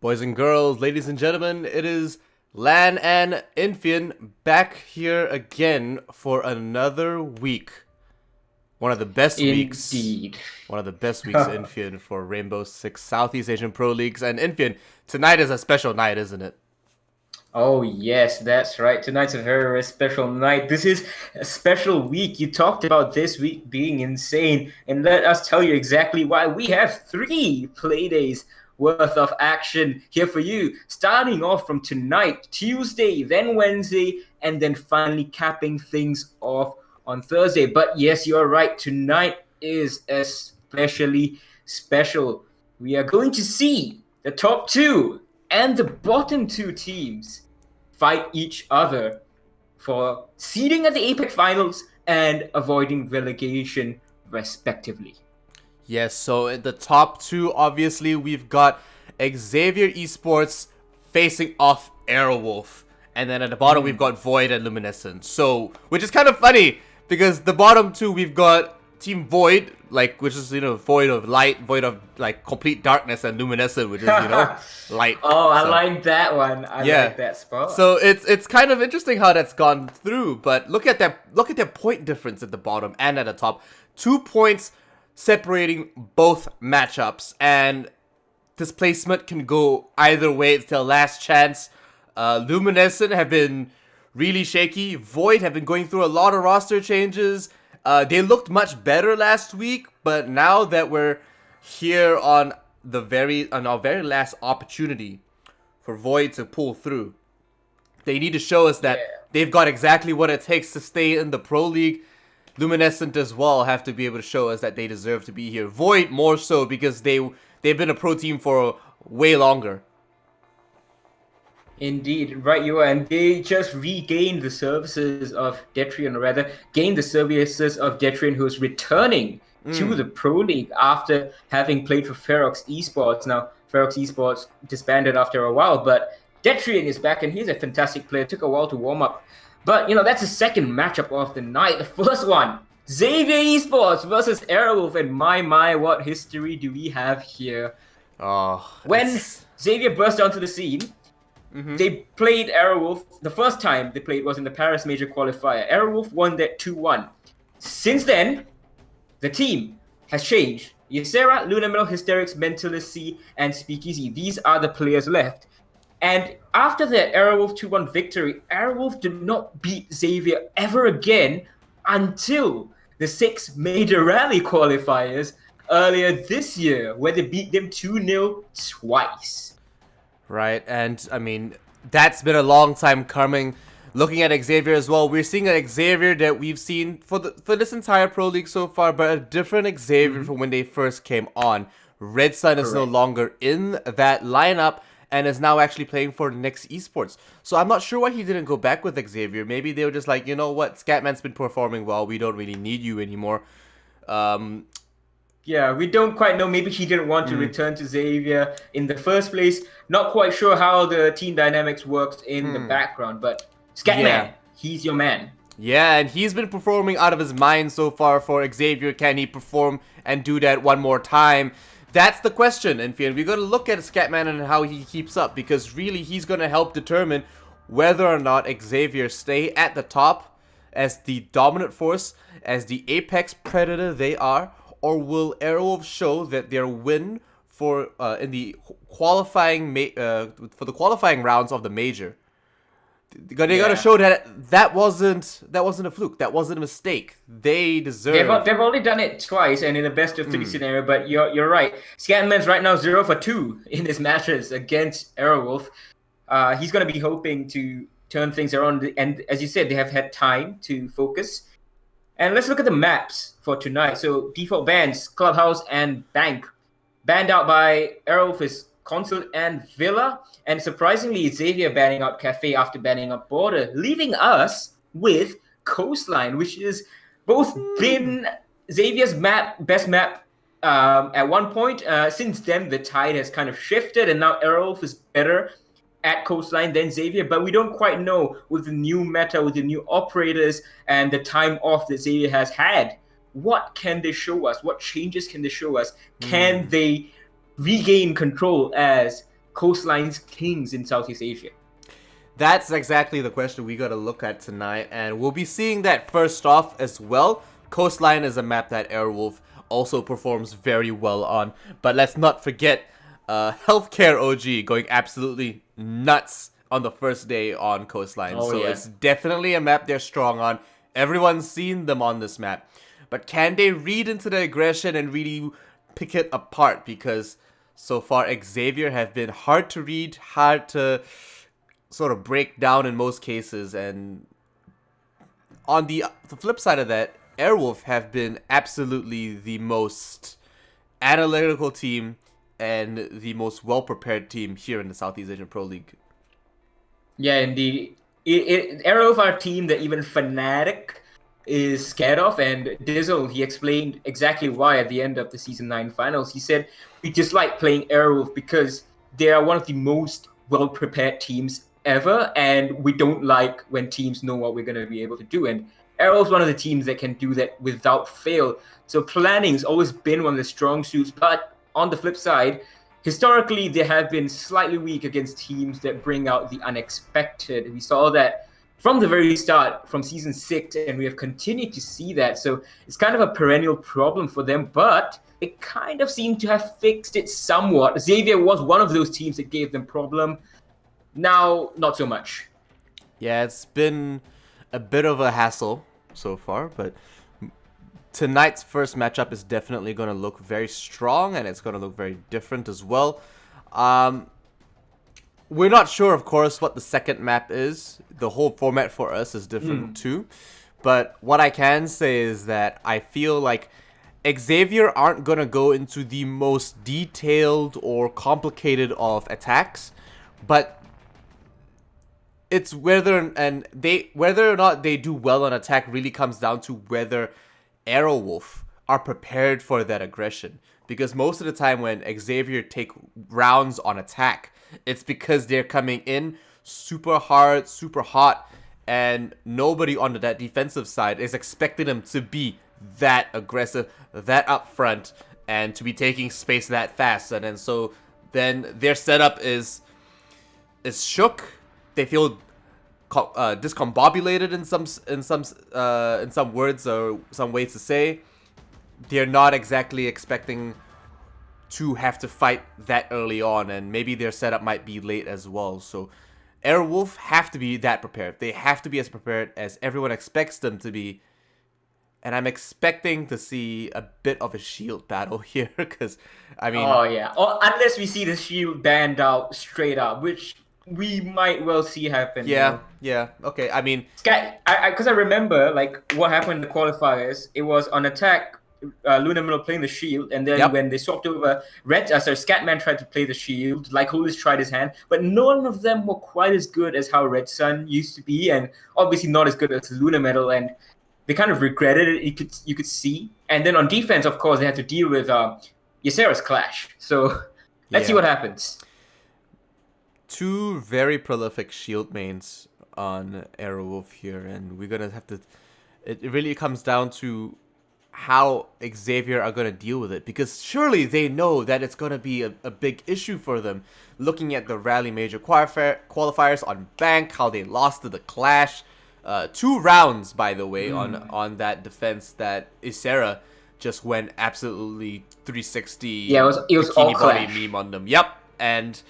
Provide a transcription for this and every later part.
Boys and girls, ladies and gentlemen, it is Lan and Infian back here again for another week. One of the best weeks. Indeed. One of the best weeks, Infian, for Rainbow Six Southeast Asian Pro Leagues. And Infian, tonight is a special night, isn't it? Oh, yes, that's right. Tonight's a very, very special night. This is a special week. You talked about this week being insane, and let us tell you exactly why. We have 3 playdays worth of action here for you, starting off from tonight, Tuesday, then Wednesday, and then finally capping things off on Thursday. But yes, you're right. Tonight is especially special. We are going to see the top two and the bottom two teams fight each other for seeding at the APAC finals and avoiding relegation, respectively. Yes, so in the top two, obviously, we've got Xavier Esports facing off Aerowolf. And then at the bottom, we've got Void and Luminescent. So, which is kind of funny, because the bottom two, we've got Team Void, which is, void of light, void of, complete darkness, and Luminescent, which is, light. Oh, I like that one. I like that spot. So it's kind of interesting how that's gone through, but look at their point difference at the bottom and at the top. 2 points separating both matchups, and displacement can go either way. It's their last chance. Luminescent have been really shaky. Void have been going through a lot of roster changes. They looked much better last week, but now that we're here on our very last opportunity for Void to pull through, they need to show us that they've got exactly what it takes to stay in the Pro League. Luminescent as well have to be able to show us that they deserve to be here. Void more so because they've been a pro team for way longer. Indeed, right you are, and they just regained the services of Detrian, or rather, gained the services of Detrian, who's returning to the Pro League after having played for Ferox Esports. Now, Ferox Esports disbanded after a while, but Detrian is back, and he's a fantastic player. It took a while to warm up. But, that's the second matchup of the night. The first one, Xavier Esports versus Aerowolf, and my, what history do we have here? When Xavier burst onto the scene, they played Aerowolf. The first time they played was in the Paris Major Qualifier. Aerowolf won that 2-1. Since then, the team has changed. Ysera, Lunamel, Hysterics, Mentalist C, and Speakeasy. These are the players left. And after the Aerowolf 2-1 victory, Aerowolf did not beat Xavier ever again until the 6 Major Rally qualifiers earlier this year, where they beat them 2-0 twice. Right, and I mean, that's been a long time coming. Looking at Xavier as well, we're seeing an Xavier that we've seen for this entire Pro League so far, but a different Xavier from when they first came on. Red Sun is no longer in that lineup and is now actually playing for Next Esports. So I'm not sure why he didn't go back with Xavier. Maybe they were just like, you know what, Scatman's been performing well, we don't really need you anymore. Yeah, we don't quite know. Maybe he didn't want to return to Xavier in the first place. Not quite sure how the team dynamics works in the background, but Scatman, he's your man. Yeah, and he's been performing out of his mind so far for Xavier. Can he perform and do that one more time? That's the question, and we're going to look at Scatman and how he keeps up, because really he's going to help determine whether or not Xavier stay at the top as the dominant force, as the apex predator they are, or will Aerowolf show that their win for in the qualifying for the qualifying rounds of the major? They gotta show that wasn't a fluke. That wasn't a mistake. They deserve. They've only done it twice, and in the best of 3 scenario. But you're right. Scatman's right now 0 for 2 in his matches against Aerowolf. He's gonna be hoping to turn things around, and as you said, they have had time to focus. And let's look at the maps for tonight. So default bans, Clubhouse and Bank. Banned out by Aerowolf is Consul and Villa. And surprisingly, Xavier banning out Cafe after banning out Border, leaving us with Coastline, which is both been Xavier's best map at one point. Since then, the tide has kind of shifted, and now Aerowolf is better at Coastline than Xavier, but we don't quite know with the new meta, with the new operators, and the time off that Xavier has had. What can they show us? What changes can they show us? Can they regain control as Coastline's kings in Southeast Asia? That's exactly the question we gotta look at tonight, and we'll be seeing that first off as well. Coastline is a map that Airwolf also performs very well on, but let's not forget Healthcare OG going absolutely nuts on the first day on Coastline. Oh, So yeah. it's definitely a map they're strong on. Everyone's seen them on this map. But can they read into the aggression and really pick it apart? Because so far Xavier have been hard to read, hard to sort of break down in most cases, and on the flip side of that, Airwolf have been absolutely the most analytical team and the most well-prepared team here in the Southeast Asian Pro League. Yeah, indeed. Arrow of our team that even Fnatic is scared of, and Dizzle, he explained exactly why at the end of the Season 9 finals. He said, we dislike playing Airwolf because they are one of the most well-prepared teams ever, and we don't like when teams know what we're going to be able to do. And Airwolf's one of the teams that can do that without fail. So planning's always been one of the strong suits, but on the flip side, historically, they have been slightly weak against teams that bring out the unexpected. We saw that from the very start, from Season 6, and we have continued to see that. So it's kind of a perennial problem for them, but it kind of seemed to have fixed it somewhat. Xavier was one of those teams that gave them problem. Now, not so much. Yeah, it's been a bit of a hassle so far, but tonight's first matchup is definitely going to look very strong, and it's going to look very different as well. We're not sure, of course, what the second map is. The whole format for us is different too. But what I can say is that I feel like Xavier aren't going to go into the most detailed or complicated of attacks, but it's whether or not they do well on attack really comes down to whether Airwolf are prepared for that aggression. Because most of the time when Xavier take rounds on attack, it's because they're coming in super hard, super hot, and nobody on that defensive side is expecting them to be that aggressive, that upfront, and to be taking space that fast. And then their setup is shook. They feel discombobulated in some words or some ways to say. They're not exactly expecting to have to fight that early on, and maybe their setup might be late as well. So Airwolf have to be that prepared. They have to be as prepared as everyone expects them to be. And I'm expecting to see a bit of a shield battle here, because, I mean... Oh, yeah. Or unless we see the shield banned out straight up, which we might well see happen. Yeah, yeah. Okay, I mean... Because I remember, like, what happened in the qualifiers, it was on attack, Luna Miller playing the shield, and then when they swapped over, Scatman tried to play the shield, like Holis tried his hand, but none of them were quite as good as how Red Sun used to be, and obviously not as good as Luna Metal, and they kind of regretted it. You could see. And then on defense, of course, they had to deal with Ysera's clash. So let's see what happens. Two very prolific shield mains on Airwolf here, and we're gonna have to... It really comes down to how Xavier are gonna deal with it, because surely they know that it's gonna be a big issue for them. Looking at the Rally Major qualifiers on Bank, how they lost to the Clash. 2 rounds, by the way, on that defense that Ysera just went absolutely 360. Yeah, it was all Clash meme on them. Yep, and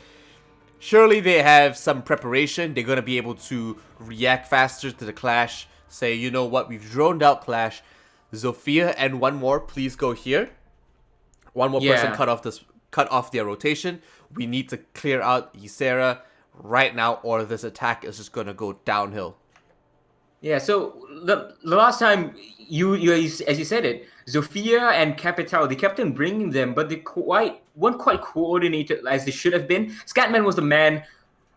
surely they have some preparation. They're gonna be able to react faster to the Clash. Say, you know what, we've droned out Clash. Zofia and one more, please go here. One more person cut off their rotation. We need to clear out Ysera right now, or this attack is just gonna go downhill. Yeah, so the last time you as you said it, Zofia and Capital, they kept on bringing them, but they weren't quite coordinated as they should have been. Scatman was the man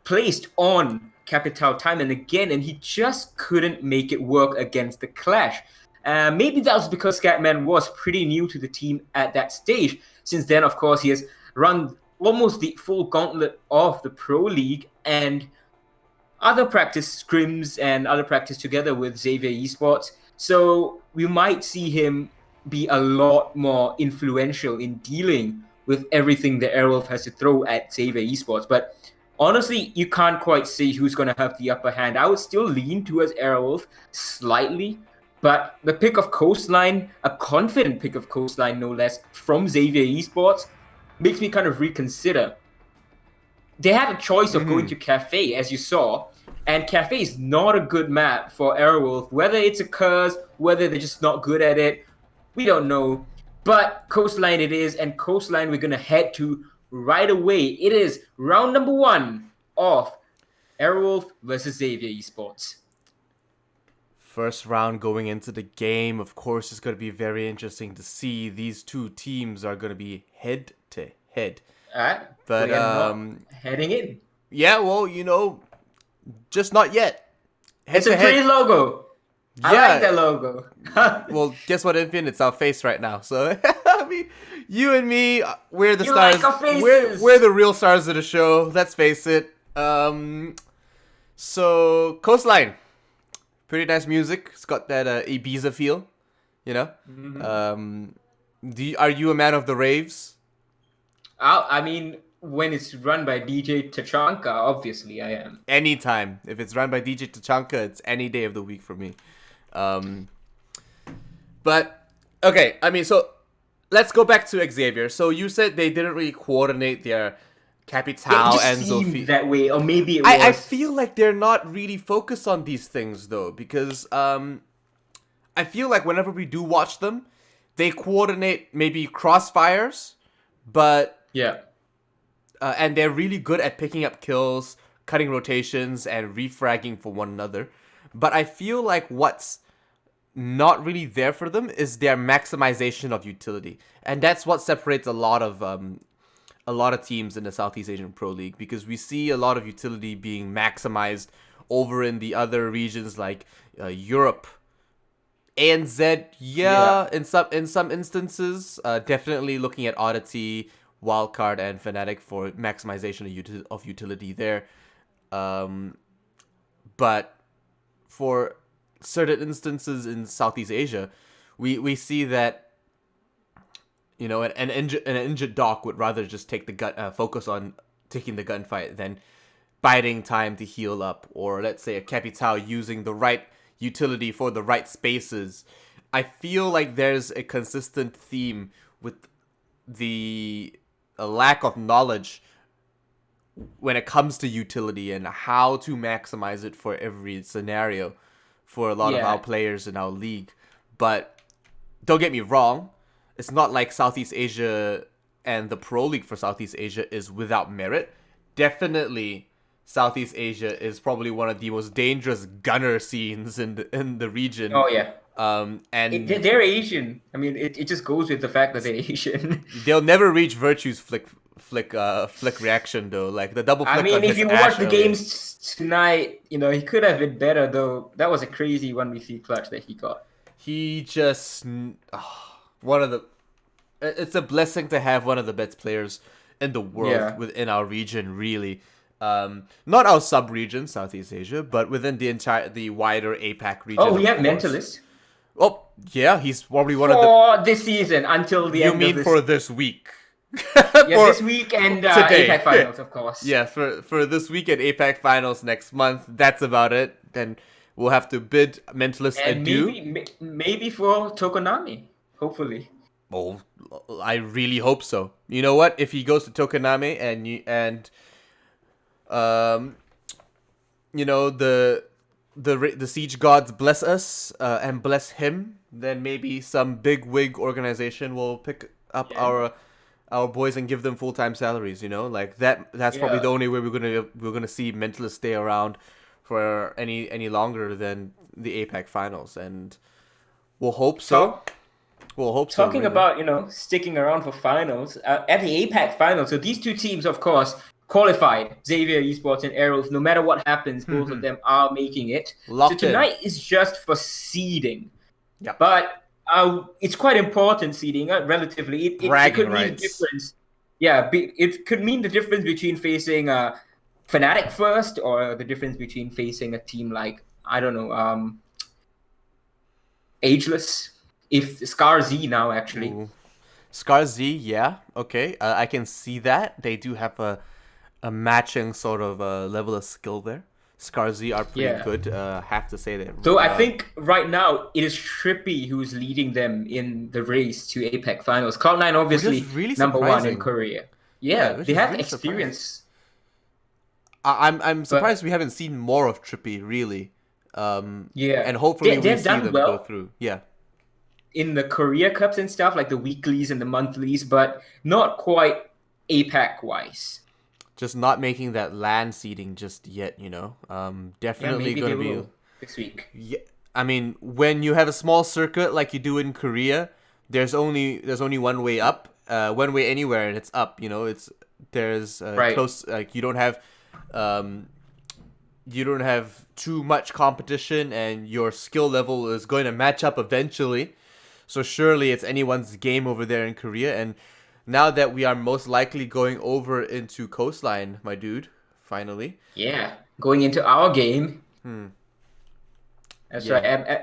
placed on Capital time and again, and he just couldn't make it work against the Clash. Maybe that was because Scatman was pretty new to the team at that stage. Since then, of course, he has run almost the full gauntlet of the Pro League and other practice scrims and other practice together with Xavier Esports. So we might see him be a lot more influential in dealing with everything that Airwolf has to throw at Xavier Esports. But honestly, you can't quite see who's going to have the upper hand. I would still lean towards Airwolf slightly, but the pick of Coastline, a confident pick of Coastline no less, from Xavier Esports, makes me kind of reconsider. They had a choice of going to Cafe, as you saw, and Cafe is not a good map for Airwolf. Whether it's a curse, whether they're just not good at it, we don't know. But Coastline it is, and Coastline we're going to head to right away. It is round number 1 of Airwolf versus Xavier Esports. First round going into the game, of course, is going to be very interesting to see. These two teams are going to be head to head. But we are not heading in. Yeah, well, just not yet. It's a pretty logo. Yeah. I like that logo. Well, guess what, Infian? It's our face right now. So, I mean, you and me, we're the stars. Like our faces. We're the real stars of the show. Let's face it. So, Coastline. Pretty nice music. It's got that Ibiza feel, Mm-hmm. Are you a man of the raves? I mean, when it's run by DJ Tachanka, obviously I am. Anytime. If it's run by DJ Tachanka, it's any day of the week for me. But, okay, I mean, so let's go back to Xavier. So you said they didn't really coordinate their Capital and Zophie. That way, or maybe it was... I feel like they're not really focused on these things, though, because I feel like whenever we do watch them, they coordinate maybe crossfires, but... Yeah. And they're really good at picking up kills, cutting rotations, and refragging for one another. But I feel like what's not really there for them is their maximization of utility. And that's what separates a lot of teams in the Southeast Asian Pro League, because we see a lot of utility being maximized over in the other regions like Europe, ANZ. Yeah, in some instances, definitely looking at Oddity, Wildcard, and Fnatic for maximization of utility there. But for certain instances in Southeast Asia, we see that an injured Doc would rather just take the focus on taking the gunfight than biding time to heal up, or let's say a Capital using the right utility for the right spaces. I feel like there's a consistent theme with a lack of knowledge when it comes to utility and how to maximize it for every scenario for a lot of our players in our league. But don't get me wrong, it's not like Southeast Asia and the Pro League for Southeast Asia is without merit. Definitely, Southeast Asia is probably one of the most dangerous gunner scenes in the region. Oh yeah. And they're Asian. I mean, it just goes with the fact that they're Asian. They'll never reach Virtue's flick reaction though. Like the double flick. I mean, if you watch the games tonight, he could have been better though. That was a crazy 1v3 clutch that he got. He just it's a blessing to have one of the best players in the world within our region, really. Not our sub-region, Southeast Asia, but within the wider APAC region. Oh, we have Mentalist. Oh, yeah, he's probably one for this season until the end of this. You mean for this week? This week and APAC Finals, of course. Yeah, for this week and APAC Finals next month. That's about it. Then we'll have to bid Mentalist adieu. Maybe for Tokonami, hopefully. Oh, I really hope so. You know what? If he goes to Tokonami the Siege Gods bless us and bless him, then maybe some big wig organization will pick up our boys and give them full-time salaries. Like that's probably the only way we're gonna see Mentalist stay around for any longer than the APAC Finals, and we'll hope so. Talking about sticking around for finals at the APAC Finals. So these two teams, of course, qualified. Xavier Esports and Arrows. No matter what happens, both of them are making it. Locked so tonight is just for seeding. Yeah. But it's quite important seeding, relatively. It could mean the difference. Yeah, it could mean the difference between facing Fnatic first, or the difference between facing a team like, I don't know, Ageless. If Scar Z now, actually. Ooh. Scar Z, yeah, okay, I can see that. They do have a matching sort of level of skill there. Scar Z are pretty Yeah. good. Have to say that. So I think right now it is Trippy who's leading them in the race to APAC finals. Cloud9 Which is obviously really number one in surprising. Korea. Yeah, Yeah, which they is have really surprising. experience, I'm surprised but we haven't seen more of Trippy really, yeah, and hopefully we they've see done them go well through. Yeah, in the Korea Cups and stuff, like the weeklies and the monthlies, but not quite APAC wise. just not making that land seeding just yet. Yeah, Definitely maybe they gonna be. will this week. Yeah, I mean, when you have a small circuit like you do in Korea, there's only one way up, one way anywhere, and it's up. There's Right. close, like um, you don't have too much competition, and your skill level is going to match up eventually. So surely it's anyone's game over there in Korea. And now that we are most likely going over into Coastline, my dude, finally. Yeah. Going into our game. That's right. Yeah.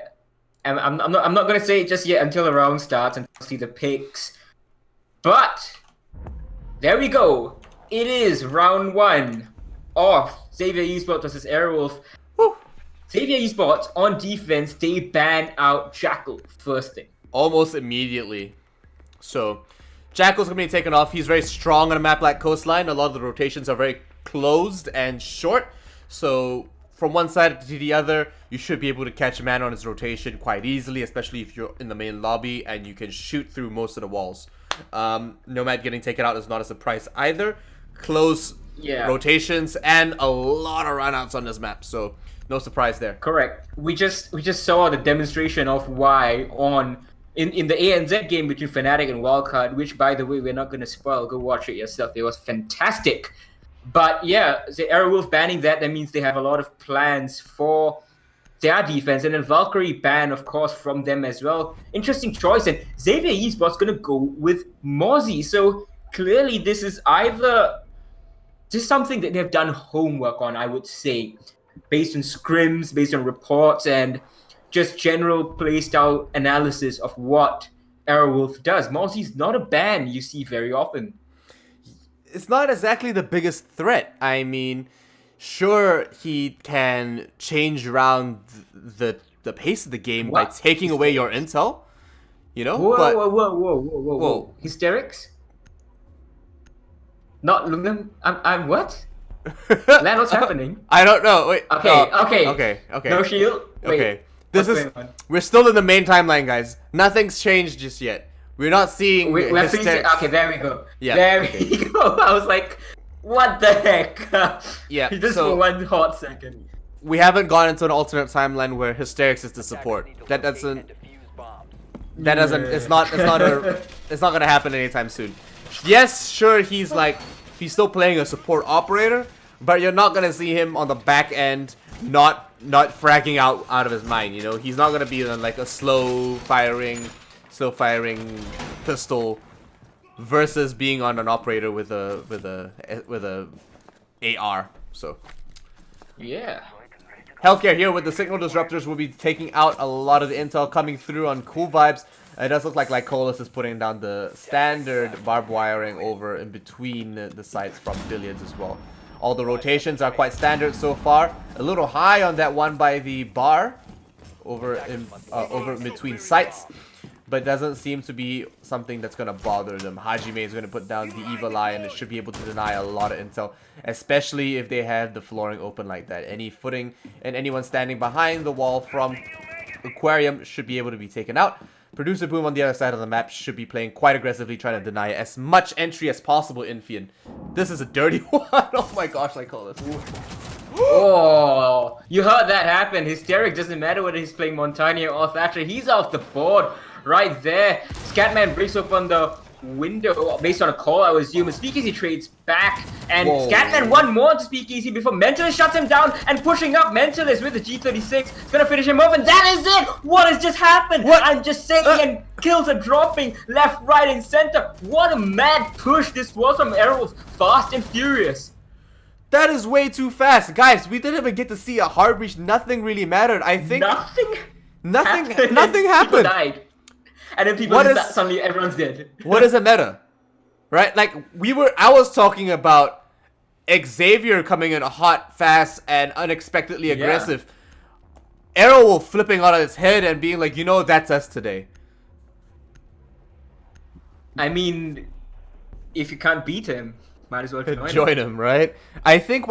I'm not gonna say it just yet until the round starts and see the picks. But there we go. It is round one of Xavier Esports versus Airwolf. Whew. Xavier Esports on defense, they ban out Jackal first thing. Almost immediately. So, Jackal's going to be taken off. He's very strong on a map like Coastline. A lot of the rotations are very closed and short. So, from one side to the other, you should be able to catch a man on his rotation quite easily, especially if you're in the main lobby and you can shoot through most of the walls. Nomad getting taken out is not a surprise either. Close rotations and a lot of runouts on this map. So, no surprise there. Correct. We just saw the demonstration of why in the ANZ game between Fnatic and Wildcard, which by the way we're not gonna spoil. Go watch it yourself. It was fantastic. But yeah, the Airwolf banning that means they have a lot of plans for their defense, and then Valkyrie ban, of course, from them as well. Interesting choice, and Xavier Esports gonna go with Mozzie. So clearly, this is either just something that they've done homework on, I would say, based on scrims, based on reports, and just general playstyle analysis of what Airwolf does. Mozzie's not a ban you see very often. It's not exactly the biggest threat. I mean, sure, he can change around the pace of the game by taking away your intel, Whoa, but whoa. Hysterics? Not Lunam? I'm what? Lan, what's happening? I don't know. Wait. Okay. Okay. No shield? Wait. Okay. We're still in the main timeline, guys. Nothing's changed just yet. We're not seeing. We're freezing. Okay, there we go. Yeah. There we go. I was like, what the heck? Yeah. Just for one hot second. We haven't gone into an alternate timeline where Hysterics is the support. It's not gonna happen anytime soon. Yes, sure, he's still playing a support operator, but you're not gonna see him on the back end not fragging out of his mind. He's not gonna be like a slow firing pistol versus being on an operator with a AR. So yeah. Healthcare here with the signal disruptors will be taking out a lot of the intel coming through on Cool Vibes. It does look like Colas is putting down the standard barbed wiring over in between the sites from Billions as well. All the rotations are quite standard so far. A little high on that one by the bar over in between sites, but doesn't seem to be something that's gonna bother them. Hajime is gonna put down the Evil Eye, and it should be able to deny a lot of intel, especially if they have the flooring open like that. Any footing and anyone standing behind the wall from Aquarium should be able to be taken out. Producer Boom on the other side of the map should be playing quite aggressively, trying to deny as much entry as possible in Fian. This is a dirty one. Oh my gosh, I call this. Oh, you heard that happen. Hysteric doesn't matter whether he's playing Montagnier or Thatcher. He's off the board right there. Scatman breaks open the window based on a call, I would assume. And Speakeasy trades back. And Scatman one more to Speakeasy before Mentalist shuts him down and pushing up Mentalist with the G36. It's gonna finish him off, and that is it! What has just happened? What? I'm just saying, and kills are dropping left, right, and center. What a mad push this was from Airwolf. Fast and furious. That is way too fast. Guys, we didn't even get to see a hard breach. Nothing really mattered. I think Nothing happened. People died. And then people suddenly everyone's dead. What is a meta? Right? Like, I was talking about Xavier coming in hot, fast, and unexpectedly aggressive. Aerowolf flipping out of his head and being like, that's us today. I mean, if you can't beat him, might as well join him, right? I think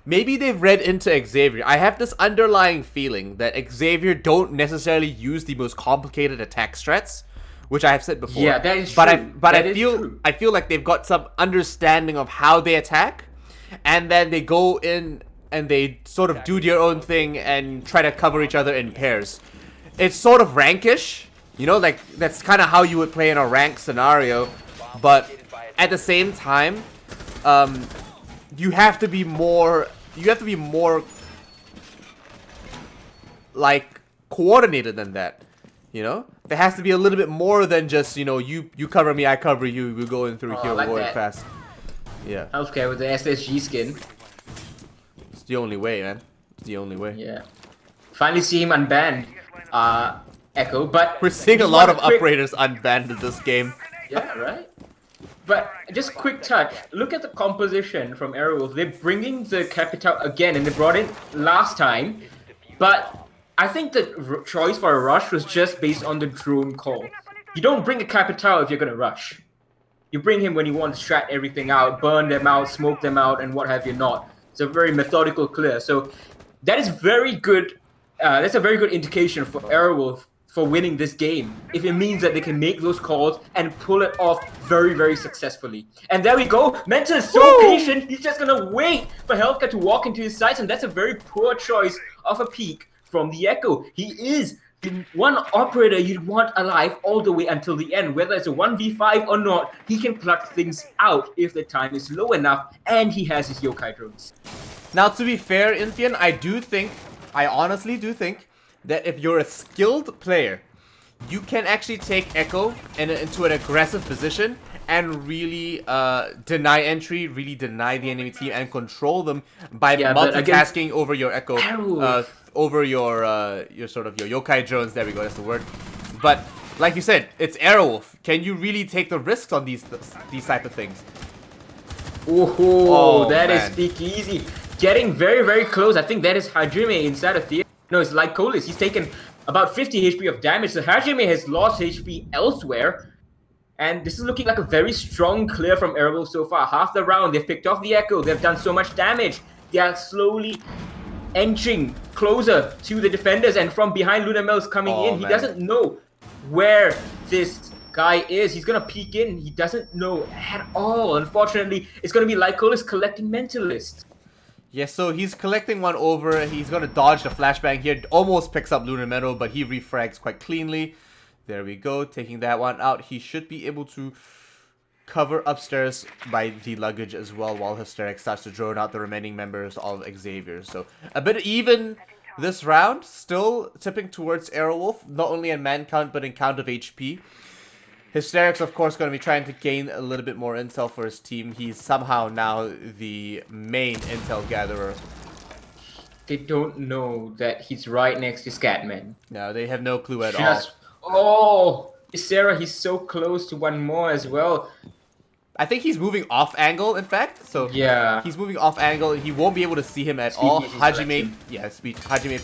maybe they've read into Xavier. I have this underlying feeling that Xavier don't necessarily use the most complicated attack strats, which I have said before. Yeah, that is true. But I feel like they've got some understanding of how they attack, and then they go in and they sort of do their own thing and try to cover each other in pairs. It's sort of rankish, like that's kind of how you would play in a rank scenario, but at the same time, you have to be more like coordinated than that. There has to be a little bit more than just you cover me, I cover you, we go in through here, we're going fast. Yeah. Okay, with the SSG skin. It's the only way, man. It's the only way. Yeah. Finally see him unbanned. Echo, but we're seeing a lot of operators unbanned in this game. Yeah, right. But just quick touch. Look at the composition from Aerowolf. They're bringing the Capital again, and they brought it last time. But I think the choice for a rush was just based on the drone call. You don't bring a Capital if you're gonna rush. You bring him when you want to strat everything out, burn them out, smoke them out, and what have you not. It's a very methodical clear. So that is very good. That's a very good indication for Aerowolf for winning this game, if it means that they can make those calls and pull it off very, very successfully. And there we go. Menta is so patient, he's just gonna wait for Healthcare to walk into his sights, and that's a very poor choice of a peek from the Echo. He is the one operator you'd want alive all the way until the end. Whether it's a 1v5 or not, he can pluck things out if the time is low enough, and he has his yokai drones. Now, to be fair, Infian, I honestly do think that if you're a skilled player, you can actually take Echo into an aggressive position and really deny entry, really deny the enemy team, and control them by multitasking over your Echo, over your sort of your yokai drones. There we go, that's the word. But like you said, it's Aerowolf. Can you really take the risks on these type of things? Oh, that is speakeasy. Getting very, very close. I think that is Hajime inside of the... No, it's like Colis. He's taken about 50 HP of damage. So Hajime has lost HP elsewhere. And this is looking like a very strong clear from Aerowolf so far. Half the round, they've picked off the Echo. They've done so much damage. They are slowly inching closer to the defenders. And from behind, Lunamel's coming in. He doesn't know where this guy is. He's going to peek in. He doesn't know at all. Unfortunately, it's going to be Lycolis collecting Mentalist. Yeah, so he's collecting one over. He's going to dodge the flashbang here. Almost picks up Lunar Meadow, but he refrags quite cleanly. There we go, taking that one out. He should be able to cover upstairs by the luggage as well while Hysteric starts to drone out the remaining members of Xavier. So a bit even this round, still tipping towards Aerowolf, not only in man count but in count of HP. Hysteric's, of course, going to be trying to gain a little bit more intel for his team. He's somehow now the main intel gatherer. They don't know that he's right next to Scatman. No, they have no clue at all. Oh, Sarah, he's so close to one more as well. I think he's moving off angle, in fact. So yeah, he's moving off angle. He won't be able to see him at all. Hajime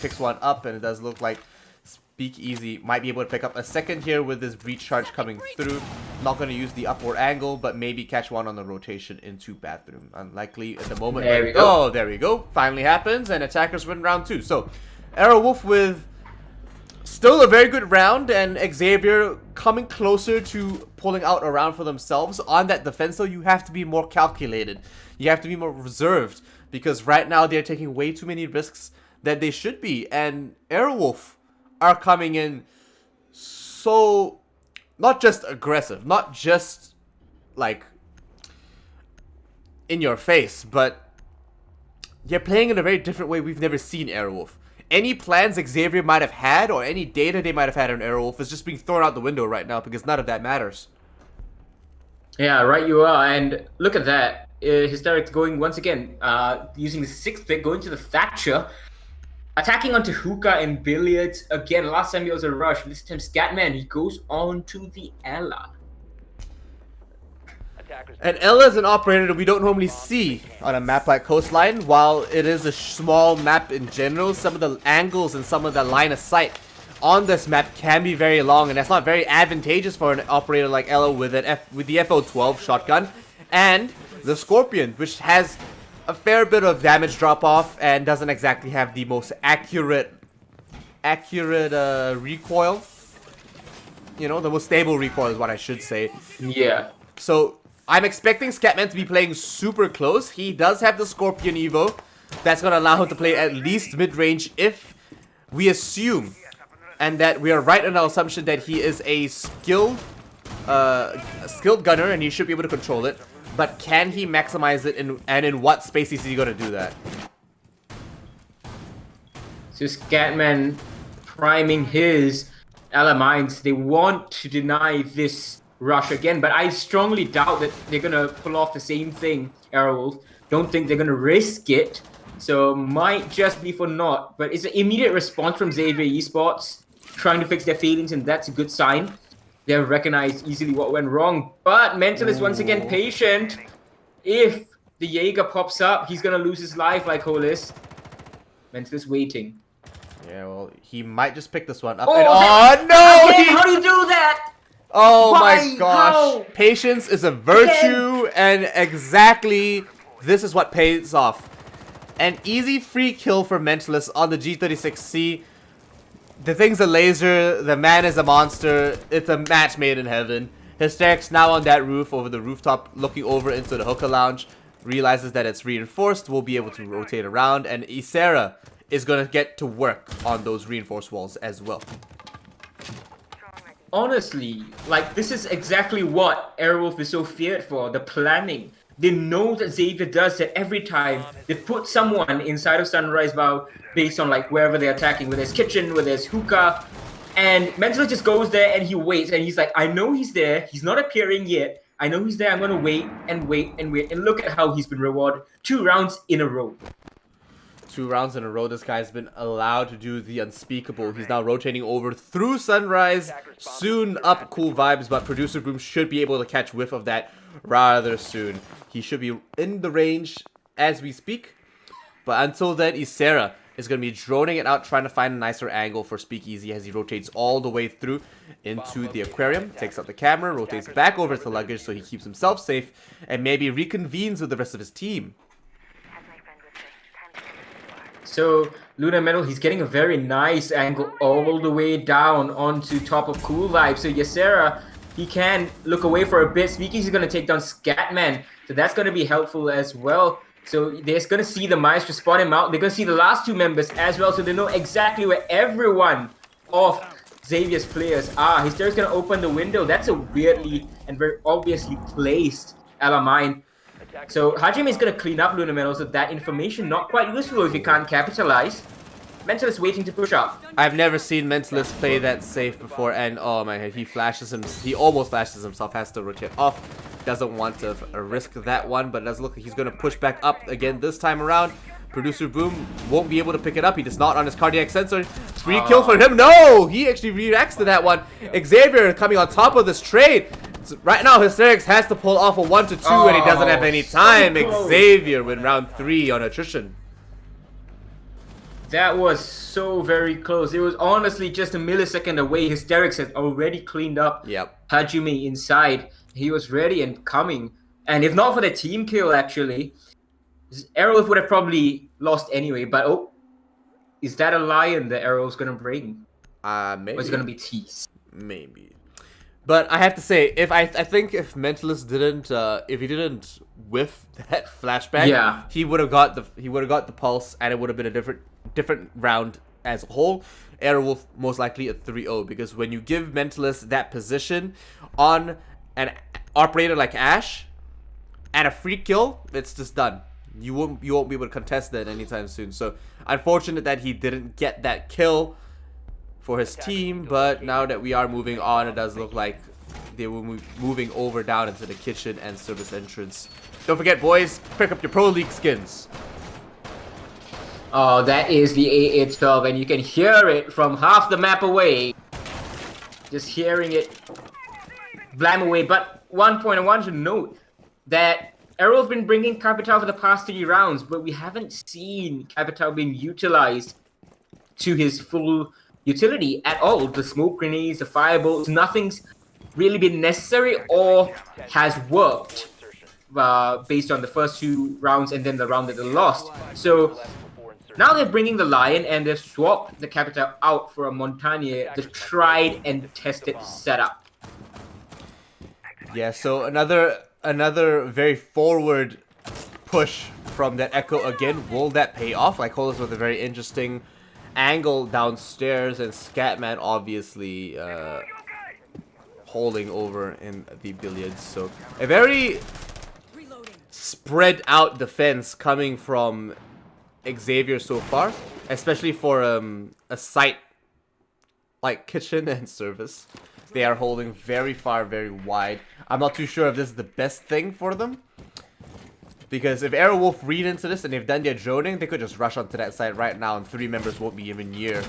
picks one up, and it does look like Speakeasy might be able to pick up a second here with this breach charge coming through. Not going to use the upward angle, but maybe catch one on the rotation into bathroom. Unlikely at the moment. There we go. Oh, there we go. Finally happens, and attackers win round 2. So, Aerowolf with still a very good round, and Xavier coming closer to pulling out a round for themselves. On that defense, though, you have to be more calculated. You have to be more reserved, because right now they're taking way too many risks that they should be. And Aerowolf are coming in so not just aggressive, not just like in your face, but they're playing in a very different way we've never seen Aerowolf. Any plans Xavier might have had or any data they might have had on Aerowolf is just being thrown out the window right now because none of that matters. Yeah, right you are. And look at that. Hysteric going once again, using the 6th pick, going to the Thatcher. Attacking onto hookah and billiards. Again, last time it was a rush. This time Scatman, he goes on to the Ella. And Ella is an operator that we don't normally see on a map like Coastline. While it is a small map in general, some of the angles and some of the line of sight on this map can be very long, and that's not very advantageous for an operator like Ella with the FO12 shotgun and the Scorpion, which has a fair bit of damage drop off and doesn't exactly have the most accurate recoil. You know, the most stable recoil is what I should say. Yeah. So I'm expecting Scatman to be playing super close. He does have the Scorpion Evo. That's going to allow him to play at least mid-range if we assume, and that we are right in our assumption that he is a skilled gunner and he should be able to control it. But can he maximize it, and in what space is he going to do that? So Scatman priming his Ella mines. They want to deny this rush again, but I strongly doubt that they're gonna pull off the same thing. Aerowolf, don't think they're gonna risk it, so might just be for naught. But it's an immediate response from Xavier Esports, trying to fix their feelings, and that's a good sign. They've recognized easily what went wrong, but Mental is once again patient. If the Jaeger pops up, he's gonna lose his life like Holis. Mental is waiting. Yeah, well, he might just pick this one up. Oh, and, no! Again, how do you do that? Oh Why? my gosh. How? Patience is a virtue, and exactly this is what pays off. An easy free kill for Mentalist on the G36C. The thing's a laser, the man is a monster, it's a match made in heaven. Hysterics now on that roof, over the rooftop, looking over into the hookah lounge, realizes that it's reinforced, will be able to rotate around, and Isera is going to get to work on those reinforced walls as well. Honestly, like, this is exactly what Airwolf is so feared for, the planning. They know that Xavier does that every time. They put someone inside of Sunrise Bow based on, like, wherever they're attacking, whether it's kitchen, whether it's hookah, and Mentally just goes there and he waits, and he's like, I know he's there, he's not appearing yet, I know he's there, I'm gonna wait and wait and wait, and look at how he's been rewarded 2 rounds in a row. 2 rounds in a row, this guy's been allowed to do the unspeakable. He's now rotating over through Sunrise, soon up Cool Vibes, but Producer Boom should be able to catch whiff of that rather soon. He should be in the range as we speak, but until then, Isera is going to be droning it out, trying to find a nicer angle for Speakeasy as he rotates all the way through into the aquarium, takes out the camera, rotates back over to luggage so he keeps himself safe, and maybe reconvenes with the rest of his team. So, Luna Metal, he's getting a very nice angle all the way down onto top of Cool Vibe. So, Ysera, he can look away for a bit. Speakeasy is going to take down Scatman. So, that's going to be helpful as well. So, they're going to see the Maestro spot him out. They're going to see the last 2 members as well. So, they know exactly where everyone of Xavier's players are. Hysteria's going to open the window. That's a weirdly and very obviously placed Ella mine. So Hajime is going to clean up Luna Metal, so that information not quite useful if you can't capitalize. Mental is waiting to push up. I've never seen Mentalist play that safe before, and oh my god, he flashes him. He almost flashes himself, has to rotate off. Doesn't want to risk that one, but it does look like he's going to push back up again this time around. Producer Boom won't be able to pick it up. He does not on his cardiac sensor. Free kill for him. No! He actually reacts to that one. Xavier coming on top of this trade. Right now, Hysterics has to pull off a 1-2, and he doesn't have any time. So Xavier with round 3 on attrition. That was so very close. It was honestly just a millisecond away. Hysterics had already cleaned up Hajime inside. He was ready and coming. And if not for the team kill, actually, Aerowolf would have probably lost anyway. But oh, is that a lion that Aerowolf's going to bring? Maybe. Or is it going to be tease? Maybe. But I have to say, if I think if Mentalist didn't, if he didn't whiff that flashback, he would have got the pulse, and it would have been a different round as a whole. Airwolf most likely a 3-0, because when you give Mentalist that position on an operator like Ash and a free kill, it's just done. You won't be able to contest that anytime soon. So unfortunate that he didn't get that kill for his team, but now that we are moving on, it does look like they will be moving over down into the kitchen and service entrance. Don't forget, boys, pick up your Pro League skins. Oh, that is the AA-12, and you can hear it from half the map away. Just hearing it blam away. But one point I want to note that Arrow's been bringing Capital for the past 3 rounds, but we haven't seen Capital being utilized to his full utility at all. The smoke grenades, the firebolts, nothing's really been necessary or has worked based on the first 2 rounds and then the round that they lost. So now they're bringing the Lion and they've swapped the Capital out for a Montagne, the tried and tested setup. Yeah, so another very forward push from that Echo again. Will that pay off? Like Colas with a very interesting angle downstairs, and Scatman obviously holding over in the billiards. So a very spread out defense coming from Xavier so far, especially for a site like kitchen and service. They are holding very far, very wide. I'm not too sure if this is the best thing for them, because if Airwolf read into this and they've done their droning, they could just rush onto that side right now and 3 members won't be even near.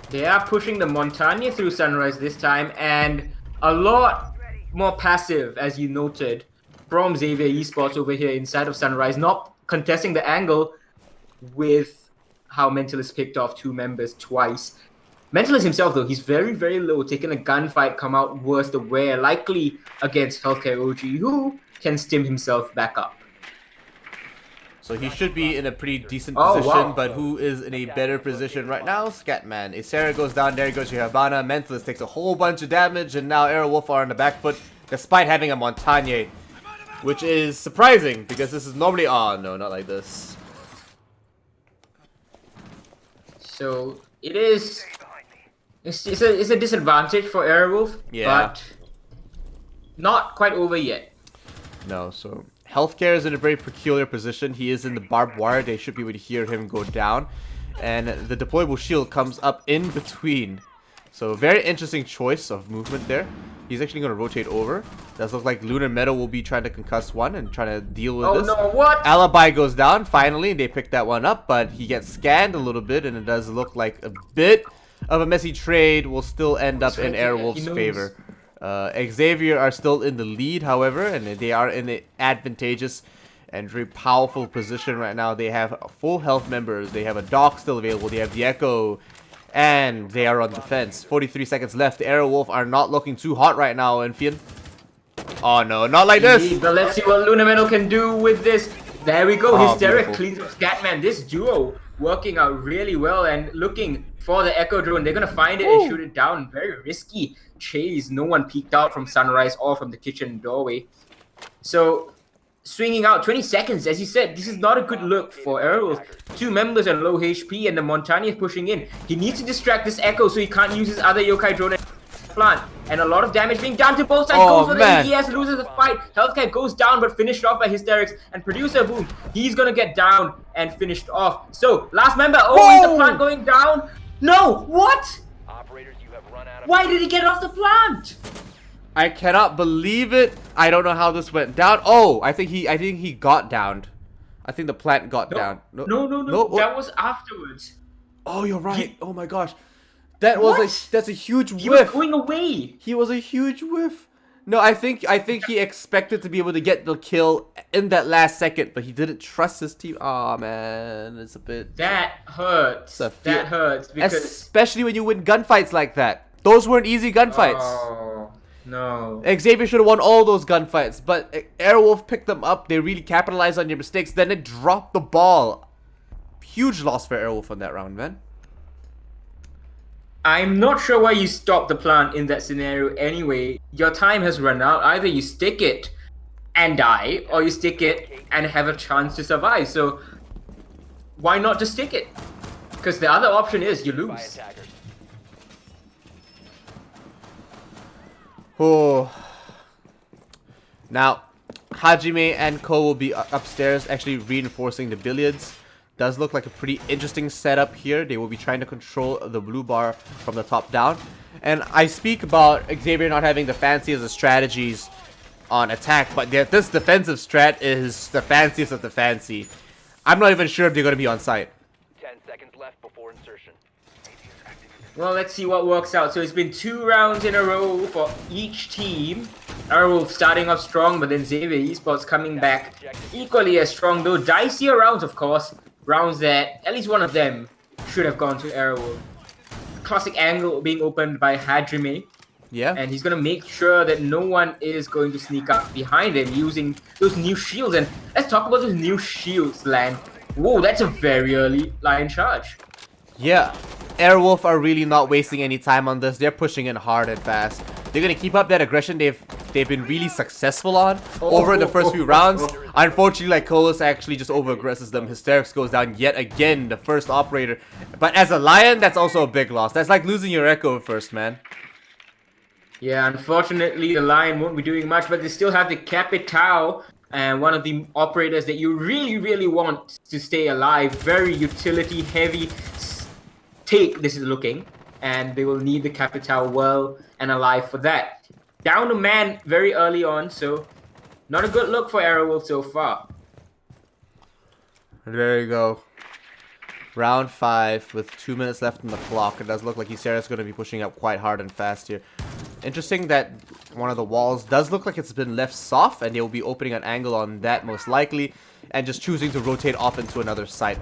They are pushing the Montagne through Sunrise this time, and a lot more passive, as you noted, from Xavier Esports over here inside of Sunrise, not contesting the angle with how Mentalist picked off 2 members twice. Mentalist himself, though, he's very, very low, taking a gunfight, come out worse the wear, likely against Healthcare OG, who can stim himself back up. So he should be in a pretty decent position, wow. But who is in a better position right now? Scatman. Isera goes down, there goes your Havana. Mentalist takes a whole bunch of damage, and now Airwolf are on the back foot, despite having a Montagne, which is surprising, because this is normally... Oh, no, not like this. So, it is... It's a disadvantage for Airwolf, yeah, but not quite over yet. No, so Healthcare is in a very peculiar position. He is in the barbed wire. They should be able to hear him go down. And the deployable shield comes up in between. So very interesting choice of movement there. He's actually going to rotate over. Does look like Lunar Meadow will be trying to concuss one and trying to deal with this. Oh no, what? Alibi goes down. Finally, they pick that one up, but he gets scanned a little bit, and it does look like a bit of a messy trade will still end up in Airwolf's favor. Xavier are still in the lead, however, and they are in an advantageous and very powerful position right now. They have full health members. They have a Doc still available. They have the Echo, and they are on defense. 43 seconds left. Airwolf are not looking too hot right now, Enfian. Oh no, not like this. But let's see what Lunar Meadow can do with this. There we go. Oh, Hysteric cleans up Scatman. This duo working out really well and looking for the Echo drone. They're going to find it and shoot it down. Very risky chase. No one peeked out from Sunrise or from the kitchen doorway. So, swinging out 20 seconds. As you said, this is not a good look for Airwolf. 2 members are low HP and the Montagne is pushing in. He needs to distract this Echo so he can't use his other Yokai drone and plant. And a lot of damage being done to both sides. Goes for the ES, loses the fight. Healthcare goes down but finished off by Hysterics. And Producer Boom, he's going to get down and finished off. So, last member. Oh, is the plant going down? No, what? Operators, you have run out of... Why did he get off the plant? I cannot believe it. I don't know how this went down. Oh, I think he got downed. I think the plant got down. No. That was afterwards. Oh, you're right. Oh my gosh. That's a huge whiff. He was going away. He was a huge whiff. No, I think he expected to be able to get the kill in that last second, but he didn't trust his team. Oh man, it's a bit... That hurts. That hurts because... Especially when you win gunfights like that. Those weren't easy gunfights. Oh, no. Xavier should have won all those gunfights, but Airwolf picked them up. They really capitalized on your mistakes. Then it dropped the ball. Huge loss for Airwolf on that round, man. I'm not sure why you stopped the plant in that scenario anyway. Your time has run out. Either you stick it and die, or you stick it and have a chance to survive. So, why not just stick it? Because the other option is you lose. Oh. Now, Hajime and Co will be upstairs, actually reinforcing the billiards. Does look like a pretty interesting setup here. They will be trying to control the blue bar from the top down. And I speak about Xavier not having the fanciest of strategies on attack, but this defensive strat is the fanciest of the fancy. I'm not even sure if they're going to be on site. 10 seconds left before insertion. Well, let's see what works out. So it's been 2 rounds in a row for each team. Airwolf starting off strong, but then Xavier Esports coming back equally as strong, though dicier rounds, of course. Rounds that at least one of them should have gone to Airwolf. Classic angle being opened by Hajime. Yeah. And he's going to make sure that no one is going to sneak up behind him using those new shields. And let's talk about those new shields, Lan. Whoa, that's a very early line charge. Yeah. Airwolf are really not wasting any time on this. They're pushing in hard and fast. They're going to keep up that aggression they've been really successful on over the first few rounds. Unfortunately, Lycolis actually just over-aggresses them. Hysterics goes down yet again, the first operator. But as a Lion, that's also a big loss. That's like losing your Echo first, man. Yeah, unfortunately, the Lion won't be doing much, but they still have the Capitao, and one of the operators that you really, really want to stay alive. Very utility-heavy take this is looking, and they will need the Capitao well and alive for that. Down a man very early on, so not a good look for Airwolf so far. There you go. Round 5 with 2 minutes left on the clock. It does look like Ysera's going to be pushing up quite hard and fast here. Interesting that one of the walls does look like it's been left soft, and they will be opening an angle on that most likely, and just choosing to rotate off into another site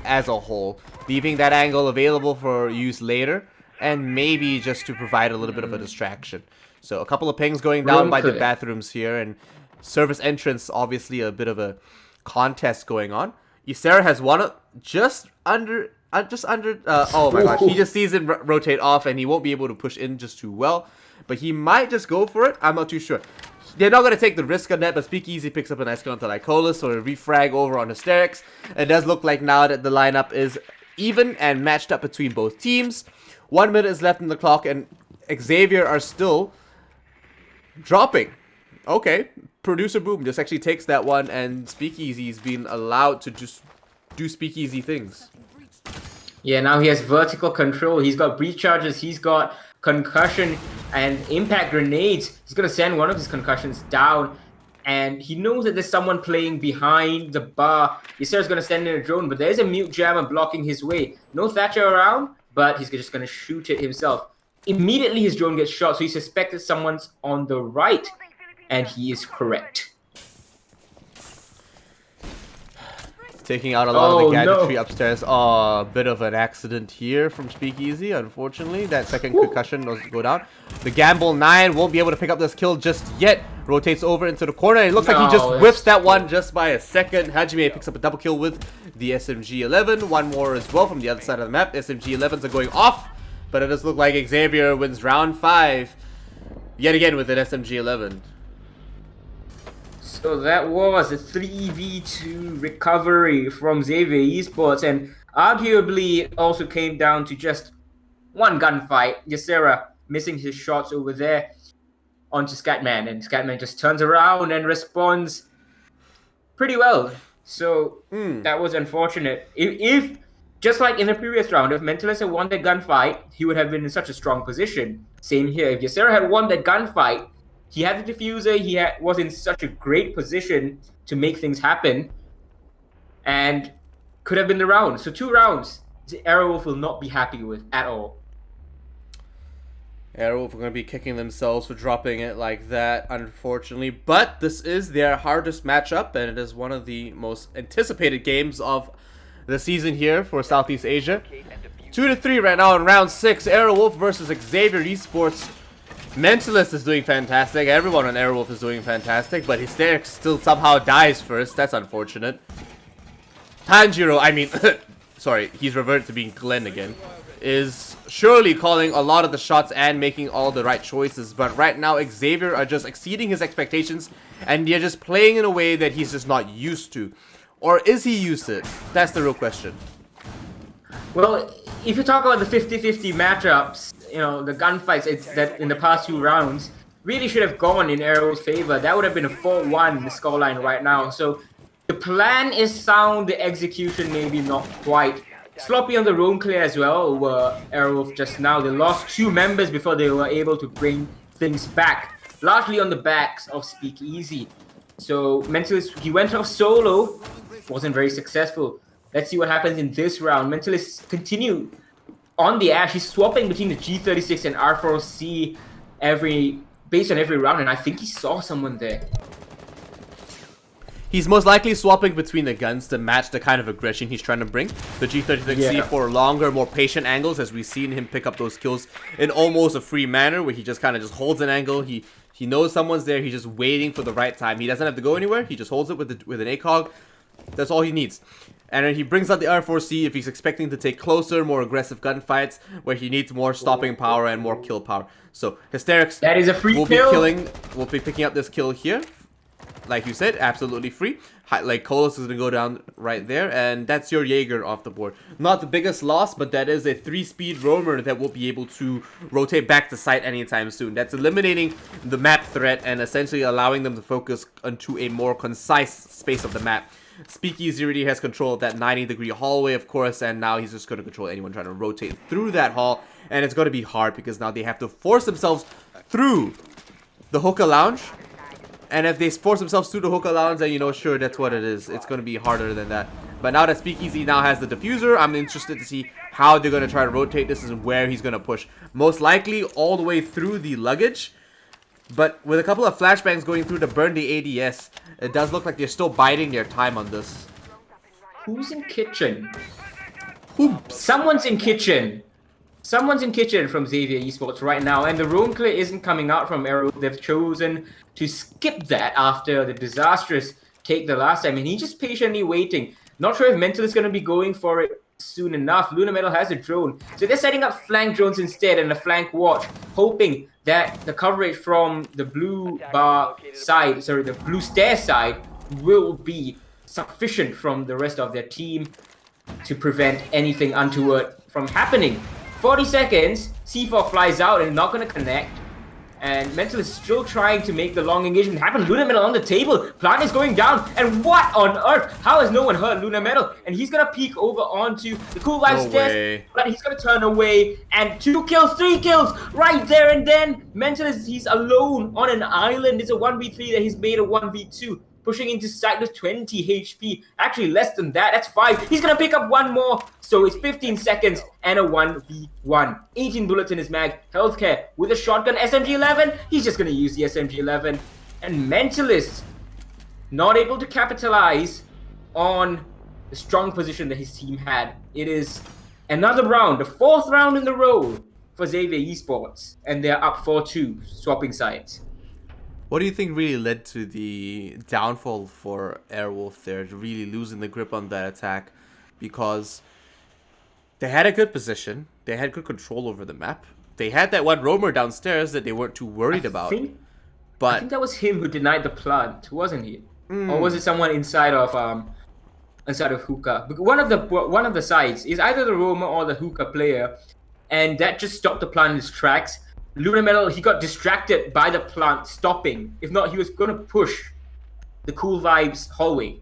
as a whole, leaving that angle available for use later, and maybe just to provide a little bit of a distraction. So a couple of pings going down by the bathrooms here, and service entrance, obviously a bit of a contest going on. Ysera has one just under, oh my gosh, he just sees it rotate off, and he won't be able to push in just too well, but he might just go for it. I'm not too sure. They're not going to take the risk on that, but Speakeasy picks up a nice counter like Lycolis or a refrag over on Hysterics. It does look like now that the lineup is even and matched up between both teams. 1 minute is left in the clock, and Xavier are still dropping. Okay, Producer Boom just actually takes that one, and Speakeasy's been allowed to just do Speakeasy things. Yeah, now he has vertical control. He's got breach charges. He's got concussion and impact grenades. He's going to send one of his concussions down, and he knows that there's someone playing behind the bar. Ysera's going to send in a drone, but there's a mute jammer blocking his way. No Thatcher around, but he's just going to shoot it himself. Immediately his drone gets shot, so he suspected someone's on the right, and he is correct. Taking out a lot of the gadgetry upstairs. Oh, a bit of an accident here from Speakeasy, unfortunately. That second concussion does go down. The Gamble 9 won't be able to pick up this kill just yet. Rotates over into the corner. It looks like he just whiffs that one just by a second. Hajime picks up a double kill with the SMG-11. One more as well from the other side of the map. SMG-11s are going off, but it does look like Xavier wins round 5 yet again with an SMG-11. So that was a 3v2 recovery from Xavier Esports, and arguably it also came down to just one gunfight. Ysera missing his shots over there onto Scatman, and Scatman just turns around and responds pretty well. So that was unfortunate. If just like in the previous round, if Mentalist had won that gunfight, he would have been in such a strong position. Same here. If Ysera had won that gunfight, he had the diffuser, was in such a great position to make things happen, and could have been the round. So 2 rounds, Airwolf will not be happy with at all. Airwolf are going to be kicking themselves for dropping it like that, unfortunately. But this is their hardest matchup, and it is one of the most anticipated games of the season here for Southeast Asia. 2-3 right now in round 6. Airwolf versus Xavier Esports. Mentalist is doing fantastic. Everyone on Airwolf is doing fantastic, but Hysterics still somehow dies first. That's unfortunate. Tanjiro, I mean, sorry, he's reverted to being Glenn again, is surely calling a lot of the shots and making all the right choices, but right now Xavier are just exceeding his expectations, and they're just playing in a way that he's just not used to. Or is he used to it? That's the real question. Well, if you talk about the 50-50 matchups, you know, the gunfights that in the past 2 rounds really should have gone in Airwolf's favor. That would have been a 4-1 scoreline right now. So the plan is sound, the execution maybe not quite. Sloppy on the roam clear as well over Airwolf just now. They lost 2 members before they were able to bring things back, largely on the backs of Speakeasy. So Mentalist, he went off solo, wasn't very successful. Let's see what happens in this round. Mentalists continue on the Ash. He's swapping between the G36 and R4C based on every round, and I think he saw someone there. He's most likely swapping between the guns to match the kind of aggression he's trying to bring. The G36C for longer, more patient angles, as we've seen him pick up those kills in almost a free manner, where he just kind of just holds an angle. He knows someone's there. He's just waiting for the right time. He doesn't have to go anywhere. He just holds it with an ACOG. That's all he needs. And then he brings out the R4C if he's expecting to take closer, more aggressive gunfights, where he needs more stopping power and more kill power. So Hysterics that is a free will kill. Will be picking up this kill here. Like you said, absolutely free. Like Kolos is going to go down right there, and that's your Jaeger off the board. Not the biggest loss, but that is a 3-speed roamer that will be able to rotate back to site anytime soon. That's eliminating the map threat and essentially allowing them to focus onto a more concise space of the map. Speakeasy already has control of that 90-degree hallway, of course, and now he's just going to control anyone trying to rotate through that hall, and it's going to be hard because now they have to force themselves through the hookah lounge. And if they force themselves through the hookah lounge, then you know, sure, that's what it is. It's going to be harder than that. But now that Speakeasy now has the diffuser, I'm interested to see how they're going to try to rotate this and where he's going to push. Most likely all the way through the luggage. But with a couple of flashbangs going through to burn the ADS, it does look like they're still biding their time on this. Who's in kitchen? Oops. Someone's in kitchen. Someone's in kitchen from Xavier Esports right now, and the roam clear isn't coming out from Arrow. They've chosen to skip that after the disastrous take the last time, and he's just patiently waiting. Not sure if Mental is going to be going for it soon enough. Luna Metal has a drone, so they're setting up flank drones instead and a flank watch, hoping that the coverage from the blue bar side, sorry, the blue stair side, will be sufficient from the rest of their team to prevent anything untoward from happening. 40 seconds, C4 flies out and not going to connect. And Mental is still trying to make the long engagement happen. Luna Metal on the table. Plant is going down. And what on earth? How has no one heard Luna Metal? And he's going to peek over onto the Cool Vibes stairs. But he's going to turn away. And 2 kills, 3 kills right there and then. Mental he's alone on an island. It's a 1v3 that he's made a 1v2. Pushing into site with 20 HP. Actually, less than that. That's 5. He's going to pick up one more. So it's 15 seconds and a 1v1. 18 bullets in his mag. Healthcare with a shotgun. SMG-11. He's just going to use the SMG-11. And Mentalist not able to capitalize on the strong position that his team had. It is another round. The 4th round in the row for Xavier Esports. And they're up 4-2, swapping sides. What do you think really led to the downfall for Airwolf there, really losing the grip on that attack? Because they had a good position, they had good control over the map, they had that one roamer downstairs that they weren't too worried about. But I think that was him who denied the plant, wasn't he? Or was it someone inside of hookah? Because one of the sides is either the roamer or the hookah player, and that just stopped the plant in its tracks. Luna Metal, he got distracted by the plant stopping. If not, he was going to push the Cool Vibes hallway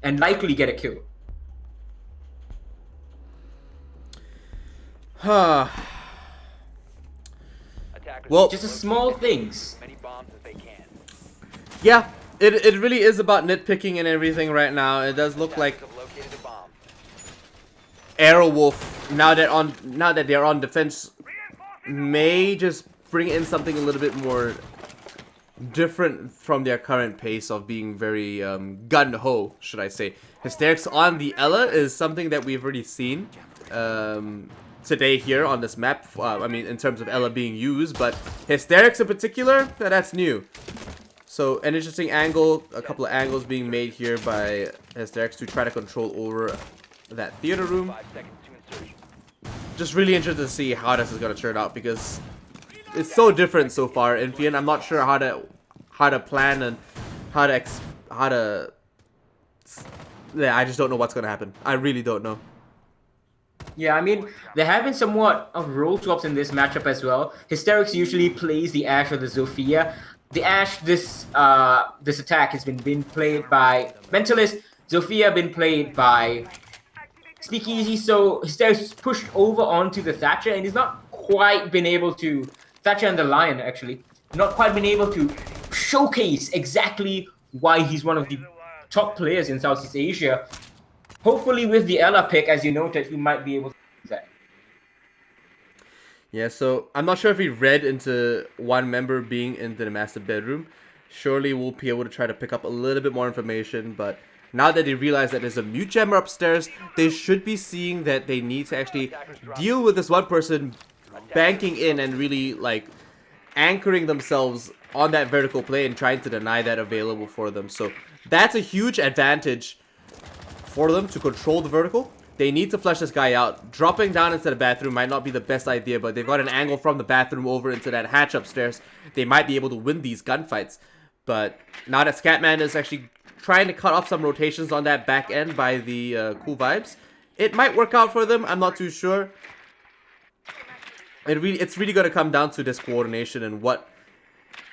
and likely get a kill. Well, just a small things. Many bombs as they can. Yeah, it really is about nitpicking and everything right now. It does look like Airwolf, now that they're on defense, may just bring in something a little bit more different from their current pace of being very gun-ho, should I say. Hysterics on the Ella is something that we've already seen today here on this map. I mean, in terms of Ella being used, but Hysterics in particular, that's new. So an interesting angle, a couple of angles being made here by Hysterics to try to control over that theater room. Just really interested to see how this is going to turn out, because it's so different so far. Infian, I'm not sure how to plan and how to yeah, I just don't know what's going to happen. I really don't know. Yeah, I mean, there have been somewhat of role swaps in this matchup as well. Hysterics usually plays the Ashe or the Zofia. The Ashe, this attack has been played by Mentalist. Zofia been played by Speakeasy, so Hysterics is pushed over onto the Thatcher, and he's not quite been able to, Thatcher and the Lion actually, not quite been able to showcase exactly why he's one of the top players in Southeast Asia. Hopefully with the Ella pick, as you noted, he might be able to do that. Yeah, so I'm not sure if he read into one member being in the master bedroom. Surely we'll be able to try to pick up a little bit more information, but now that they realize that there's a mute jammer upstairs, they should be seeing that they need to actually deal with this one person banking in and really like anchoring themselves on that vertical play and trying to deny that available for them. So that's a huge advantage for them to control the vertical. They need to flush this guy out. Dropping down into the bathroom might not be the best idea, but they've got an angle from the bathroom over into that hatch upstairs. They might be able to win these gunfights. But now that Scatman is actually trying to cut off some rotations on that back end by the cool vibes, it might work out for them. I'm not too sure. It's really going to come down to this coordination and what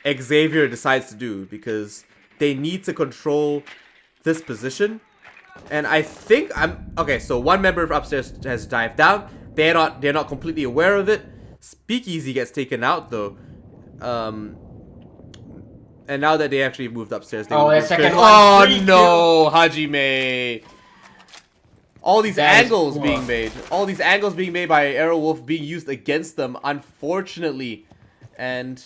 Xavier decides to do, because they need to control this position. And I think okay, so one member upstairs has dived down. They're not completely aware of it. Speakeasy gets taken out though. And now that they actually moved upstairs, they that second one. Oh no, Hajime. All these angles being made. All these angles being made by Aerowolf being used against them, unfortunately. And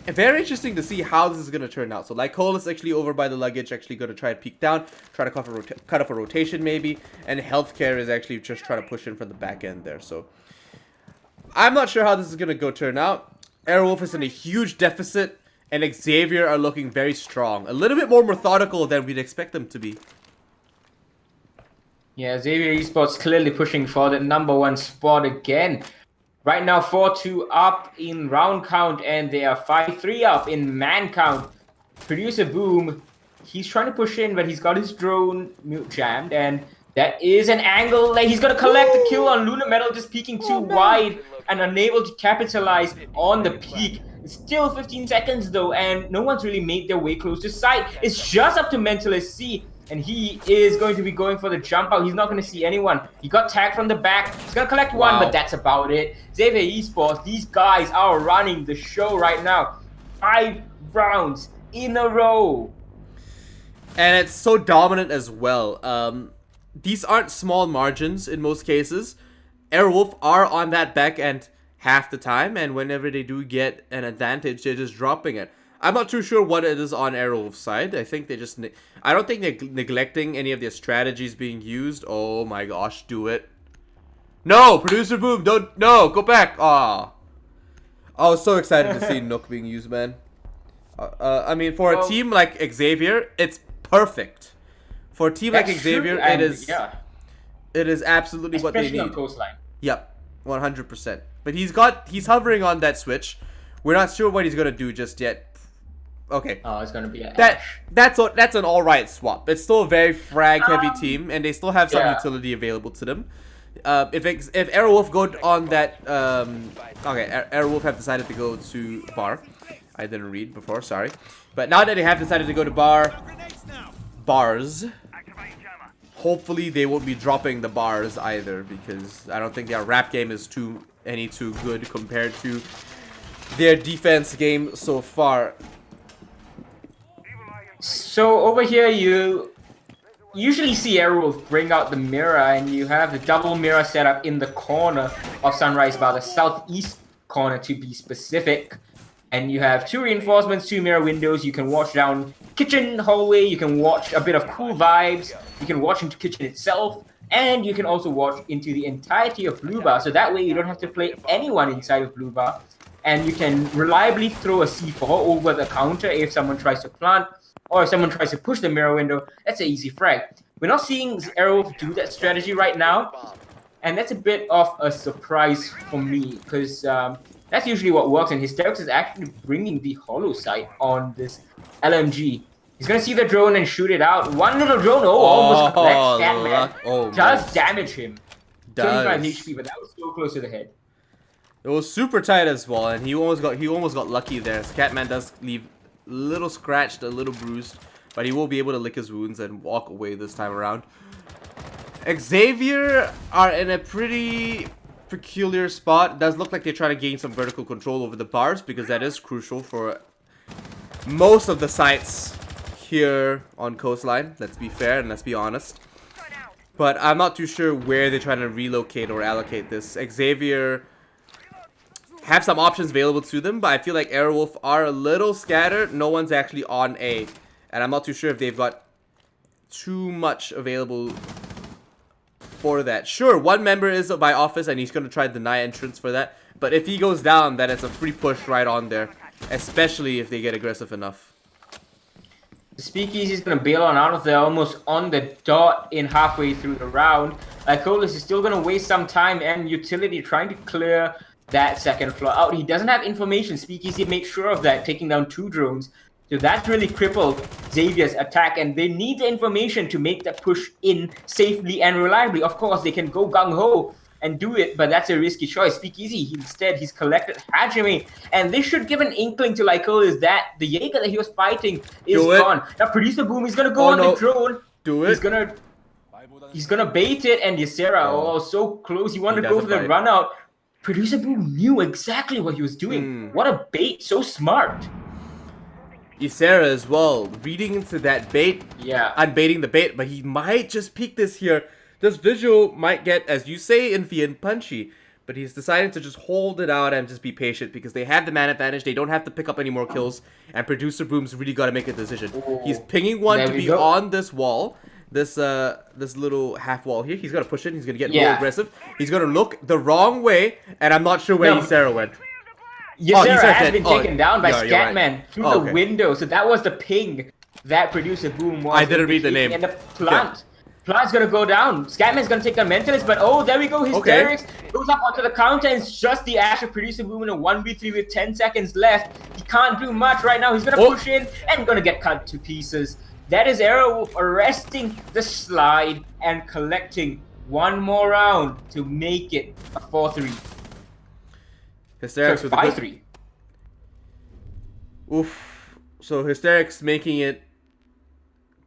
very interesting to see how this is going to turn out. So Lycole is actually over by the luggage, actually going to try and peek down, try to cut off a rotation maybe. And Healthcare is actually just trying to push in from the back end there. So I'm not sure how this is going to turn out. Aerowolf is in a huge deficit, and Xavier are looking very strong. A little bit more methodical than we'd expect them to be. Yeah, Xavier Esports clearly pushing for the #1 spot again. Right now, 4-2 up in round count, and they are 5-3 up in man count. Producer Boom, he's trying to push in, but he's got his drone mute jammed, and that is an angle. Like, he's going to collect the kill on Lunar Metal, just peeking too wide and unable to capitalize on the peak. It's still 15 seconds, though, and no one's really made their way close to sight. It's just up to Mentalist C. And he is going to be going for the jump out. He's not going to see anyone. He got tagged from the back. He's going to collect one, but that's about it. Xavier Esports, these guys are running the show right now. 5 rounds in a row. And it's so dominant as well. These aren't small margins in most cases. Airwolf are on that back end half the time, and whenever they do get an advantage, they're just dropping it. I'm not too sure what it is on Aerowolf's side. I think they just... I don't think they're neglecting any of their strategies being used. Oh my gosh, do it. No! Producer Boom, don't... No! Go back! Aw. I was so excited to see Nook being used, man. I mean, for a team like Xavier, it's perfect. For a team like Xavier, it is... Yeah. It is absolutely what they need. Especially on coastline. Yep. 100%. But he's hovering on that switch. We're not sure what he's going to do just yet. Okay. Oh, it's gonna be an that's an alright swap. It's still a very frag heavy team, and they still have some utility available to them. If Aerowolf go on that, okay, Aerowolf have decided to go to bar. I didn't read before, sorry. But now that they have decided to go to bars, hopefully they won't be dropping the bars either, because I don't think their rap game is too good compared to their defense game so far. So over here, you usually see Aerowolf bring out the mirror, and you have the double mirror set up in the corner of Sunrise Bar, the southeast corner to be specific. And you have 2 reinforcements, 2 mirror windows. You can watch down kitchen hallway. You can watch a bit of cool vibes. You can watch into kitchen itself, and you can also watch into the entirety of Blue Bar. So that way, you don't have to play anyone inside of Blue Bar, and you can reliably throw a C4 over the counter if someone tries to plant. Or if someone tries to push the mirror window, that's an easy frag. We're not seeing Aerowolf do that strategy right now, and that's a bit of a surprise for me, because that's usually what works, and Hysterix is actually bringing the hollow sight on this LMG. He's going to see the drone and shoot it out. One little drone, almost collects Scatman. Does damage him. 25 HP, but that was so close to the head. It was super tight as well, and he almost got lucky there. Scatman does leave a little scratched, a little bruised, but he will be able to lick his wounds and walk away this time around. Xavier are in a pretty peculiar spot. It does look like they're trying to gain some vertical control over the bars, because that is crucial for most of the sites here on coastline. Let's be fair and let's be honest. But I'm not too sure where they're trying to relocate or allocate this. Xavier have some options available to them, but I feel like Airwolf are a little scattered. No one's actually on A. And I'm not too sure if they've got too much available for that. Sure, one member is by office and he's going to try to deny entrance for that. But if he goes down, then it's a free push right on there. Especially if they get aggressive enough. Speakeasy is going to bail on out of there almost on the dot in halfway through the round. Colas is still going to waste some time and utility trying to clear that second floor out. He doesn't have information. Speakeasy made sure of that, taking down 2 drones. So that's really crippled Xavier's attack, and they need the information to make that push in safely and reliably. Of course, they can go gung-ho and do it, but that's a risky choice. Speakeasy, instead, he's collected Hajime, and this should give an inkling to Lycolis that the Jaeger that he was fighting is gone. Now, Producer Boom is gonna go on the drone. Do it. He's gonna bait it, and Ysera, so close. He wanted to go for the run out. Producer Boom knew exactly what he was doing. What a bait, so smart. Ysera as well, reading into that bait, unbaiting the bait, but he might just peek this here. This visual might get, as you say, iffy and punchy, but he's decided to just hold it out and just be patient because they have the man advantage. They don't have to pick up any more kills, and Producer Boom's really got to make a decision. He's pinging one to be on this wall, this little half wall here. He's gonna push it. He's gonna get more aggressive. He's gonna look the wrong way, and I'm not sure where Ysera went. Ysera has been taken down by Scatman through the window, so that was the ping that Producer Boom was. I didn't read the name. And the Plant's gonna go down. Scatman's gonna take down Mentalist, but there we go. Hysterics goes up onto the counter, and it's just the Ash of Producer Boom in a 1v3 with 10 seconds left. He can't do much right now. He's gonna push in and gonna get cut to pieces. That is Airwolf arresting the slide and collecting one more round to make it a 4-3. Hysterics with 5-3. Oof. So Hysterics making it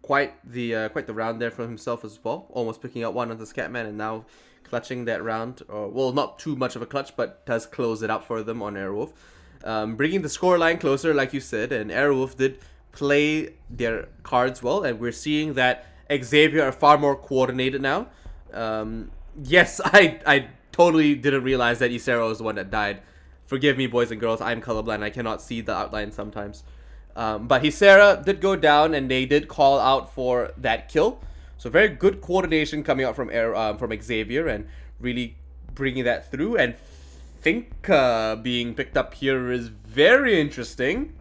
quite the round there for himself as well. Almost picking up one on the Scatman and now clutching that round. Well, not too much of a clutch, but does close it up for them on Airwolf. Bringing the scoreline closer, like you said, and Airwolf did play their cards well, and we're seeing that Xavier are far more coordinated now. Yes, I totally didn't realize that Ysera was the one that died. Forgive me, boys and girls, I'm colorblind. I cannot see the outline sometimes. But Ysera did go down, and they did call out for that kill. So very good coordination coming out from Xavier, and really bringing that through. And Finka being picked up here is very interesting.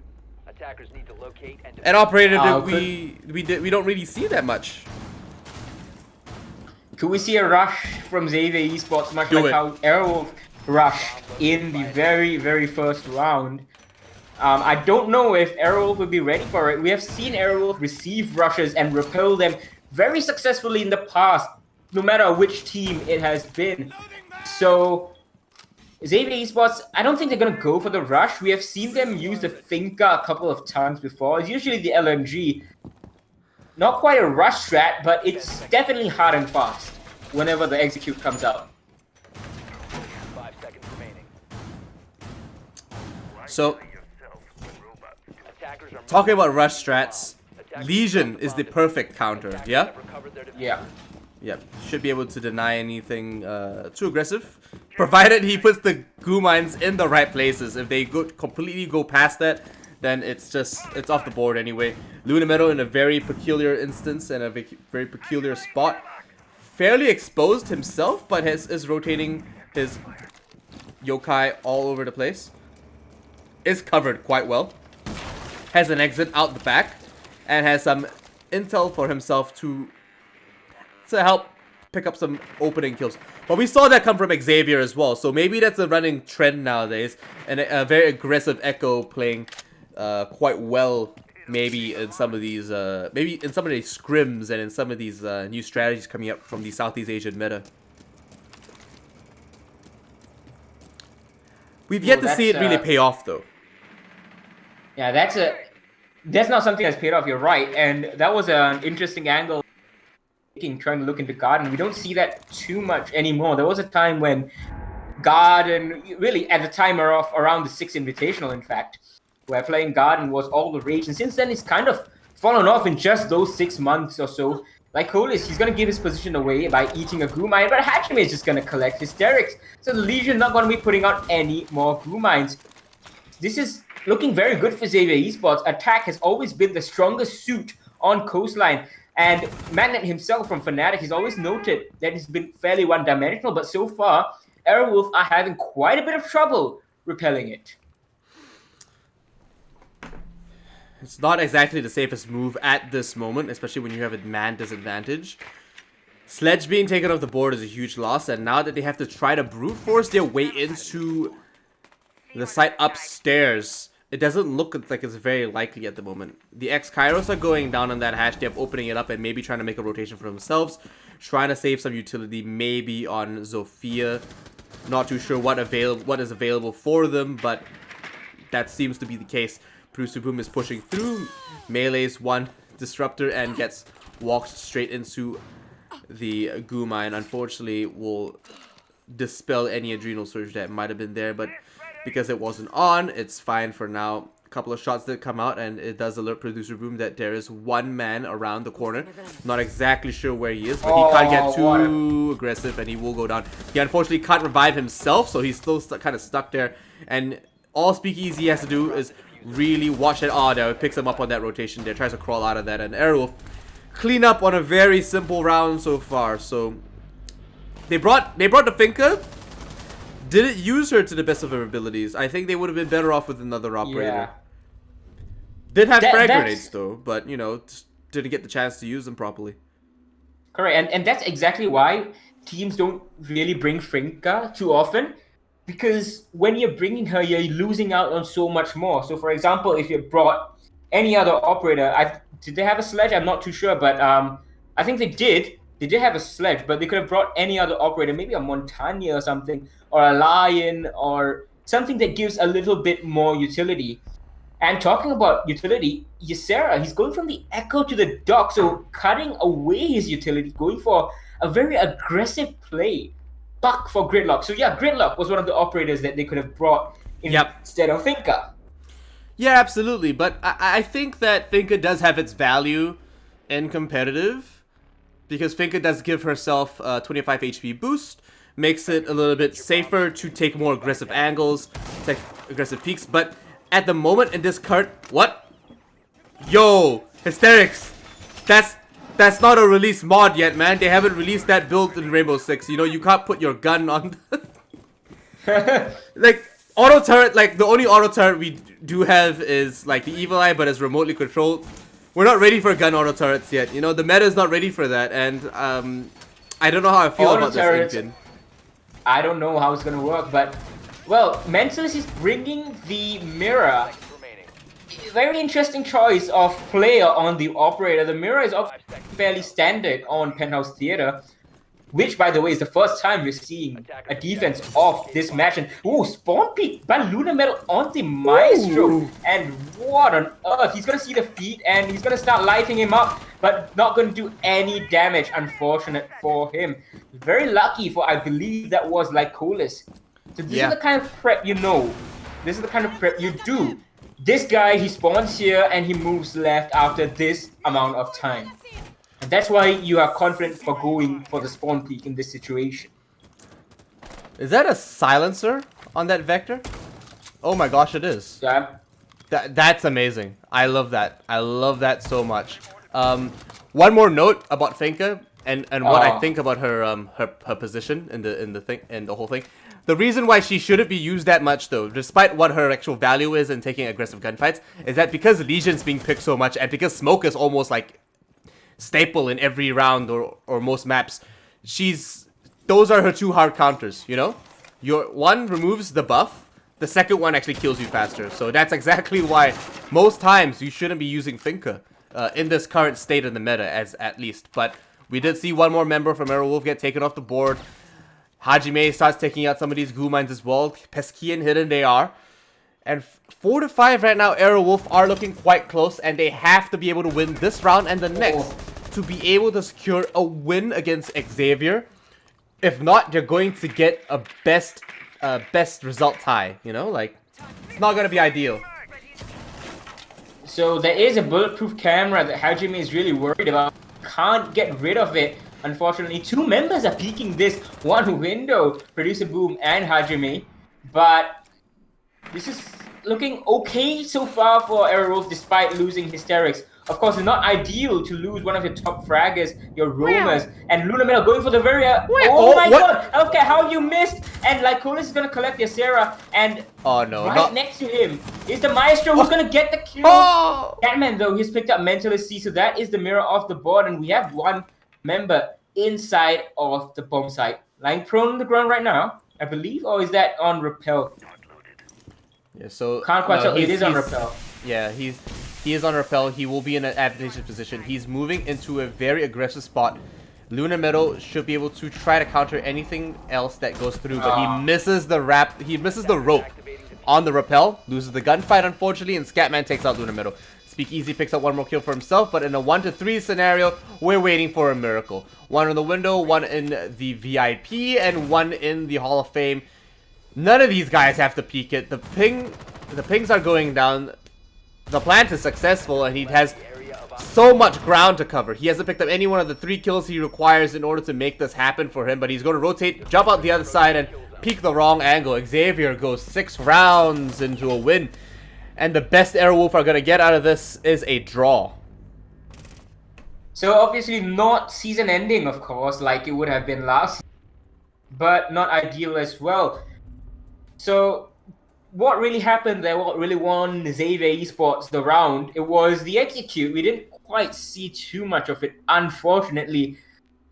Attackers need to locate and operator, we don't really see that much. Could we see a rush from Xavier Esports, much like how Airwolf rushed in the very, very first round? I don't know if Airwolf will be ready for it. We have seen Airwolf receive rushes and repel them very successfully in the past, no matter which team it has been. So Xavier Esports, I don't think they're going to go for the rush. We have seen them use the Finka a couple of times before. It's usually the LMG. Not quite a rush strat, but it's definitely hard and fast whenever the execute comes out. 5 seconds remaining. So, talking about rush strats, Legion is the perfect counter, yeah? Yeah. Yep, should be able to deny anything too aggressive, provided he puts the goo mines in the right places. If they completely go past that, then it's off the board anyway. Luna Meadow in a very peculiar instance and a very peculiar spot. Fairly exposed himself, but is rotating his yokai all over the place. Is covered quite well. Has an exit out the back, and has some intel for himself to help pick up some opening kills. But we saw that come from Xavier as well, so maybe that's a running trend nowadays, and a very aggressive Echo playing quite well, maybe in some of these scrims and in some of these new strategies coming up from the Southeast Asian meta. We've yet to see it really pay off though. Yeah, that's not something that's paid off. You're right, and that was an interesting angle. Trying to look into Garden, we don't see that too much anymore. There was a time when Garden, really at the time around the 6th Invitational, in fact, where playing Garden was all the rage, and since then it's kind of fallen off in just those 6 months or so. Like Colis, he's gonna give his position away by eating a goo mine, but Hajime is just gonna collect hysterics. So the Legion not gonna be putting out any more goo mines. This is looking very good for Xavier Esports. Attack has always been the strongest suit on Coastline. And Magnet himself from Fnatic has always noted that he's been fairly one-dimensional, but so far, Airwolf are having quite a bit of trouble repelling it. It's not exactly the safest move at this moment, especially when you have a man disadvantage. Sledge being taken off the board is a huge loss, and now that they have to try to brute force their way into the site upstairs, it doesn't look like it's very likely at the moment. The ex-Kairos are going down on that hatch. They're opening it up and maybe trying to make a rotation for themselves, trying to save some utility, maybe on Zofia. Not too sure what is available for them, but that seems to be the case. Prusuboom is pushing through, melees one disruptor, and gets walked straight into the goo mine. Unfortunately, will dispel any adrenal surge that might have been there, but because it wasn't on, it's fine for now. A couple of shots did come out, and it does alert Producer Boom that there is one man around the corner. Not exactly sure where he is, but he can't get too aggressive, and he will go down. He unfortunately can't revive himself, so he's still kind of stuck there. And all Speakeasy has to do is really watch that. Oh, there, it picks him up on that rotation there, tries to crawl out of that, and Airwolf clean up on a very simple round so far. So they brought the Finka. Didn't use her to the best of her abilities. I think they would have been better off with another operator. Yeah. Did have frag grenades though, but you know, just didn't get the chance to use them properly. Correct, and that's exactly why teams don't really bring Finka too often, because when you're bringing her, you're losing out on so much more. So for example, if you brought any other operator, did they have a sledge? I'm not too sure, but I think they did. They did have a sledge, but they could have brought any other operator, maybe a Montagna or something, or a Lion, or something that gives a little bit more utility. And talking about utility, Ysera, he's going from the Echo to the Dock, so cutting away his utility, going for a very aggressive play. Buck for Gridlock. So yeah, Gridlock was one of the operators that they could have brought instead of Finka. Yeah, absolutely. But I think that Finka does have its value in competitive, because Finka does give herself a 25 HP boost, makes it a little bit safer to take more aggressive angles, take aggressive peaks. But at the moment in this card, what? Yo, Hysterics! That's not a release mod yet, man. They haven't released that build in Rainbow Six. You know, you can't put your gun on. Like auto turret, like the only auto turret we do have is like the Evil Eye, but it's remotely controlled. We're not ready for gun auto turrets yet. You know, the meta is not ready for that, and I don't know how I feel auto about turrets, this Infian. I don't know how it's gonna work, but well, Mentalist is bringing the mirror. Very interesting choice of player on the operator. The mirror is fairly standard on Penthouse Theater, which, by the way, is the first time we're seeing a defense of this match. And ooh, spawn peek by Luna Metal on the Maestro. Ooh. And what on earth? He's gonna see the feet and he's gonna start lighting him up, but not gonna do any damage. Unfortunate for him. Very lucky for, I believe that was Lycolis. So this is the kind of prep you know. This is the kind of prep you do. This guy, he spawns here and he moves left after this amount of time. And that's why you are confident for going for the spawn peak in this situation. Is that a silencer on that Vector? Oh my gosh, it is. Yeah. That's amazing. I love that. I love that so much. One more note about Finka and what I think about her position in the whole thing. The reason why she shouldn't be used that much, though, despite what her actual value is in taking aggressive gunfights, is that because Legion's being picked so much, and because Smoke is almost like staple in every round or most maps, those are her two hard counters, you know? Your one removes the buff, the second one actually kills you faster. So that's exactly why most times you shouldn't be using Finka in this current state of the meta, at least. But we did see one more member from Aerowolf get taken off the board. Hajime starts taking out some of these goo mines as well. Pesky and hidden they are. And 4-5 right now, Aerowolf are looking quite close, and they have to be able to win this round and the next to be able to secure a win against Xavier. If not, they're going to get a best result tie, you know? Like, it's not going to be ideal. So there is a bulletproof camera that Hajime is really worried about. Can't get rid of it. Unfortunately, two members are peeking this one window, Producer Boom and Hajime. But this is looking okay so far for Aerowolf despite losing Hysterics. Of course, it's not ideal to lose one of your top fraggers, your roamers, and Luna Metal going for the very... oh my god! Okay, how you missed? And Lycolis is going to collect your Sarah, and Oh no, right next to him is the Maestro who's going to get the kill. Oh! Catman, though, he's picked up Mentalist C, so that is the mirror off the board, and we have one member inside of the bomb site. Lying prone on the ground right now, I believe, or is that on Repel? Yeah, so Can't quite tell. It he's- is on he's- Repel. Yeah, he is on Repel. He will be in an advantageous position. He's moving into a very aggressive spot. Luna Metal should be able to try to counter anything else that goes through, but he misses the rope on the Repel, loses the gunfight unfortunately, and Scatman takes out Luna Metal. Speakeasy picks up one more kill for himself, but in a 1-3 scenario, we're waiting for a miracle. One in the window, one in the VIP, and one in the Hall of Fame. None of these guys have to peek it. The pings are going down. The plant is successful, and he has so much ground to cover. He hasn't picked up any one of the 3 kills he requires in order to make this happen for him, but he's going to rotate, jump out the other side, and peek the wrong angle. Xavier goes 6 rounds into a win, and the best Airwolf are going to get out of this is a draw. So obviously not season ending, of course, like it would have been last season, but not ideal as well. So what really happened there, what really won Xavier Esports the round, it was the execute. We didn't quite see too much of it, unfortunately.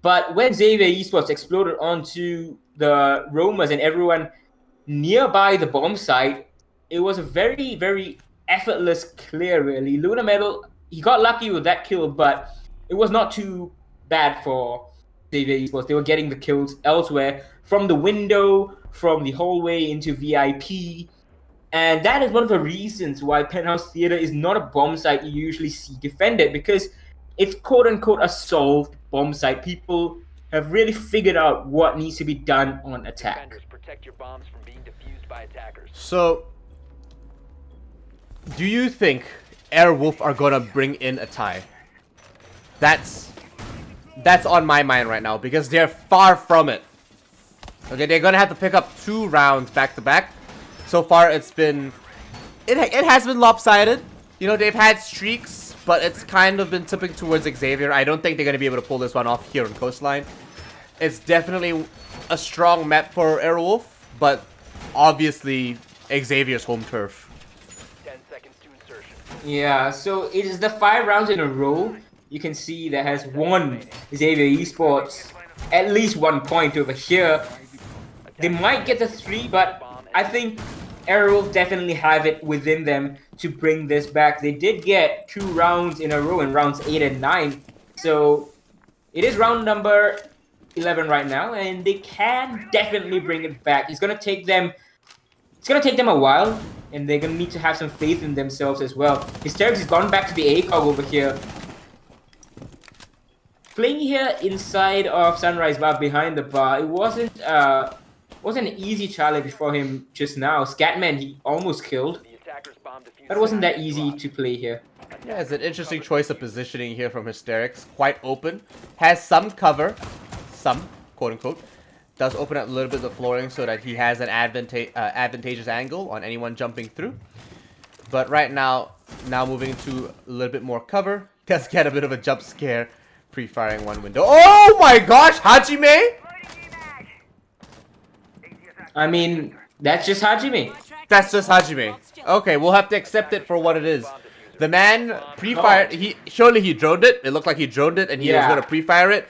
But when Xavier Esports exploded onto the roamers and everyone nearby the bomb site, it was a very, very effortless clear, really. Luna Metal, he got lucky with that kill, but it was not too bad for Xavier Esports. They were getting the kills elsewhere, from the window, from the hallway into VIP. And that is one of the reasons why Penthouse Theater is not a bomb site you usually see defended, because it's quote-unquote a solved bomb site. People have really figured out what needs to be done on attack. Defenders, protect your bombs from being defused by attackers. So, do you think Airwolf are going to bring in a tie? That's on my mind right now, because they're far from it. Okay, they're going to have to pick up 2 rounds back to back. So far, it has been lopsided. You know, they've had streaks, but it's kind of been tipping towards Xavier. I don't think they're going to be able to pull this one off here on Coastline. It's definitely a strong map for Airwolf, but obviously Xavier's home turf. 10 seconds to insertion. Yeah, so it is the 5 rounds in a row you can see that has won Xavier Esports at least 1 point over here. They might get the 3, but I think Airwolf definitely have it within them to bring this back. They did get 2 rounds in a row in rounds 8 and 9. So it is round number 11 right now, and they can definitely bring it back. It's gonna take them a while, and they're gonna need to have some faith in themselves as well. Hysterics has gone back to the ACOG over here. Playing here inside of Sunrise Bar behind the bar, it wasn't an easy challenge for him just now. Scatman, he almost killed. The attacker's bomb defused. But it wasn't that easy to play here. Yeah, it's an interesting choice of positioning here from Hysterics. Quite open. Has some cover. Some, quote-unquote. Does open up a little bit of the flooring so that he has an advantageous angle on anyone jumping through. But right now moving into a little bit more cover. Does get a bit of a jump scare. Pre-firing one window. Oh my gosh! Hajime? I mean, that's just Hajime. That's just Hajime. Okay, we'll have to accept it for what it is. The man pre-fired. Surely he droned it. It looked like he droned it, and he was gonna pre-fire it.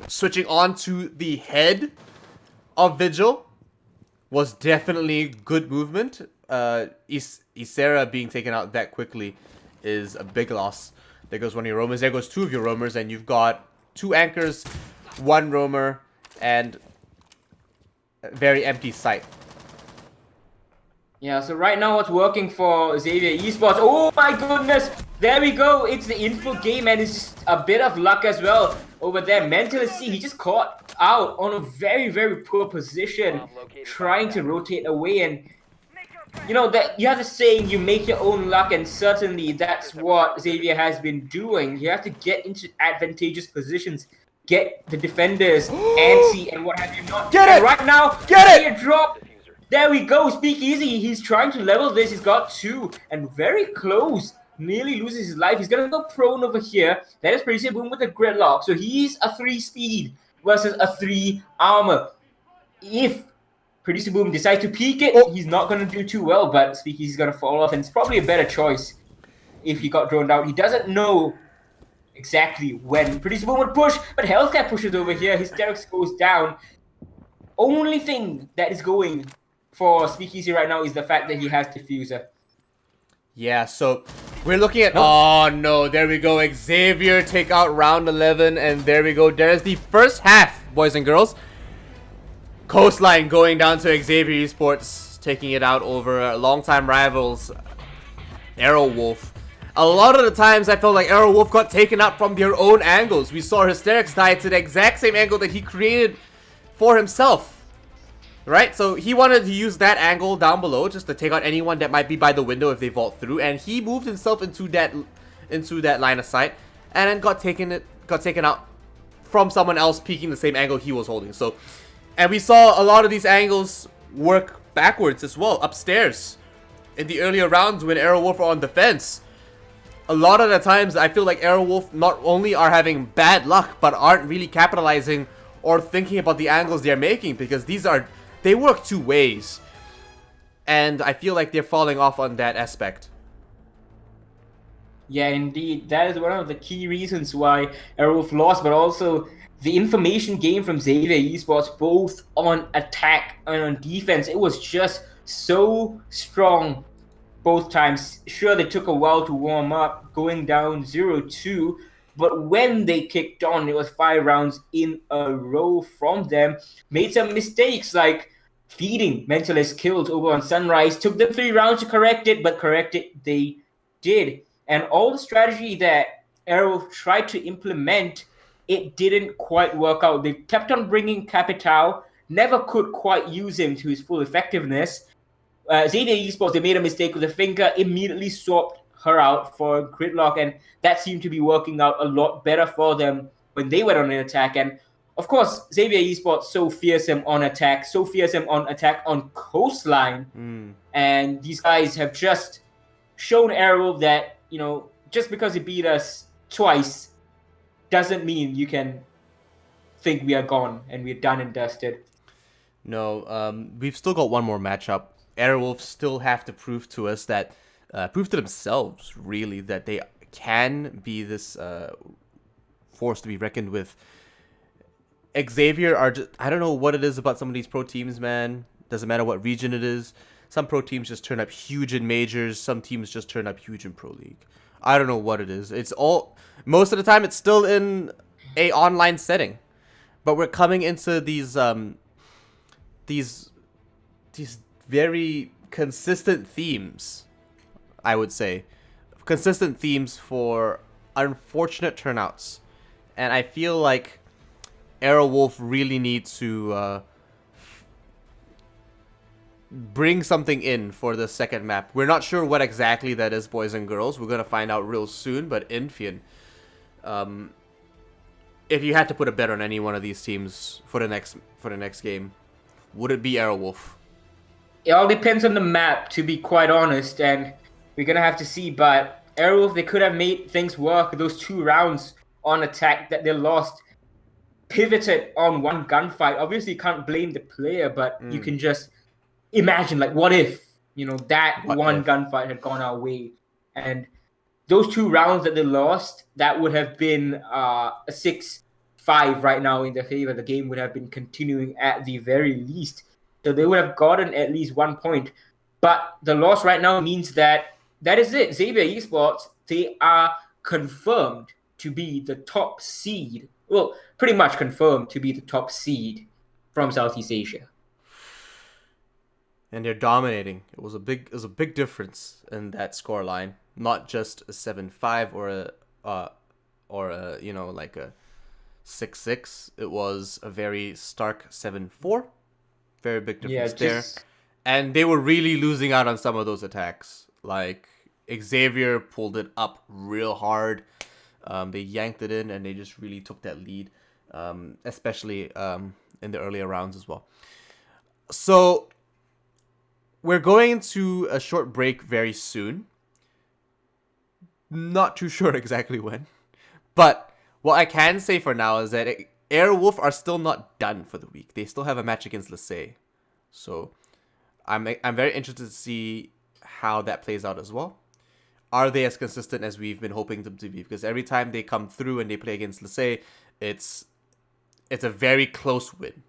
Switching on to the head of Vigil was definitely good movement. Isera being taken out that quickly is a big loss. There goes one of your roamers. There goes 2 of your roamers, and you've got 2 anchors, 1 roamer, and a very empty site. Yeah, so right now what's working for Xavier Esports? Oh my goodness! There we go! It's the info game, and it's just a bit of luck as well over there. Mentalist C, he just caught out on a very, very poor position, trying to rotate away, and you know that you have the saying, you make your own luck, and certainly that's what Xavier has been doing. You have to get into advantageous positions, get the defenders antsy and what have you not. Get And it! right now, Get it! teardrop. Diffuser. There we go, Speakeasy. He's trying to level this. He's got 2 and very close. Nearly loses his life. He's gonna go prone over here. That is Pretty Boom with a gridlock. So he's a 3 speed versus a 3 armor. If Pretty Boom decides to peek it, he's not gonna do too well, but Speakeasy's gonna fall off, and it's probably a better choice if he got droned out. He doesn't know exactly when Pretty Boom would push, but Healthcare pushes over here. Hysterics goes down. Only thing that is going for Speakeasy right now is the fact that he has Diffuser. Yeah, so we're looking at... Oh, no. There we go. Xavier take out round 11. And there we go. There's the first half, boys and girls. Coastline going down to Xavier Esports, taking it out over longtime rivals, Aerowolf. A lot of the times, I felt like Aerowolf got taken out from their own angles. We saw Hysterics die to the exact same angle that he created for himself. Right, so he wanted to use that angle down below just to take out anyone that might be by the window if they vault through, and he moved himself into that line of sight, and then got taken out from someone else peeking the same angle he was holding. So, and we saw a lot of these angles work backwards as well, upstairs, in the earlier rounds when Aerowolf are on defense. A lot of the times, I feel like Aerowolf not only are having bad luck, but aren't really capitalizing or thinking about the angles they're making, because they work 2 ways. And I feel like they're falling off on that aspect. Yeah, indeed. That is one of the key reasons why Aerowolf lost, but also the information gained from Xavier Esports, both on attack and on defense. It was just so strong both times. Sure, they took a while to warm up, going down 0-2. But when they kicked on, it was 5 rounds in a row from them. Made some mistakes like feeding Mentalist kills over on Sunrise. Took them 3 rounds to correct it, but correct it they did. And all the strategy that Arrow tried to implement, it didn't quite work out. They kept on bringing Capital, never could quite use him to his full effectiveness. Xavier Esports, they made a mistake with the finger, immediately swapped her out for Gridlock, and that seemed to be working out a lot better for them when they went on an attack. And of course, Xavier Esports so fearsome on attack on Coastline. And these guys have just shown Arrow that, you know, just because he beat us twice doesn't mean you can think we are gone and we're done and dusted. No, we've still got one more matchup. Aerowolf still have to prove to us that prove to themselves, really, that they can be this force to be reckoned with. Xavier are just... I don't know what it is about some of these pro teams, man. Doesn't matter what region it is. Some pro teams just turn up huge in majors. Some teams just turn up huge in pro league. I don't know what it is. It's all... Most of the time, it's still in a online setting. But we're coming into these very consistent themes, I would say. Consistent themes for unfortunate turnouts. And I feel like Aerowolf really needs to bring something in for the second map. We're not sure what exactly that is, boys and girls. We're going to find out real soon, but Infian, if you had to put a bet on any one of these teams for the next game, would it be Aerowolf? It all depends on the map, to be quite honest, and we're going to have to see. But Aerowolf, they could have made things work. Those 2 rounds on attack that they lost, pivoted on one gunfight. Obviously, you can't blame the player, but you can just imagine, like, what if, you know, that one gunfight had gone our way, and those 2 rounds that they lost, that would have been a 6-5 right now in their favor. The game would have been continuing at the very least, so they would have gotten at least 1 point. But the loss right now means that is it. Xavier Esports, they are confirmed to be the top seed. Well, pretty much confirmed to be the top seed from Southeast Asia. And they're dominating. It was a big difference in that scoreline. Not just a 7-5 or a you know, like a 6-6. It was a very stark 7-4. Very big difference there. And they were really losing out on some of those attacks. Like, Xavier pulled it up real hard. They yanked it in, and they just really took that lead, especially in the earlier rounds as well. So, we're going to a short break very soon. Not too sure exactly when. But what I can say for now is that Airwolf are still not done for the week. They still have a match against Lasay. So, I'm very interested to see how that plays out as well. Are they as consistent as we've been hoping them to be? Because every time they come through and they play against Lasay, it's a very close win.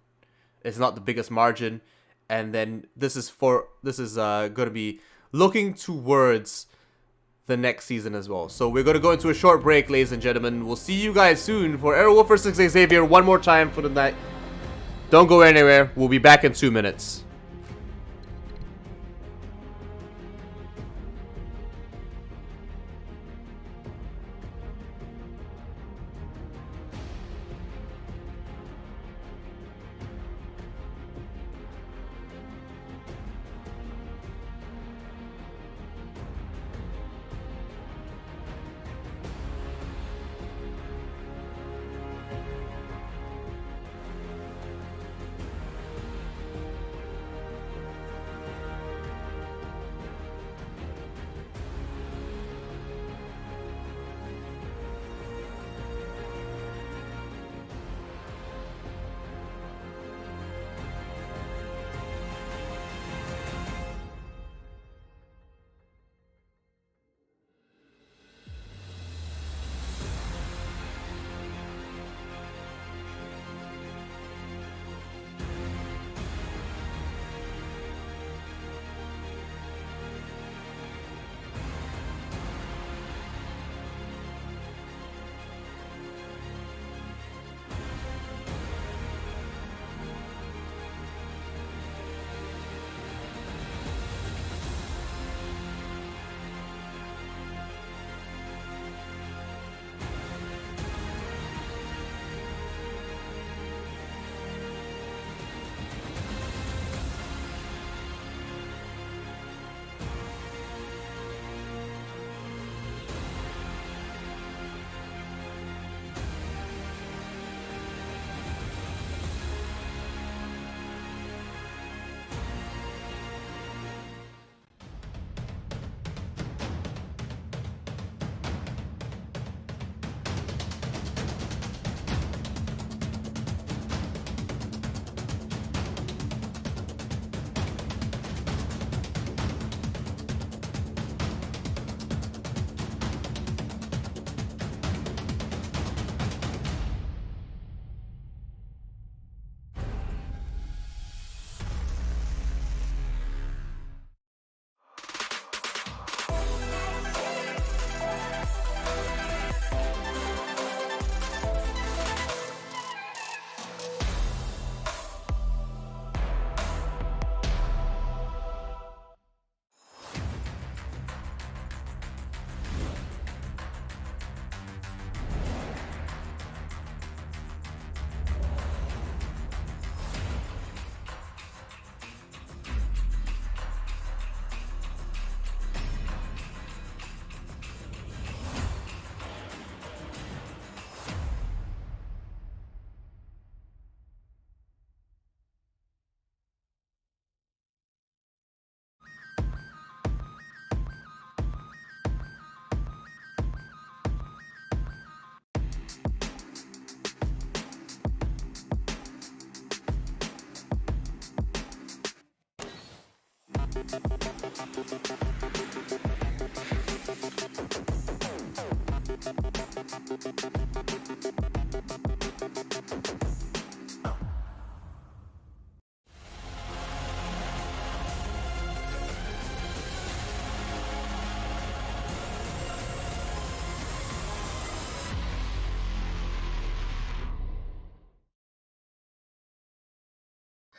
It's not the biggest margin, and then this is going to be looking towards the next season as well. So we're going to go into a short break, ladies and gentlemen. We'll see you guys soon for Airwolf vs Xavier one more time for the night. Don't go anywhere. We'll be back in 2 minutes.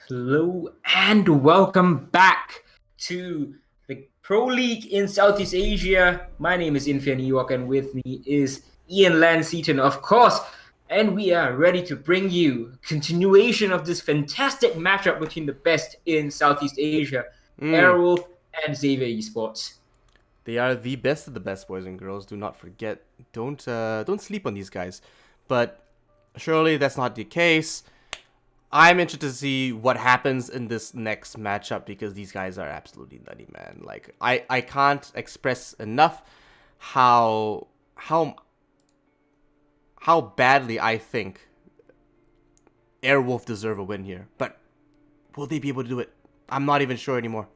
Hello and welcome back to the Pro League in Southeast Asia. My name is Infia New York, and with me is Ian Lanseaton, of course. And we are ready to bring you a continuation of this fantastic matchup between the best in Southeast Asia. Airwolf, and Xavier Esports. They are the best of the best, boys and girls. Do not forget. Don't sleep on these guys. But surely that's not the case. I'm interested to see what happens in this next matchup because these guys are absolutely nutty, man. Like I can't express enough how badly I think Airwolf deserve a win here. But will they be able to do it? I'm not even sure anymore.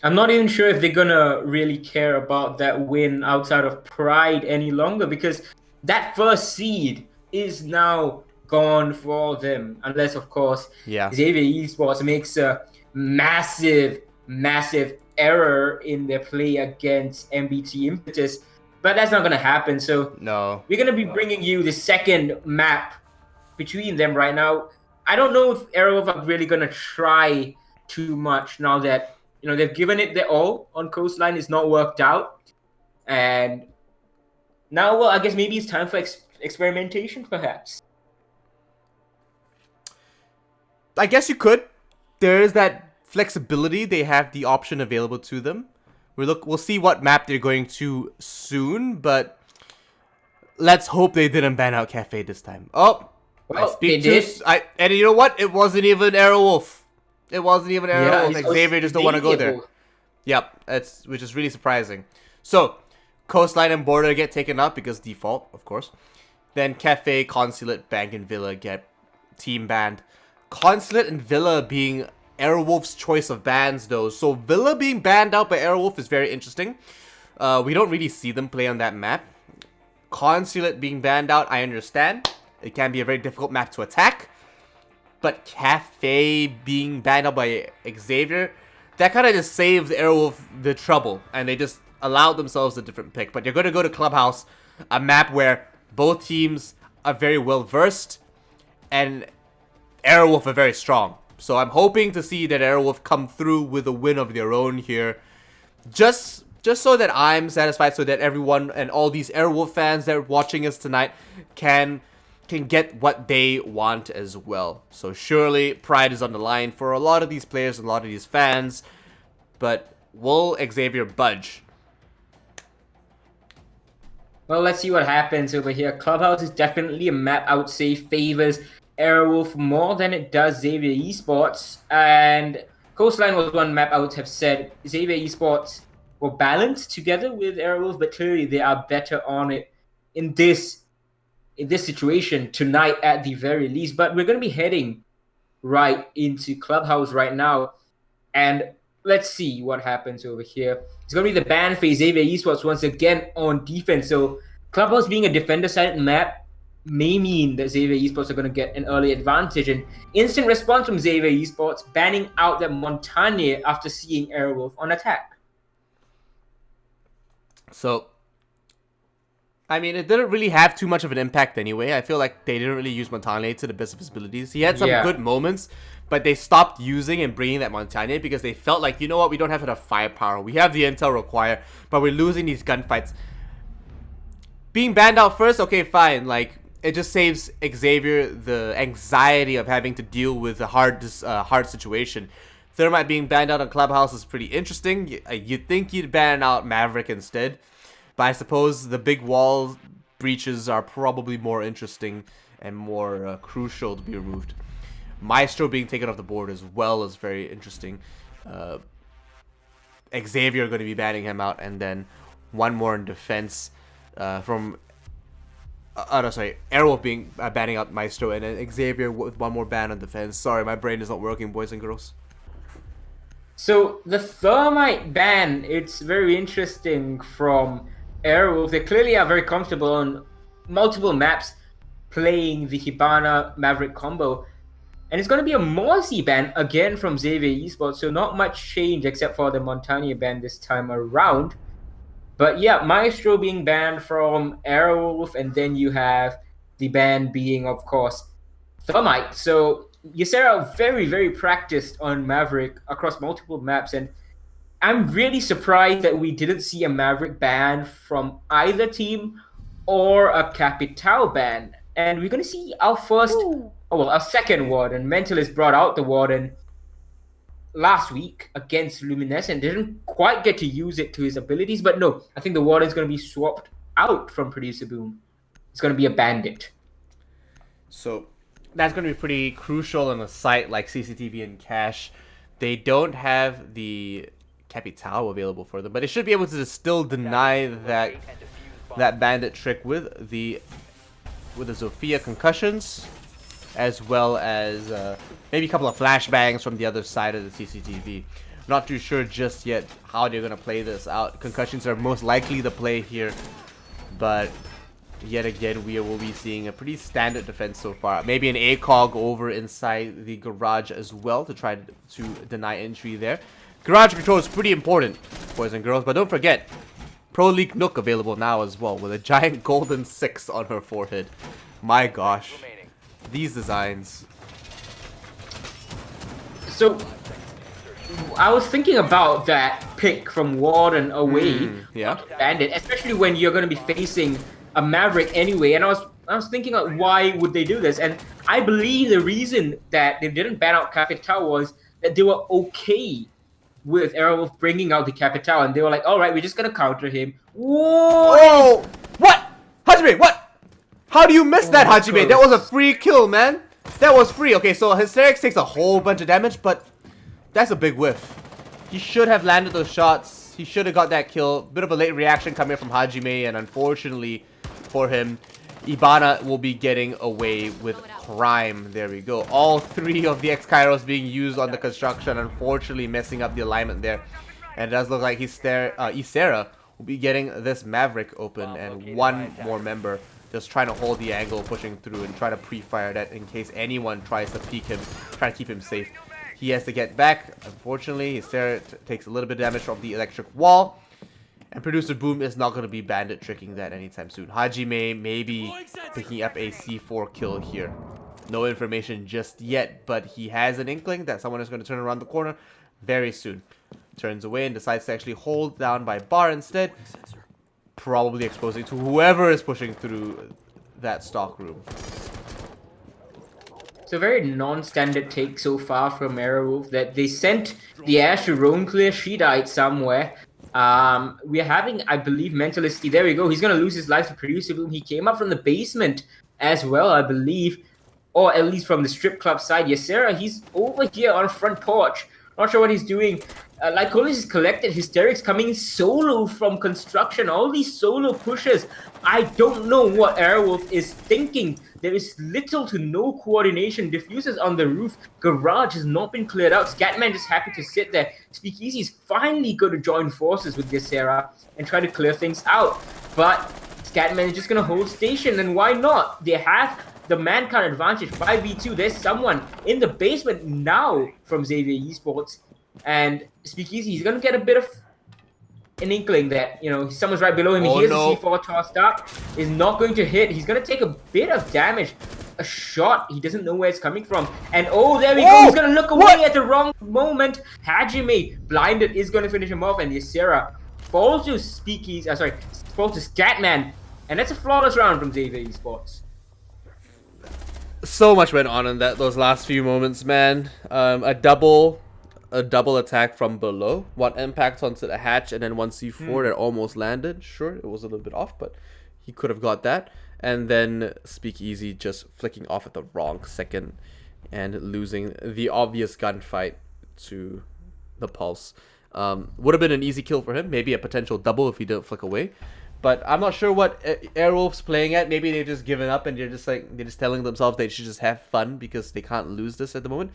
I'm not even sure if they're gonna really care about that win outside of pride any longer because that first seed is now gone for them. Unless, of course, Yeah. Xavier Esports makes a massive, massive error in their play against MBT Impetus. But that's not gonna happen. So No. we're gonna be bringing you the second map between them right now. I don't know if Aerowolf are really gonna try too much now that they've given it their all on Coastline. It's not worked out, and now, well, I guess maybe it's time for experimentation, perhaps. I guess you could. There is that flexibility. They have the option available to them. We'll see what map they're going to soon, but let's hope they didn't ban out Cafe this time. Oh, well, they did. And you know what? It wasn't even Aerowolf. It wasn't even Aerowolf. Yeah, Xavier just don't want to go there. Yep, which is really surprising. So, Coastline and Border get taken up because default, of course. Then Cafe, Consulate, Bank, and Villa get team banned. Consulate and Villa being Airwolf's choice of bans, though. So Villa being banned out by Airwolf is very interesting. We don't really see them play on that map. Consulate being banned out, I understand. It can be a very difficult map to attack. But Cafe being banned out by Xavier, that kind of just saves Airwolf the trouble. And they just allowed themselves a different pick. But you're going to go to Clubhouse, a map where both teams are very well versed. And Airwolf are very strong. So I'm hoping to see that Airwolf come through with a win of their own here. Just so that I'm satisfied, so that everyone and all these Airwolf fans that are watching us tonight can get what they want as well. So surely pride is on the line for a lot of these players, a lot of these fans. But will Xavier budge? Well, let's see what happens over here. Clubhouse is definitely a map I would say favors Airwolf more than it does Xavier Esports. And Coastline was one map I would have said Xavier Esports were balanced together with Airwolf, but clearly they are better on it in this situation tonight at the very least. But we're going to be heading right into Clubhouse right now. And let's see what happens over here. It's going to be the ban phase. Xavier Esports once again on defense. So Clubhouse being a defender-sided map may mean that Xavier Esports are going to get an early advantage. And instant response from Xavier Esports, banning out the Montagne after seeing Airwolf on attack. So, I mean, it didn't really have too much of an impact anyway. I feel like they didn't really use Montagne to the best of his abilities. He had some good moments, but they stopped using and bringing that Montagne because they felt like, you know what, we don't have enough firepower. We have the intel required, but we're losing these gunfights. Being banned out first, okay, fine. Like, it just saves Xavier the anxiety of having to deal with a hard situation. Thermite being banned out on Clubhouse is pretty interesting. You'd think you'd ban out Maverick instead. But I suppose the big wall breaches are probably more interesting and more crucial to be removed. Maestro being taken off the board as well is very interesting. Xavier going to be banning him out, and then one more in defense from... Airwolf being banning out Maestro, and then Xavier with one more ban on defense. Sorry, my brain is not working, boys and girls. So the Thermite ban, it's very interesting from Airwolf. They clearly are very comfortable on multiple maps playing the Hibana Maverick combo. And it's going to be a Morsi ban again from Xavier Esports, so not much change except for the Montagne ban this time around. But yeah, Maestro being banned from Airwolf, and then you have the ban being, of course, Thermite. So Ysera very, very practiced on Maverick across multiple maps, and I'm really surprised that we didn't see a Maverick ban from either team or a Capital ban. And we're going to see our our second Warden. Mentalist brought out the Warden. last week against Luminescent. Didn't quite get to use it to his abilities, but no, I think the Warden's going to be swapped out from Producer Boom. It's going to be a Bandit. So that's going to be pretty crucial on a site like CCTV and Cash. They don't have the Capital available for them, but they should be able to still deny that bandit trick with the Zofia concussions, as well as maybe a couple of flashbangs from the other side of the CCTV. Not too sure just yet how they're gonna play this out. Concussions are most likely the play here, but yet again we will be seeing a pretty standard defense so far. Maybe an ACOG over inside the garage as well to try to deny entry there. Garage control is pretty important, boys and girls, but don't forget, Pro League Nook available now as well with a giant golden 6 on her forehead. My gosh, these designs. So I was thinking about that pick from Warden away, Yeah. Bandit, especially when you're going to be facing a Maverick anyway. And I was thinking, like, why would they do this? And I believe the reason that they didn't ban out Capital was that they were okay with Aerowolf bringing out the Capital, and they were like, all right, we're just going to counter him. Whoa! Oh! What? Hajime, what? How do you miss that, Hajime? That was a free kill, man. That was free. Okay, so Hysterics takes a whole bunch of damage, but that's a big whiff. He should have landed those shots. He should have got that kill. Bit of a late reaction coming from Hajime, and unfortunately for him, Ibana will be getting away with crime. There we go. All 3 of the X-Kairos being used on the construction, unfortunately messing up the alignment there. And it does look like Ysera will be getting this Maverick open, and 1 more member just trying to hold the angle, pushing through and try to pre-fire that in case anyone tries to peek him, try to keep him safe. He has to get back. Unfortunately, Ysera takes a little bit of damage from the electric wall. And Producer Boom is not going to be bandit tricking that anytime soon. Hajime may be picking up a C4 kill here. No information just yet, but he has an inkling that someone is going to turn around the corner very soon. Turns away and decides to actually hold down by bar instead. Probably exposing to whoever is pushing through that stock room. It's a very non-standard take so far from Aerowolf that they sent the Ash to roam clear. She died somewhere. We're having, I believe, Mentalisty. There we go. He's going to lose his life to Producer Boom. He came up from the basement as well, I believe. Or at least from the strip club side. Ysera, he's over here on front porch. Not sure what he's doing. Lyconis is collected. Hysterics coming solo from construction. All these solo pushes. I don't know what Aerowolf is thinking. There is little to no coordination. Diffusers on the roof. Garage has not been cleared out. Scatman just happy to sit there. Speakeasy is finally going to join forces with Ysera and try to clear things out. But Scatman is just going to hold station. And why not? They have the mankind advantage. 5v2. There's someone in the basement now from Xavier Esports. And Speakeasy, he's going to get a bit of an inkling that, you know, someone's right below him. He hears the C4 tossed up. Is not going to hit. He's going to take a bit of damage. A shot. He doesn't know where it's coming from. And oh, there we go. He's going to look away at the wrong moment. Hajime, blinded, is going to finish him off. And Ysera falls to Speakeasy. Falls to Scatman. And that's a flawless round from Xavier Esports. So much went on in those last few moments, man. A double attack from below. 1 impact onto the hatch and then 1 C4 that almost landed. Sure, it was a little bit off, but he could have got that. And then Speakeasy just flicking off at the wrong second and losing the obvious gunfight to the Pulse. Would have been an easy kill for him. Maybe a potential double if he didn't flick away. But I'm not sure what Aerowolf's playing at. Maybe they've just given up and they're just telling themselves they should just have fun because they can't lose this at the moment.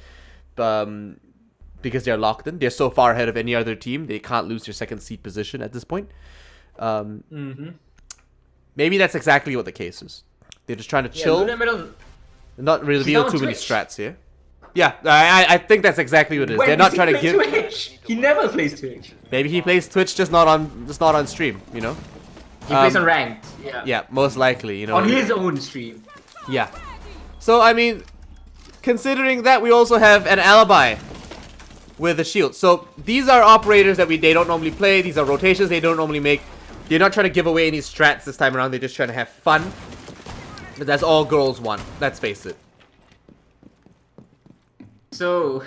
Because they're locked in. They're so far ahead of any other team. They can't lose their second seed position at this point. Maybe that's exactly what the case is. They're just trying to chill. Not reveal too many strats here. Yeah, I think that's exactly what it is. They're not trying to give. Twitch? He never plays Twitch. Maybe he plays Twitch, just not on stream. You know. He plays on ranked. Yeah. Yeah, most likely. You know. On his own stream. Yeah. So I mean, considering that, we also have an alibi with a shield. So these are operators that they don't normally play. These are rotations they don't normally make. They're not trying to give away any strats this time around. They're just trying to have fun. But that's all girls want. Let's face it. So,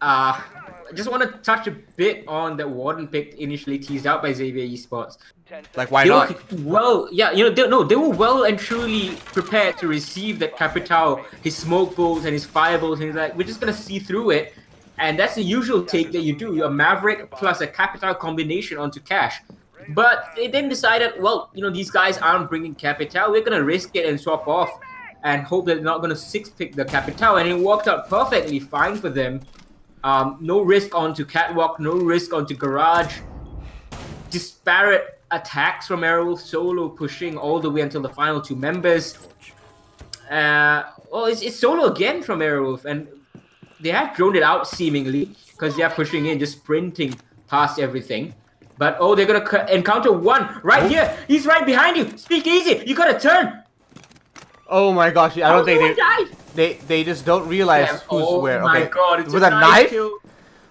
I just want to touch a bit on the Warden pick initially teased out by Xavier Esports. 10 Like, why They not? were well, yeah, you know, they were well and truly prepared to receive that Capital, his smoke bolts and his fireballs, and he's like, we're just gonna see through it, and that's the usual take that you do. You're a Maverick plus a Capital combination onto Cash. But they then decided, well, you know, these guys aren't bringing Capital, we're gonna risk it and swap off, and hope that they're not gonna six-pick the Capital, and it worked out perfectly fine for them. No risk onto Catwalk, no risk onto Garage. Disparate attacks from Aerowolf solo pushing all the way until the final two members. Well, it's solo again from Aerowolf, and they have droned it out seemingly because they are pushing in, just sprinting past everything. But oh, they're gonna encounter one right here. He's right behind you. Speak easy. You gotta turn. Oh my gosh, I don't think died. they just don't realize Yeah, who's oh where. my Okay. god, it's With a a knife? kill.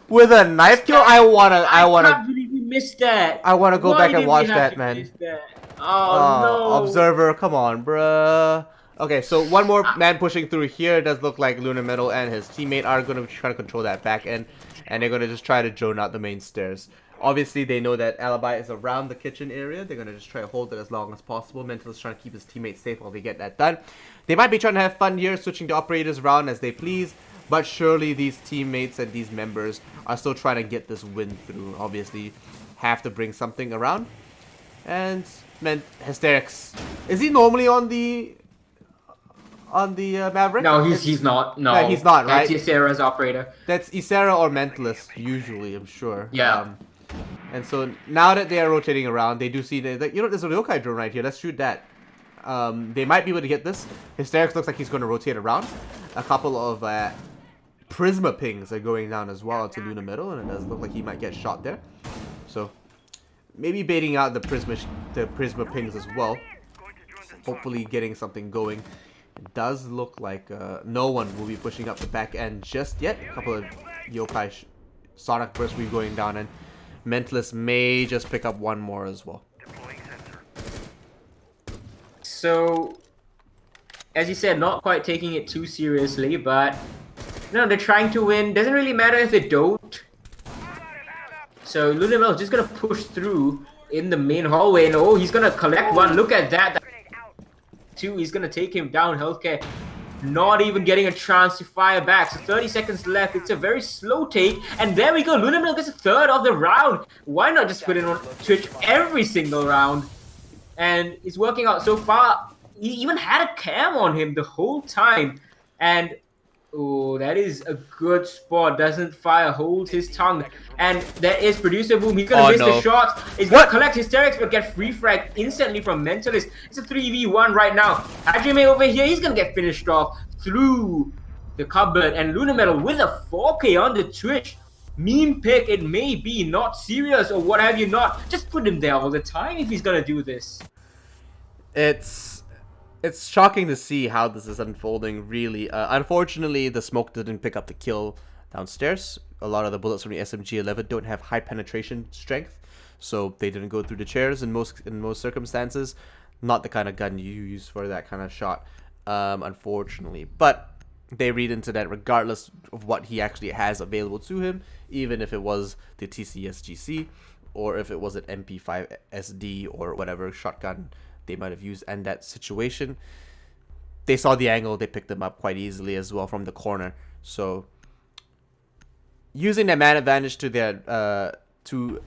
With a knife kill, I I wanna can't believe we missed that. I wanna go Why back did and we watch have that, to man. miss that? Oh no. Observer, come on, bruh. Okay, so one more man pushing through here. It does look like Luna Metal and his teammate are going to try to control that back end, and they're going to just try to drone out the main stairs. Obviously, they know that Alibi is around the kitchen area. They're going to just try to hold it as long as possible. Mental is trying to keep his teammates safe while they get that done. They might be trying to have fun here, switching the operators around as they please, but surely these teammates and these members are still trying to get this win through. Obviously, have to bring something around. And, man, Hysterics. Is he normally on the Maverick? No, he's not. No, Yeah, he's not, right? That's Ysera's operator. That's Isera or Mentalist, usually, I'm sure. Yeah. And so now that they are rotating around, they do see that, like, you know, there's a Ryokai drone right here. Let's shoot that. They might be able to get this. Hysterics looks like he's going to rotate around. A couple of Prisma pings are going down as well to Luna Middle, and it does look like he might get shot there. So maybe baiting out the Prisma pings as well. Hopefully getting something going. It does look like no one will be pushing up the back end just yet. A couple of Yokai Sonic Burst will be going down, and Mentalist may just pick up one more as well. So, as you said, not quite taking it too seriously, but no, they're trying to win. Doesn't really matter if they don't. So Lunamel is just gonna push through in the main hallway, and oh, he's gonna collect one. Look at that. Two, he's gonna take him down. Healthcare not even getting a chance to fire back. So 30 seconds left. It's a very slow take, and there we go. Lunamel gets a third of the round. Why not just put it on Twitch every single round? And it's working out so far. He even had a cam on him the whole time, and oh, that is a good spot. Doesn't fire, holds his tongue. And there is Producer Boom. He's gonna miss the shots. He's gonna collect Hysterics, but get free frag instantly from Mentalist. It's a 3v1 right now. Hajime over here, he's gonna get finished off through the cupboard. And Luna Metal with a 4K on the Twitch. Meme pick, it may be not serious or what have you not. Just put him there all the time if he's gonna do this. It's shocking to see how this is unfolding, really. Unfortunately, the smoke didn't pick up the kill downstairs. A lot of the bullets from the SMG-11 don't have high penetration strength, so they didn't go through the chairs in most circumstances. Not the kind of gun you use for that kind of shot, unfortunately. But they read into that regardless of what he actually has available to him, even if it was the TCSGC or if it was an MP5 SD or whatever shotgun they might have used in that situation. They saw the angle, they picked them up quite easily as well from the corner. So using their man advantage to their to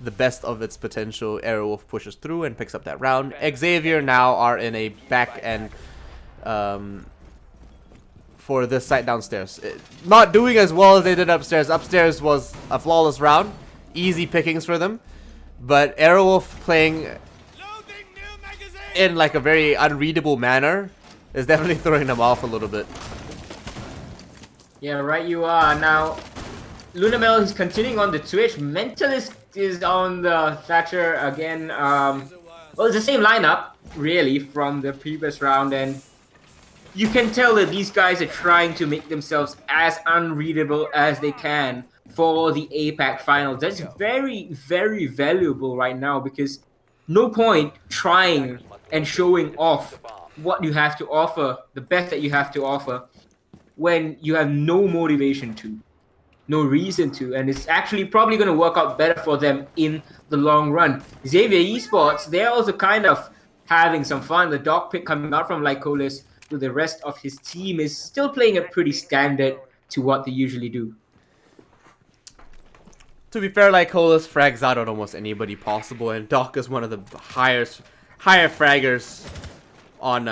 the best of its potential, Aerowolf pushes through and picks up that round. Xavier now are in a back end for this site downstairs. Not doing as well as they did upstairs. Upstairs was a flawless round. Easy pickings for them. But Aerowolf playing in like a very unreadable manner is definitely throwing them off a little bit. Yeah, right you are. Now, Lunamel is continuing on the Twitch. Mentalist is on the Thatcher again. Well, it's the same lineup, really, from the previous round, and you can tell that these guys are trying to make themselves as unreadable as they can for the APAC finals. That's very, very valuable right now, because no point trying and showing off what you have to offer, the best that you have to offer, when you have no motivation to. no reason to, and it's actually probably going to work out better for them in the long run. Xavier Esports, they're also kind of having some fun. The dog pick coming out from Lycolis with the rest of his team is still playing it pretty standard to what they usually do. To be fair, like Colas frags out on almost anybody possible, and Doc is one of the higher fraggers on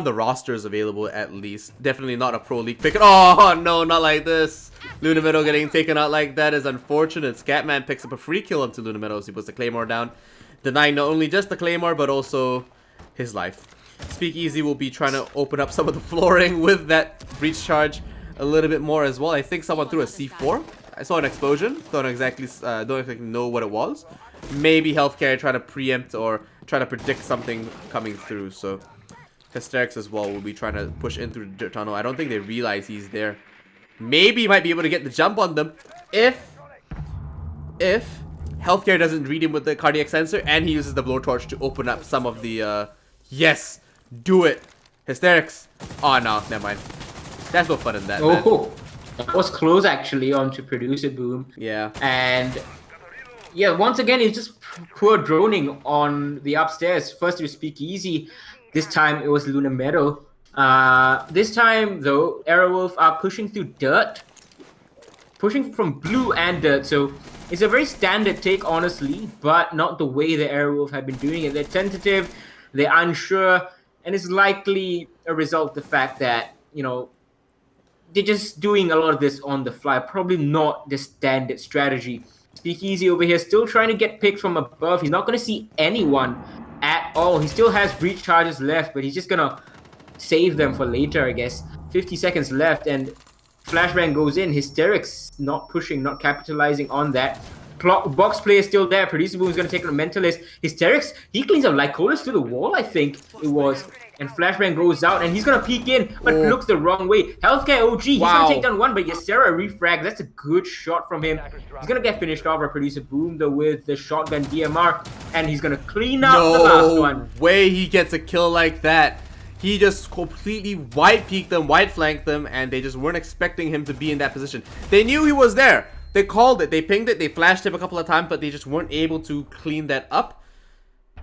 the rosters available, at least. Definitely not a pro league pick. Oh no, not like this. Lunamental getting taken out like that is unfortunate. Scatman picks up a free kill onto Lunamental as he puts the Claymore down, denying not only just the Claymore but also his life. Speakeasy will be trying to open up some of the flooring with that breach charge a little bit more as well. I think someone threw a C4. I saw an explosion. Don't exactly know what it was. Maybe healthcare trying to preempt or try to predict something coming through. So Hysterics as well will be trying to push in through the dirt tunnel. I don't think they realize he's there. Maybe he might be able to get the jump on them if healthcare doesn't read him with the cardiac sensor and he uses the blowtorch to open up some of the yes, do it. Hysterics. Oh no, never mind. That's no fun in that. Oh, that was close actually onto Producer Boom. Yeah. And yeah, once again, it's just poor droning on the upstairs. First it was Speakeasy. This time it was Lunamental. This time though, Aerowolf are pushing through dirt. Pushing from blue and dirt. So it's a very standard take, honestly, but not the way the Aerowolf have been doing it. They're tentative, they're unsure, and it's likely a result of the fact that, you know, they're just doing a lot of this on the fly. Probably not the standard strategy. Speakeasy over here still trying to get picked from above. He's not going to see anyone at all. He still has breach charges left, but he's just going to save them for later, I guess. 50 seconds left, and Flashbang goes in. Hysterics not pushing, not capitalizing on that. Box play is still there. Producer Boom is going to take on Mentalist. Hysterics, he cleans up Lycolis to the wall, I think it was. And Flashbang goes out, and he's going to peek in, but looks the wrong way. Healthcare OG, he's going to take down one, but Yasera refrag. That's a good shot from him. He's going to get finished off by Producer Boom, though, with the shotgun DMR, and he's going to clean up the last one. No way he gets a kill like that. He just completely white peeked them, white flanked them, and they just weren't expecting him to be in that position. They knew he was there. They called it, they pinged it, they flashed him a couple of times, but they just weren't able to clean that up.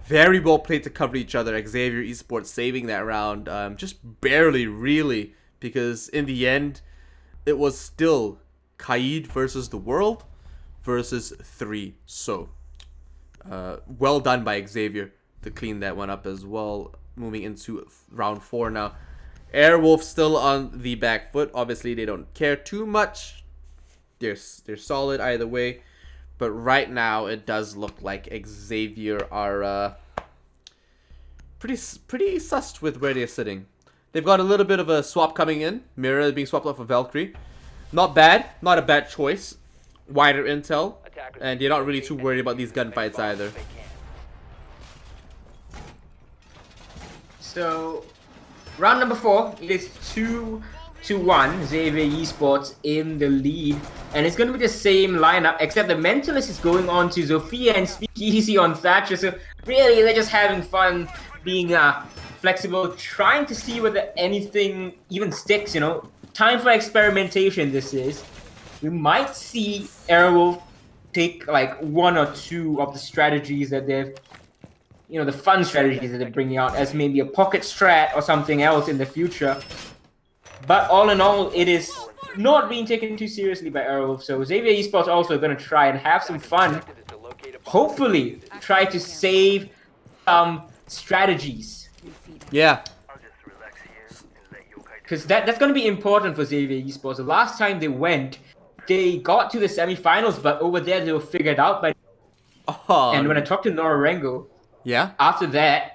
Very well played to cover each other. Xavier Esports saving that round, just barely, really, because in the end, it was still Kaid versus the world versus 3. So, well done by Xavier to clean that one up as well. Moving into round 4 now. Airwolf still on the back foot. Obviously, they don't care too much. They're solid either way. But right now, it does look like Xavier are pretty sussed with where they're sitting. They've got a little bit of a swap coming in. Mirror being swapped off of Valkyrie. Not bad. Not a bad choice. Wider intel. And you're not really too worried about these gunfights either. So, round number 4, it is 2-1. Xavier Esports in the lead. And it's going to be the same lineup, except the Mentalist is going on to Zofia and Speakeasy on Thatcher. So, really, they're just having fun, being flexible, trying to see whether anything even sticks, you know. Time for experimentation, this is. We might see Airwolf take, like, 1 or 2 of the strategies that they've, you know, the fun strategies that they're bringing out as maybe a pocket strat or something else in the future. But all in all, it is not being taken too seriously by Aerowolf. So Xavier Esports also going to try and have some fun. Hopefully, try to save some strategies. Yeah. Because that's going to be important for Xavier Esports. The last time they went, they got to the semifinals, but over there they were figured out by... And when I talked to Norarengo, after that,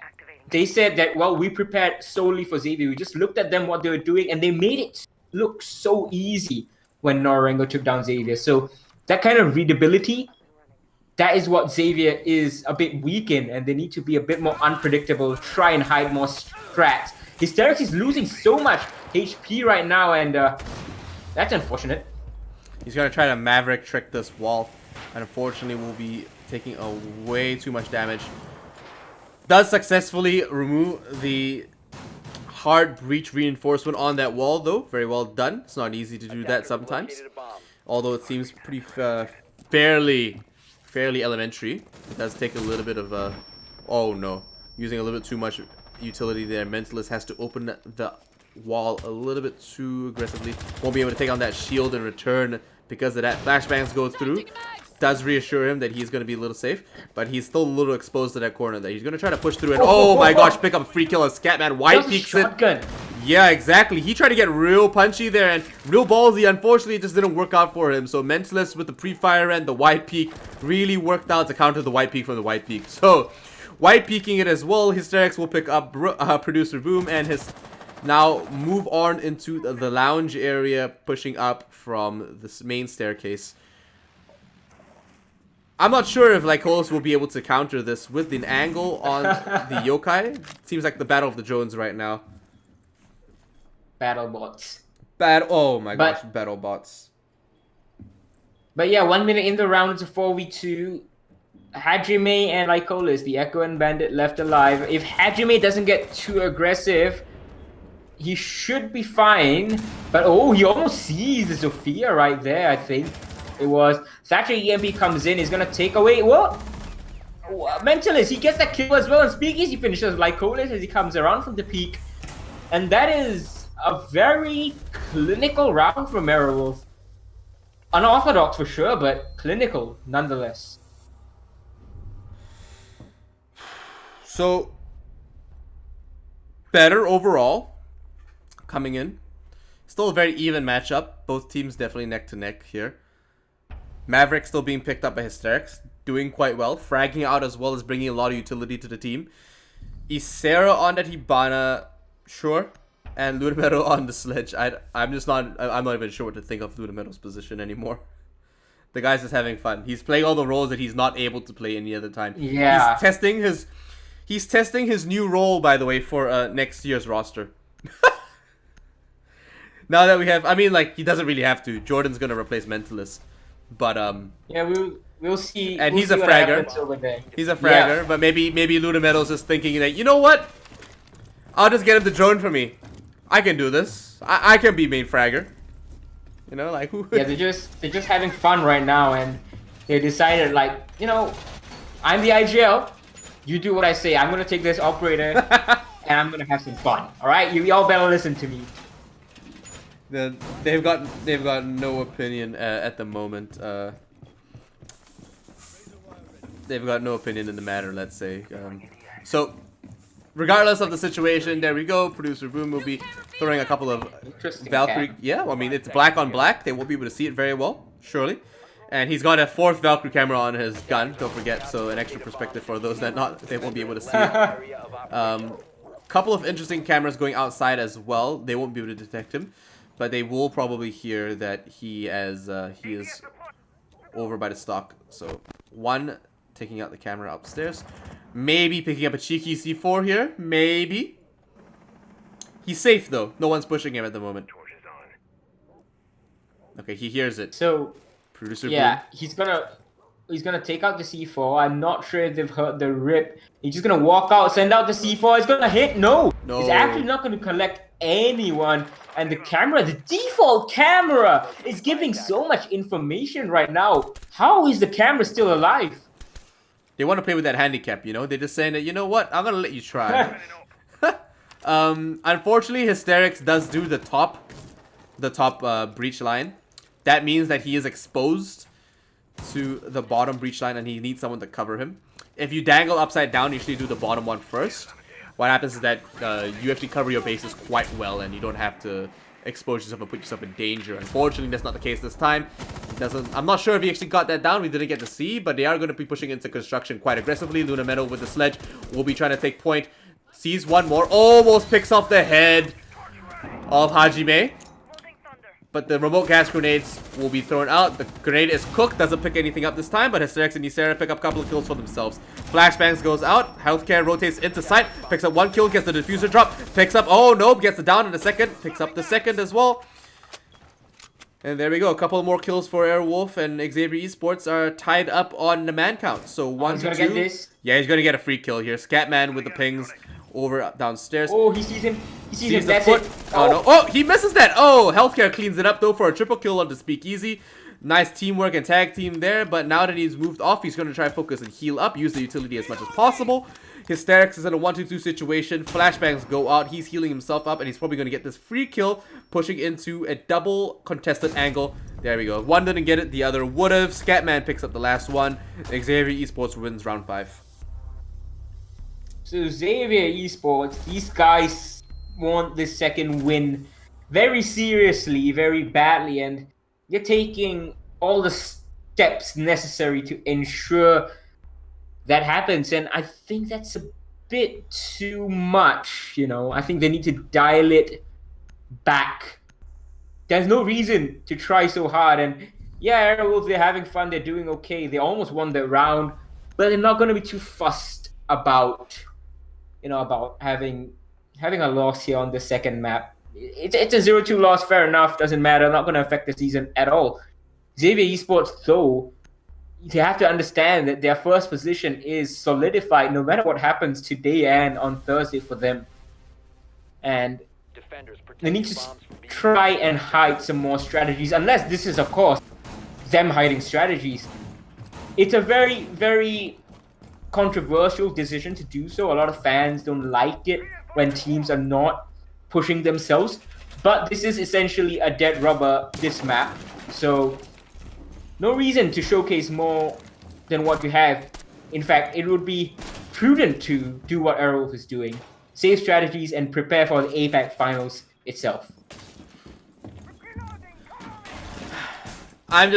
they said that, well, we prepared solely for Xavier. We just looked at them, what they were doing, and they made it look so easy when Norarengo took down Xavier. So that kind of readability, that is what Xavier is a bit weak in, and they need to be a bit more unpredictable, try and hide more strats. Hysterics is losing so much HP right now, and that's unfortunate. He's going to try to Maverick trick this wall, and unfortunately will be taking way too much damage. Does successfully remove the hard breach reinforcement on that wall, though. Very well done. It's not easy to do that sometimes. Although it seems pretty fairly elementary. It does take a little bit of oh no, using a little bit too much utility there. Mentalist has to open the wall a little bit too aggressively. Won't be able to take on that shield in return because of that. Flashbangs go through. Does reassure him that he's going to be a little safe, but he's still a little exposed to that corner there. He's going to try to push through it. Oh my gosh, pick up a free kill as Scatman wide peeks it. Yeah, exactly. He tried to get real punchy there and real ballsy. Unfortunately, it just didn't work out for him. So Mentalist with the pre-fire and the wide peek really worked out to counter the wide peek from the wide peek. So wide peeking it as well. Hysterics will pick up Producer Boom and his now move on into the lounge area, pushing up from this main staircase. I'm not sure if Lycolis will be able to counter this with an angle on the yokai. Seems like the battle of the drones right now. Battle bots. Oh my gosh, battle bots. But yeah, 1 minute in the round, it's a 4v2. Hajime and Lycolis, the Echo and Bandit, left alive. If Hajime doesn't get too aggressive, he should be fine. But oh, he almost sees the Sophia right there, I think. It was Thatcher EMP comes in, he's gonna take away what? Mentalist, he gets that kill as well, and Speakeasy finishes Lycolis as he comes around from the peak. And that is a very clinical round from Werewolf. Unorthodox for sure, but clinical nonetheless. So better overall coming in. Still a very even matchup. Both teams definitely neck to neck here. Maverick still being picked up by Hysterics, doing quite well, fragging out as well as bringing a lot of utility to the team. Isera on that Hibana, sure, and Lunamero on the sledge. I'm not even sure what to think of Lunamero's position anymore. The guy's just having fun. He's playing all the roles that he's not able to play any other time. Yeah. He's testing his new role, by the way, for next year's roster. Now that we have, I mean, like, he doesn't really have to. Jordan's gonna replace Mentalist. But yeah, we'll see. And we'll he's see a what fragger. over there. He's a fragger, Yeah. but maybe Lunamero's just thinking that, you know what? I'll just get him to drone for me. I can do this. I can be main fragger. You know, like who? Yeah, they're just having fun right now, and they decided, like, you know, I'm the IGL. You do what I say. I'm gonna take this operator, and I'm gonna have some fun. All right, you all better listen to me. They've got no opinion at the moment. They've got no opinion in the matter, let's say. So, regardless of the situation, there we go. Producer Boom will be throwing a couple of Valkyrie. Cam. Yeah, well, I mean, it's black on black. They won't be able to see it very well, surely. And he's got a 4th Valkyrie camera on his gun, don't forget. So, an extra perspective for those that they won't be able to see it. Couple of interesting cameras going outside as well. They won't be able to detect him. But they will probably hear that he is over by the stock. So, one taking out the camera upstairs. Maybe picking up a cheeky C4 here. Maybe. He's safe though. No one's pushing him at the moment. Okay, he hears it. So, Producer yeah, Boom. he's gonna take out the C4. I'm not sure if they've heard the rip. He's just gonna walk out, send out the C4. It's gonna hit. No, No. It's actually not gonna collect anyone. And the camera, the default camera, is giving so much information right now. How is the camera still alive? They want to play with that handicap, you know? They're just saying that, you know what? I'm gonna let you try. Unfortunately, Hysterics does do the top breach line. That means that he is exposed to the bottom breach line and he needs someone to cover him. If you dangle upside down, you usually do the bottom one first. What happens is that you actually cover your bases quite well and you don't have to expose yourself and put yourself in danger. Unfortunately, that's not the case this time. I'm not sure if he actually got that down. We didn't get to see, but they are going to be pushing into construction quite aggressively. Lunamero with the sledge will be trying to take point. Sees one more. Almost picks off the head of Hajime. But the remote gas grenades will be thrown out. The grenade is cooked. Doesn't pick anything up this time. But Hysterics and Isera pick up a couple of kills for themselves. Flashbangs goes out. Healthcare rotates into sight. Picks up 1 kill. Gets the diffuser drop. Picks up... Oh, nope. Gets the down in the second. Picks up the second as well. And there we go. A couple more kills for Airwolf. And Xavier Esports are tied up on the man count. So 1 to 2. Get this. Yeah, he's going to get a free kill here. Scatman with the pings over downstairs. Oh, he sees him. He sees him. the That's foot. it. Oh no. Oh, he misses that. Oh, Healthcare cleans it up though for a triple kill on the Speakeasy. Nice teamwork and tag team there, but now that he's moved off, he's going to try and focus and heal up, use the utility as much as possible. Hysterics is in a 1-2-2 situation. Flashbangs go out. He's healing himself up, and he's probably going to get this free kill, pushing into a double contested angle. There we go. One didn't get it, the other would have. Scatman picks up the last one. Xavier Esports wins round 5. So Xavier Esports, these guys want the second win very seriously, very badly, and they're taking all the steps necessary to ensure that happens. And I think that's a bit too much, you know. I think they need to dial it back. There's no reason to try so hard. And yeah, Airwolves, they're having fun, they're doing okay. They almost won the round, but they're not going to be too fussed about, you know, about having a loss here on the second map. It's a 0-2 loss, fair enough, doesn't matter, not going to affect the season at all. Xavier Esports, though, you have to understand that their first position is solidified no matter what happens today and on Thursday for them. And they need to try and hide some more strategies, unless this is, of course, them hiding strategies. It's a very, very controversial decision to do so. A lot of fans don't like it when teams are not pushing themselves, but this is essentially a dead rubber, this map, so no reason to showcase more than what you have. In fact, it would be prudent to do what Aerowolf is doing, save strategies and prepare for the APAC finals itself. I'm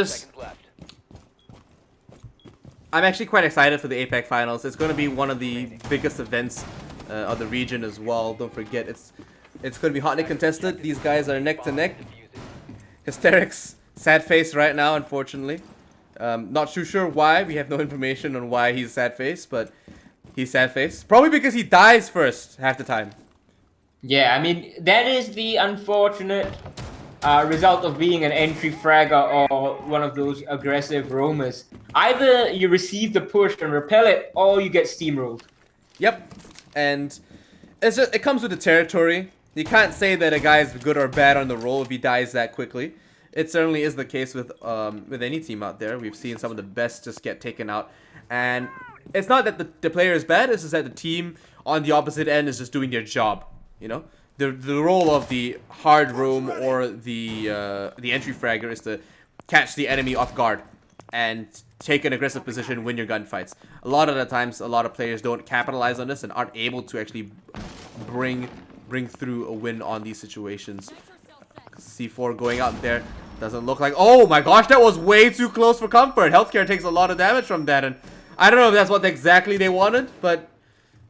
actually quite excited for the APAC finals. It's going to be one of the biggest events of the region as well. Don't forget, it's going to be hotly contested. These guys are neck to neck. Hysterics, sad face right now, unfortunately. Not too sure why. We have no information on why he's sad face, but he's sad face. Probably because he dies first half the time. Yeah, I mean, that is the unfortunate result of being an entry fragger or one of those aggressive roamers. Either you receive the push and repel it, or you get steamrolled. Yep, and it comes with the territory. You can't say that a guy is good or bad on the roll if he dies that quickly. It certainly is the case with any team out there. We've seen some of the best just get taken out, and it's not that the player is bad. It's just that the team on the opposite end is just doing their job. You know, the role of the hard roam or the entry fragger is to catch the enemy off guard and take an aggressive position, win your gunfights. A lot of the times, a lot of players don't capitalize on this and aren't able to actually bring through a win on these situations. C4 going out there doesn't look like... Oh my gosh, that was way too close for comfort. Healthcare takes a lot of damage from that, and I don't know if that's what exactly they wanted, but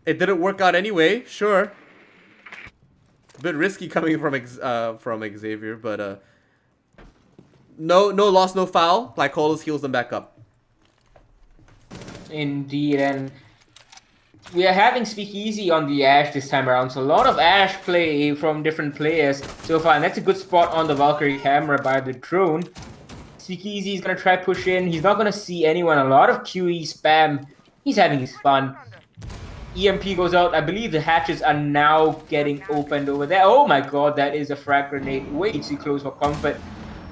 it didn't work out anyway. Sure, a bit risky coming from Xavier, but no loss, no foul. Lycolis heals them back up. Indeed, and we are having Speakeasy on the Ashe this time around, so a lot of Ashe play from different players so far, and that's a good spot on the Valkyrie camera by the drone. Speakeasy is going to try push in, he's not going to see anyone, a lot of QE spam, he's having his fun. EMP goes out, I believe the hatches are now getting opened over there. Oh my god, that is a frag grenade, way too close for comfort.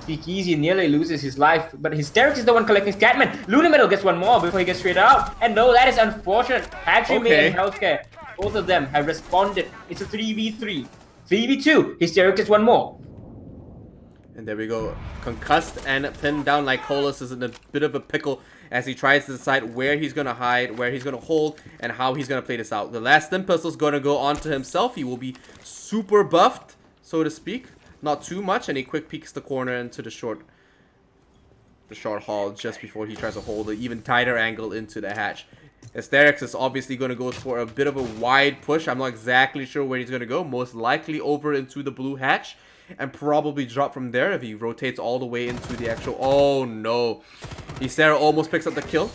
Speakeasy nearly loses his life, but Hysterics is the one collecting Scatman. Lunametal gets one more before he gets straight out. And no, that is unfortunate. Hajime and Healthcare, both of them have responded. It's a 3v3. 3v2. Hysterics gets one more. And there we go. Concussed and pinned down. Lycolis is in a bit of a pickle as he tries to decide where he's going to hide, where he's going to hold, and how he's going to play this out. The last stim pistol is going to go onto himself. He will be super buffed, so to speak. Not too much, and he quick peeks the corner into the short hall just before he tries to hold an even tighter angle into the hatch. Hysterics is obviously going to go for a bit of a wide push. I'm not exactly sure where he's going to go. Most likely over into the blue hatch and probably drop from there if he rotates all the way into the actual... Oh no. Ysera almost picks up the kill.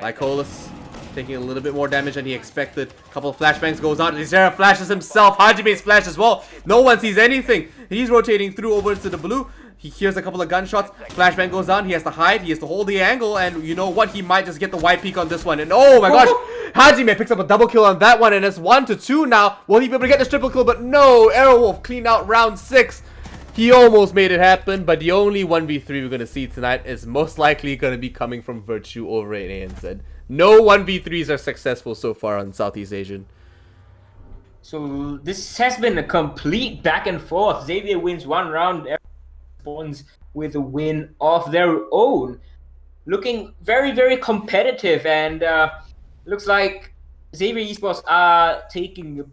Lycolis taking a little bit more damage than he expected. A couple of flashbangs goes out. Ysera flashes himself. Hajime's flash as well. No one sees anything. He's rotating through over to the blue. He hears a couple of gunshots. Flashbang goes down. He has to hide. He has to hold the angle. And you know what? He might just get the wide peak on this one. And oh my gosh. Hajime picks up a double kill on that one. And it's 1-2 now. Will he be able to get this triple kill? But no. Aerowolf cleaned out round 6. He almost made it happen, but the only 1v3 we're going to see tonight is most likely going to be coming from Virtue over at ANZ. No 1v3s are successful so far on Southeast Asian. So this has been a complete back and forth. Xavier wins one round, everyone responds with a win of their own. Looking very, very competitive, and looks like Xavier Esports are taking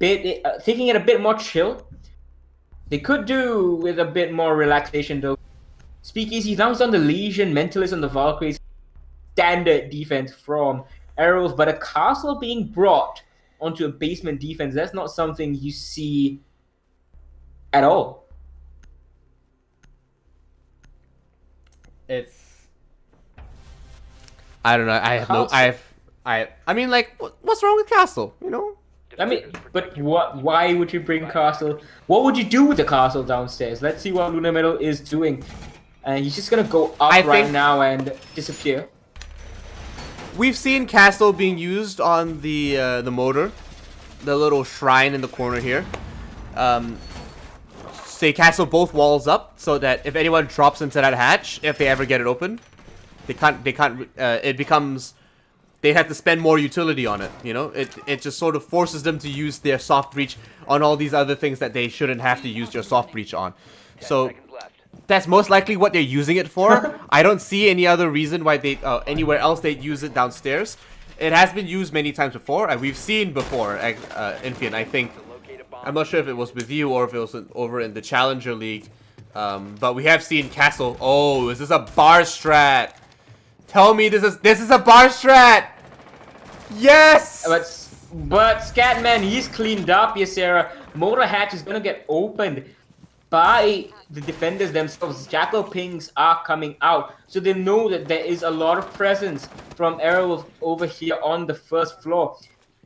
it a bit more chill. They could do with a bit more relaxation though. Speakeasy downs on the Legion, Mentalist on the Valkyries. Standard defense from Arrows, but a castle being brought onto a basement defense, that's not something you see at all. I don't know. I mean, like, what's wrong with Castle? You know? I mean, but why would you bring Castle? What would you do with the Castle downstairs? Let's see what Luna Metal is doing. And he's just gonna go up right now and disappear. We've seen Castle being used on the motor, the little shrine in the corner here. Say Castle both walls up so that if anyone drops into that hatch, if they ever get it open, they can't. It becomes. They have to spend more utility on it. You know, it just sort of forces them to use their soft breach on all these other things that they shouldn't have to use their soft breach on. So that's most likely what they're using it for. I don't see any other reason why they anywhere else they'd use it downstairs. It has been used many times before, and we've seen before, Infian, I think. I'm not sure if it was with you or if it was over in the Challenger League, but we have seen Castle. Oh, is this a bar strat? Tell me this is a bar strat. Yes. But Scatman, he's cleaned up, Yasera. Motor hatch is gonna get opened by the defenders themselves. Jackal pings are coming out, so they know that there is a lot of presence from Arrow over here on the first floor.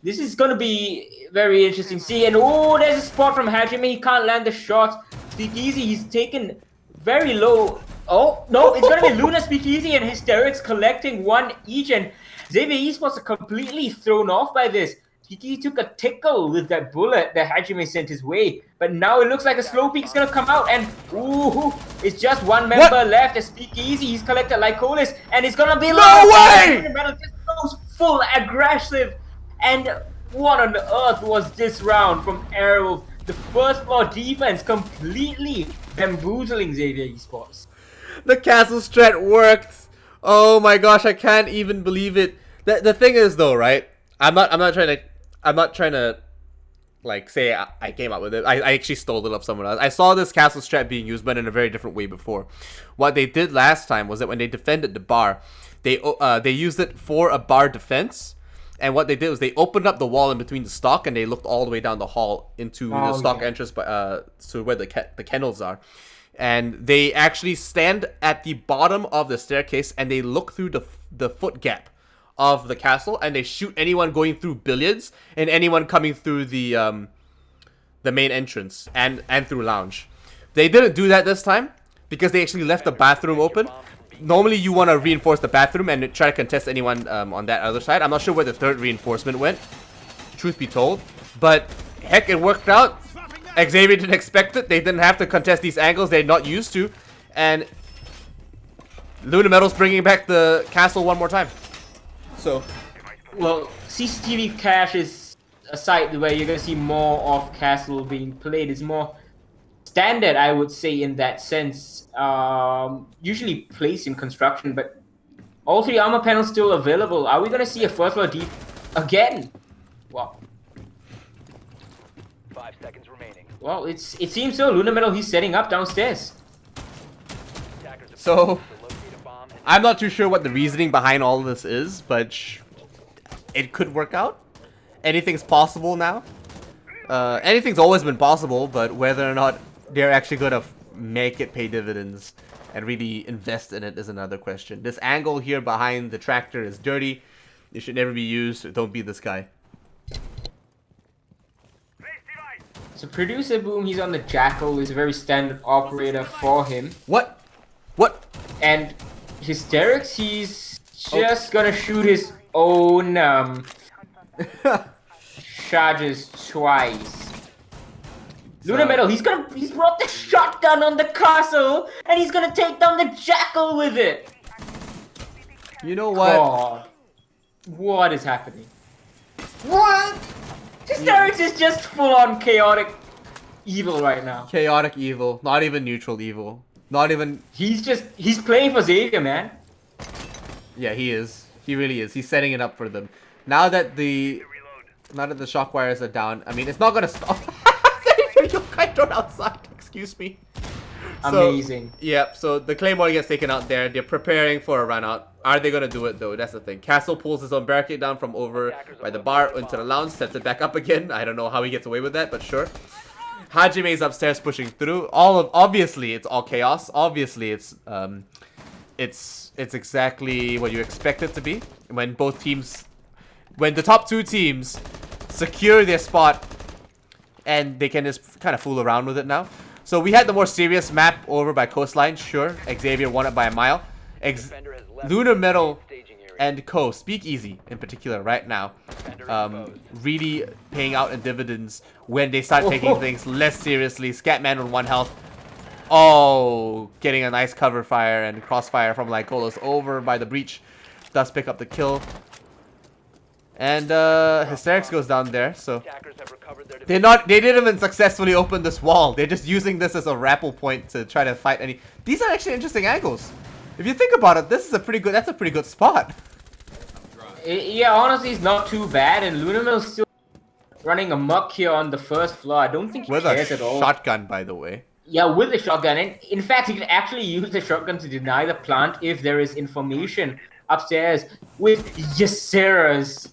This is gonna be very interesting. See, and oh, there's a spot from Hajime. He can't land the shots. Speakeasy, he's taken very low. Oh no, it's gonna be Luna, Speakeasy, and Hysterics collecting one each, and Xavier Esports are completely thrown off by this. He took a tickle with that bullet that Hajime sent his way, but now it looks like a slow peak is gonna come out, and ooh, it's just one member left. A Speakeasy, he's collected Lycolis, and it's gonna be no way! Just goes full aggressive, and what on earth was this round from Arrow? The first floor defense completely bamboozling Xavier Esports. The castle strat worked. Oh my gosh, I can't even believe it. The thing is though, right? I'm not trying to like say I came up with it. I actually stole it off someone else. I saw this castle strat being used, but in a very different way before. What they did last time was that when they defended the bar, they used it for a bar defense. And what they did was they opened up the wall in between the stock, and they looked all the way down the hall into the stock entrance, to where the kennels are. And they actually stand at the bottom of the staircase, and they look through the foot gap of the castle, and they shoot anyone going through billiards and anyone coming through the main entrance and through lounge. They didn't do that this time because they actually left the bathroom open. Normally you want to reinforce the bathroom and try to contest anyone on that other side. I'm not sure where the third reinforcement went, truth be told, but heck, it worked out. Xavier didn't expect it. They didn't have to contest these angles they're not used to, and Luna Metal's bringing back the castle one more time. So, well, CCTV cache is a site where you're gonna see more of Castle being played. It's more standard, I would say, in that sense. Usually placed in construction, but all three armor panels still available. Are we gonna see a first floor deep again? Wow. 5 seconds remaining. Well, it seems so. Luna Metal, he's setting up downstairs. So, I'm not too sure what the reasoning behind all of this is, but it could work out. Anything's possible now. Anything's always been possible, but whether or not they're actually going to make it pay dividends and really invest in it is another question. This angle here behind the tractor is dirty. It should never be used. Don't be this guy. So Producer Boom, he's on the Jackal, is a very standard operator for him. What? And Hysterics, he's just gonna shoot his own charges twice. Luna Metal, he's brought the shotgun on the castle, and he's gonna take down the jackal with it. You know what? God, what is happening? What? Hysterics is just full on chaotic evil right now. Chaotic evil, not even neutral evil. Not even... He's playing for Xavier, man. Yeah, he is. He really is. He's setting it up for them. Now that the shock wires are down, I mean, it's not gonna stop. Yokai drone outside. Excuse me. Amazing. Yep, so the Claymore gets taken out there. They're preparing for a run out. Are they gonna do it though? That's the thing. Castle pulls his own barricade down from over by the bar into the lounge, sets it back up again. I don't know how he gets away with that, but sure. Hajime's upstairs pushing through. Obviously it's all chaos. Obviously it's exactly what you expect it to be. When the top two teams secure their spot and they can just kind of fool around with it now. So we had the more serious map over by Coastline, sure. Xavier won it by a mile. Lunar Metal and Co. Speakeasy in particular right now really paying out in dividends when they start taking things less seriously. Scatman on 1 health. Oh, getting a nice cover fire and crossfire from Lycolos over by the breach. Does pick up the kill. And Hysterics goes down there, so they didn't even successfully open this wall. They're just using this as a rappel point to try to fight any. These are actually interesting angles. If you think about it, that's a pretty good spot. Yeah, honestly, it's not too bad, and Lunamel's still running amok here on the first floor. I don't think he cares at all. With a shotgun, by the way. Yeah, with the shotgun, and in fact, he can actually use the shotgun to deny the plant if there is information upstairs with Ysera's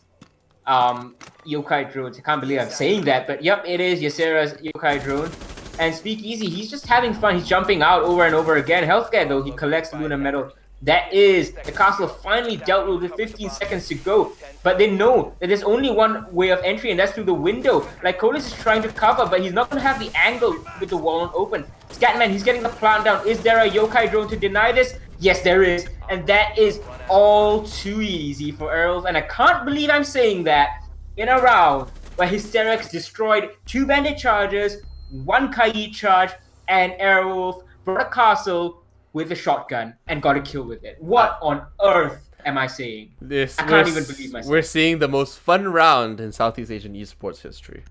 yokai drones. I can't believe I'm saying that, but yep, it is Ysera's yokai drone. And Speakeasy, he's just having fun. He's jumping out over and over again. Healthcare though, he collects Lunar Metal. That is, the castle finally dealt with 15 seconds to go. But they know that there's only one way of entry, and that's through the window. Like, Colis is trying to cover, but he's not going to have the angle with the wall open. Scatman, he's getting the plant down. Is there a yokai drone to deny this? Yes, there is. And that is all too easy for Earl. And I can't believe I'm saying that in a round where Hysterics destroyed 2 bandit charges, 1 Kaid charge, and Airwolf brought a castle with a shotgun and got a kill with it. What on earth am I saying? I can't even believe myself. We're seeing the most fun round in Southeast Asian esports history.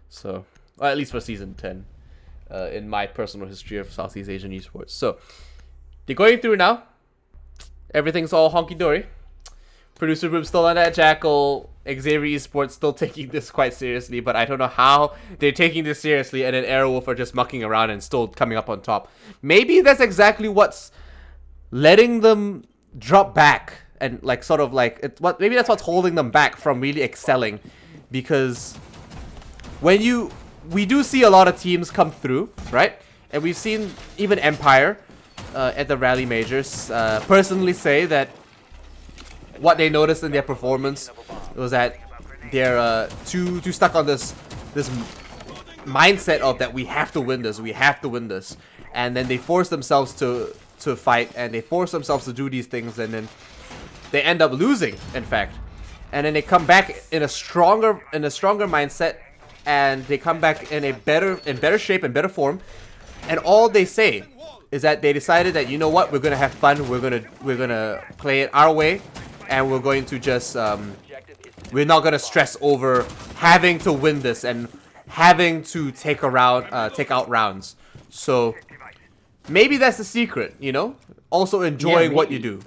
So, or at least for season 10, in my personal history of Southeast Asian esports. So, they're going through now. Everything's all honky-dory. Producer Group still on that Jackal. Xavier Esports still taking this quite seriously, but I don't know how they're taking this seriously and then Airwolf are just mucking around and still coming up on top. Maybe that's exactly what's letting them drop back and like sort of like maybe that's what's holding them back from really excelling, because when we do see a lot of teams come through, right? And we've seen even Empire at the Rally Majors personally say that what they noticed in their performance was that they're too stuck on this mindset of that we have to win this, and then they force themselves to fight, and they force themselves to do these things, and then they end up losing, in fact, and then they come back in a stronger mindset, and they come back in better shape and better form, and all they say is that they decided that, you know what, we're gonna have fun, we're gonna play it our way. And we're going to just, we're not going to stress over having to win this and having to take out rounds. So, maybe that's the secret, you know? Also enjoying what you do.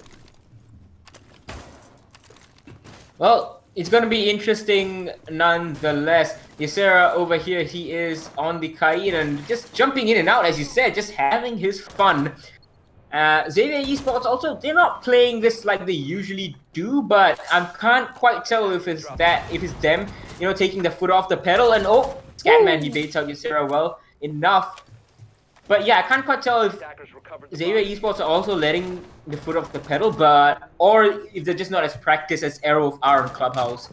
Well, it's going to be interesting nonetheless. Ysera over here, he is on the Kaid and just jumping in and out, as you said, just having his fun. Xavier Esports also, they're not playing this like they usually do, but I can't quite tell if it's them, you know, taking the foot off the pedal. And oh, Scatman, he baits out Ysera well enough. But yeah, I can't quite tell if Xavier Esports are also letting the foot off the pedal, or if they're just not as practiced as Arrow are in Clubhouse.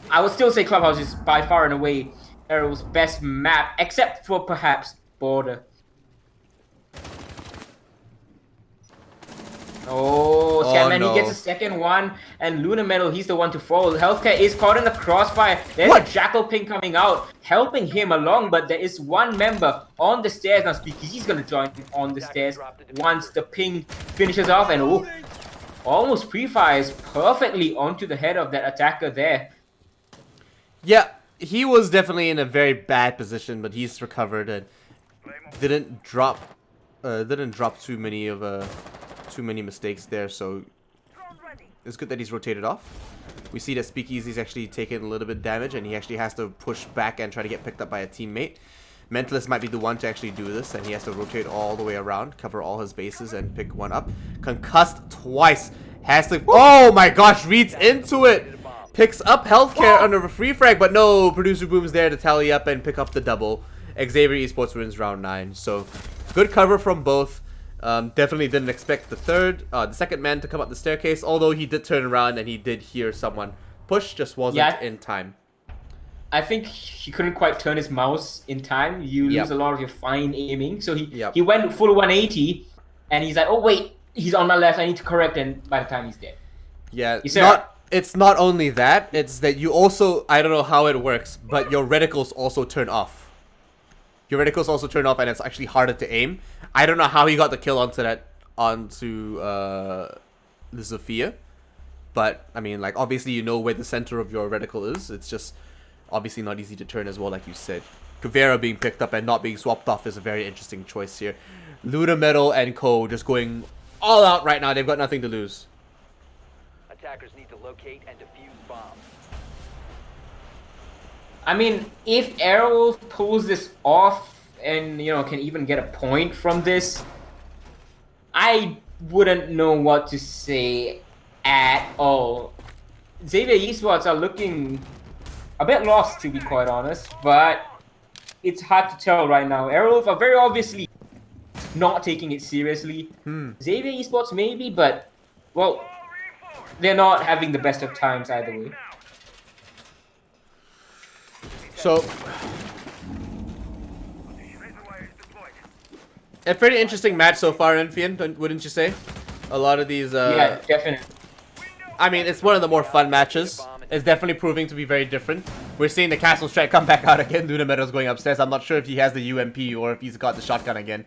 I would still say Clubhouse is by far and away Arrow's best map, except for perhaps Border. Oh, Scatman. no. He gets a second one, and Lunar Metal, he's the one to fall. Healthcare is caught in the crossfire. There's What? a Jackal Ping coming out, helping him along, but there is one member on the stairs. Now Speakeasy's gonna join on the stairs once the ping finishes off, and oh, almost pre-fires perfectly onto the head of that attacker there. Yeah, he was definitely in a very bad position, but he's recovered and didn't drop too many mistakes there. So it's good that he's rotated off. We see that Speakeasy's actually taken a little bit of damage, and he actually has to push back and try to get picked up by a teammate. Mentalist might be the one to actually do this, and he has to rotate all the way around, cover all his bases, and pick one up. Concussed twice. Has to. Oh my gosh! Reads into it. Picks up healthcare under a free frag, but no, Producer Boom's there to tally up and pick up the double. Xavier Esports wins round 9. So good cover from both. Definitely didn't expect the second man to come up the staircase, although he did turn around and he did hear someone push, just wasn't in time. I think he couldn't quite turn his mouse in time. You lose a lot of your fine aiming. So he went full 180, and he's like, oh wait, he's on my left, I need to correct, and by the time he's dead. Yeah, it's not only that, it's that you also, I don't know how it works, but your reticles also turn off. Your reticles also turn off, and it's actually harder to aim. I don't know how he got the kill onto the Zofia, but I mean, like, obviously you know where the center of your reticle is. It's just obviously not easy to turn as well, like you said. Kavera being picked up and not being swapped off is a very interesting choice here. Luna Metal and Co just going all out right now. They've got nothing to lose. Attackers need to locate and defuse bombs. I mean, if Aerowolf pulls this off and, you know, can even get a point from this, I wouldn't know what to say at all. Xavier Esports are looking a bit lost, to be quite honest, but it's hard to tell right now. Aerowolf are very obviously not taking it seriously. Xavier Esports maybe, but, well, they're not having the best of times either way. So, a pretty interesting match so far, Enfian, wouldn't you say? A lot of these, yeah, definitely. I mean, it's one of the more fun matches. It's definitely proving to be very different. We're seeing the Castle Strike come back out again. Luna Meadows going upstairs. I'm not sure if he has the UMP or if he's got the shotgun again.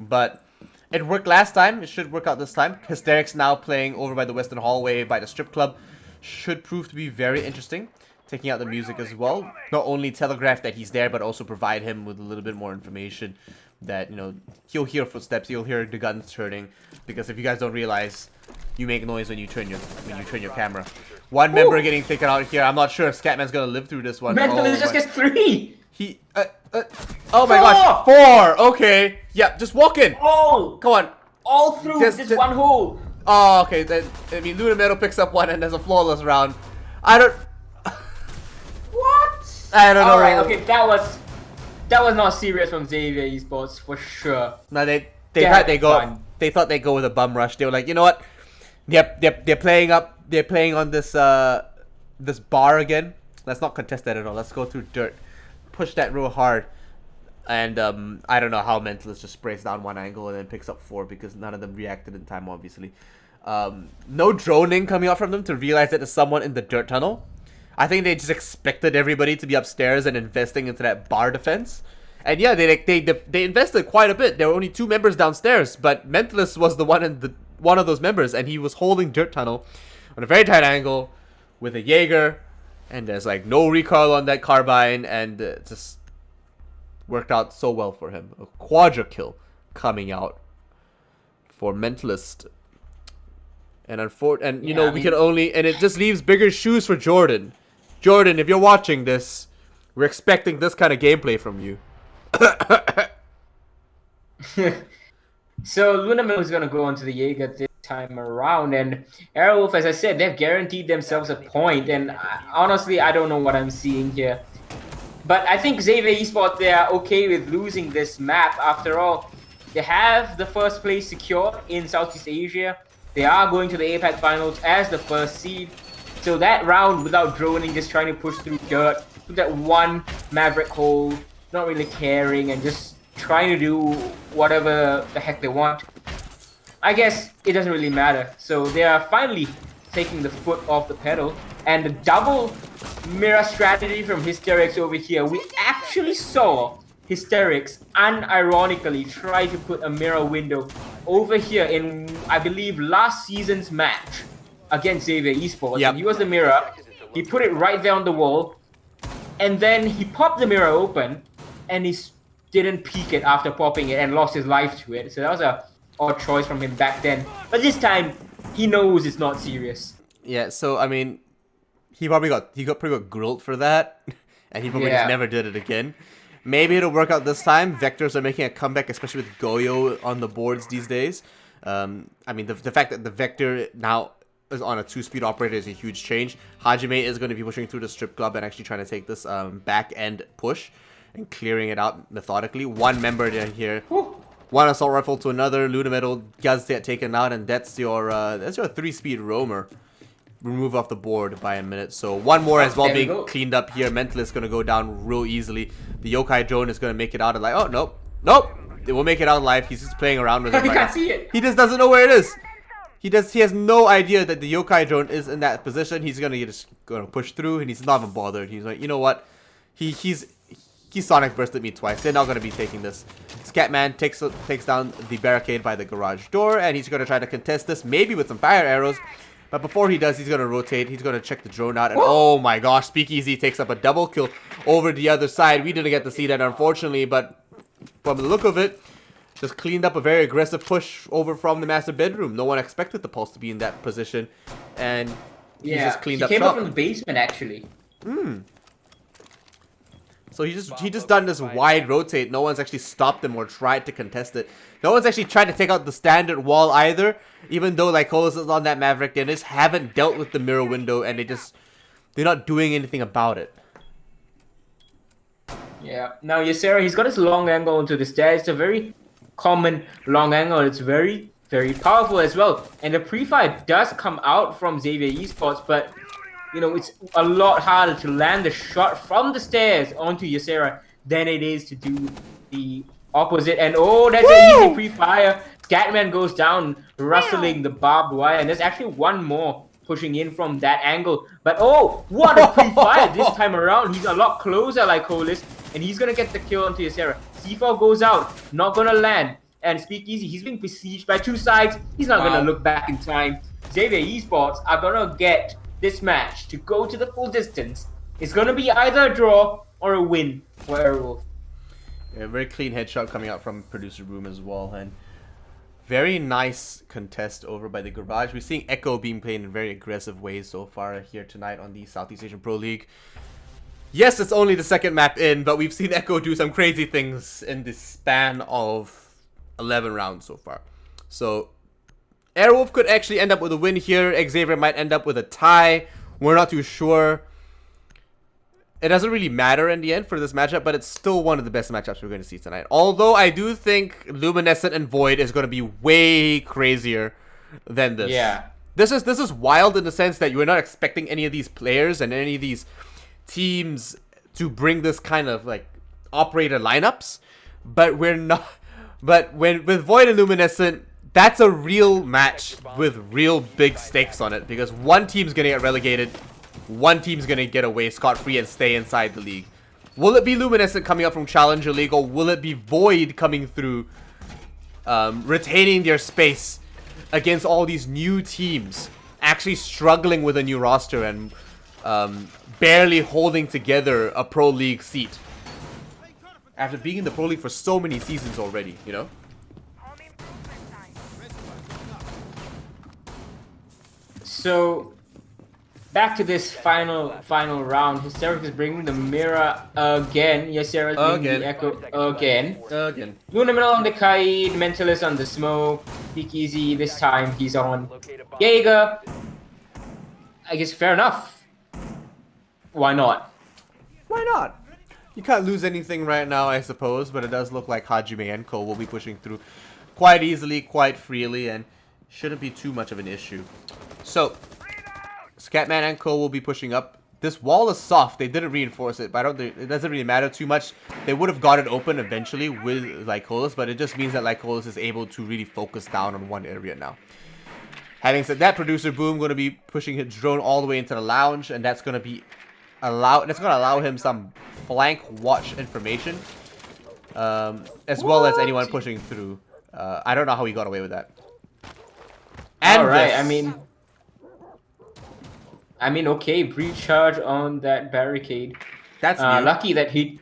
But it worked last time. It should work out this time. Hysterics now playing over by the Western Hallway by the strip club. Should prove to be very interesting. Taking out the music as well. Not only telegraph that he's there, but also provide him with a little bit more information that, you know, he'll hear footsteps, he'll hear the guns turning. Because if you guys don't realize, you make noise when you turn your camera. One member getting taken out here. I'm not sure if Scatman's gonna live through this one. Mentalist just gets 3. He oh my gosh, 4. Okay, yeah, just walk in. Oh, Come on. all through this one hole. Oh, okay. Then I mean, Luna Metal picks up one, and there's a flawless round. I don't know. All right, okay, that was not serious from Xavier Esports for sure. No, they thought they'd go with a bum rush. They were like, you know what? Yep, they're playing on this this bar again. Let's not contest that at all. Let's go through dirt. Push that real hard. And I don't know how Mentalist just sprays down one angle and then picks up 4 because none of them reacted in time, obviously. No droning coming out from them to realize that there's someone in the dirt tunnel. I think they just expected everybody to be upstairs and investing into that bar defense. And yeah, they invested quite a bit. There were only 2 members downstairs, but Mentalist was the one of those members, and he was holding dirt tunnel on a very tight angle with a Jaeger, and there's like no recoil on that carbine, and it just worked out so well for him. A quadra kill coming out for Mentalist. And you know, we can only, and it just leaves bigger shoes for Jordan. Jordan, if you're watching this, we're expecting this kind of gameplay from you. So Luna Mill is going to go onto the Jaeger this time around, and Aerowolf, as I said, they've guaranteed themselves a point, and honestly, I don't know what I'm seeing here. But I think Xavier Esports, they are okay with losing this map. After all, they have the first place secure in Southeast Asia. They are going to the APAC finals as the first seed. So that round, without droning, just trying to push through dirt, with that one Maverick hole, not really caring, and just trying to do whatever the heck they want. I guess it doesn't really matter. So they are finally taking the foot off the pedal. And the double mirror strategy from Hysterics over here. We actually saw Hysterics unironically try to put a mirror window over here in, I believe, last season's match against Xavier Esports. Yep. And he was the mirror. He put it right there on the wall. And then he popped the mirror open. And he didn't peek it after popping it and lost his life to it. So that was a odd choice from him back then. But this time, he knows it's not serious. Yeah, so I mean, he pretty got grilled for that, and he probably just never did it again. Maybe it'll work out this time. Vectors are making a comeback, especially with Goyo on the boards these days. I mean, the fact that the Vector now is on a 2-speed operator is a huge change. Hajime is going to be pushing through the strip club and actually trying to take this back end push and clearing it out methodically. One member down here. One assault rifle to another. Luna Metal does get taken out, and that's your 3-speed roamer. Remove off the board by a minute. So one more as well being cleaned up here. Mentalist gonna go down real easily. The yokai drone is gonna make it out alive. Oh nope. It will make it out alive. He's just playing around with it. He can't see it. He just doesn't know where it is. He has no idea that the yokai drone is in that position. He's just gonna push through, and he's not even bothered. He's like, you know what? He Sonic bursted me twice. They're not going to be taking this. Scatman takes down the barricade by the garage door, and he's going to try to contest this, maybe with some fire arrows. But before he does, he's going to rotate. He's going to check the drone out, and oh my gosh, Speakeasy takes up a double kill over the other side. We didn't get to see that, unfortunately, but from the look of it, just cleaned up a very aggressive push over from the master bedroom. No one expected the Pulse to be in that position, and he just cleaned up shop. He came up from the basement, actually. So he just done this wide rotate. No one's actually stopped him or tried to contest it. No one's actually tried to take out the standard wall either. Even though Lycolis is on that Maverick, they just haven't dealt with the mirror window, and they're not doing anything about it. Yeah. Now Ysera, he's got his long angle into the stairs. It's a very common long angle. It's very, very powerful as well. And the pre-fire does come out from Xavier Esports, but you know, it's a lot harder to land the shot from the stairs onto Ysera than it is to do the opposite. And oh, that's an easy pre-fire. Scatman goes down, rustling the barbed wire. And there's actually one more pushing in from that angle. But oh, what a pre-fire this time around. He's a lot closer, like Lycolis. And he's going to get the kill onto Ysera. C4 goes out, not going to land. And Speakeasy, he's being besieged by two sides. He's not going to look back in time. Xavier Esports are going to get this match to go to the full distance. It's going to be either a draw or a win for Airwolf. Yeah, very clean headshot coming out from producer room as well, and very nice contest over by the garage. We're seeing Echo being played in very aggressive ways so far here tonight on the Southeast Asian Pro League. Yes, it's only the second map in, but we've seen Echo do some crazy things in the span of 11 rounds so far. So Airwolf could actually end up with a win here. Xavier might end up with a tie. We're not too sure. It doesn't really matter in the end for this matchup, but it's still one of the best matchups we're going to see tonight. Although I do think Luminescent and Void is going to be way crazier than this. Yeah. This is wild in the sense that you're not expecting any of these players and any of these teams to bring this kind of like operator lineups, but we're not. But with Void and Luminescent, that's a real match with real big stakes on it, because one team's gonna get relegated, one team's gonna get away scot-free and stay inside the league. Will it be Luminescent coming up from Challenger League, or will it be Void coming through, retaining their space against all these new teams, actually struggling with a new roster and barely holding together a Pro League seat after being in the Pro League for so many seasons already, you know? So, back to this final round. Hysteric is bringing the mirror again. Ysera is bringing the Echo again. Luna Middle on the Kaid, Mentalist on the Smoke. Speakeasy, this time he's on Jaeger. I guess fair enough. Why not? Why not? You can't lose anything right now, I suppose, but it does look like Hajime and Ko will be pushing through quite easily, quite freely, and shouldn't be too much of an issue. So, Scatman and Co will be pushing up This wall is soft. They didn't reinforce it, but I don't think it doesn't really matter too much. They would have got it open eventually with Lycolis, but it just means that Lycolis is able to really focus down on one area now. Having said that, Producer Boom going to be pushing his drone all the way into the lounge, and that's going to allow him some flank watch information, as well as anyone pushing through. I don't know how he got away with that. And all right, this. I mean, okay, breach charge on that barricade. That's new. Lucky that he,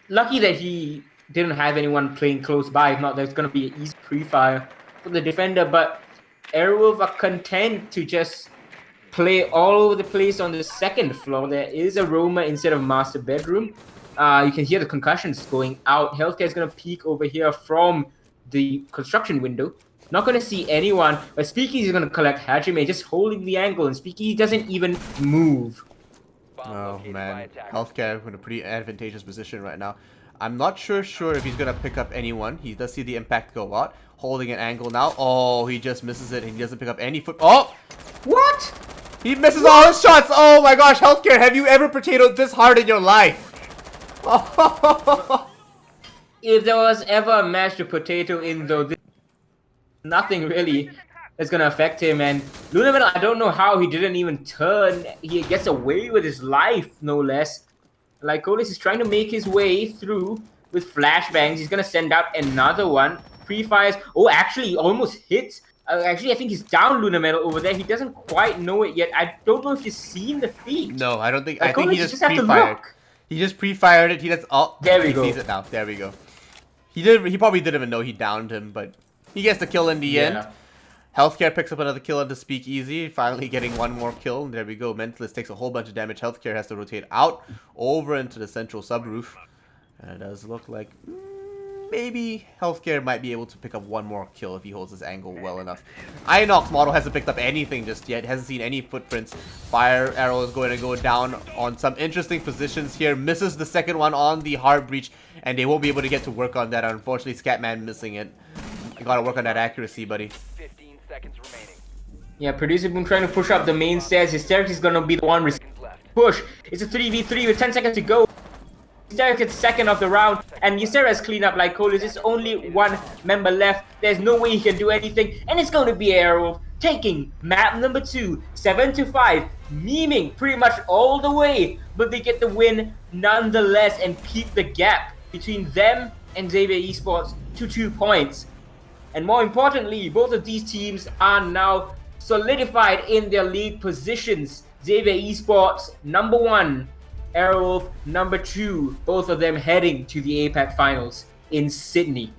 lucky that he didn't have anyone playing close by. If not, there's gonna be an easy pre-fire for the defender. But Airwolf are content to just play all over the place on the second floor. There is a roamer instead of master bedroom. You can hear the concussions going out. Healthcare is gonna peek over here from the construction window. Not going to see anyone, but Speakeasy is going to collect Hajime, just holding the angle, and Speakeasy doesn't even move. Oh man, Healthcare in a pretty advantageous position right now. I'm not sure if he's going to pick up anyone. He does see the impact go out, holding an angle now. Oh, he just misses it, and he doesn't pick up any foot. Oh! What? He misses all his shots! Oh my gosh, Healthcare, have you ever potatoed this hard in your life? If there was ever a mashed potato in though, nothing really is gonna affect him. And Lunaman, I don't know how he didn't even turn. He gets away with his life, no less. Lycolis is trying to make his way through with flashbangs. He's gonna send out another one. Pre-fires. Oh, actually, he almost hits. Actually, I think he's down Lunametal over there. He doesn't quite know it yet. I don't know if he's seen the feed. No, I don't think. Lycolis, I think he just have to pre-fired. look. He just pre-fired it. He does. Oh, there we he go. sees it now. There we go. He probably didn't even know he downed him, but he gets the kill in the end. Healthcare picks up another kill on the Speakeasy, finally getting one more kill. There we go. Mentalist takes a whole bunch of damage. Healthcare has to rotate out over into the central subroof. And it does look like maybe Healthcare might be able to pick up one more kill if he holds his angle well enough. Inox model hasn't picked up anything just yet. Hasn't seen any footprints. Fire arrow is going to go down on some interesting positions here. Misses the second one on the hard breach, and they won't be able to get to work on that. Unfortunately, Scatman missing it. You gotta work on that accuracy, buddy. 15 seconds remaining. Yeah, Producer Boom trying to push up the main stairs. Hysterics is gonna be the one push. It's a 3v3 with 10 seconds to go. Hysterics gets second of the round, and Ysera's clean up like Lycolis. There's only one member left. There's no way he can do anything, and it's going to be Airwolf taking map number 2, 7-5, memeing pretty much all the way, but they get the win nonetheless and keep the gap between them and Xavier Esports to 2 points. And more importantly, both of these teams are now solidified in their league positions. Xavier Esports, number 1. Airwolf, number 2. Both of them heading to the APAC finals in Sydney.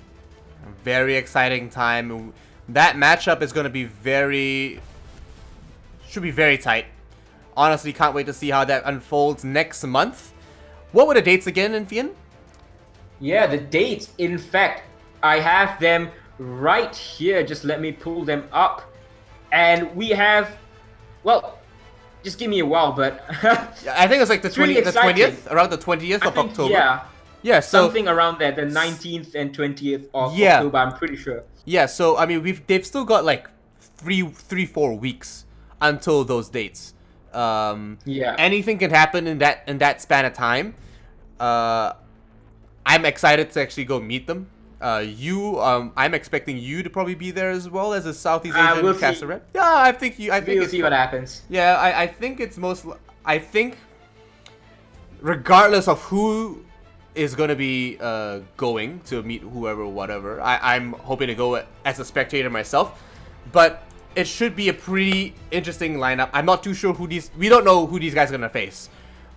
Very exciting time. That matchup is going to be should be very tight. Honestly, can't wait to see how that unfolds next month. What were the dates again, Infian? Yeah, the dates, in fact, I have them right here. Just let me pull them up. And we have, well, just give me a while, but I think it's like the 20th, around the 20th of October. Yeah, so something around that, the 19th and 20th of October, I'm pretty sure. Yeah, so I mean, they've still got like 3-4 weeks until those dates. Anything can happen in that span of time. I'm excited to actually go meet them. I'm expecting you to probably be there as well as a Southeast Asian caster rep. Yeah, I think we'll see what happens. Yeah, I think it's I think regardless of who is going to be going to meet whoever, whatever, I'm hoping to go as a spectator myself. But it should be a pretty interesting lineup. I'm not too sure we don't know who these guys are going to face.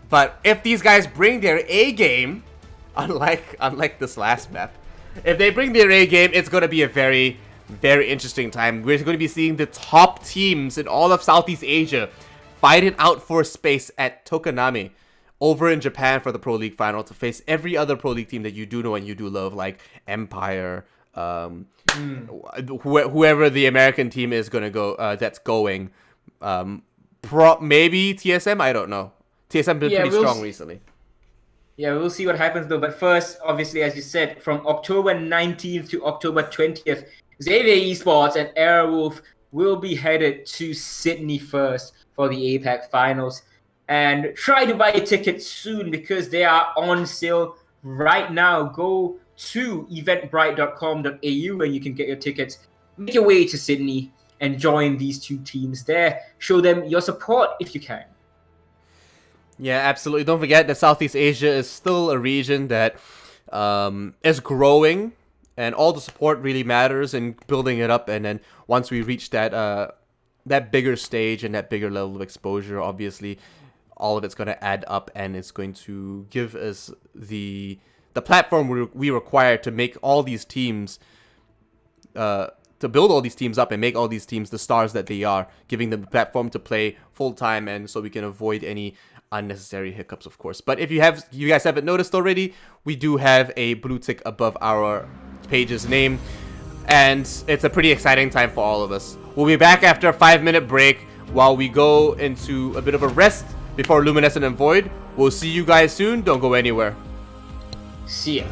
But if these guys bring their A game, unlike this last map, if they bring their A game, it's going to be a very, very interesting time. We're going to be seeing the top teams in all of Southeast Asia fighting out for space at Tokonami over in Japan for the Pro League final to face every other Pro League team that you do know and you do love, like Empire, whoever the American team is going to go, that's going. Maybe TSM, I don't know. TSM been pretty strong recently. Yeah, we'll see what happens though. But first, obviously, as you said, from October 19th to October 20th, Xavier Esports and Airwolf will be headed to Sydney first for the APAC finals. And try to buy a ticket soon because they are on sale right now. Go to eventbrite.com.au and you can get your tickets. Make your way to Sydney and join these two teams there. Show them your support if you can. Yeah, absolutely. Don't forget that Southeast Asia is still a region that is growing, and all the support really matters in building it up. And then once we reach that bigger stage and that bigger level of exposure, obviously, all of it's going to add up, and it's going to give us the platform we require to make all these teams, to build all these teams up and make all these teams the stars that they are, giving them the platform to play full time, and so we can avoid any unnecessary hiccups, of course. But if you guys haven't noticed already, we do have a blue tick above our page's name, and it's a pretty exciting time for all of us. We'll be back after a 5-minute break while we go into a bit of a rest before Luminescent and Void. We'll see you guys soon. Don't go anywhere. See ya.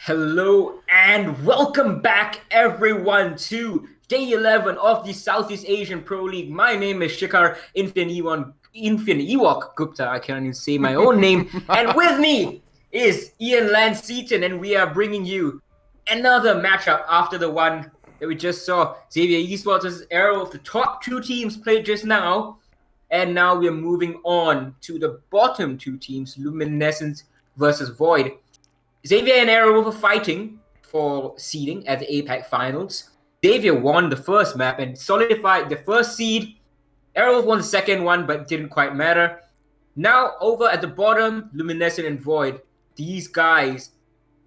Hello and welcome back, everyone, to day 11 of the Southeast Asian Pro League. My name is Shikhar Ewok Gupta. I can't even say my own name. And with me is Ian Lance Seaton, and we are bringing you another matchup after the one that we just saw. Xavier Esports versus Arrow. The top two teams played just now. And now we're moving on to the bottom two teams, Luminescence versus Void. Xavier and Arrow were fighting for seeding at the APAC finals. Xavier won the first map and solidified the first seed. Arrow won the second one, but didn't quite matter. Now, over at the bottom, Luminescent and Void. These guys,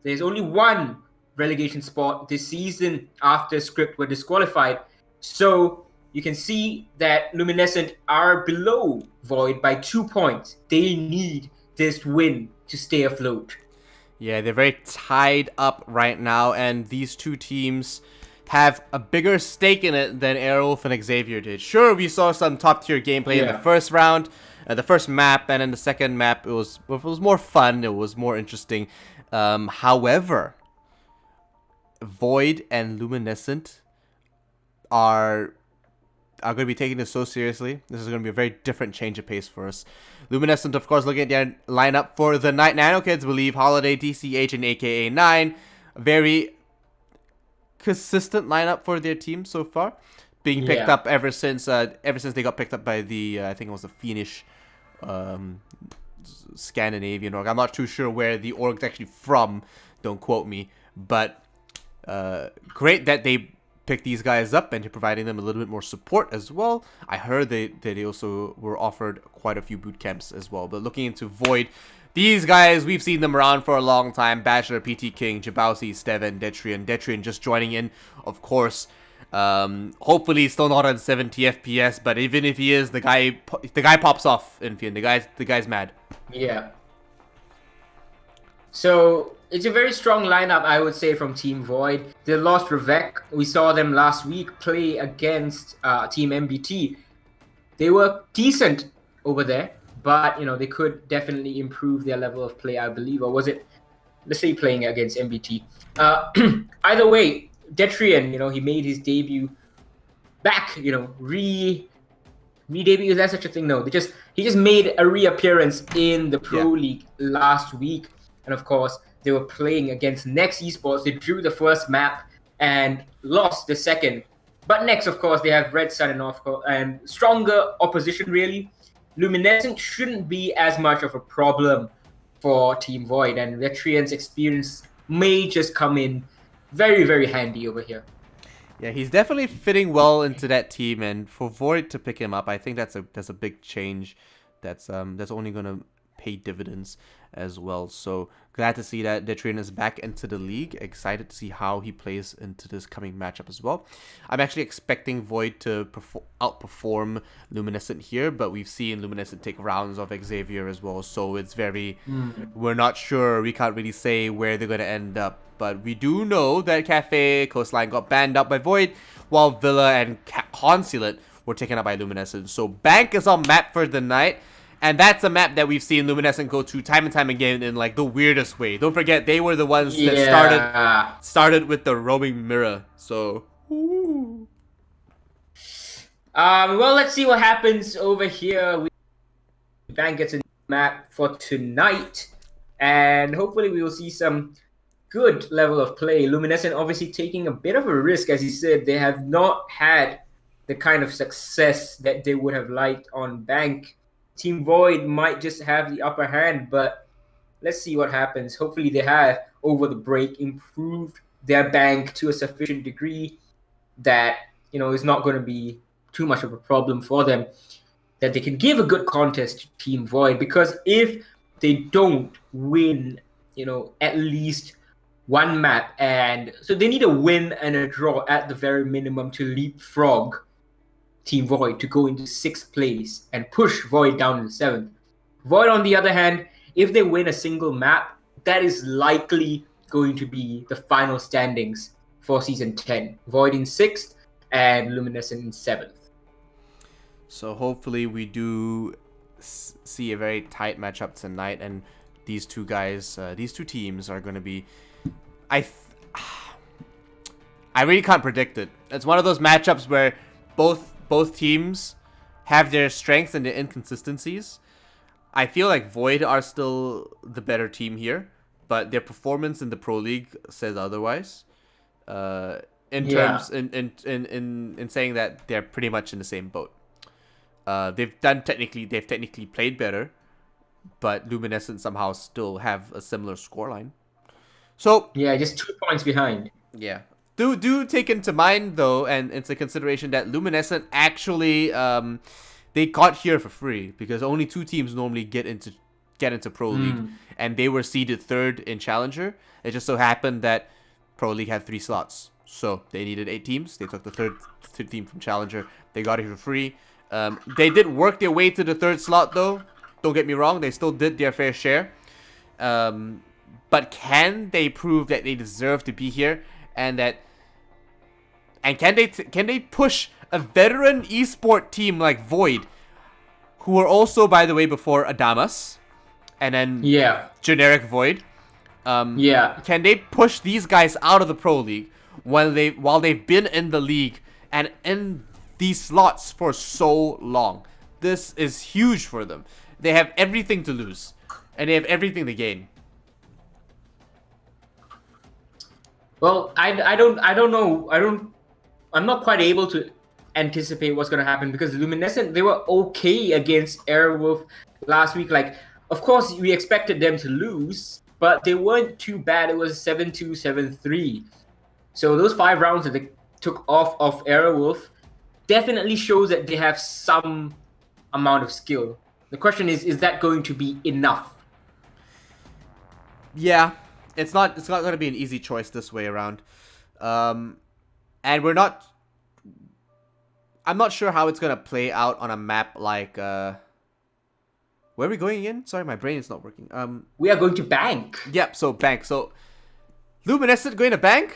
there's only one relegation spot this season after Script were disqualified. So you can see that Luminescent are below Void by 2 points. They need this win to stay afloat. Yeah, they're very tied up right now, and these two teams have a bigger stake in it than Airwolf and Xavier did. Sure, we saw some top-tier gameplay in the first round, the first map, and in the second map, it was more fun, it was more interesting. However, Void and Luminescent are going to be taking this so seriously. This is going to be a very different change of pace for us. Luminescent, of course, looking at their lineup for the night. Nano Kids believe Holiday, DCH, and AKA 9. A very consistent lineup for their team so far. Being picked up ever since they got picked up by the, I think it was the Finnish Scandinavian org. I'm not too sure where the org's actually from. Don't quote me. But great that they pick these guys up and you're providing them a little bit more support as well. I heard that they also were offered quite a few boot camps as well. But looking into Void, these guys, we've seen them around for a long time. Bachelor, PT King, Jabausi, Steven, Detrian. Detrian just joining in, of course. Hopefully still not on 70 FPS, but even if he is, the guy pops off in Fian. The guy's mad. Yeah. So it's a very strong lineup, I would say, from Team Void. They lost Revec. We saw them last week play against Team MBT. They were decent over there, but they could definitely improve their level of play, I believe. Or was it, let's say, playing against MBT? Either way, Detrian, he made his debut back. Re-debut, is that such a thing? No, he just made a reappearance in the Pro League last week. And of course, they were playing against Next Esports. They drew the first map and lost the second. But next, of course, they have Red Sun and stronger opposition, really. Luminescent shouldn't be as much of a problem for Team Void. And Vetrian's experience may just come in very, very handy over here. Yeah, he's definitely fitting well into that team. And for Void to pick him up, I think that's a big change. That's only going to pay dividends as well. So glad to see that Detrian is back into the league. Excited to see how he plays into this coming matchup as well. I'm actually expecting Void to outperform Luminescent here, but we've seen Luminescent take rounds of Xavier as well. So it's very, we're not sure. We can't really say where they're going to end up. But we do know that Cafe Coastline got banned out by Void, while Villa and Consulate were taken up by Luminescent. So Bank is on map for the night. And that's a map that we've seen Luminescent go to time and time again in like the weirdest way. Don't forget, they were the ones that started with the roaming mirror. So, ooh. Well, let's see what happens over here. Bank gets a map for tonight, and hopefully we will see some good level of play. Luminescent obviously taking a bit of a risk, as he said. They have not had the kind of success that they would have liked on Bank. Team Void might just have the upper hand, but let's see what happens. Hopefully they have, over the break, improved their bank to a sufficient degree that, is not going to be too much of a problem for them, that they can give a good contest to Team Void. Because if they don't win, at least one map, and so they need a win and a draw at the very minimum to leapfrog Team Void to go into 6th place and push Void down in 7th. Void, on the other hand, if they win a single map, that is likely going to be the final standings for Season 10. Void in 6th and Luminescent in 7th. So hopefully we do see a very tight matchup tonight, and these two guys, these two teams are going to be... I really can't predict it. It's one of those matchups where both teams have their strengths and their inconsistencies. I feel like Void are still the better team here, but their performance in the Pro League says otherwise. In saying that they're pretty much in the same boat. They've technically played better, but Luminescent somehow still have a similar scoreline. So yeah, just 2 points behind. Yeah. Do take into mind though, and into consideration that Luminescent actually they got here for free because only 2 teams normally get into Pro League, and they were seeded 3rd in Challenger. It just so happened that Pro League had 3 slots, so they needed 8 teams. They took the third team from Challenger. They got it for free. They did work their way to the 3rd slot though. Don't get me wrong, they still did their fair share. But can they prove that they deserve to be here, and can they push a veteran esport team like Void, who were also, by the way, before Adamas, and then generic Void? Can they push these guys out of the Pro League while they've been in the league and in these slots for so long? This is huge for them. They have everything to lose, and they have everything to gain. Well, I don't know. I'm not quite able to anticipate what's going to happen because Luminescent, they were okay against Airwolf last week. Like, of course, we expected them to lose, but they weren't too bad. It was 7-2, 7-3. So those 5 rounds that they took off of Airwolf definitely shows that they have some amount of skill. The question is that going to be enough? Yeah, it's not going to be an easy choice this way around. And I'm not sure how it's going to play out on a map like, where are we going again? Sorry, my brain is not working. We are going to Bank. Yep, so Bank. So, Luminescent going to Bank?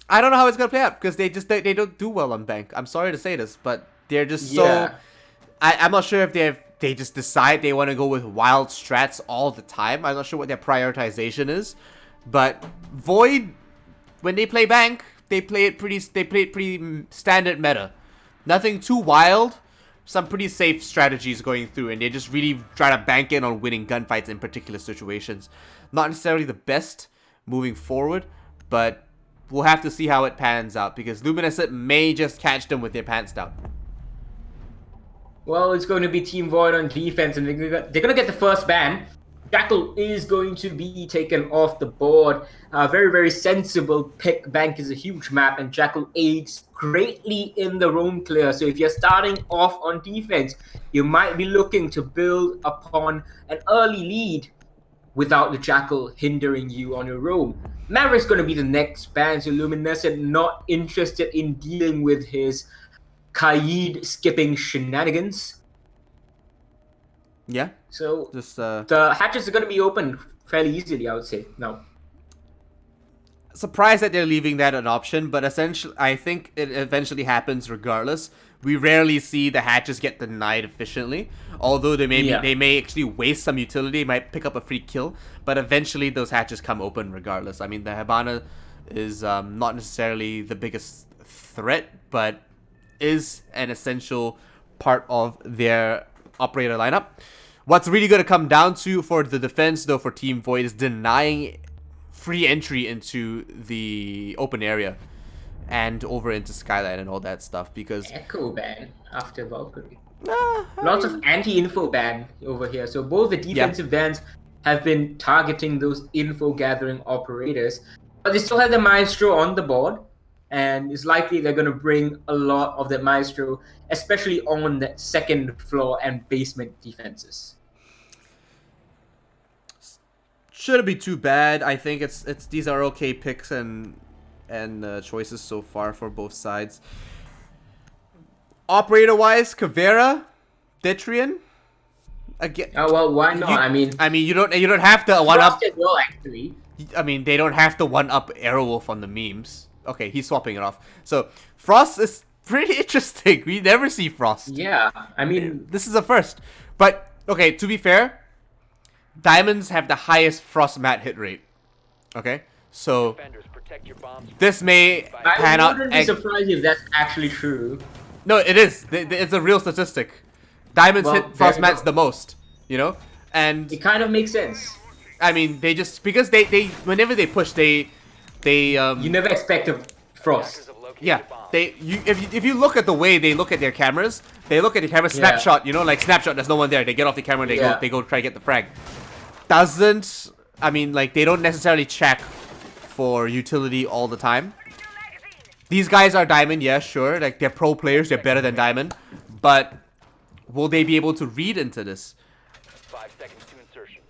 I don't know how it's going to play out, because they don't do well on Bank. I'm sorry to say this, but they're just so... I'm not sure if they just decide they want to go with wild strats all the time. I'm not sure what their prioritization is. But Void, when they play Bank, they play it pretty standard meta. Nothing too wild. Some pretty safe strategies going through, and they just really try to bank in on winning gunfights in particular situations. Not necessarily the best moving forward, but we'll have to see how it pans out, because Luminescent may just catch them with their pants down. Well, it's going to be Team Void on defense, and they're going to get the first ban. Jackal is going to be taken off the board. Very, very sensible pick. Bank is a huge map, and Jackal aids greatly in the roam clear. So if you're starting off on defense, you might be looking to build upon an early lead without the Jackal hindering you on your roam. Maverick's going to be the next ban, so Luminescent not interested in dealing with his Kaid skipping shenanigans. Yeah. So just the hatches are going to be opened fairly easily, I would say. No. Surprised that they're leaving that an option, but essentially, I think it eventually happens regardless. We rarely see the hatches get denied efficiently, although they may actually waste some utility, might pick up a free kill, but eventually those hatches come open regardless. I mean, the Habana is not necessarily the biggest threat, but is an essential part of their operator lineup. What's really going to come down to for the defense, though, for Team Void is denying free entry into the open area and over into Skyline and all that stuff, because Echo ban after Valkyrie. Lots of anti-info ban over here. So both the defensive bans have been targeting those info gathering operators, but they still have the Maestro on the board, and it's likely they're going to bring a lot of that Maestro, especially on that second floor and basement defenses. Shouldn't be too bad. I think it's these are okay picks and choices so far for both sides. Operator wise, Kavera, Detrian. Again. Well, why not? I mean, you don't have to one up. Frost as well, actually. I mean, they don't have to one up Aerowolf on the memes. Okay, he's swapping it off. So Frost is pretty interesting. We never see Frost. Yeah, I mean, This is a first. But okay, to be fair, Diamonds have the highest Frost mat hit rate. Okay, so Defenders, protect your bombs. this may pan I out. wouldn't be surprised if that's actually true. No, it is. It's a real statistic. Diamonds Well, hit Frost there you mats go. the most. You know, and It kind of makes sense. I mean, they just because they whenever they push they You never expect a Frost. Attackers have located yeah a bomb. if you look at the way they look at their cameras, they look at the camera Yeah. snapshot. You know, like snapshot. There's no one there. They get off the camera and Yeah. they go try to get the frag. Doesn't I mean like they don't necessarily check for utility all the time. These guys are Diamond, yeah, sure. Like they're pro players, they're better than Diamond, but will they be able to read into this? 5 seconds to insertion.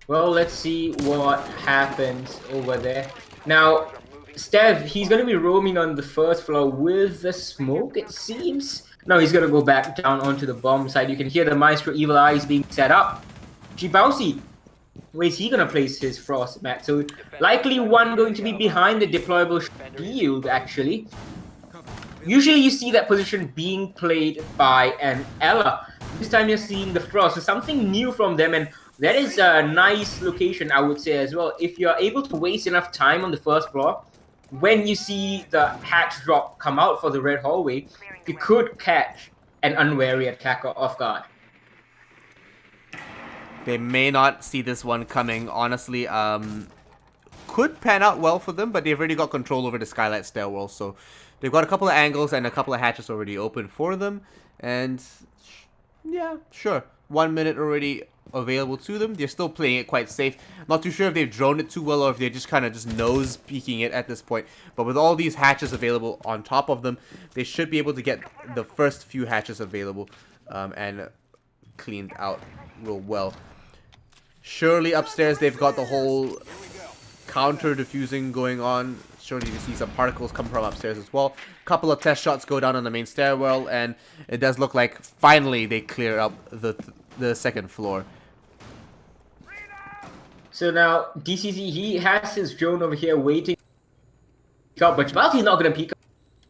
Well, let's see what happens over there. Now, Stev, he's going to be roaming on the first floor with the smoke, it seems. No, he's going to go back down onto the bomb side. You can hear the Maestro Evil Eyes being set up. G-Bouncy, where's he going to place his Frost mat? So, likely one going to be behind the deployable shield, actually. Usually you see that position being played by an Ella. This time you're seeing the Frost. So something new from them, and that is a nice location, I would say, as well. If you're able to waste enough time on the first floor, when you see the hatch drop come out for the red hallway, you could catch an unwary attacker off guard. They may not see this one coming, honestly. Could pan out well for them, but they've already got control over the Skylight stairwell, so they've got a couple of angles and a couple of hatches already open for them. And yeah, sure. 1 minute already available to them. They're still playing it quite safe. Not too sure if they've droned it too well or if they're just kind of just nose peeking it at this point. But with all these hatches available on top of them, they should be able to get the first few hatches available and cleaned out real well. Surely upstairs they've got the whole counter diffusing going on. Surely you see some particles come from upstairs as well. Couple of test shots go down on the main stairwell, and it does look like finally they clear up the second floor. So now, DCZ, he has his drone over here waiting to pick up, but Jbalti's not going to pick up.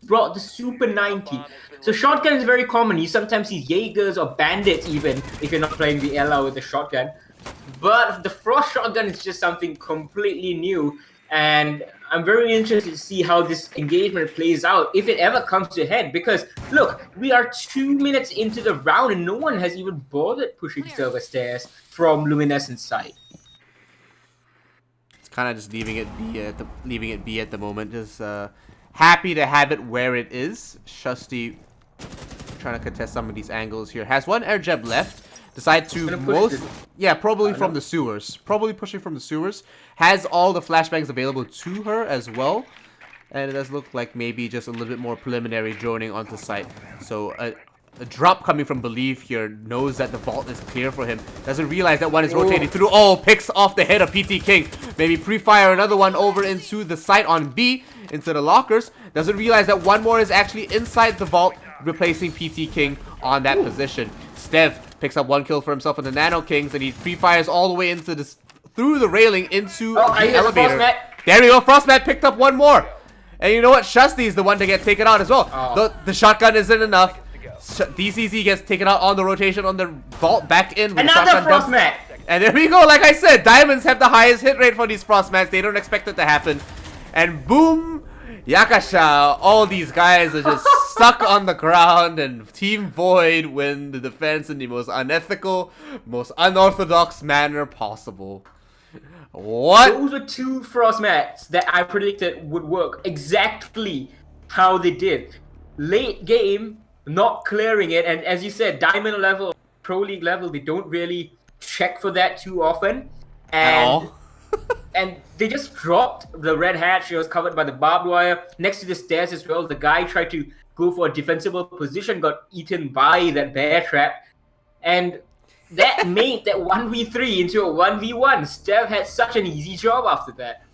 He brought the Super 90. So shotgun is very common. You sometimes see Jaegers or Bandits even, if you're not playing the Ella with the shotgun. But the Frost shotgun is just something completely new, and I'm very interested to see how this engagement plays out, if it ever comes to a head, because look, we are 2 minutes into the round and no one has even bothered pushing server stairs from Luminescent's side. It's kind of just leaving it be at the moment. Just happy to have it where it is. Shusty trying to contest some of these angles here. Has one air jab left. Decide to probably from the sewers. Probably pushing from the sewers. Has all the flashbangs available to her as well. And it does look like maybe just a little bit more preliminary droning onto site. So a drop coming from Believe here. Knows that the vault is clear for him. Doesn't realize that one is rotating through. Oh, picks off the head of PT King. Maybe pre-fire another one over into the site on B. Into the lockers. Doesn't realize that one more is actually inside the vault. Replacing PT King on that position. Stev picks up one kill for himself on the Nano Kings, and he pre-fires all the way into this through the railing into the elevator. There we go. Frostmat picked up one more. And you know what? Shusty is the one to get taken out as well. The shotgun isn't enough. DCZ gets taken out on the rotation on the vault back in. With Another Frostmat. And there we go. Like I said, Diamonds have the highest hit rate for these Frostmats. They don't expect it to happen. And boom, Yakasha. All these guys are just stuck on the ground, and Team Void win the defense in the most unethical, most unorthodox manner possible. What? Those were two Frostmats that I predicted would work exactly how they did. Late game, not clearing it, and as you said, Diamond level, Pro League level, they don't really check for that too often. And and they just dropped the red hatch. It was covered by the barbed wire next to the stairs as well. The guy tried to go for a defensible position, got eaten by that bear trap, and that made that 1v3 into a 1v1. Steph had such an easy job after that.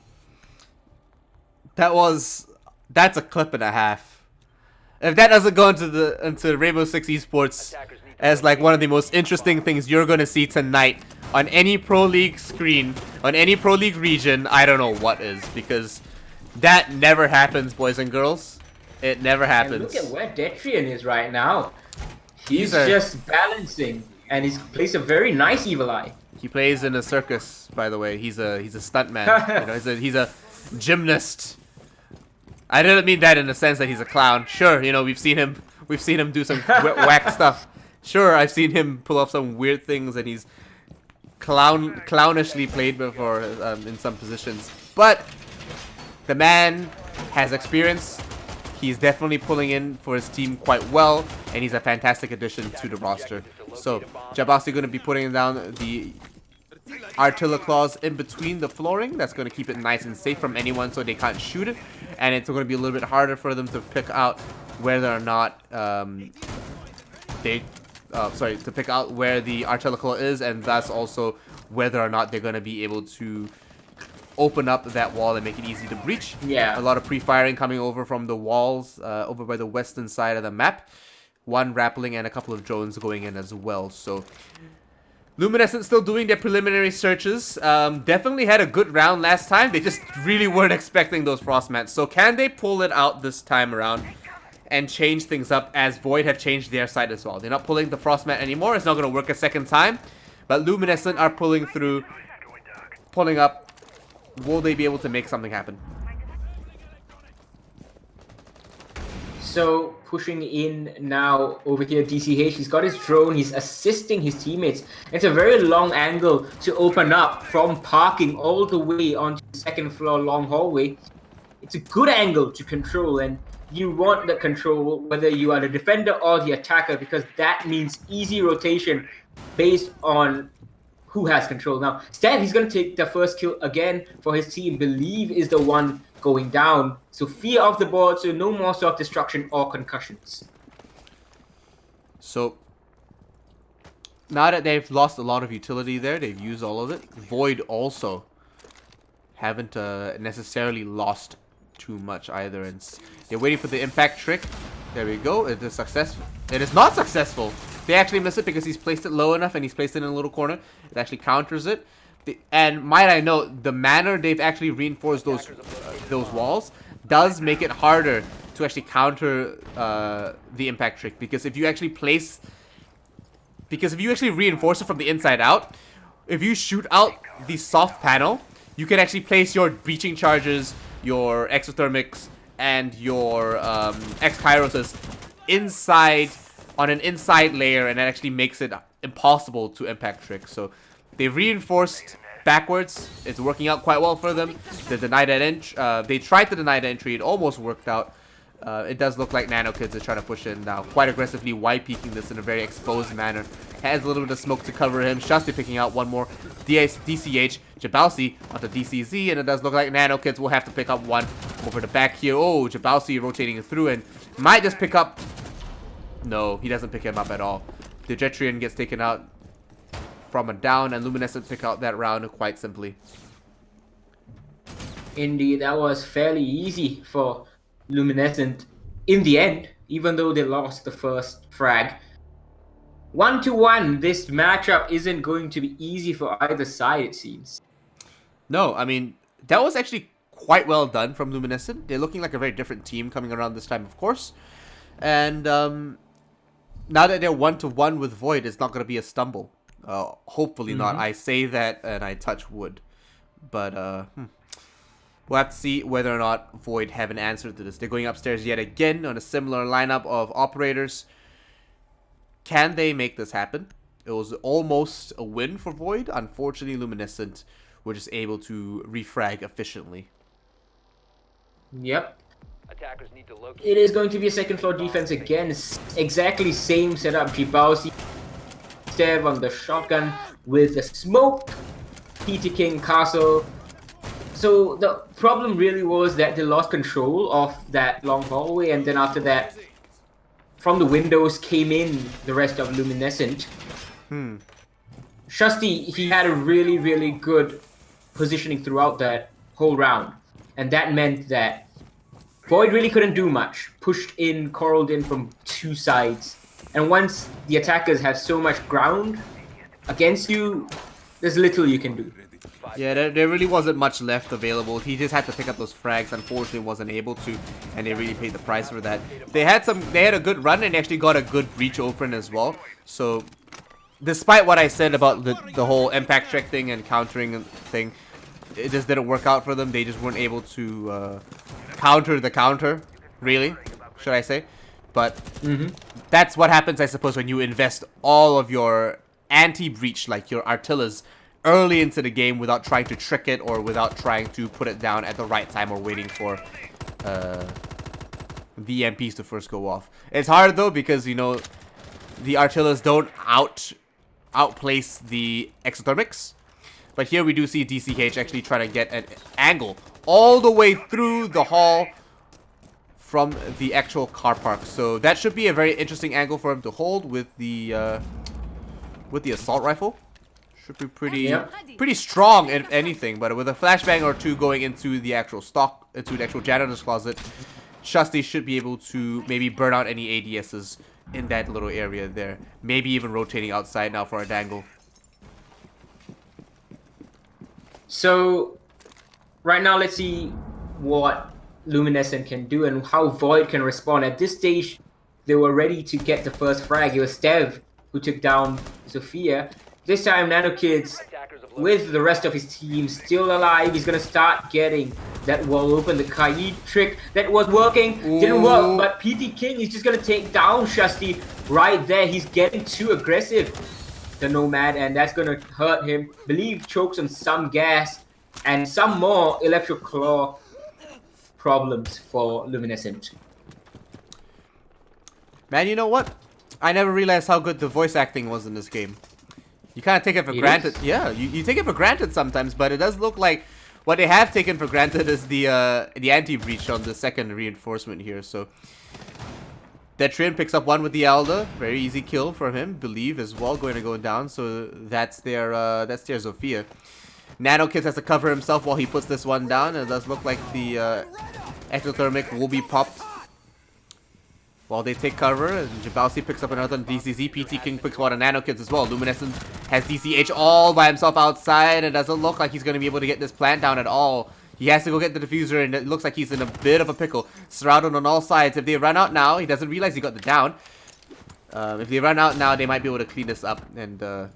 That's a clip and a half. If that doesn't go into Rainbow Six Esports as like one of the most interesting things you're gonna see tonight on any Pro League screen, on any Pro League region, I don't know what is, because that never happens, boys and girls. It never happens. And look at where Detrian is right now. He's just balancing, and he's plays a very nice Evil Eye. He plays in a circus, by the way. He's a stuntman. You know, he's a gymnast. I didn't mean that in the sense that he's a clown. Sure, you know, we've seen him do some whack stuff. Sure, I've seen him pull off some weird things, and he's clownishly played before in some positions. But the man has experience. He's definitely pulling in for his team quite well, and he's a fantastic addition to the roster. So, Jabasi going to be putting down the Artilla Claws in between the flooring. That's going to keep it nice and safe from anyone so they can't shoot it. And it's going to be a little bit harder for them to pick out whether or not to pick out where the Artilla Claw is, and thus also whether or not they're going to be able to open up that wall and make it easy to breach. Yeah. A lot of pre-firing coming over from the walls over by the western side of the map. One rappelling and a couple of drones going in as well. So Luminescent still doing their preliminary searches. Definitely had a good round last time. They just really weren't expecting those frost mats. So can they pull it out this time around and change things up, as Void have changed their side as well? They're not pulling the frost mat anymore. It's not going to work a second time. But Luminescent are pulling up. Will they be able to make something happen? So pushing in now over here, DCH, he's got his drone, he's assisting his teammates. It's a very long angle to open up from parking all the way onto the second floor long hallway. It's a good angle to control, and you want the control whether you are the defender or the attacker, because that means easy rotation based on who has control. Now, Stab, he's going to take the first kill again for his team. Believe is the one going down. So fear of the board, so no more self-destruction or concussions. So now that they've lost a lot of utility there, they've used all of it. Void also haven't necessarily lost too much either. And they're waiting for the impact trick. There we go. It is successful. It is not successful. They actually miss it because he's placed it low enough and he's placed it in a little corner. It actually counters it. And might I note, the manner they've actually reinforced those walls does make it harder to actually counter the impact trick. Because if you actually reinforce it from the inside out, if you shoot out the soft panel, you can actually place your breaching charges, your exothermics, and your X-Kyroses inside on an inside layer, and that actually makes it impossible to impact trick. So they've reinforced backwards. It's working out quite well for them. They denied that entry. They tried to deny the entry. It almost worked out. It does look like Nano Kids are trying to push in now, quite aggressively, Y-peeking this in a very exposed manner. Has a little bit of smoke to cover him. Shasti picking out one more. DCH, Jabalsi onto DCZ, and it does look like Nano Kids will have to pick up one over the back here. Oh, Jabalsi rotating through and might just pick up. No, he doesn't pick him up at all. The Jetrian gets taken out from a down, and Luminescent pick out that round quite simply. Indeed, that was fairly easy for Luminescent in the end, even though they lost the first frag. 1-1, this matchup isn't going to be easy for either side, it seems. No, I mean, that was actually quite well done from Luminescent. They're looking like a very different team coming around this time, of course. And now that they're 1-1 with Void, it's not going to be a stumble. Hopefully not. I say that and I touch wood. But we'll have to see whether or not Void have an answer to this. They're going upstairs yet again on a similar lineup of operators. Can they make this happen? It was almost a win for Void. Unfortunately, Luminescent were just able to refrag efficiently. Yep. Attackers need to locate. It is going to be a second floor defense again. Exactly same setup. Jibausi Stev on the shotgun with the smoke. PT King Castle. So the problem really was that they lost control of that long hallway, and then after that, from the windows came in the rest of Luminescent. Shusty, he had a really, really good positioning throughout that whole round. And that meant that Void really couldn't do much. Pushed in, corralled in from two sides. And once the attackers have so much ground against you, there's little you can do. Yeah, there really wasn't much left available. He just had to pick up those frags. Unfortunately, wasn't able to, and they really paid the price for that. They had a good run and actually got a good breach open as well. So, despite what I said about the whole impact check thing and countering thing, it just didn't work out for them. They just weren't able to counter the counter, really, should I say? But that's what happens, I suppose, when you invest all of your anti-breach, like your artillers, early into the game without trying to trick it or without trying to put it down at the right time or waiting for the MPs to first go off. It's hard though because, you know, the artillers don't outplace the exothermics. But here we do see DCH actually try to get an angle all the way through the hall from the actual car park. So that should be a very interesting angle for him to hold with the assault rifle. Should be pretty strong if anything, but with a flashbang or two going into the actual janitor's closet, Shusty should be able to maybe burn out any ADSs in that little area there. Maybe even rotating outside now for a dangle. So, right now let's see what Luminescent can do and how Void can respond. At this stage, they were ready to get the first frag. It was Stev who took down Sophia. This time, NanoKids, with the rest of his team still alive, he's going to start getting that wall open. The Kaid trick that was working didn't work, but PT King is just going to take down Shusty right there. He's getting too aggressive, the Nomad, and that's going to hurt him. Believe chokes on some gas and some more Electro Claw problems for Luminescent. Man, you know what? I never realized how good the voice acting was in this game. You kind of take it for granted. Yeah, you take it for granted sometimes, but it does look like what they have taken for granted is the anti-breach on the second reinforcement here. So Detrian picks up one with the Elder. Very easy kill for him. Believe as well going to go down. So that's their Zofia. NanoKids has to cover himself while he puts this one down. And it does look like the exothermic will be popped while they take cover, and Jabalsi picks up another DCZ. PT King picks one on NanoKids as well. Luminescent has DCH all by himself outside, and it doesn't look like he's going to be able to get this plant down at all. He has to go get the diffuser, and it looks like he's in a bit of a pickle. Surrounded on all sides. If they run out now, he doesn't realize he got the down. If they run out now, they might be able to clean this up. And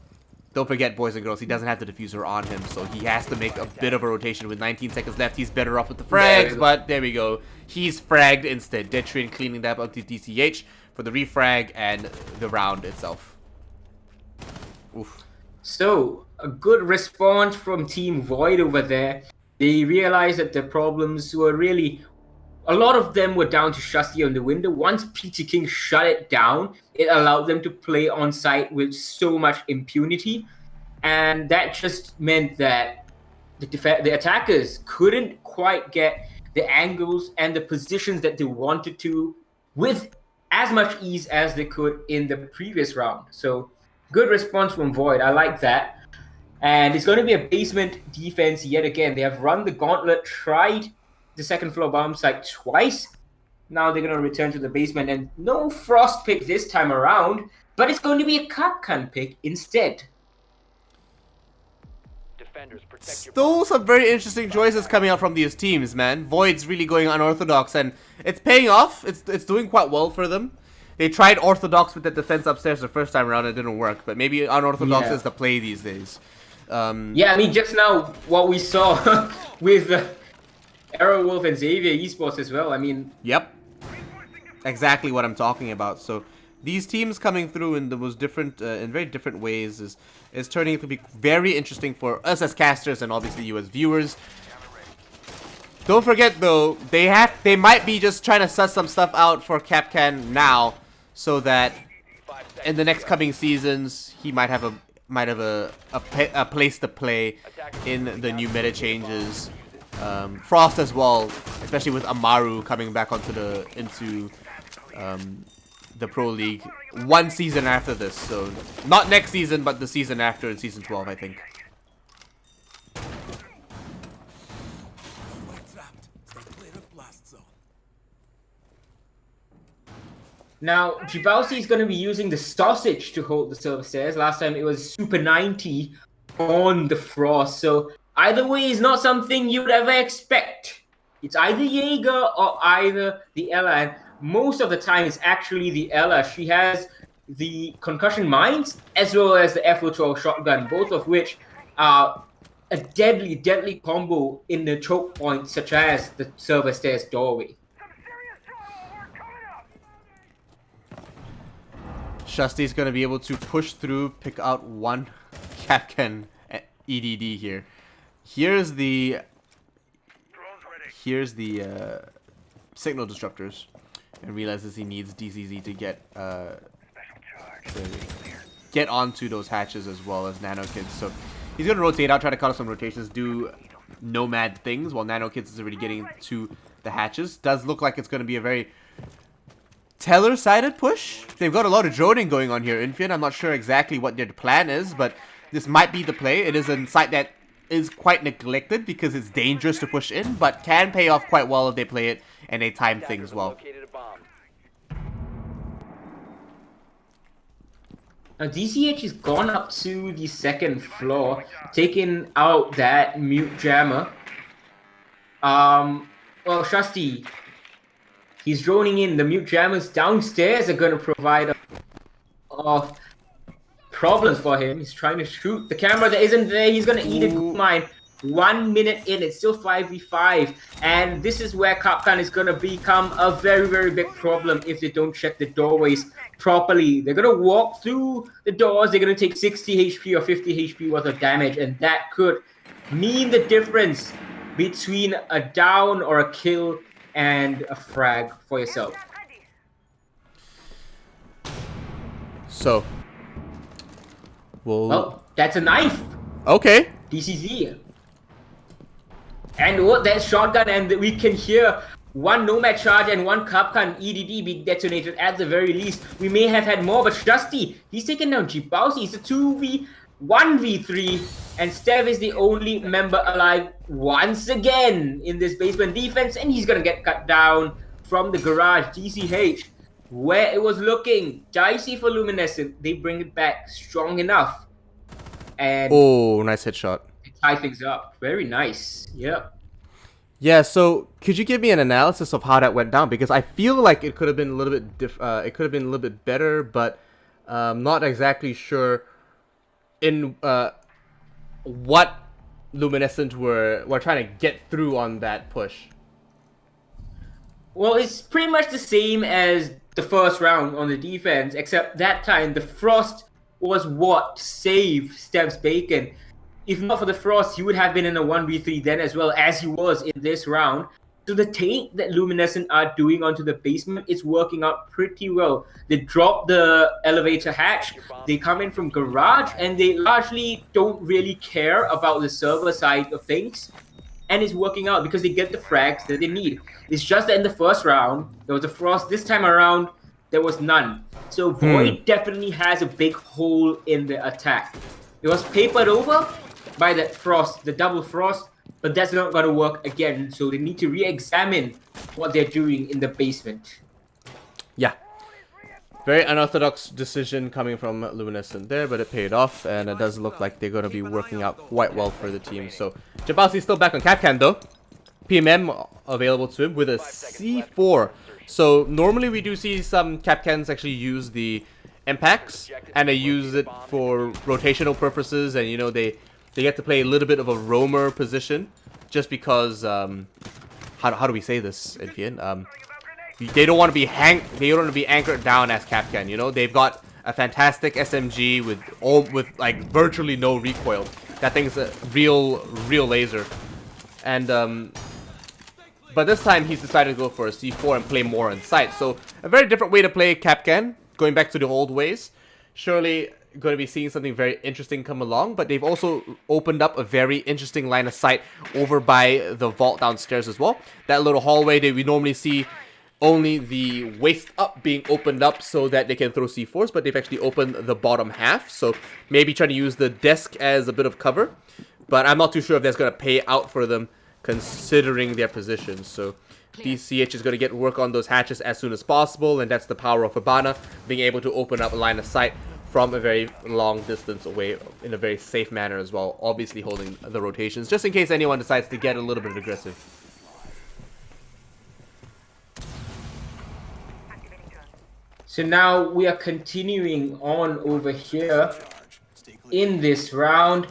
don't forget, boys and girls, he doesn't have the diffuser on him, so he has to make a bit of a rotation. With 19 seconds left, he's better off with the frags, but there we go. He's fragged instead. Detrian cleaning that up to DCH for the refrag and the round itself. Oof. So, a good response from Team Void over there. They realized that the problems were really... A lot of them were down to Shusty on the window. Once PT King shut it down, it allowed them to play on site with so much impunity. And that just meant that the attackers couldn't quite get the angles and the positions that they wanted to with as much ease as they could in the previous round. So, good response from Void. I like that. And it's going to be a basement defense yet again. They have run the gauntlet, tried the second floor bomb site twice. Now they're going to return to the basement, and no Frost pick this time around, but it's going to be a Kapkan pick instead. Still some very interesting choices coming out from these teams, man. Void's really going unorthodox, and it's paying off. It's doing quite well for them. They tried orthodox with the defense upstairs the first time around. It didn't work, but maybe unorthodox is the play these days. Yeah, I mean, just now what we saw with Arrowwolf and Xavier Esports as well. I mean... Yep. Exactly what I'm talking about. So these teams coming through in the most different, in very different ways is turning to be very interesting for us as casters and obviously you as viewers. Don't forget though, they might be just trying to suss some stuff out for Kapkan now, so that in the next coming seasons he might have a place to play in the new meta changes. Frost as well, especially with Amaru coming back onto the Pro League one season after this. So not next season, but the season after in season 12, I think. Now, Jibausi is going to be using the sausage to hold the server stairs. Last time it was Super 90 on the Frost. So either way is not something you'd ever expect. It's either Jaeger or either the Ella. And most of the time it's actually the Ella. She has the concussion mines as well as the FO12 shotgun, both of which are a deadly, deadly combo in the choke points such as the server stairs doorway. Shusty's going to be able to push through, pick out one Capcan EDD here. Here's the signal disruptors, and realizes he needs DCZ to get onto those hatches as well as Nano Kids. So he's going to rotate out, try to cut off some rotations, do nomad things while Nano Kids is already getting to the hatches. Does look like it's going to be a very Teller-sided push. They've got a lot of droning going on here, Infian. I'm not sure exactly what their plan is, but this might be the play. It is a site that is quite neglected because it's dangerous to push in, but can pay off quite well if they play it and they time things well. Now, DCH has gone up to the second floor, taking out that mute jammer. Well, Shasti, he's droning in. The mute jammers downstairs are going to provide of problems for him. He's trying to shoot the camera that isn't there. He's going to eat a good mine. 1 minute in, it's still 5v5. And this is where Capcan is going to become a very, very big problem if they don't check the doorways properly. They're going to walk through the doors. They're going to take 60 HP or 50 HP worth of damage. And that could mean the difference between a down or a kill and a frag for yourself. So, well, that's a knife. Okay. DCZ. And what that shotgun, and we can hear one Nomad charge and one Capcan EDD be detonated at the very least. We may have had more, but Shasti, he's taken down Jibausi. It's a 1v3, and Stev is the only member alive once again in this basement defense, and he's gonna get cut down from the garage. DCH, where it was looking dicey for Luminescent, they bring it back strong enough. And oh, nice headshot. Tie things up. Very nice. Yeah. Yeah, so could you give me an analysis of how that went down? Because I feel like it could have been a little bit it could have been a little bit better, but not exactly sure in what Luminescent were trying to get through on that push. Well, it's pretty much the same as the first round on the defense, except that time the Frost was what saved Stev's Bacon. If not for the Frost, he would have been in a 1v3 then as well as he was in this round. So the taint that Luminescent are doing onto the basement is working out pretty well. They drop the elevator hatch, they come in from garage, and they largely don't really care about the server side of things. And it's working out because they get the frags that they need. It's just that in the first round, there was a Frost. This time around, there was none. So Void definitely has a big hole in the attack. It was papered over by that Frost, the double Frost, but that's not going to work again. So they need to re-examine what they're doing in the basement. Yeah. Very unorthodox decision coming from Luminescent there, but it paid off, and it does look like they're going to be working out quite well for the team. So Jabausi's still back on Capcan though. PMM available to him with a C4. So normally we do see some Capcans actually use the impacts, and they use it for rotational purposes, and you know they get to play a little bit of a roamer position, just because how do we say this, Infian? They don't want to be anchored down as Capcan. You know, they've got a fantastic SMG with like virtually no recoil. That thing's a real laser, and but this time he's decided to go for a C4 and play more on sight. So a very different way to play Capcan, going back to the old ways. Surely going to be seeing something very interesting come along, but they've also opened up a very interesting line of sight over by the vault downstairs as well. That little hallway that we normally see only the waist up being opened up so that they can throw C4s, but they've actually opened the bottom half. So maybe trying to use the desk as a bit of cover. But I'm not too sure if that's going to pay out for them considering their position. So DCH is going to get work on those hatches as soon as possible. And that's the power of Habana, being able to open up a line of sight from a very long distance away in a very safe manner as well. Obviously holding the rotations just in case anyone decides to get a little bit aggressive. So now we are continuing on over here in this round.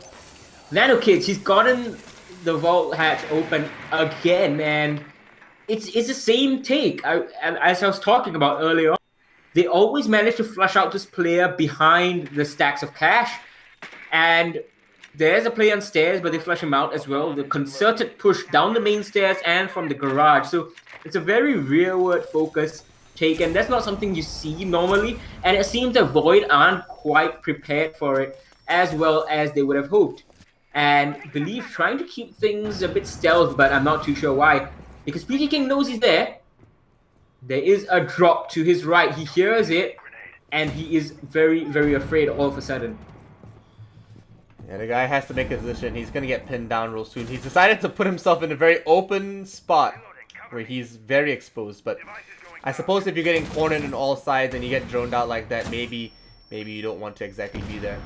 Nano Kids, he's gotten the vault hatch open again, and it's the same take. As I was talking about earlier on, they always manage to flush out this player behind the stacks of cash, and there's a player on stairs, but they flush him out as well. The concerted push down the main stairs and from the garage. So it's a very rearward focus take, and that's not something you see normally, and it seems that Void aren't quite prepared for it as well as they would have hoped. And Believe trying to keep things a bit stealth, but I'm not too sure why. Because PT King knows he's there. There is a drop to his right. He hears it, and he is very, very afraid all of a sudden. Yeah, the guy has to make a decision. He's going to get pinned down real soon. He's decided to put himself in a very open spot where he's very exposed. But I suppose if you're getting cornered on all sides and you get droned out like that, maybe you don't want to exactly be there.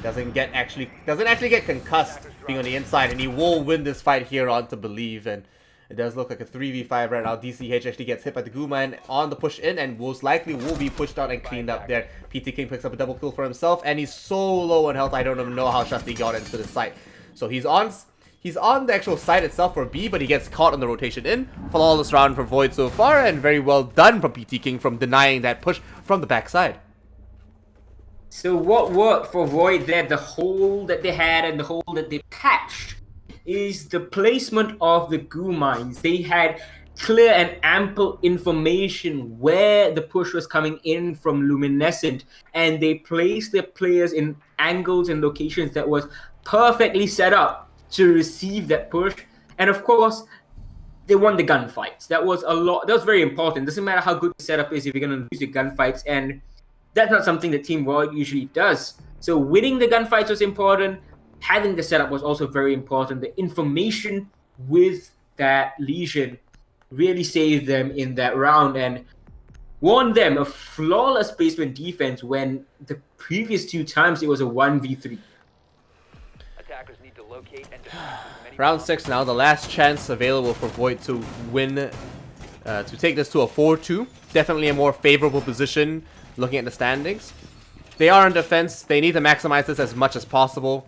Doesn't actually get concussed being on the inside, and he will win this fight here on to Believe. And it does look like a 3v5 right now. DCH actually gets hit by the Guma and on the push in, and most likely will be pushed out and cleaned up there. PT King picks up a double kill for himself, and he's so low on health, I don't even know how Shasti got into the site. So he's on the actual site itself for B, but he gets caught on the rotation in. Flawless round for Void so far, and very well done from PT King from denying that push from the backside. So what worked for Void there, the hole that they had and the hole that they patched, is the placement of the goo mines. They had clear and ample information where the push was coming in from Luminescent, and they placed their players in angles and locations that was perfectly set up to receive that push. And of course, they won the gunfights. That was very important. Doesn't matter how good the setup is if you're going to lose your gunfights, and that's not something that Team Void usually does. So winning the gunfights was important. Having the setup was also very important. The information with that Legion really saved them in that round and won them a flawless basement defense when the previous two times it was a 1v3. Attackers need to locate and defuse as many Round 6 now, the last chance available for Void to win, to take this to a 4-2. Definitely a more favorable position looking at the standings. They are in defense. They need to maximize this as much as possible.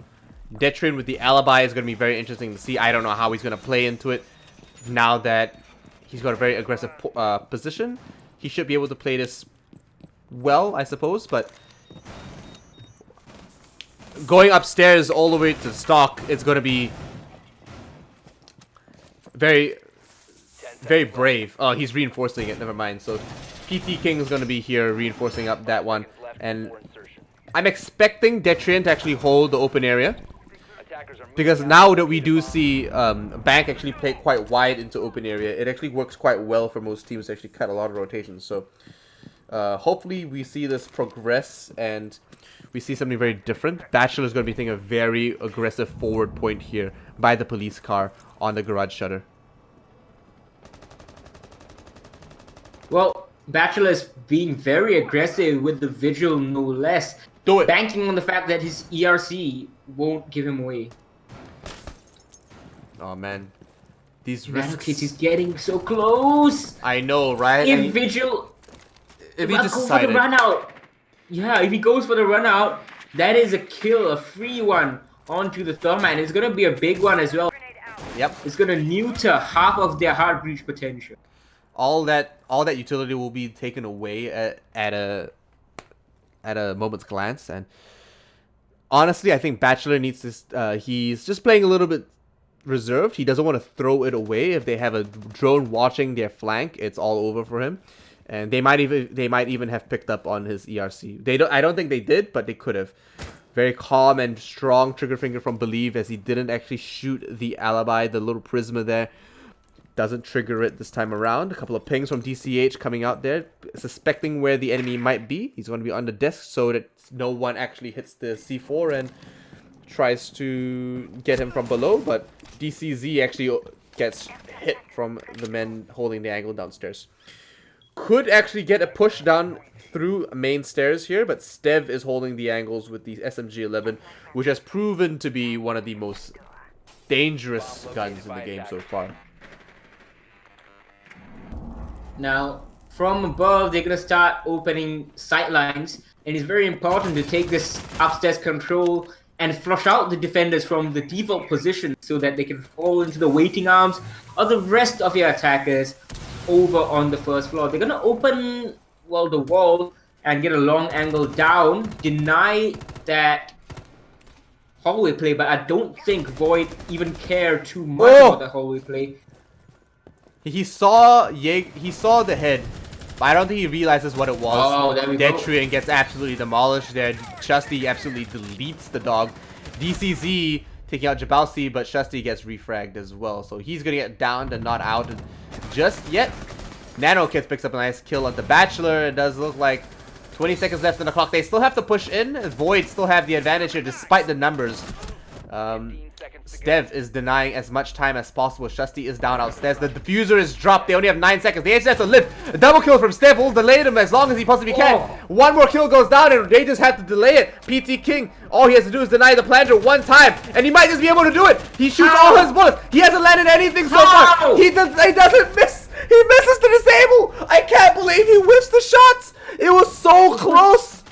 Detrian with the alibi is going to be very interesting to see. I don't know how he's going to play into it now that he's got a very aggressive position. He should be able to play this well, I suppose, but going upstairs all the way to stock is going to be very, very brave. Oh, he's reinforcing it. Never mind. So PT King is going to be here reinforcing up that one. And I'm expecting Detrian to actually hold the open area, because now that we do see Bank actually play quite wide into open area, it actually works quite well for most teams to actually cut a lot of rotations. So hopefully we see this progress and we see something very different. Bachelor is going to be taking a very aggressive forward point here by the police car on the garage shutter. Well, Bachelor is being very aggressive with the Vigil, no less. Do it. Banking on the fact that his ERC won't give him away. Oh man, these Nano risks. Kids is getting so close. I know, right? If Vigil if he goes for decided, the run out, yeah, if he goes for the run out, that is a kill, a free one onto the Thermite. It's gonna be a big one as well. yep, It's gonna neuter half of their hard breach potential. all that utility will be taken away at a moment's glance. And honestly, I think Bachelor needs this. He's just playing a little bit reserved. He doesn't want to throw it away. If they have a drone watching their flank, it's all over for him. And they might even have picked up on his ERC. I don't think they did, but they could have. Very calm and strong trigger finger from Believe, as he didn't actually shoot the alibi, the little Prisma there. Doesn't trigger it this time around. A couple of pings from DCH coming out there, suspecting where the enemy might be. He's going to be on the desk so that no one actually hits the C4 and tries to get him from below. But DCZ actually gets hit from the men holding the angle downstairs. Could actually get a push down through main stairs here, but Stev is holding the angles with the SMG-11, which has proven to be one of the most dangerous guns in the game so far. Now, from above, they're going to start opening sightlines, and it's very important to take this upstairs control and flush out the defenders from the default position so that they can fall into the waiting arms of the rest of your attackers over on the first floor. They're going to open, well, the wall and get a long angle down, deny that hallway play, but I don't think Void even cared too much about the hallway play. He saw the head, but I don't think he realizes what it was. Oh, there we go. Detrian gets absolutely demolished there. Shusty absolutely deletes the dog. DCZ taking out Jabausi, but Shusty gets refragged as well. So he's going to get downed and not out just yet. Nano Kids picks up a nice kill on the Bachelor. It does look like 20 seconds left on the clock. They still have to push in. Void still have the advantage here despite the numbers. Stev is denying as much time as possible. Shusty is down outstairs. The diffuser is dropped. They only have 9 seconds. They just have to live. A double kill from Stev will delay them as long as he possibly can. One more kill goes down and they just have to delay it. PT King, all he has to do is deny the planter one time and he might just be able to do it. He shoots all his bullets. He hasn't landed anything so far. He doesn't miss. He misses to disable. I can't believe he whiffs the shots. It was so close.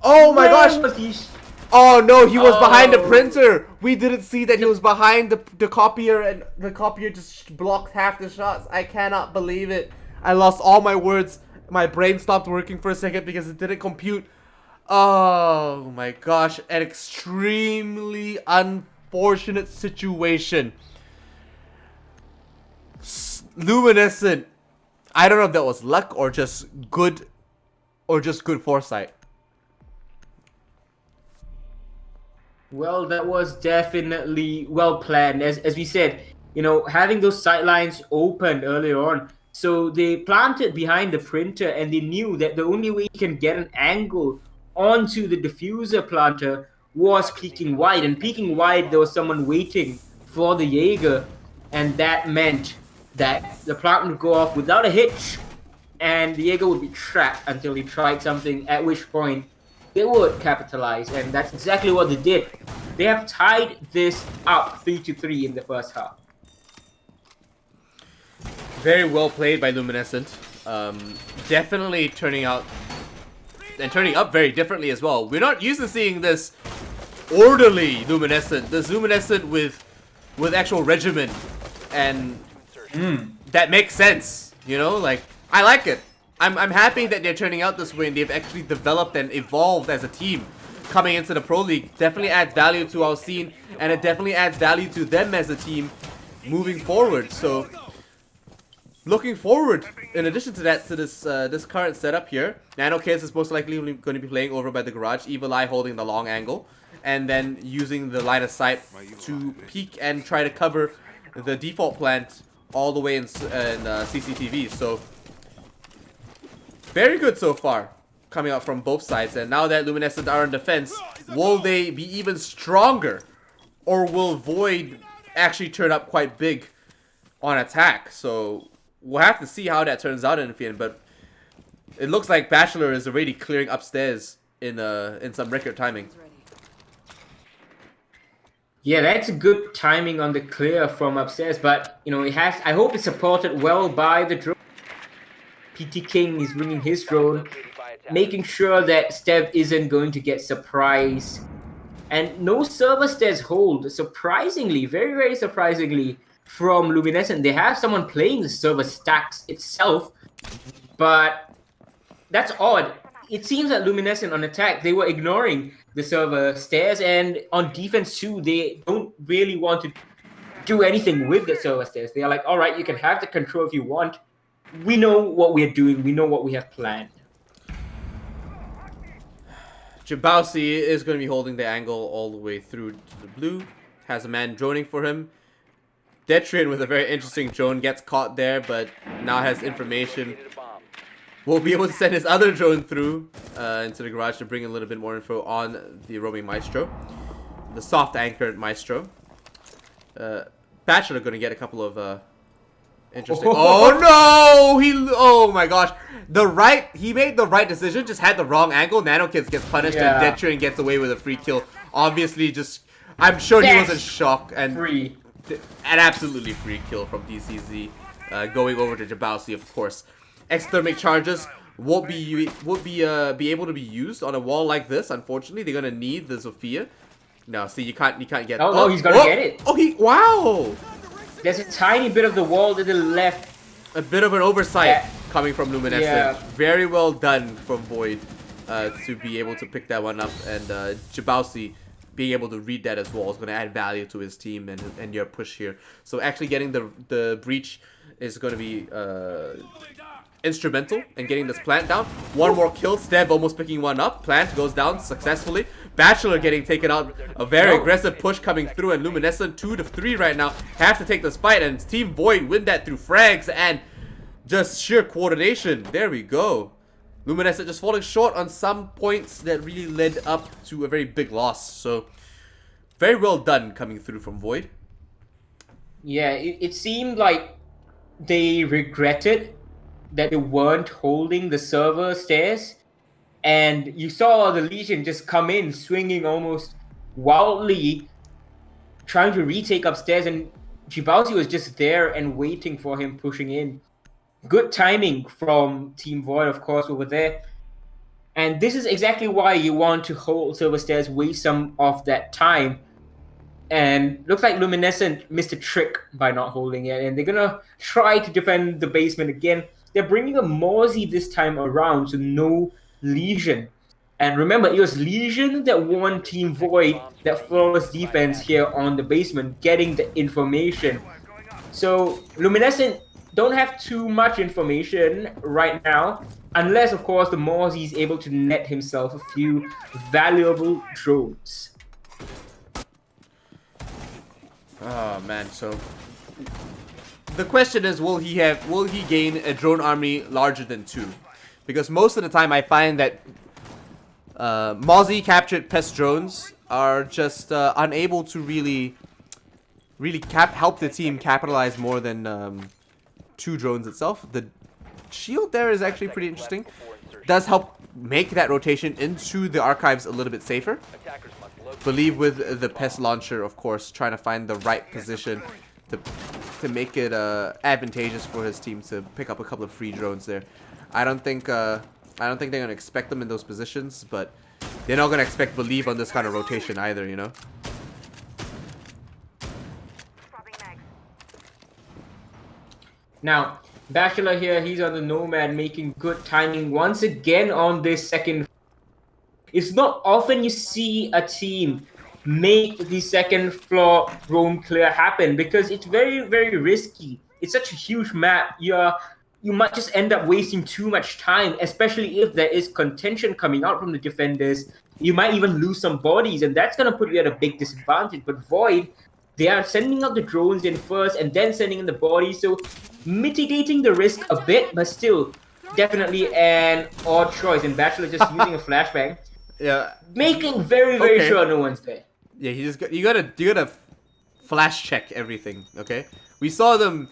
Oh my gosh. Oh no, he was behind the printer. We didn't see that he was behind the copier, and the copier just blocked half the shots. I cannot believe it. I lost all my words. My brain stopped working for a second because it didn't compute. Oh my gosh, an extremely unfortunate situation. Luminescent. I don't know if that was luck or just good foresight. Well, that was definitely well planned. As we said, you know, having those sightlines open earlier on. So they planted behind the printer and they knew that the only way you can get an angle onto the diffuser planter was peeking wide. And peeking wide, there was someone waiting for the Jaeger. And that meant that the plant would go off without a hitch. And the Jaeger would be trapped until he tried something, at which point they would capitalize, and that's exactly what they did. They have tied this up 3-3 in the first half. Very well played by Luminescent. Definitely turning up very differently as well. We're not used to seeing this orderly Luminescent. This Luminescent with actual regimen, and that makes sense. You know, like I like it. I'm happy that they're turning out this way and they've actually developed and evolved as a team coming into the Pro League. Definitely adds value to our scene and it definitely adds value to them as a team moving forward. So looking forward, in addition to that, to this current setup here, Nano Kids is most likely going to be playing over by the garage, Evil Eye holding the long angle, and then using the line of sight to peek and try to cover the default plant all the way in CCTV. So very good so far, coming out from both sides. And now that Luminescent are in defense, will they be even stronger? Or will Void actually turn up quite big on attack? So we'll have to see how that turns out in the end. But it looks like Bachelor is already clearing upstairs in some record timing. Yeah, that's good timing on the clear from upstairs. But, you know, I hope it's supported well by the drone. PT King is bringing his drone, making sure that Stev isn't going to get surprised. And no server stairs hold, surprisingly, very, very surprisingly, from Luminescent. They have someone playing the server stacks itself, but that's odd. It seems that Luminescent on attack, they were ignoring the server stairs, and on defense too, they don't really want to do anything with the server stairs. They are like, all right, you can have the control if you want. We know what we're doing. We know what we have planned. Jabausi is going to be holding the angle all the way through to the blue. Has a man droning for him. Detrian with a very interesting drone gets caught there, but now has information. Located a bomb. Will be able to send his other drone through into the garage to bring a little bit more info on the roaming Maestro. The soft anchored Maestro. Bachelor gonna get a couple of interesting. Oh no! Oh my gosh! He made the right decision. Just had the wrong angle. Nano Kids gets punished and Detrian gets away with a free kill. Obviously, I'm sure he was in shock and Free. an absolutely free kill from DCZ, going over to Jabowski, of course. Exothermic charges won't be able to be used on a wall like this. Unfortunately, they're gonna need the Zofia. No, see, you can't get. Oh, no, he's gonna get it. Oh, wow! There's a tiny bit of the wall to the left. A bit of an oversight coming from Luminescent. Yeah. Very well done from Void to be able to pick that one up, and Jabowski being able to read that as well is going to add value to his team and your push here. So actually getting the breach is going to be instrumental in getting this plant down. One more kill. Steb almost picking one up. Plant goes down successfully. Bachelor getting taken out. A very aggressive push coming through, and Luminescent 2 to 3 right now have to take this fight, and Team Void win that through frags and just sheer coordination. There we go. Luminescent just falling short on some points that really led up to a very big loss. So, very well done coming through from Void. Yeah, it seemed like they regretted that they weren't holding the server stairs. And you saw the Legion just come in, swinging almost wildly, trying to retake upstairs. And Jibausi was just there and waiting for him pushing in. Good timing from Team Void, of course, over there. And this is exactly why you want to hold server stairs, waste some of that time. And looks like Luminescent missed a trick by not holding it. And they're going to try to defend the basement again. They're bringing a Mozzie this time around, so no Legion. And remember, it was Legion that won Team Void that flawless defense here on the basement, getting the information. So Luminescent don't have too much information right now, unless, of course, the Mozzie is able to net himself a few valuable drones. Oh man, so the question is, will he gain a drone army larger than 2? Because most of the time I find that Mozzie captured pest drones are just unable to really help the team capitalize more than 2 drones itself. The shield there is actually pretty interesting. Does help make that rotation into the archives a little bit safer. Believe with the pest launcher, of course, trying to find the right position to make it advantageous for his team to pick up a couple of free drones there. I don't think they're gonna expect them in those positions, but they're not gonna expect Believe on this kind of rotation either, you know. Now, Bachelor here, he's on the Nomad, making good timing once again on this second. It's not often you see a team make the second floor roam clear happen, because it's very, very risky. It's such a huge map. You might just end up wasting too much time, especially if there is contention coming out from the defenders. You might even lose some bodies, and that's going to put you at a big disadvantage. But Void, they are sending out the drones in first and then sending in the bodies, so mitigating the risk a bit, but still definitely an odd choice. And Bachelor just using a flashbang. Yeah. Making very, very sure no one's there. Yeah, you gotta flash check everything, okay? We saw them.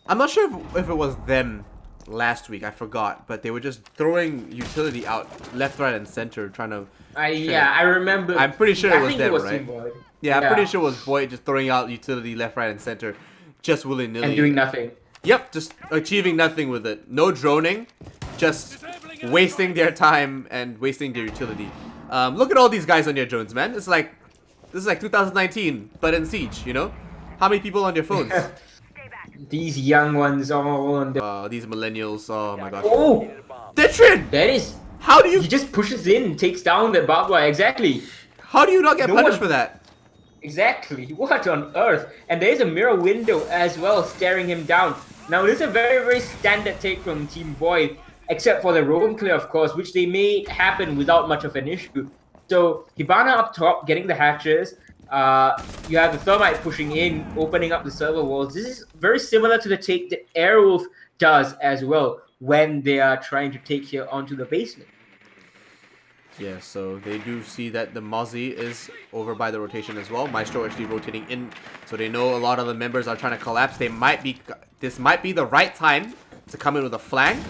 I'm not sure if it was them last week. I forgot, but they were just throwing utility out left, right, and center, trying to. I remember. I'm pretty sure it was them, right? Void. Yeah, I'm pretty sure it was Void just throwing out utility left, right, and center, just willy-nilly. And doing nothing. Yep, just achieving nothing with it. No droning, just wasting their time and wasting their utility. Look at all these guys on your drones, man. This is like 2019, but in Siege, you know? How many people on your phones? These young ones all on the... these millennials, oh my gosh. Oh! Detrin! That is... How do you... He just pushes in, takes down the barbed wire, exactly. How do you not get punished for that? Exactly, what on earth? And there's a mirror window as well, staring him down. Now, this is a very, very standard take from Team Void, except for the roam clear, of course, which they made happen without much of an issue. So, Hibana up top, getting the hatches. You have the Thermite pushing in, opening up the server walls. This is very similar to the take that Airwolf does as well when they are trying to take here onto the basement. Yeah, so they do see that the Mozzie is over by the rotation as well. Maestro actually rotating in, so they know a lot of the members are trying to collapse. This might be the right time to come in with a flank.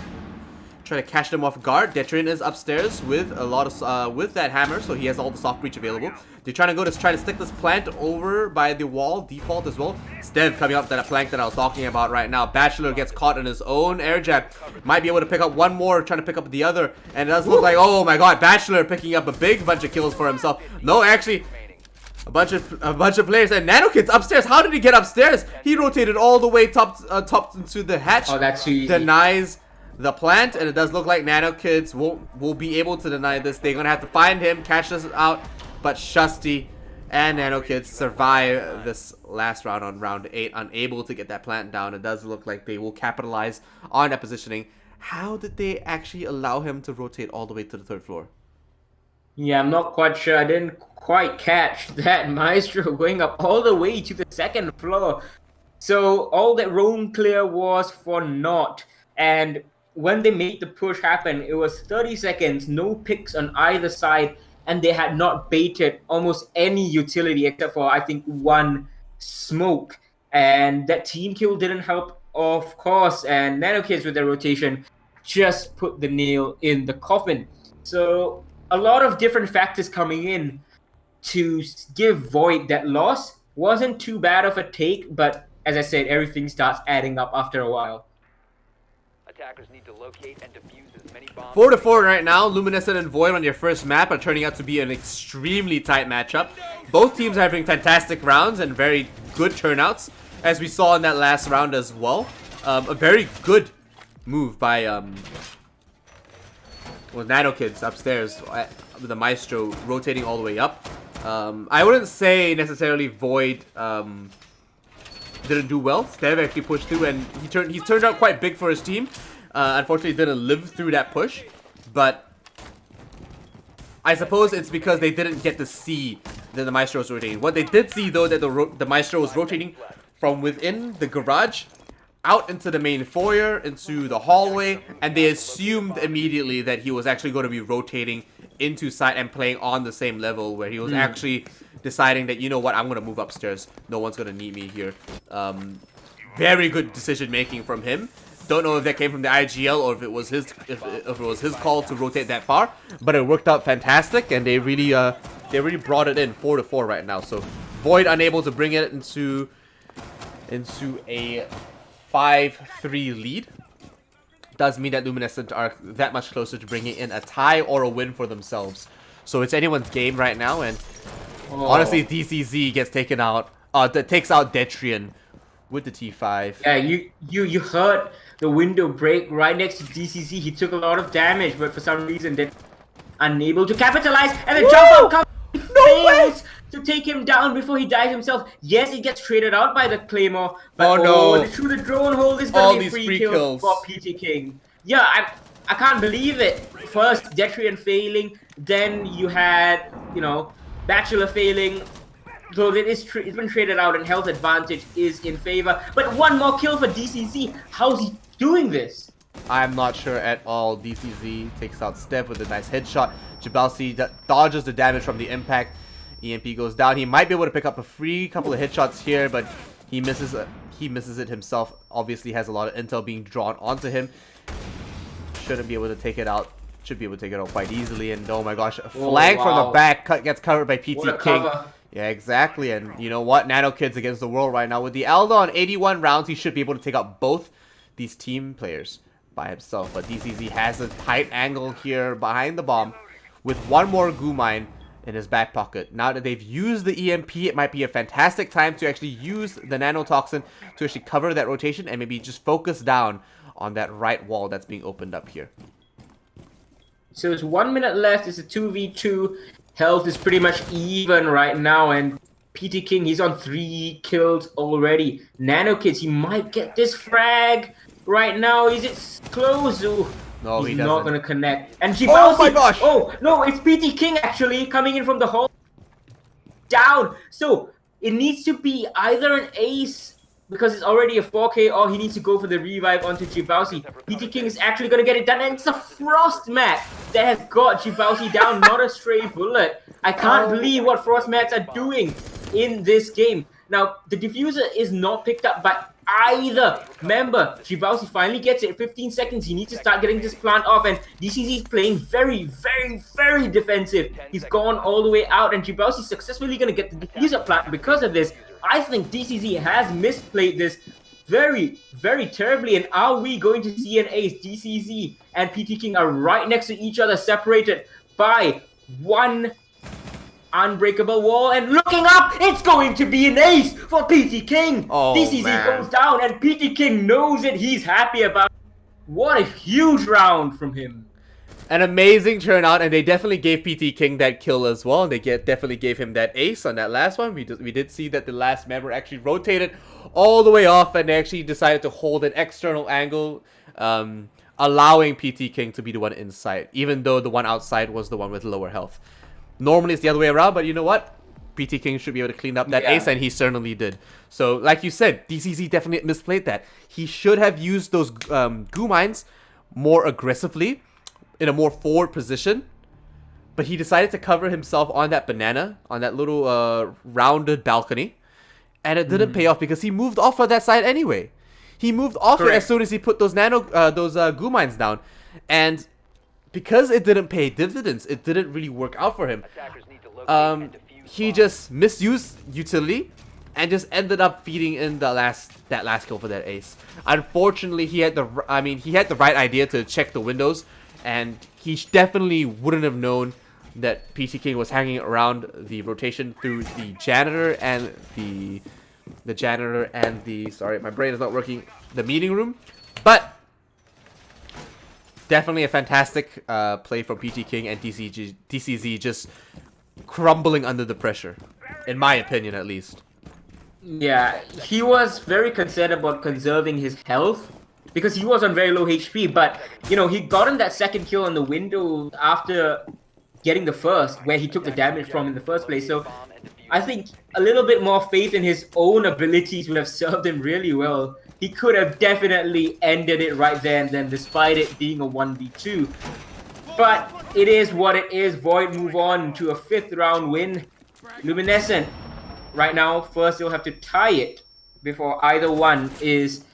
Try to catch them off guard. Detrian is upstairs with a lot of with that hammer, so he has all the soft breach available. They're trying to try to stick this plant over by the wall, default as well. Stev coming up to that plank that I was talking about right now. Bachelor gets caught in his own air jab. Might be able to pick up one more, trying to pick up the other, and it does look like, oh my god, Bachelor picking up a big bunch of kills for himself. No, actually, a bunch of players. And NanoKid's upstairs. How did he get upstairs? He rotated all the way top into the hatch. Oh, that's too easy. Denies the plant, and it does look like NanoKids will be able to deny this. They're gonna have to find him, catch this out, but Shusty and NanoKids survive this last round on round 8, unable to get that plant down. It does look like they will capitalize on that positioning. How did they actually allow him to rotate all the way to the 3rd floor? Yeah, I'm not quite sure. I didn't quite catch that. Maestro going up all the way to the 2nd floor. So all that roam clear was for naught. And when they made the push happen, it was 30 seconds, no picks on either side, and they had not baited almost any utility except for, I think, one smoke. And that team kill didn't help, of course, and NanoKids with their rotation just put the nail in the coffin. So a lot of different factors coming in to give Void that loss. Wasn't too bad of a take, but as I said, everything starts adding up after a while. Attackers need to locate and defuse as many bombs. 4-4 right now. Luminescent and Void on your first map are turning out to be an extremely tight matchup. Both teams are having fantastic rounds and very good turnouts, as we saw in that last round as well. A very good move by NanoKids upstairs with the Maestro rotating all the way up. I wouldn't say necessarily Void didn't do well. Stev actually pushed through, and he's turned out quite big for his team. Unfortunately, didn't live through that push, but I suppose it's because they didn't get to see that the Maestro was rotating. What they did see, though, that the Maestro was rotating from within the garage out into the main foyer, into the hallway, and they assumed immediately that he was actually going to be rotating into site and playing on the same level, where he was actually deciding that, you know what, I'm going to move upstairs. No one's going to need me here. Very good decision making from him. Don't know if that came from the IGL or if it was his call to rotate that far, but it worked out fantastic, and they really brought it in 4-4 right now. So Void unable to bring it into a 5-3 lead. Does mean that Luminescent are that much closer to bringing in a tie or a win for themselves. So it's anyone's game right now, and honestly, DCZ gets taken out. That takes out Detrian with the T5. Yeah, you heard the window break right next to DCZ. He took a lot of damage, but for some reason they're unable to capitalize. And the jump out fails to take him down before he dies himself. Yes, he gets traded out by the Claymore, but through the drone hole is going to be a free kill for PT King. Yeah, I can't believe it. First, Detrian failing, then you had, Bachelor failing. So it's been traded out, and health advantage is in favor. But one more kill for DCZ. How's he doing this? I'm not sure at all. DCZ takes out Steph with a nice headshot. Jabalsi dodges the damage from the impact. EMP goes down. He might be able to pick up a free couple of headshots here, but he misses it himself. Obviously has a lot of intel being drawn onto him. Shouldn't be able to take it out. Should be able to take it out quite easily. And oh my gosh, a flag from the back gets covered by PT King. Cover. Yeah, exactly. And you know what? NanoKids against the world right now. With the Aldo on 81 rounds, he should be able to take out both these team players by himself. But DCZ has a tight angle here behind the bomb with one more goo mine in his back pocket. Now that they've used the EMP, it might be a fantastic time to actually use the nanotoxin to actually cover that rotation and maybe just focus down on that right wall that's being opened up here. So it's 1 minute left. It's a 2v2. Health is pretty much even right now, and PT King, he's on 3 kills already. NanoKids, he might get this frag right now. Is it close? Ooh, no, he's he not doesn't. gonna connect. And Oh my gosh! Oh no, it's PT King actually coming in from the hole. down. So it needs to be either an ace because it's already a 4K, or he needs to go for the revive onto Jibausi. PT King is actually going to get it done, and it's a Frost Mat that has got Jibausi down, not a stray bullet. I can't believe what Frost Mats are doing in this game. Now, the diffuser is not picked up by either member. Jibausi finally gets it. 15 seconds. He needs to start getting this plant off, and DCZ is playing very, very, very defensive. He's gone all the way out, and Jibausi is successfully going to get the diffuser plant because of this. I think DCZ has misplayed this very, very terribly, and are we going to see an ace? DCZ and PT King are right next to each other, separated by one unbreakable wall, and looking up, it's going to be an ace for PT King. DCZ goes down, and PT King knows it. He's happy about it. What a huge round from him. An amazing turnout, and they definitely gave PT King that kill as well. And they definitely gave him that ace on that last one. We did see that the last member actually rotated all the way off, and they actually decided to hold an external angle, allowing PT King to be the one inside, even though the one outside was the one with lower health. Normally it's the other way around, but you know what? PT King should be able to clean up that ace, and he certainly did. So, like you said, DCZ definitely misplayed that. He should have used those goo mines more aggressively, in a more forward position, but he decided to cover himself on that banana, on that little rounded balcony, and it didn't pay off because he moved off of that side anyway. He moved off it as soon as he put those goo mines down, and because it didn't pay dividends, it didn't really work out for him. He just misused utility and just ended up feeding in that last kill for that ace. Unfortunately, he had the right idea to check the windows, and he definitely wouldn't have known that PT King was hanging around the rotation through the janitor and the sorry, my brain is not working, the meeting room. But definitely a fantastic play from PT King, and DCZ just crumbling under the pressure, in my opinion at least. Yeah, he was very concerned about conserving his health, because he was on very low HP, but, you know, he gotten that second kill on the window after getting the first, where he took the damage from in the first place. So I think a little bit more faith in his own abilities would have served him really well. He could have definitely ended it right there and then, despite it being a 1v2. But it is what it is. Void move on to a 5th round win. Luminescent, right now, first they'll have to tie it before either one is...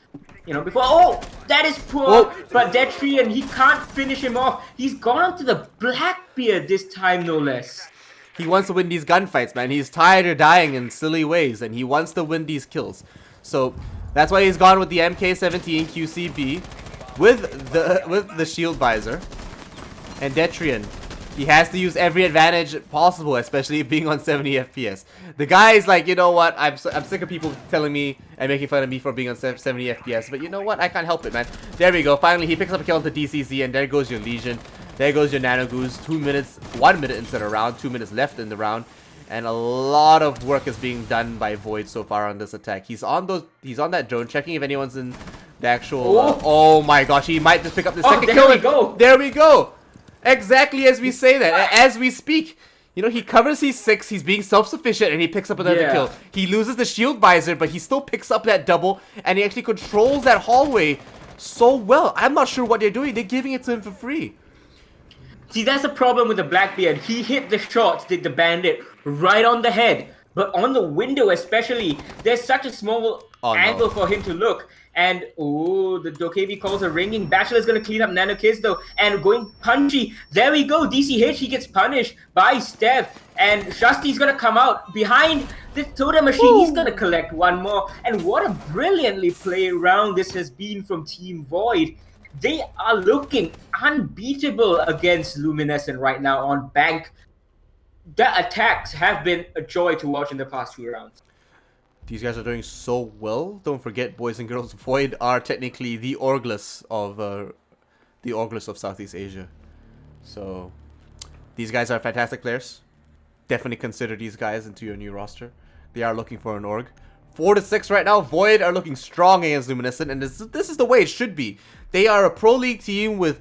oh, that is poor, but Detrian, he can't finish him off. He's gone on to the Blackbeard this time, no less. He wants to win these gunfights, man. He's tired of dying in silly ways, and he wants to win these kills. So, that's why he's gone with the MK17 QCB with the shield visor. And Detrian, he has to use every advantage possible, especially being on 70 FPS. The guy is like, you know what, I'm sick of people telling me and making fun of me for being on 70 FPS, but you know what, I can't help it, man. There we go, finally he picks up a kill into DCZ, and there goes your Legion. There goes your Nano Goose. 2 minutes, 1 minute into the round, 2 minutes left in the round. And a lot of work is being done by Void so far on this attack. He's on that drone, checking if anyone's in the actual... oh my gosh, he might just pick up the second kill. There we go. There we go. Exactly as we say that, as we speak. You know, he covers his 6, he's being self-sufficient, and he picks up another kill. He loses the shield visor, but he still picks up that double, and he actually controls that hallway so well. I'm not sure what they're doing. They're giving it to him for free. See, that's the problem with the Blackbeard. He hit the shots, did the bandit, right on the head. But on the window especially, there's such a small angle for him to look. And, the Dokebi calls are ringing. Bachelor's going to clean up Nano Kids, though. And going punchy. There we go. DCH, he gets punished by Stev. And Shasti's going to come out behind this totem machine. He's going to collect one more. And what a brilliantly played round this has been from Team Void. They are looking unbeatable against Luminescent right now on Bank. The attacks have been a joy to watch in the past 2 rounds. These guys are doing so well. Don't forget, boys and girls, Void are technically the Orgless of Southeast Asia. So, these guys are fantastic players. Definitely consider these guys into your new roster. They are looking for an org. 4-6 right now. Void are looking strong against Luminescent, and this is the way it should be. They are a pro league team with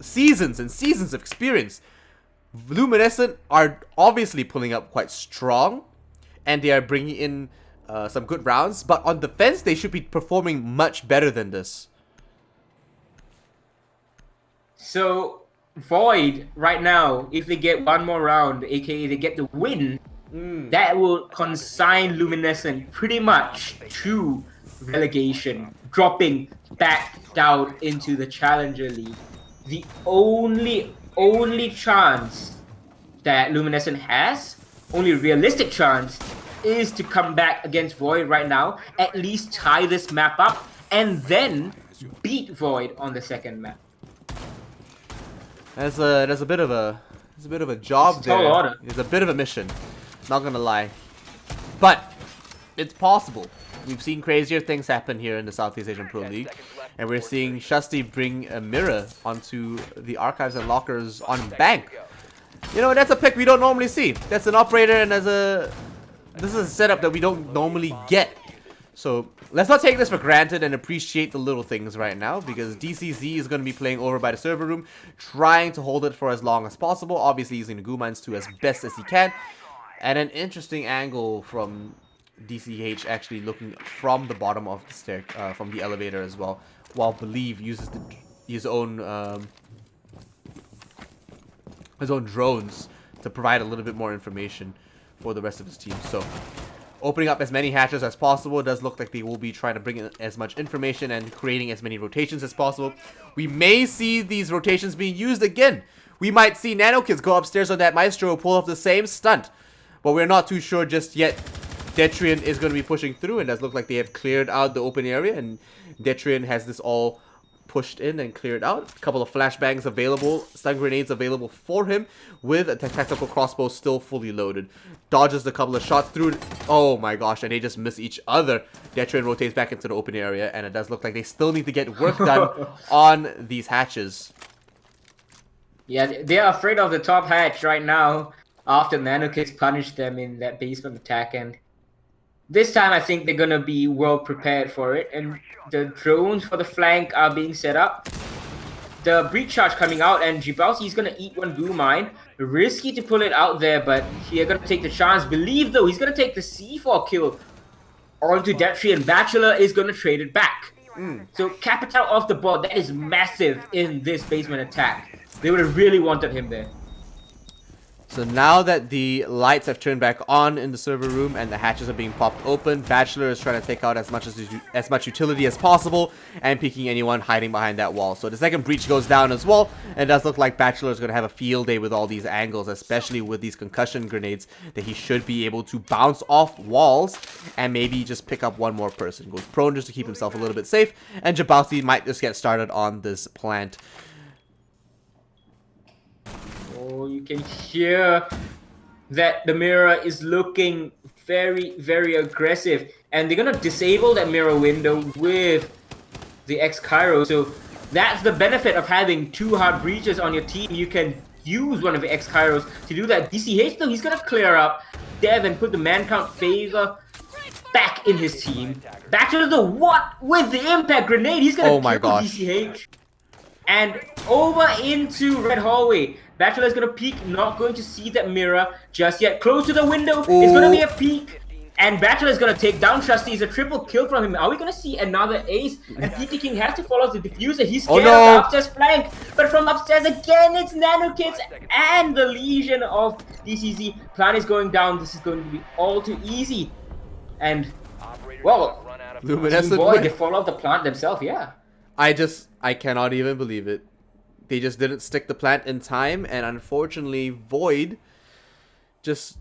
seasons and seasons of experience. Luminescent are obviously pulling up quite strong, and they are bringing in some good rounds, but on defense, they should be performing much better than this. So, Void, right now, if they get one more round, aka they get the win, that will consign Luminescent pretty much to relegation, dropping back down into the Challenger League. The only chance that Luminescent has, only realistic chance, is to come back against Void right now, at least tie this map up, and then beat Void on the second map. There's a bit of a job It's a tall there. order. It's a bit of a mission. Not gonna lie, but it's possible. We've seen crazier things happen here in the Southeast Asian Pro League, and we're seeing Shusty bring a mirror onto the archives and lockers on bank. You know, that's a pick we don't normally see. That's an operator, and this is a setup that we don't normally get. So let's not take this for granted and appreciate the little things right now, because DCZ is going to be playing over by the server room, trying to hold it for as long as possible, obviously using the goo mines to as best as he can. And an interesting angle from DCH actually looking from the bottom of the stair, from the elevator as well, while Believe uses his own drones to provide a little bit more information for the rest of his team. So opening up as many hatches as possible. It does look like they will be trying to bring in as much information and creating as many rotations as possible. We may see these rotations being used again. We might see Nano Kids go upstairs on that Maestro, pull off the same stunt. But we're not too sure just yet. Detrian is going to be pushing through, and it does look like they have cleared out the open area, and Detrian has this all pushed in and cleared out. A couple of flashbangs available, stun grenades available for him, with a tactical crossbow still fully loaded. Dodges a couple of shots through. Oh my gosh, and they just miss each other. Detrian rotates back into the open area, and it does look like they still need to get work done on these hatches. Yeah, they are afraid of the top hatch right now after Nanokicks punished them in that basement attack, and this time I think they're gonna be well prepared for it, and the drones for the flank are being set up. The breach charge coming out, and Jibausi is gonna eat one goo mine. Risky to pull it out there, but he's gonna take the chance. Believe though, he's gonna take the C4 kill onto Detri, and Bachelor is gonna trade it back. So capital off the board, that is massive in this basement attack. They would have really wanted him there. So now that the lights have turned back on in the server room and the hatches are being popped open, Bachelor is trying to take out as much utility as possible and peeking anyone hiding behind that wall. So the second breach goes down as well, and it does look like Bachelor is going to have a field day with all these angles, especially with these concussion grenades that he should be able to bounce off walls and maybe just pick up one more person. Goes prone just to keep himself a little bit safe, and Jabausi might just get started on this plant. Oh, you can hear that the mirror is looking very, very aggressive. And they're going to disable that mirror window with the X-Cairo. So that's the benefit of having two hard breaches on your team. You can use one of the X-Kairos to do that. DCH, though, he's going to clear up Dev and put the man count favor back in his team. Back to the what with the impact grenade. He's going to kill DCH. And over into Red Hallway. Bachelor is going to peek, not going to see that mirror just yet. Close to the window. Ooh. It's going to be a peek. And Bachelor is going to take down Trusty. It's a triple kill from him. Are we going to see another ace? And PT King has to follow the diffuser. He's scared of the upstairs flank. But from upstairs again, it's Nano Kids and the Legion of DCZ. Plan is going down. This is going to be all too easy. And, well, Luminescent boy, they fall off the plant themselves, yeah. I cannot even believe it. They just didn't stick the plant in time, and unfortunately, Void just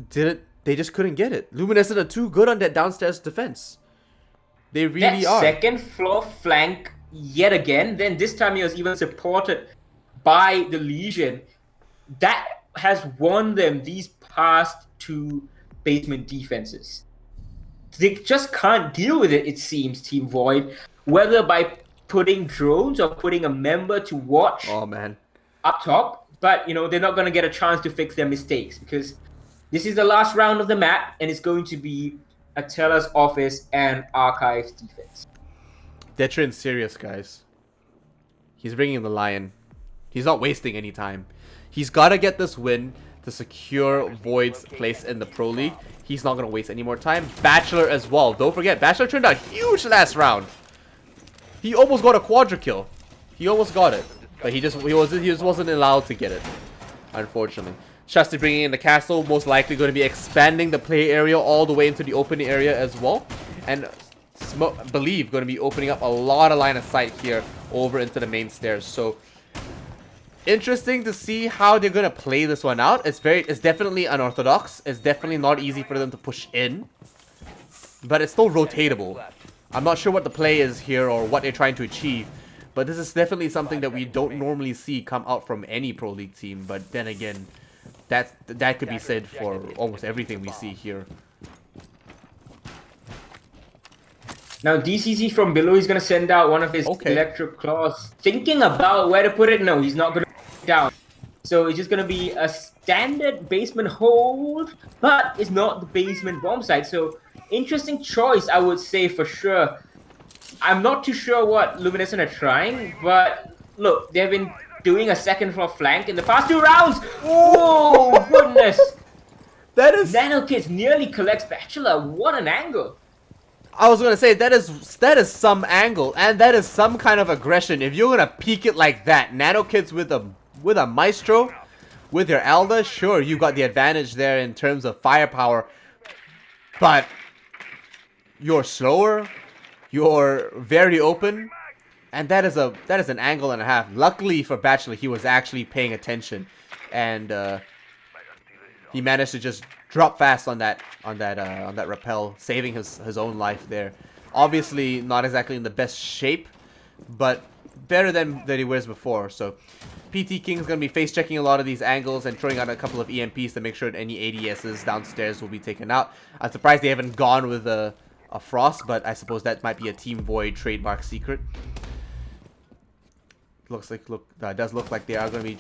didn't. They just couldn't get it. Luminescent are too good on that downstairs defense. They really are. Second floor flank yet again. Then this time he was even supported by the Legion. That has won them these past two basement defenses. They just can't deal with it, it seems, Team Void. Whether by putting drones or putting a member to watch up top. But, you know, they're not going to get a chance to fix their mistakes because this is the last round of the map and it's going to be a teller's office and archives defense. Detrian's serious, guys. He's bringing the lion. He's not wasting any time. He's got to get this win to secure Void's place in the Pro League. He's not going to waste any more time. Bachelor as well. Don't forget, Bachelor turned out huge last round. He almost got a quadra kill. He almost got it. But he just wasn't allowed to get it, unfortunately. Shasti bringing in the castle, most likely going to be expanding the play area all the way into the opening area as well. And Believe going to be opening up a lot of line of sight here over into the main stairs. So interesting to see how they're going to play this one out. It's definitely unorthodox. It's definitely not easy for them to push in. But it's still rotatable. I'm not sure what the play is here or what they're trying to achieve. But this is definitely something that we don't normally see come out from any Pro League team. But then again, that could be said for almost everything we see here. Now DCC from below is going to send out one of his electric claws. Thinking about where to put it. No, he's not going to put it down. So it's just going to be a standard basement hold. But it's not the basement bomb site. So interesting choice, I would say, for sure. I'm not too sure what Luminescent are trying. But look, they've been doing a second floor flank in the past 2 rounds. Oh, goodness. That is... Nano Kids nearly collects Bachelor. What an angle. I was gonna say that is some angle, and that is some kind of aggression. If you're gonna peek it like that, Nano Kids with a Maestro, with your Alda, sure, you got the advantage there in terms of firepower, but you're slower, you're very open, and that is an angle and a half. Luckily for Bachelor, he was actually paying attention, and he managed to just drop fast on that rappel, saving his own life there. Obviously not exactly in the best shape, but better than he was before. So PT King's gonna be face checking a lot of these angles and throwing out a couple of EMPs to make sure that any ADSs downstairs will be taken out. I'm surprised they haven't gone with a Frost, but I suppose that might be a Team Void trademark secret. Does look like they are gonna be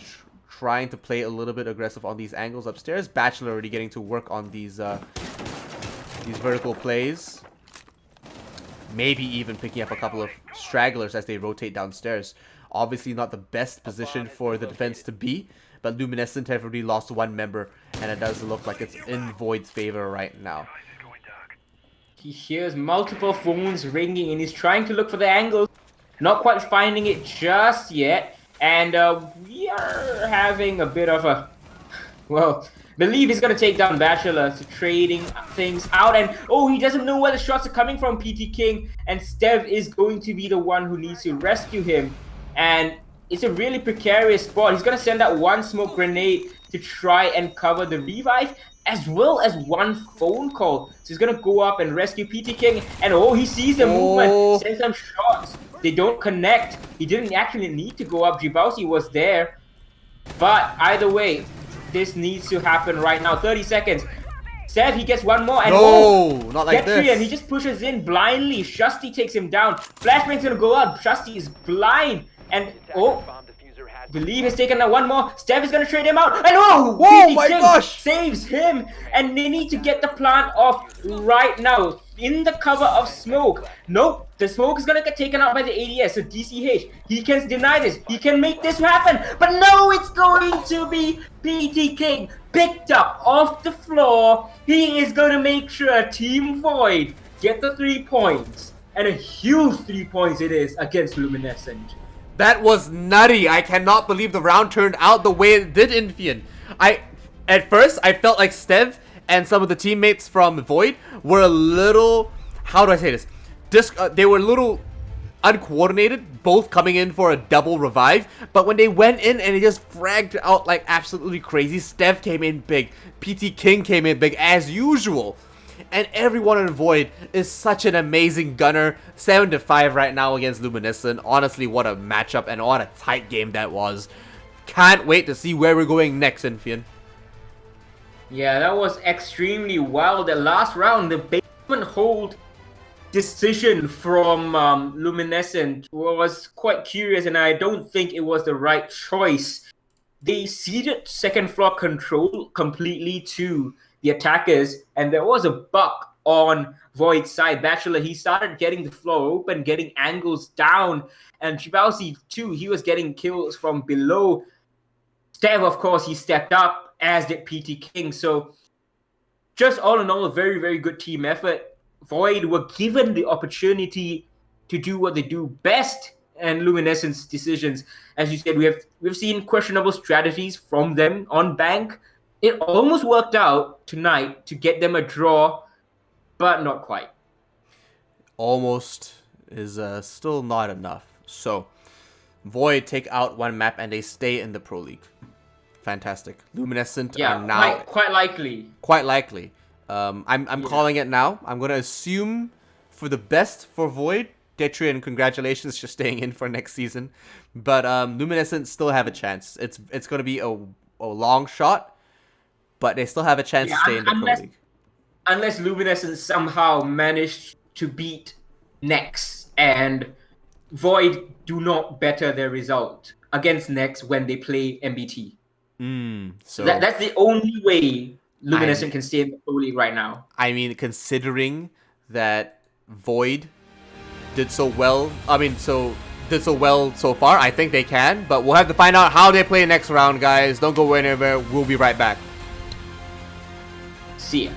trying to play a little bit aggressive on these angles upstairs. Bachelor already getting to work on these vertical plays. Maybe even picking up a couple of stragglers as they rotate downstairs. Obviously not the best position for the defense to be, but Luminescent have already lost 1 member, and it does look like it's in Void's favor right now. He hears multiple phones ringing and he's trying to look for the angles. Not quite finding it just yet. And we are having a bit of a, well, Believe he's going to take down Bachelor, so trading things out. And, oh, he doesn't know where the shots are coming from, PT King. And Stev is going to be the one who needs to rescue him. And it's a really precarious spot. He's going to send out 1 smoke grenade to try and cover the revive, as well as 1 phone call. So he's going to go up and rescue PT King. And, oh, he sees the movement, sends some shots. They don't connect. He didn't actually need to go up. Jibausi was there. But either way, this needs to happen right now. 30 seconds. Sev, he gets 1 more. And not like this. And he just pushes in blindly. Shasti takes him down. Flashbang's gonna go out. Shasti is blind. And Believe has taken out 1 more. Stev is gonna trade him out. And oh my gosh! Saves him. And they need to get the plant off right now. In the cover of smoke. Nope. The smoke is gonna get taken out by the ADS. So DCH, he can deny this. He can make this happen. But no, it's going to be PT King picked up off the floor. He is gonna make sure Team Void get the 3 points. And a huge 3 points it is against Luminescent. That was nutty. I cannot believe the round turned out the way it did, Infian. At first, I felt like Stev and some of the teammates from Void were a little, how do I say this? They were a little uncoordinated, both coming in for a double revive. But when they went in and they just fragged out like absolutely crazy, Stev came in big, PT King came in big as usual. And everyone in Void is such an amazing gunner. 7-5 right now against Luminescent. Honestly, what a matchup and what a tight game that was. Can't wait to see where we're going next, Infian. Yeah, that was extremely wild. The last round, the basement hold decision from Luminescent was quite curious, and I don't think it was the right choice. They ceded second floor control completely to the attackers, and there was a buck on Void's side. Bachelor, he started getting the floor open, getting angles down, and Tribausi too, he was getting kills from below. Stev, of course, he stepped up, as did PT King. So just all in all, a very, very good team effort. Void were given the opportunity to do what they do best, and Luminescence decisions, as you said, we've seen questionable strategies from them on bank. It almost worked out tonight to get them a draw, but not quite. Almost is still not enough. So Void take out one map and they stay in the Pro League. Fantastic. Luminescent Yeah, are now quite likely. quite likely. I'm calling it now. I'm gonna assume for the best for Void. Detrian, congratulations for staying in for next season. But Luminescent still have a chance. It's gonna be a long shot, but they still have a chance to stay in the Pro League. Unless Luminescence somehow managed to beat Nex and Void do not better their result against Nex when they play MBT. So That's the only way Luminescent can stay in the Pro League right now. I mean, considering that Void did so well, so far, I think they can, but we'll have to find out how they play next round, guys. Don't go anywhere. We'll be right back. See ya.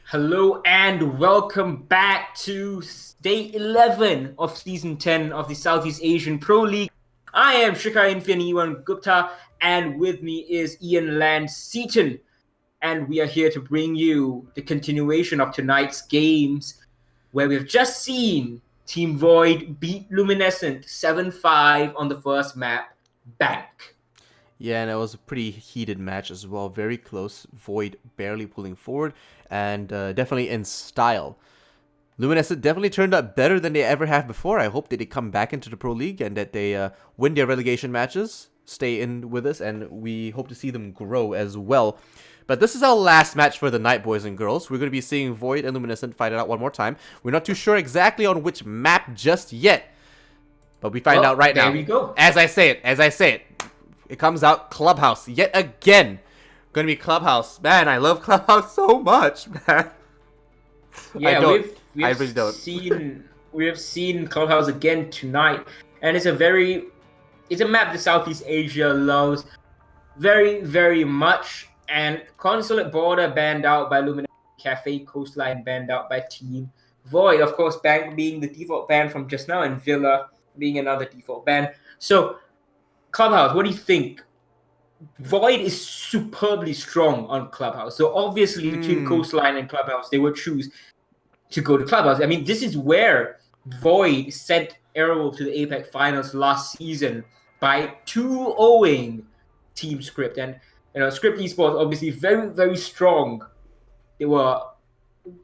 Hello and welcome back to day 11 of season 10 of the Southeast Asian Pro League. I am Shikhar Infiniwan Gupta, and with me is Ian Land Seaton, and we are here to bring you the continuation of tonight's games, where we've just seen Team Void beat Luminescent 7-5 on the first map, Bank. Yeah, and it was a pretty heated match as well. Very close. Void barely pulling forward, and definitely in style. Luminescent definitely turned out better than they ever have before. I hope that they come back into the Pro League and that they win their relegation matches, stay in with us, and we hope to see them grow as well. But this is our last match for the night, boys and girls. We're going to be seeing Void and Luminescent fight it out one more time. We're not too sure exactly on which map just yet, but we find out right now. There we go. As I say it. It comes out Clubhouse yet again. Gonna be Clubhouse. Man, I love Clubhouse so much, man. Yeah, I really don't. We have seen Clubhouse again tonight, and it's a map that Southeast Asia loves very, very much. And Consulate Border banned out by Luminous, Cafe Coastline banned out by Team Void. Of course, Bank being the default ban from just now, and Villa being another default ban. So, Clubhouse, what do you think? Void is superbly strong on Clubhouse. So obviously between Coastline and Clubhouse, they would choose to go to Clubhouse. I mean, this is where Void sent Aerowolf to the APAC finals last season by 2-0ing Team Script. And, Script Esports obviously very, very strong. They were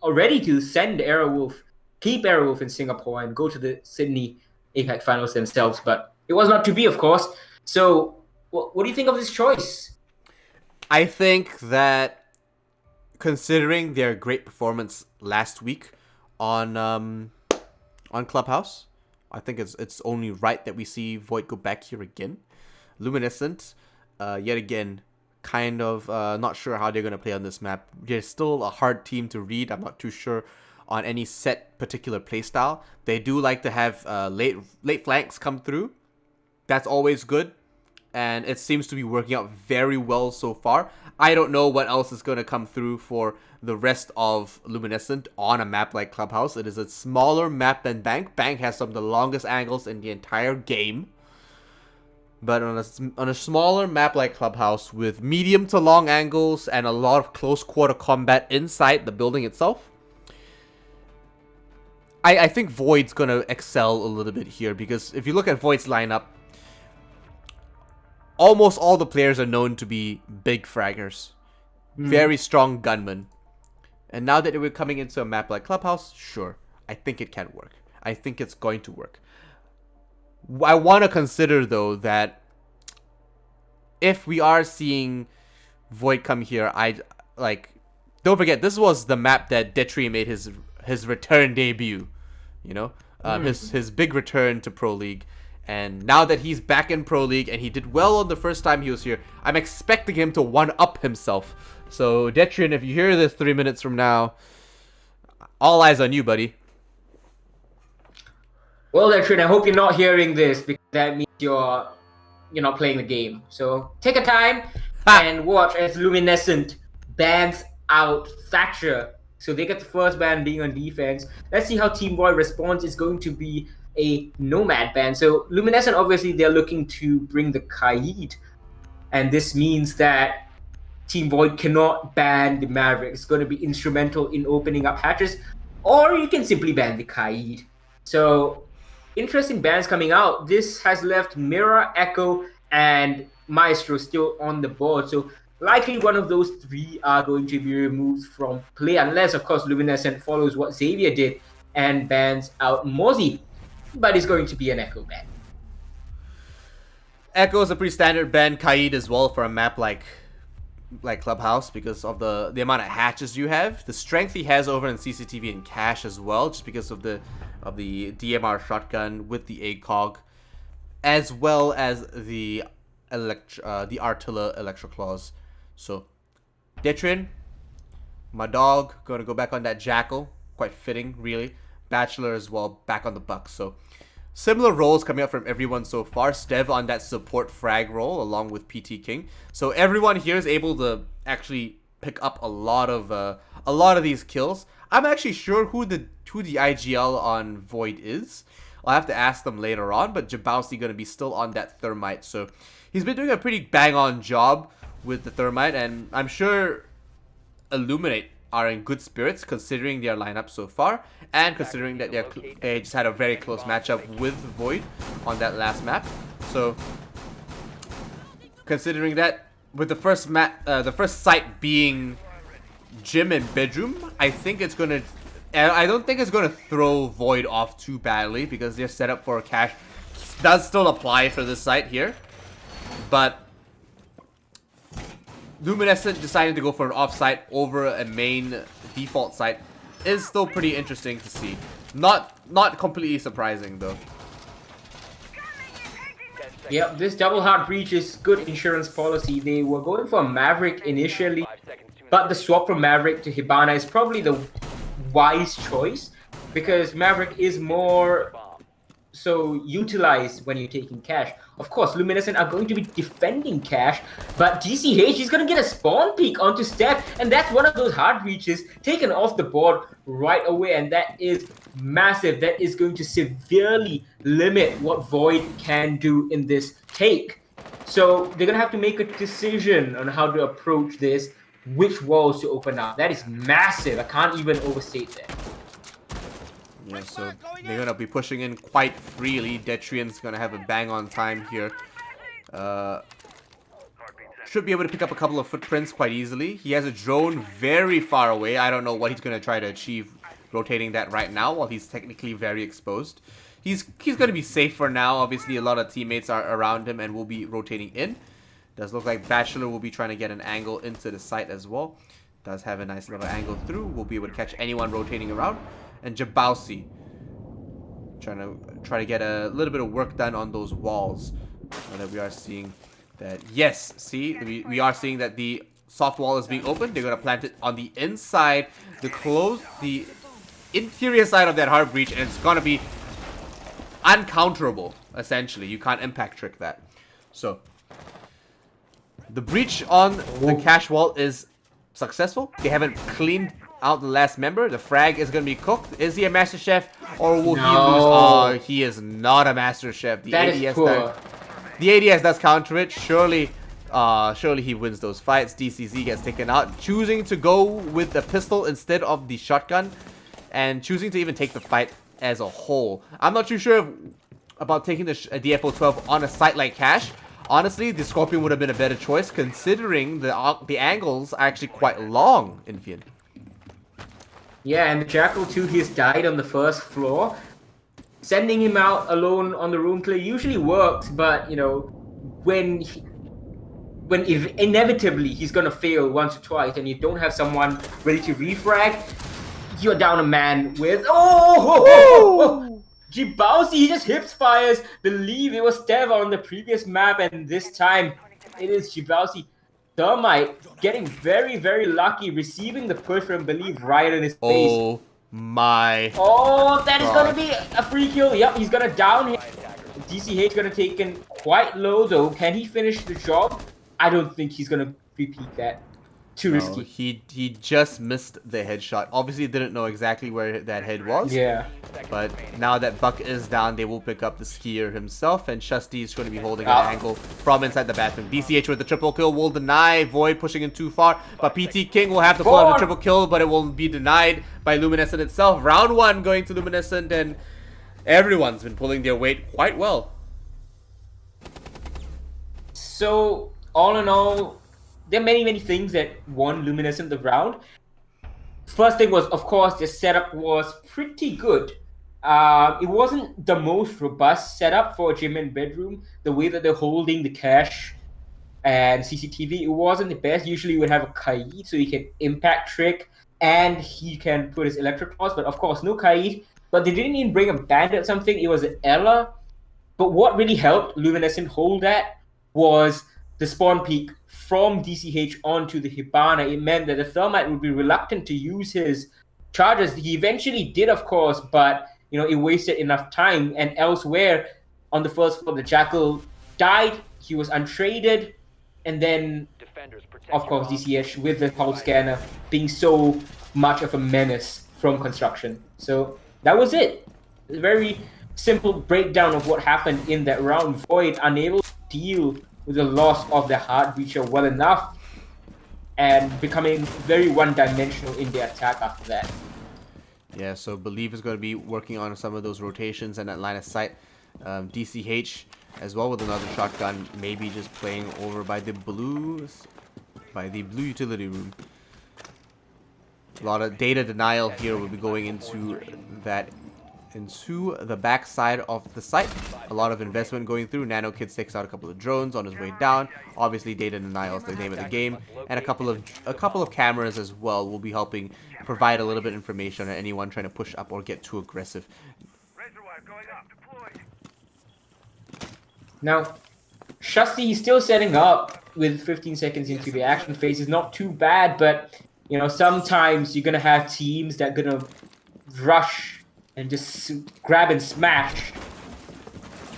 ready to send Aerowolf, keep Aerowolf in Singapore and go to the Sydney APAC finals themselves. But it was not to be, of course. So, what do you think of this choice? I think that considering their great performance last week on Clubhouse, I think it's only right that we see Void go back here again. Luminescent, yet again, kind of not sure how they're going to play on this map. They're still a hard team to read. I'm not too sure on any set particular playstyle. They do like to have late flanks come through. That's always good, and it seems to be working out very well so far. I don't know what else is going to come through for the rest of Luminescent on a map like Clubhouse. It is a smaller map than Bank. Bank has some of the longest angles in the entire game. But on a smaller map like Clubhouse with medium to long angles and a lot of close quarter combat inside the building itself, I think Void's going to excel a little bit here, because if you look at Void's lineup, almost all the players are known to be big fraggers. Very strong gunmen. And now that we're coming into a map like Clubhouse, sure, I think it can work. I think it's going to work. I want to consider, though, that if we are seeing Void come here, don't forget, this was the map that Detri made his return debut. His big return to Pro League. And now that he's back in Pro League and he did well on the first time he was here, I'm expecting him to one-up himself. So, Detrian, if you hear this 3 minutes from now, all eyes on you, buddy. Well, Detrian, I hope you're not hearing this, because that means you're not playing the game. So, take a time and watch as Luminescent bans out Thatcher. So, they get the first ban being on defense. Let's see how Team Void responds. Is going to be a Nomad ban. So Luminescent, obviously, they're looking to bring the Kaid, and this means that Team Void cannot ban the Maverick. It's going to be instrumental in opening up hatches, or you can simply ban the Kaid. So interesting bans coming out. This has left Mira, Echo, and Maestro still on the board. So likely one of those three are going to be removed from play, unless, of course, Luminescent follows what Xavier did and bans out Mozzie. But it's going to be an Echo ban. Echo is a pretty standard ban. Kaid as well for a map like Clubhouse, because of the amount of hatches you have. The strength he has over in CCTV and Cash as well, just because of the DMR shotgun with the ACOG, as well as the the Artilla Electro Claws. So, Detrian, my dog, gonna go back on that Jackal. Quite fitting, really. Bachelor as well, back on the Bucks. So, similar roles coming up from everyone so far. Stev on that support frag role along with PT King. So everyone here is able to actually pick up a lot of these kills. I'm actually sure who the IGL on Void is. I'll have to ask them later on, but Jabowski gonna be still on that Thermite. So he's been doing a pretty bang on job with the Thermite, and I'm sure Illuminate are in good spirits considering their lineup so far, and considering that they just had a very close matchup with Void on that last map. So considering that, with the first site being gym and bedroom, I don't think it's gonna throw Void off too badly because their setup for a cache does still apply for this site here, but Luminescent deciding to go for an offsite over a main default site is still pretty interesting to see. Not completely surprising though. Yep, this double hard breach is good insurance policy. They were going for Maverick initially, but the swap from Maverick to Hibana is probably the wise choice because Maverick is more so utilized when you're taking cash. Of course, Luminescent are going to be defending cash, but DCH is going to get a spawn peek onto Steph, and that's one of those hard reaches taken off the board right away, and that is massive. That is going to severely limit what Void can do in this take. So they're going to have to make a decision on how to approach this, which walls to open up. That is massive. I can't even overstate that. Yeah, so they're gonna be pushing in quite freely. Detrian's gonna have a bang on time here. Should be able to pick up a couple of footprints quite easily. He has a drone very far away. I don't know what he's gonna try to achieve rotating that right now while he's technically very exposed. He's gonna be safe for now. Obviously, a lot of teammates are around him and will be rotating in. Does look like Bachelor will be trying to get an angle into the site as well. Does have a nice little angle through. Will be able to catch anyone rotating around. And Jabowski try to get a little bit of work done on those walls. That we are seeing that, yes, see, we are seeing that the soft wall is being opened. They're going to plant it on the inside, the interior side of that hard breach, and it's going to be uncounterable, essentially. You can't impact trick that. So, the breach on the cache wall is successful. They haven't cleaned out the last member. The frag is going to be cooked. Is he a master chef or will he lose? Oh, he is not a master chef. The ADS does counter it. Surely he wins those fights. DCZ gets taken out, choosing to go with the pistol instead of the shotgun, and choosing to even take the fight as a whole. I'm not too sure about taking the DFO-12 on a site like Cache. Honestly, the Scorpion would have been a better choice considering the angles are actually quite long in Fian. Yeah, and the Jackal too, he's died on the first floor. Sending him out alone on the room clear usually works, but you know, when inevitably he's gonna fail once or twice, and you don't have someone ready to refrag, you're down a man with Jibowski, he just hips fires. Believe it was Stev on the previous map, and this time it is Jibowski. Thermite getting very, very lucky, receiving the push from Believe right in his face. Oh my. Oh, that is gonna be a free kill. Yep, he's gonna down him. DCH gonna take him quite low though. Can he finish the job? I don't think he's gonna repeat that. Too risky. He just missed the headshot. Obviously didn't know exactly where that head was. Yeah. But now that Buck is down, they will pick up the skier himself, and Shusty is going to be holding an angle from inside the bathroom. DCH with the triple kill will deny. Void pushing in too far, but PT King will have to pull out the triple kill, but it will be denied by Luminescent itself. Round 1 going to Luminescent, and everyone's been pulling their weight quite well. So, all in all, there are many things that won Luminescent the round. First thing was, of course, the setup was pretty good. It wasn't the most robust setup for a gym and bedroom. The way that they're holding the cache and CCTV, it wasn't the best. Usually you would have a Kaid, so he can impact trick, and he can put his electric claws, but of course, no Kaid. But they didn't even bring a bandit or something. It was an Ella. But what really helped Luminescent hold that was the spawn peak from DCH onto the Hibana. It meant that the Thermite would be reluctant to use his charges. He eventually did, of course, but it wasted enough time. And elsewhere on the first floor, the Jackal died. He was untraded, and then of course DCH with the hull scanner being so much of a menace from construction. So that was it. A very simple breakdown of what happened in that round. Void unable to deal with the loss of the hard breacher well enough, and becoming very one-dimensional in the attack after that. Yeah, so Believe is going to be working on some of those rotations and that line of sight. DCH as well with another shotgun, maybe just playing over by the blue utility room. A lot of data denial here will be going into the back side of the site. A lot of investment going through. Nano Kids takes out a couple of drones on his way down. Obviously, data denial is the name of the game, and a couple of cameras as well will be helping provide a little bit of information on anyone trying to push up or get too aggressive. Now, Shasti is still setting up with 15 seconds into the action phase. Is not too bad, but sometimes you're gonna have teams that are gonna rush and just grab and smash,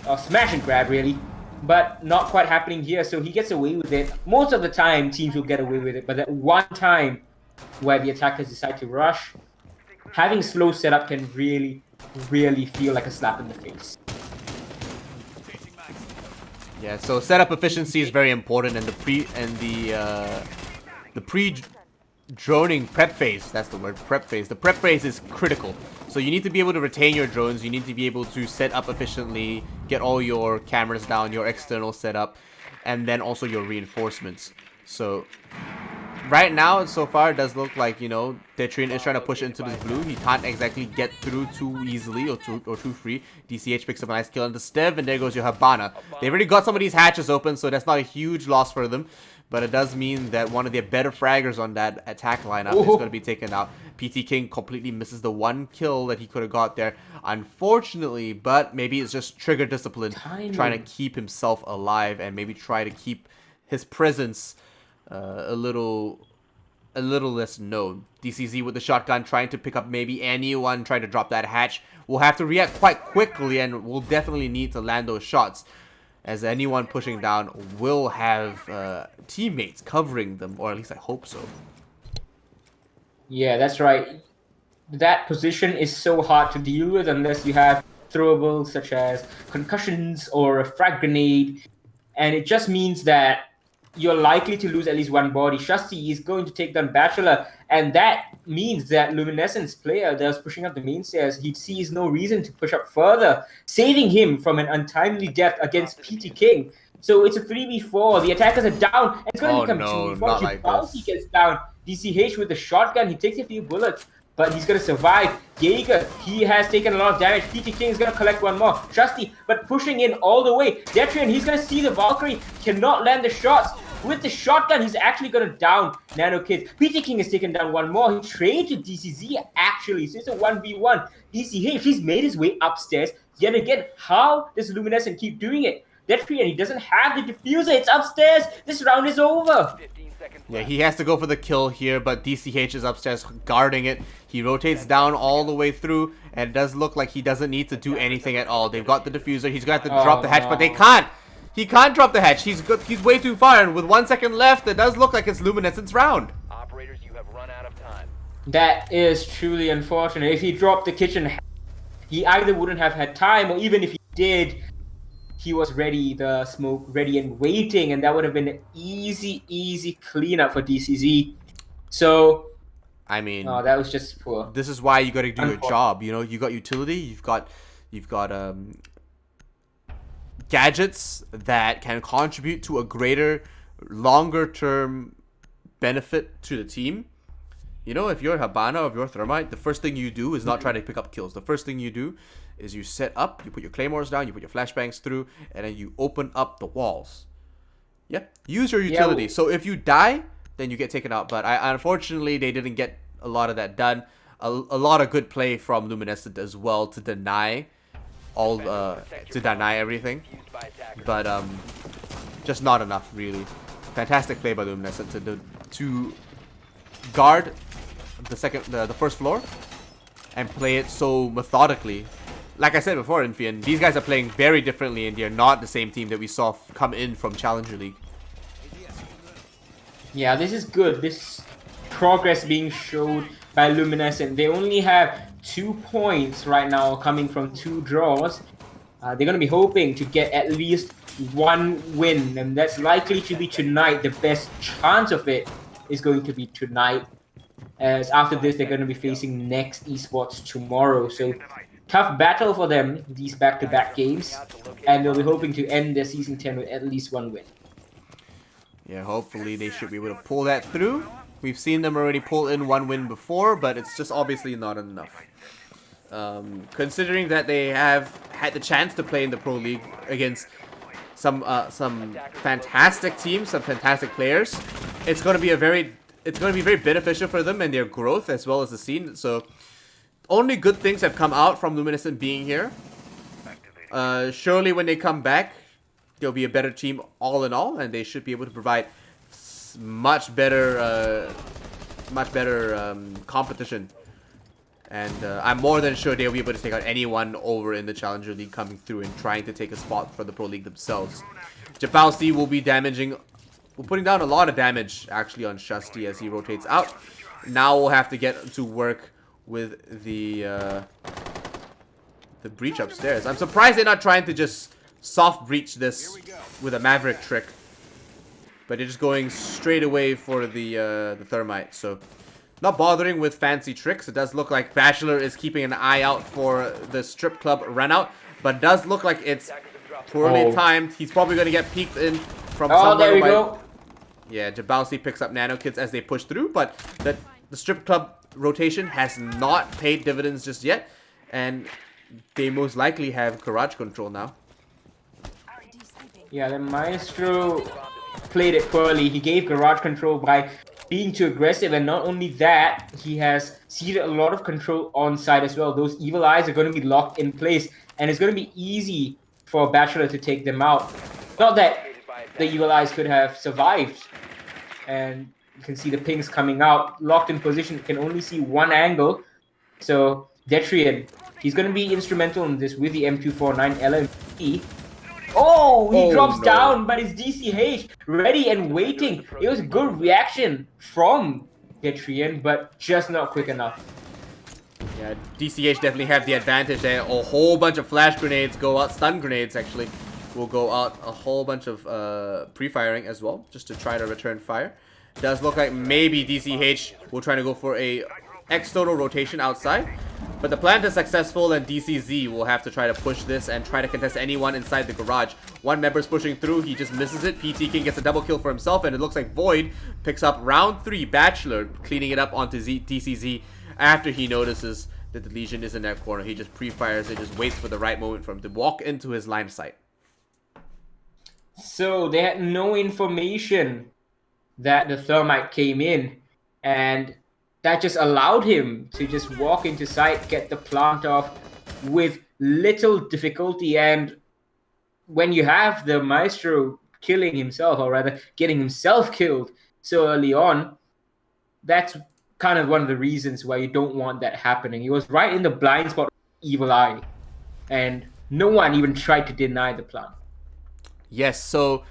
or smash and grab really, but not quite happening here. So he gets away with it. Most of the time, teams will get away with it, but that one time where the attackers decide to rush, having slow setup can really, really feel like a slap in the face. Yeah, so setup efficiency is very important, and the pre-droning prep phase, that's the word, prep phase. The prep phase is critical. So you need to be able to retain your drones, you need to be able to set up efficiently, get all your cameras down, your external setup, and then also your reinforcements. So right now, so far, it does look like, Detrian is trying to push into this blue. He can't exactly get through too easily or too free. DCH picks up a nice kill on the Stev, and there goes your Habana. They've already got some of these hatches open, so that's not a huge loss for them. But it does mean that one of their better fraggers on that attack lineup is going to be taken out. PT King completely misses the one kill that he could have got there, unfortunately. But maybe it's just trigger discipline, trying to keep himself alive and maybe try to keep his presence a little less known. DCZ with the shotgun trying to pick up maybe anyone trying to drop that hatch. Will have to react quite quickly and will definitely need to land those shots, as anyone pushing down will have teammates covering them, or at least I hope so. Yeah, that's right. That position is so hard to deal with unless you have throwables such as concussions or a frag grenade, and it just means that you're likely to lose at least one body. Shasti is going to take down Bachelor, and that means that Luminescence player that was pushing up the main stairs, he sees no reason to push up further, saving him from an untimely death against PT King. So it's a 3v4. The attackers are down, and it's going to become 2v4. Jibowski gets down. DCH with the shotgun, he takes a few bullets, but he's going to survive. Jaeger, he has taken a lot of damage. PT King is going to collect one more. Shasti, but pushing in all the way. Detrian, he's going to see the Valkyrie, cannot land the shots. With the shotgun, he's actually going to down Nano Kids. PT King has taken down one more. He traded DCZ, actually. So it's a 1v1. DCH, he's made his way upstairs. Yet again, how does Luminescent keep doing it? Detrian, he doesn't have the diffuser. It's upstairs. This round is over. Yeah, he has to go for the kill here, but DCH is upstairs guarding it. He rotates down all the way through, and it does look like he doesn't need to do anything at all. They've got the diffuser. He's going to have to drop the hatch, but they can't. He can't drop the hatch. He's way too far, and with 1 second left, it does look like it's Luminescence round. Operators, you have run out of time. That is truly unfortunate. If he dropped the kitchen, he either wouldn't have had time, or even if he did, he was ready, the smoke ready and waiting, and that would have been an easy cleanup for DCZ. So, I mean, that was just poor. This is why you got to do your job. You got utility. You've got gadgets that can contribute to a greater, longer-term benefit to the team. If you're Habana or if you're Thermite, the first thing you do is not try to pick up kills. The first thing you do is you set up, you put your claymores down, you put your flashbangs through, and then you open up the walls. Yeah, use your utility. So if you die, then you get taken out. But unfortunately, they didn't get a lot of that done. A lot of good play from Luminescent as well to deny everything. But just not enough, really. Fantastic play by Luminescent to guard the first floor and play it so methodically. Like I said before, Infian, these guys are playing very differently, and they're not the same team that we saw come in from Challenger League. Yeah, this is good. This progress being showed by Luminescent. They only have 2 points right now coming from 2 draws. They're going to be hoping to get at least 1 win, and that's likely to be tonight. The best chance of it is going to be tonight, as after this they're going to be facing Next Esports tomorrow. So tough battle for them, these back-to-back games, and they'll be hoping to end their Season 10 with at least 1 win. Yeah, hopefully they should be able to pull that through. We've seen them already pull in 1 win before, but it's just obviously not enough. Considering that they have had the chance to play in the Pro League against some fantastic teams, some fantastic players, it's going to be very beneficial for them and their growth as well as the scene. So only good things have come out from Luminescent being here. Surely when they come back, they'll be a better team all in all, and they should be able to provide much better competition. And I'm more than sure they'll be able to take out anyone over in the Challenger League coming through and trying to take a spot for the Pro League themselves. Jabowski will be putting down a lot of damage actually on Shusty as he rotates out. Now we'll have to get to work with the breach upstairs. I'm surprised they're not trying to just soft breach this with a Maverick trick, but they're just going straight away for the Thermite. So not bothering with fancy tricks. It does look like Bachelor is keeping an eye out for the strip club run out, but does look like it's poorly timed. He's probably going to get peeked in from somewhere. There we go. Yeah, Jabowski picks up Nano Kids as they push through, but the strip club rotation has not paid dividends just yet, and they most likely have garage control now. Yeah, the Maestro played it poorly. He gave garage control by being too aggressive, and not only that, he has ceded a lot of control on side as well. Those evil eyes are going to be locked in place, and it's going to be easy for Bachelor to take them out. Not that the evil eyes could have survived, and you can see the pings coming out, locked in position, can only see one angle. So Detrian, he's going to be instrumental in this with the M249 LMP. Oh, he drops down, but it's DCH ready and waiting. It was a good reaction from Detrian, but just not quick enough. Yeah, DCH definitely have the advantage there. A whole bunch of flash grenades go out, stun grenades actually will go out, a whole bunch of pre-firing as well, just to try to return fire. Does look like maybe DCH will try to go for a X-Total rotation outside, but the plant is successful, and DCZ will have to try to push this and try to contest anyone inside the garage. One member's pushing through, he just misses it. PT King gets a double kill for himself, and it looks like Void picks up round 3. Bachelor cleaning it up onto DCZ after he notices that the Legion is in that corner. He just pre-fires it, just waits for the right moment for him to walk into his line of sight. So they had no information that the Thermite came in, and that just allowed him to just walk into sight, get the plant off with little difficulty. And when you have the Maestro killing himself, or rather getting himself killed so early on, that's kind of one of the reasons why you don't want that happening. He was right in the blind spot of Evil Eye, and no one even tried to deny the plant. Yes, so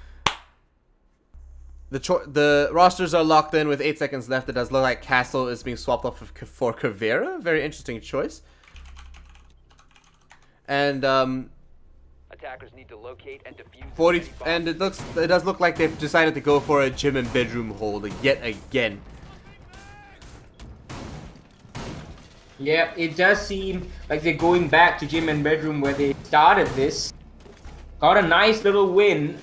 the rosters are locked in with 8 seconds left. It does look like Castle is being swapped off for Caveira. Very interesting choice. And attackers need to locate and defuse 40, and it does look like they've decided to go for a gym and bedroom hold yet again. Yeah, it does seem like they're going back to gym and bedroom where they started this. Got a nice little win,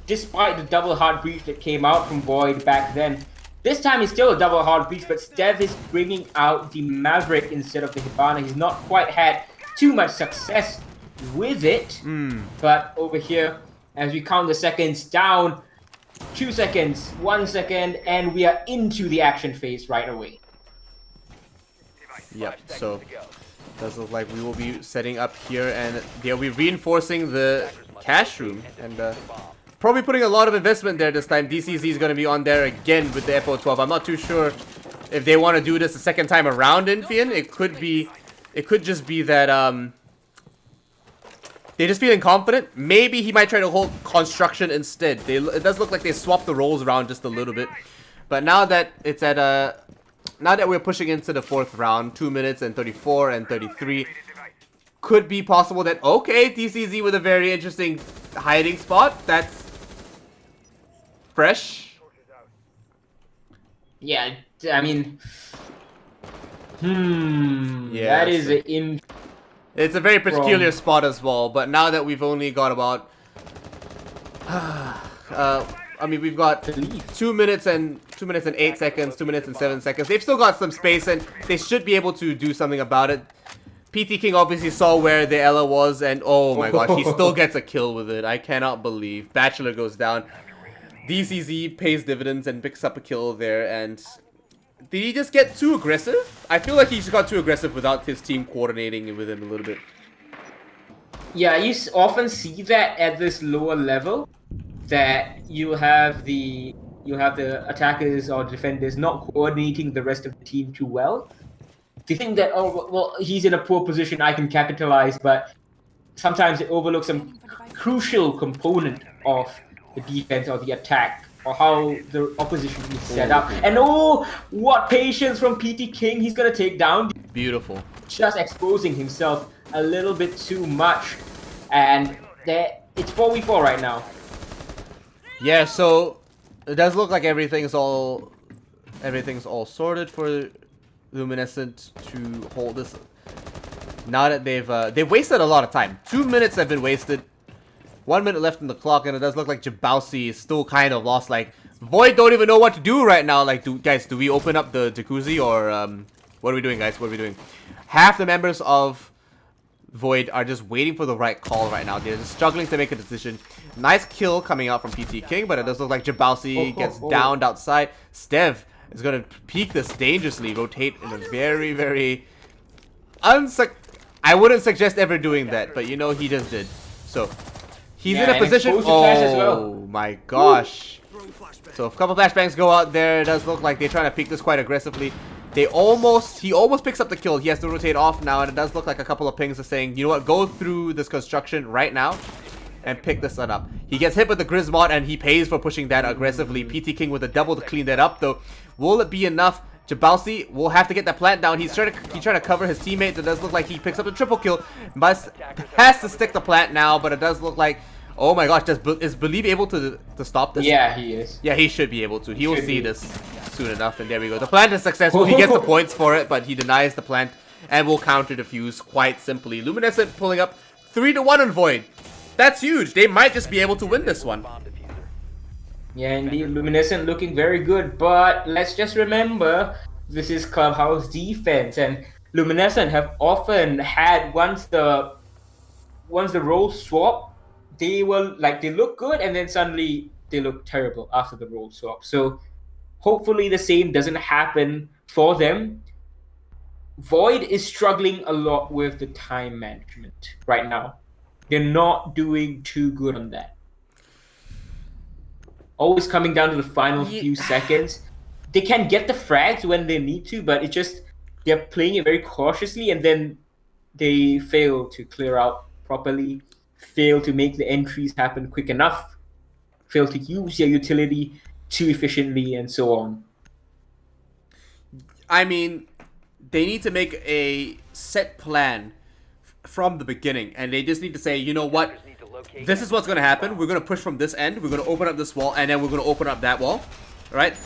despite the double hard breach that came out from Void back then. This time it's still a double hard breach, but Stev is bringing out the Maverick instead of the Hibana. He's not quite had too much success with it. But over here, as we count the seconds down, 2 seconds, 1 second, and we are into the action phase right away. Yep, so does look like we will be setting up here, and they'll be reinforcing the cash room, and probably putting a lot of investment there this time. DCZ is going to be on there again with the FO12. I'm not too sure if they want to do this a second time around in Fien. It could just be that they're just feeling confident. Maybe he might try to hold construction instead. It does look like they swapped the roles around just a little bit. But now that it's at now that we're pushing into the 4th round, 2 minutes and 34 and 33, could be possible that, okay, DCZ with a very interesting hiding spot. That's fresh. Yeah, I mean, Yeah, that is an it's a very peculiar spot as well. But now that we've only got about, I mean, we've got 2 minutes and 8 seconds, 2 minutes and 7 seconds. They've still got some space, and they should be able to do something about it. PT King obviously saw where the Ella was, and oh my gosh, he still gets a kill with it. I cannot believe. Bachelor goes down. DCZ pays dividends and picks up a kill there, and did he just get too aggressive? I feel like he just got too aggressive without his team coordinating with him a little bit. Yeah, you often see that at this lower level, that you have the attackers or defenders not coordinating the rest of the team too well. They think that, oh, well, he's in a poor position, I can capitalize, but sometimes it overlooks some crucial component of the defense or the attack, or how the opposition is set up. And oh, what patience from PT King. He's going to take down. Beautiful. Just exposing himself a little bit too much. And it's 4v4 right now. Yeah, so it does look like everything's all sorted for Luminescent to hold this. Now that they've wasted a lot of time. 2 minutes have been wasted. 1 minute left in the clock, and it does look like Jabausi is still kind of lost. Like, Void don't even know what to do right now. Like, guys, do we open up the jacuzzi, or what are we doing, guys? What are we doing? Half the members of Void are just waiting for the right call right now. They're just struggling to make a decision. Nice kill coming out from PT King, but it does look like Jabausi gets downed outside. Stev is going to peek this dangerously, rotate in a very, very I wouldn't suggest ever doing that, but you know, he just did. So he's in a position. Oh my gosh. So if a couple flashbangs go out there, it does look like they're trying to peek this quite aggressively. He almost picks up the kill. He has to rotate off now, and it does look like a couple of pings are saying, you know what, go through this construction right now and pick this one up. He gets hit with the Grizz mod, and he pays for pushing that aggressively. PT King with a double to clean that up, though. Will it be enough? Jabausi will have to get that plant down. He's trying to cover his teammate. It does look like he picks up the triple kill. But has to stick the plant now, but it does look like, oh my gosh, is Believe able to stop this? Yeah, he is. Yeah, he should be able to. He will see this soon enough, and there we go. The plant is successful. He gets the points for it, but he denies the plant and will counter defuse quite simply. Luminescent pulling up 3-1 on Void. That's huge. They might just be able to win this one. Yeah, indeed. Luminescent looking very good, but let's just remember, this is Clubhouse defense, and Luminescent have often had, once the roles swap, they look good, and then suddenly they look terrible after the role swap. So hopefully the same doesn't happen for them. Void is struggling a lot with the time management right now. They're not doing too good on that. Always coming down to the final few seconds. They can get the frags when they need to, but it's just they're playing it very cautiously, and then they fail to clear out properly, fail to make the entries happen quick enough, fail to use their utility too efficiently, and so on. I mean, they need to make a set plan from the beginning, and they just need to say, you know what, this is what's going to happen. We're going to push from this end, we're going to open up this wall, and then we're going to open up that wall. Alright?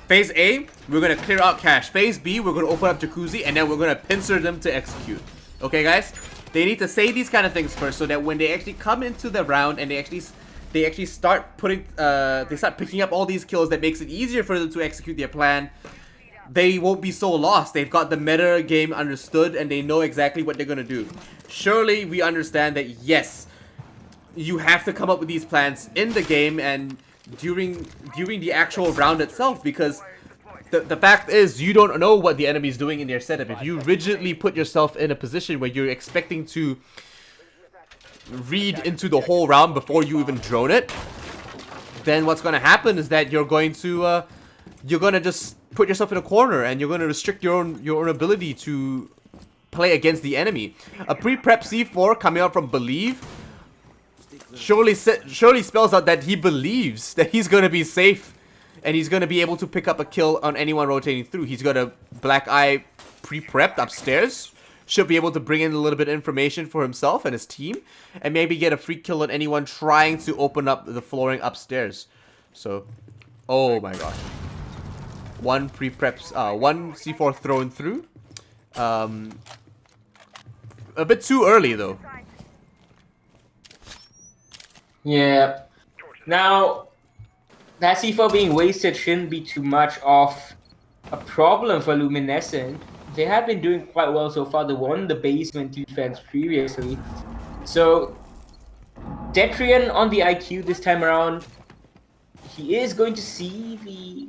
Phase A, we're going to clear out cache. Phase B, we're going to open up jacuzzi, and then we're going to pincer them to execute. Okay, guys? They need to say these kind of things first, so that when they actually come into the round and they actually start picking up all these kills, that makes it easier for them to execute their plan. They won't be so lost. They've got the meta game understood, and they know exactly what they're gonna do. Surely we understand that, yes, you have to come up with these plans in the game and during the actual round itself, because the fact is, you don't know what the enemy's doing in their setup. If you rigidly put yourself in a position where you're expecting to read into the whole round before you even drone it, then what's going to happen is that you're going to just put yourself in a corner, and you're going to restrict your own ability to play against the enemy. A pre-prep C4 coming out from Believe surely spells out that he believes that he's going to be safe, and he's going to be able to pick up a kill on anyone rotating through. He's got a Black Eye pre-prepped upstairs. Should be able to bring in a little bit of information for himself and his team, and maybe get a free kill on anyone trying to open up the flooring upstairs. So, oh my gosh. One pre-preps, one C4 thrown through. A bit too early though. Yeah. Now, that C4 being wasted shouldn't be too much of a problem for Luminescent. They have been doing quite well so far. They won the basement defense previously. So, Detrian on the IQ this time around, he is going to see the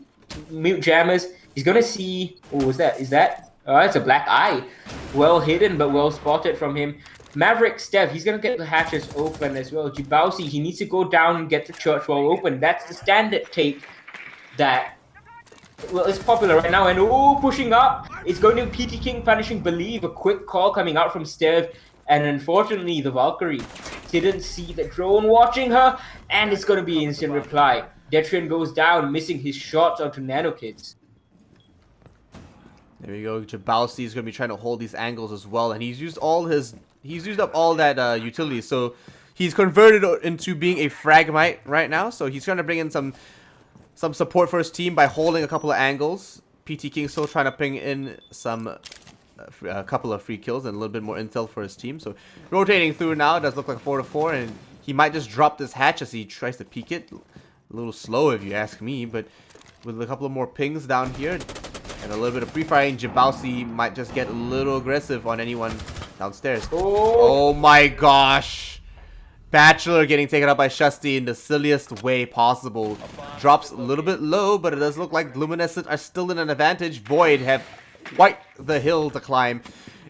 mute jammers. He's going to see... Oh, is that? Oh, it's a Black Eye. Well hidden, but well spotted from him. Maverick Steph, he's going to get the hatches open as well. Jibausi, he needs to go down and get the church wall open. That's the standard take that... Well, it's popular right now, and pushing up. It's going to be PT King punishing Believe. A quick call coming out from Stev, and unfortunately, the Valkyrie didn't see the drone watching her, and it's going to be instant reply. Detrian goes down, missing his shots onto Nano Kids. There we go. Jabausi is going to be trying to hold these angles as well, and he's used up all that utility, so he's converted into being a Fragmite right now. So he's trying to bring in some support for his team by holding a couple of angles. PT King still trying to bring in a couple of free kills and a little bit more intel for his team. So rotating through now, it does look like 4-4, and he might just drop this hatch as he tries to peek it. A little slow if you ask me, but with a couple of more pings down here and a little bit of pre-firing, Jabausi might just get a little aggressive on anyone downstairs. Oh my gosh! Bachelor getting taken out by Shusty in the silliest way possible. Drops a little bit low, but it does look like Luminescent are still in an advantage. Void have quite the hill to climb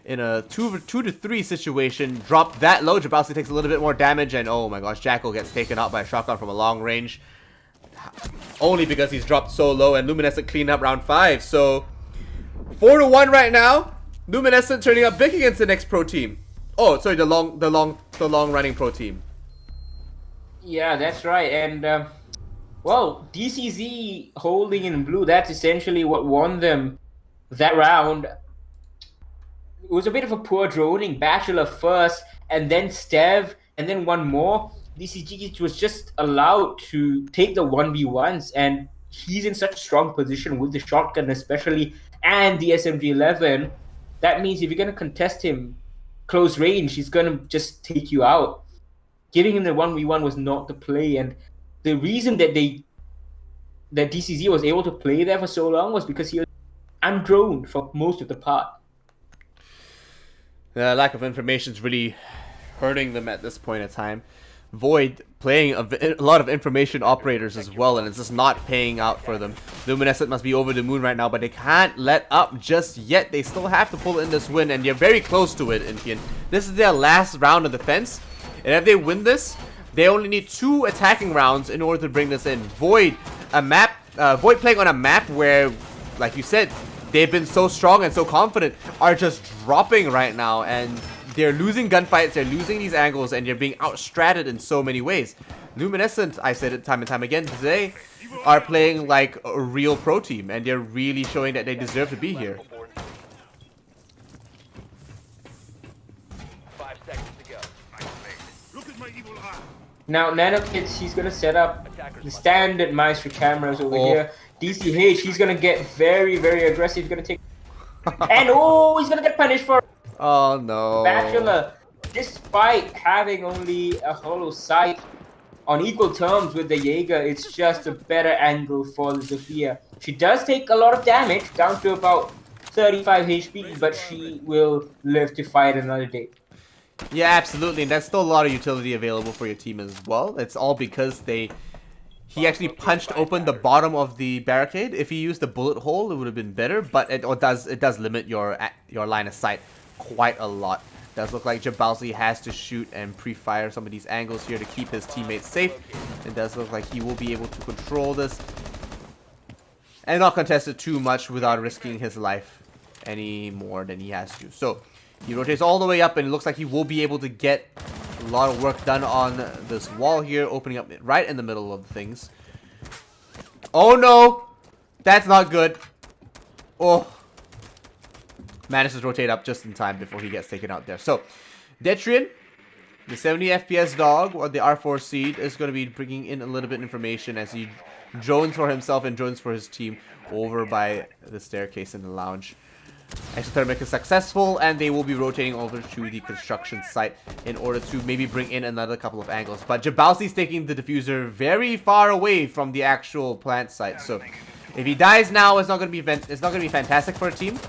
in a 2-3 situation. Drop that low, Jabausi takes a little bit more damage, and oh my gosh, Jackal gets taken out by a shotgun from a long range. Only because he's dropped so low, and Luminescent cleaned up round 5. So 4-1 right now. Luminescent turning up big against the next pro team. Oh, sorry, the long running pro team. Yeah, that's right. And well, DCZ holding in blue, that's essentially what won them that round. It was a bit of a poor droning. Bachelor first, and then Stev, and then one more. DCG was just allowed to take the 1v1s, and he's in such a strong position with the shotgun especially, and the SMG-11. That means if you're going to contest him close range, he's going to just take you out. Giving him the 1v1 was not the play, and the reason that DCZ was able to play there for so long was because he was undroned for most of the part. The lack of information is really hurting them at this point in time. Void playing a lot of information operators as well, and it's just not paying out for them. Luminescent must be over the moon right now, but they can't let up just yet. They still have to pull in this win, and they're very close to it, Infian. This is their last round of defense, and if they win this, they only need 2 attacking rounds in order to bring this in. Void playing on a map where, like you said, they've been so strong and so confident, are just dropping right now, and they're losing gunfights, they're losing these angles, and they're being outstratted in so many ways. Luminescent, I said it time and time again today, are playing like a real pro team, and they're really showing that they deserve to be here. 5 seconds to go. Now, Nanokids, he's going to set up the standard Maestro cameras over here. DCH, he's going to get very, very aggressive. He's going to take... and he's going to get punished for... Oh no. Bachelor, despite having only a hollow sight on equal terms with the Jaeger, it's just a better angle for the Zofia. She does take a lot of damage, down to about 35 HP, but she will live to fight another day. Yeah, absolutely, and that's still a lot of utility available for your team as well. It's all because he actually punched open the bottom of the barricade. If he used the bullet hole, it would have been better, but it does limit your line of sight quite a lot. Does look like Jabalzi has to shoot and pre-fire some of these angles here to keep his teammates safe. It does look like he will be able to control this and not contest it too much without risking his life any more than he has to. So he rotates all the way up, and it looks like he will be able to get a lot of work done on this wall here, opening up right in the middle of things. Oh no! That's not good. Oh. Manages to rotate up just in time before he gets taken out there. So, Detrian, the 70 FPS dog, or the R4 seed, is going to be bringing in a little bit of information as he drones for himself and drones for his team over by the staircase in the lounge. Exothermic is successful, and they will be rotating over to the construction site in order to maybe bring in another couple of angles. But Jabalsi's taking the diffuser very far away from the actual plant site. So, if he dies now, it's not going to be fantastic for a team.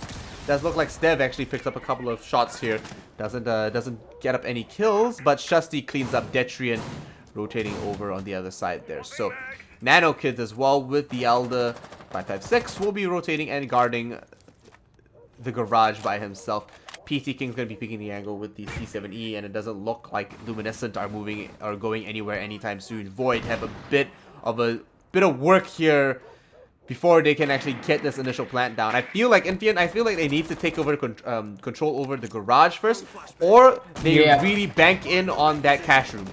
Does look like Stev actually picks up a couple of shots here. Doesn't get up any kills, but Shusty cleans up Detrian, rotating over on the other side there. So Nano Kids as well with the Elder 556 will be rotating and guarding the garage by himself. PT King's gonna be picking the angle with the C7E, and it doesn't look like Luminescent are going anywhere anytime soon. Void have a bit of work here before they can actually get this initial plant down. I feel like they need to take over control over the garage first, or they really bank in on that cash room.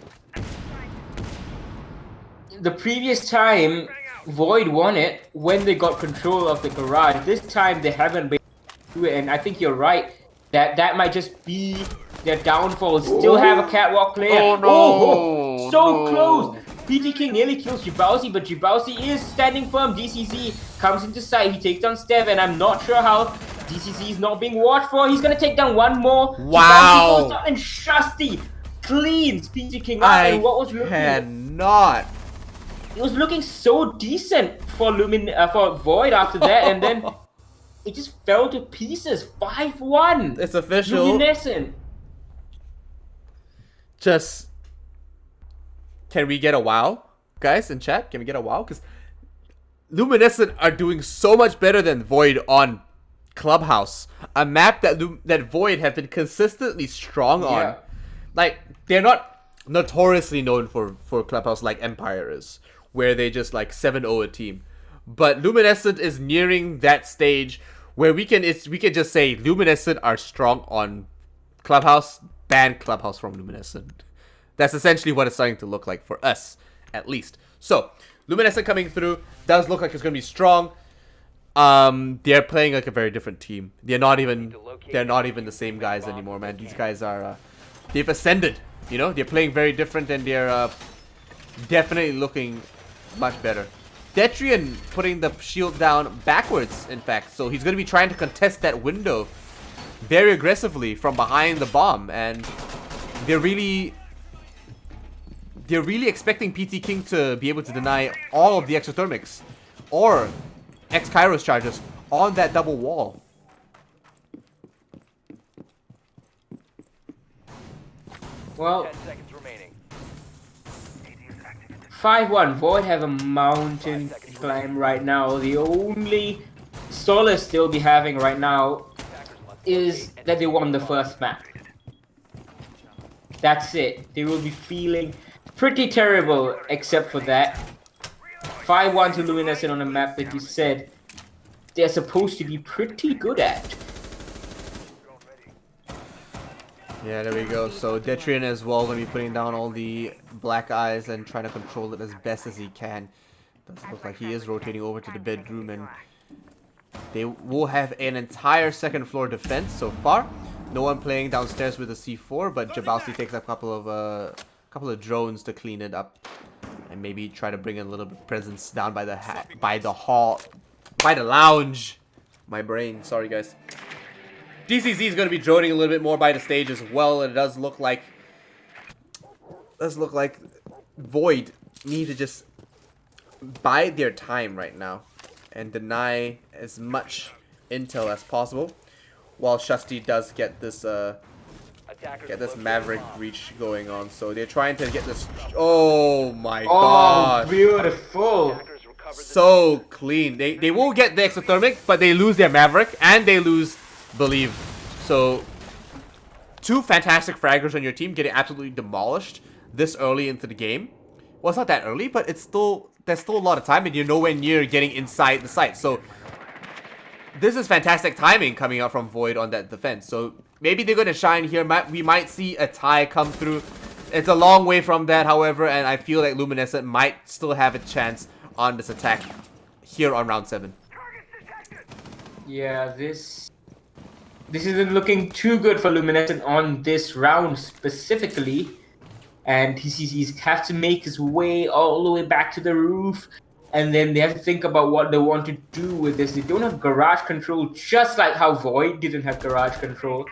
The previous time, Void won it when they got control of the garage. This time they haven't been able to do it, and I think you're right that might just be their downfall. Still have a catwalk player. Oh no! So close! PT King nearly kills Jabalzi, but Jabalzi is standing firm. DCZ comes into sight. He takes down Stev, and I'm not sure how DCZ is not being watched for. He's gonna take down one more. Wow! Jabalzi goes down, and Shusty cleans PT King up. And what was looking? It was looking so decent for for Void after that, and then it just fell to pieces. 5-1. It's official. Luminescent. Can we get a wow? Guys in chat, can we get a wow? Because Luminescent are doing so much better than Void on Clubhouse. A map that Void have been consistently strong on. Like, they're not notoriously known for Clubhouse like Empire is, where they just like 7-0 a team. But Luminescent is nearing that stage where we can just say Luminescent are strong on Clubhouse, ban Clubhouse from Luminescent. That's essentially what it's starting to look like for us, at least. So, Luminescent coming through does look like it's going to be strong. They're playing like a very different team. They're not even the same guys anymore, man. These guys are they've ascended. You know, they're playing very different, and they're definitely looking much better. Detrian putting the shield down backwards, in fact. So he's going to be trying to contest that window very aggressively from behind the bomb, and they're really expecting PT King to be able to deny all of the exothermics or X-Kairos charges on that double wall. Well, 10 seconds remaining. 5-1. Void have a mountain to climb right now. The only solace they'll be having right now is that they won the first map. That's it. They will be feeling pretty terrible except for that. 5-1 to Luminescent on a map that you said they're supposed to be pretty good at. Yeah, there we go. So Detrian as well going to be putting down all the black eyes and trying to control it as best as he can. Does look like he is rotating over to the bedroom, and they will have an entire second floor defense so far. No one playing downstairs with a C4, but Jabalsi takes a couple of drones to clean it up and maybe try to bring in a little bit of presence down by the lounge. My brain, sorry guys. DCZ is going to be droning a little bit more by the stage as well, and it does look like Void need to just bide their time right now and deny as much intel as possible, while Shusty does get this Maverick breach going on. So they're trying to get this. Oh my god! Oh, beautiful! So clean. They will get the exothermic, but they lose their Maverick and they lose Believe. So two fantastic fraggers on your team getting absolutely demolished this early into the game. Well, it's not that early, but it's still there's still a lot of time, and you're nowhere near getting inside the site. So this is fantastic timing coming out from Void on that defense. So maybe they're going to shine here. We might see a tie come through. It's a long way from that, however, and I feel like Luminescent might still have a chance on this attack here on round 7. Yeah, this isn't looking too good for Luminescent on this round specifically. And TCCs have to make his way all the way back to the roof. And then they have to think about what they want to do with this. They don't have garage control, just like how Void didn't have garage control.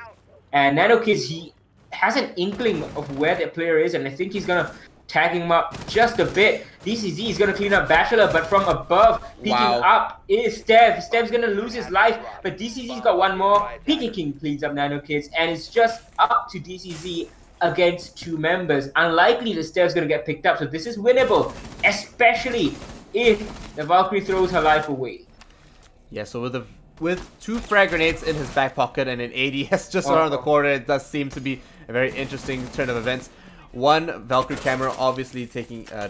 And NanoKids, he has an inkling of where their player is, and I think he's going to tag him up just a bit. DCZ is going to clean up Bachelor, but from above, peeking up is Stev. Stev's going to lose his life, but DCZ's got one more. Peaky King cleans up NanoKids, and it's just up to DCZ against 2 members. Unlikely that Stev's going to get picked up, so this is winnable, especially if the Valkyrie throws her life away. Yeah, so with 2 frag grenades in his back pocket and an ADS just around the corner, it does seem to be a very interesting turn of events. One Valkyrie camera obviously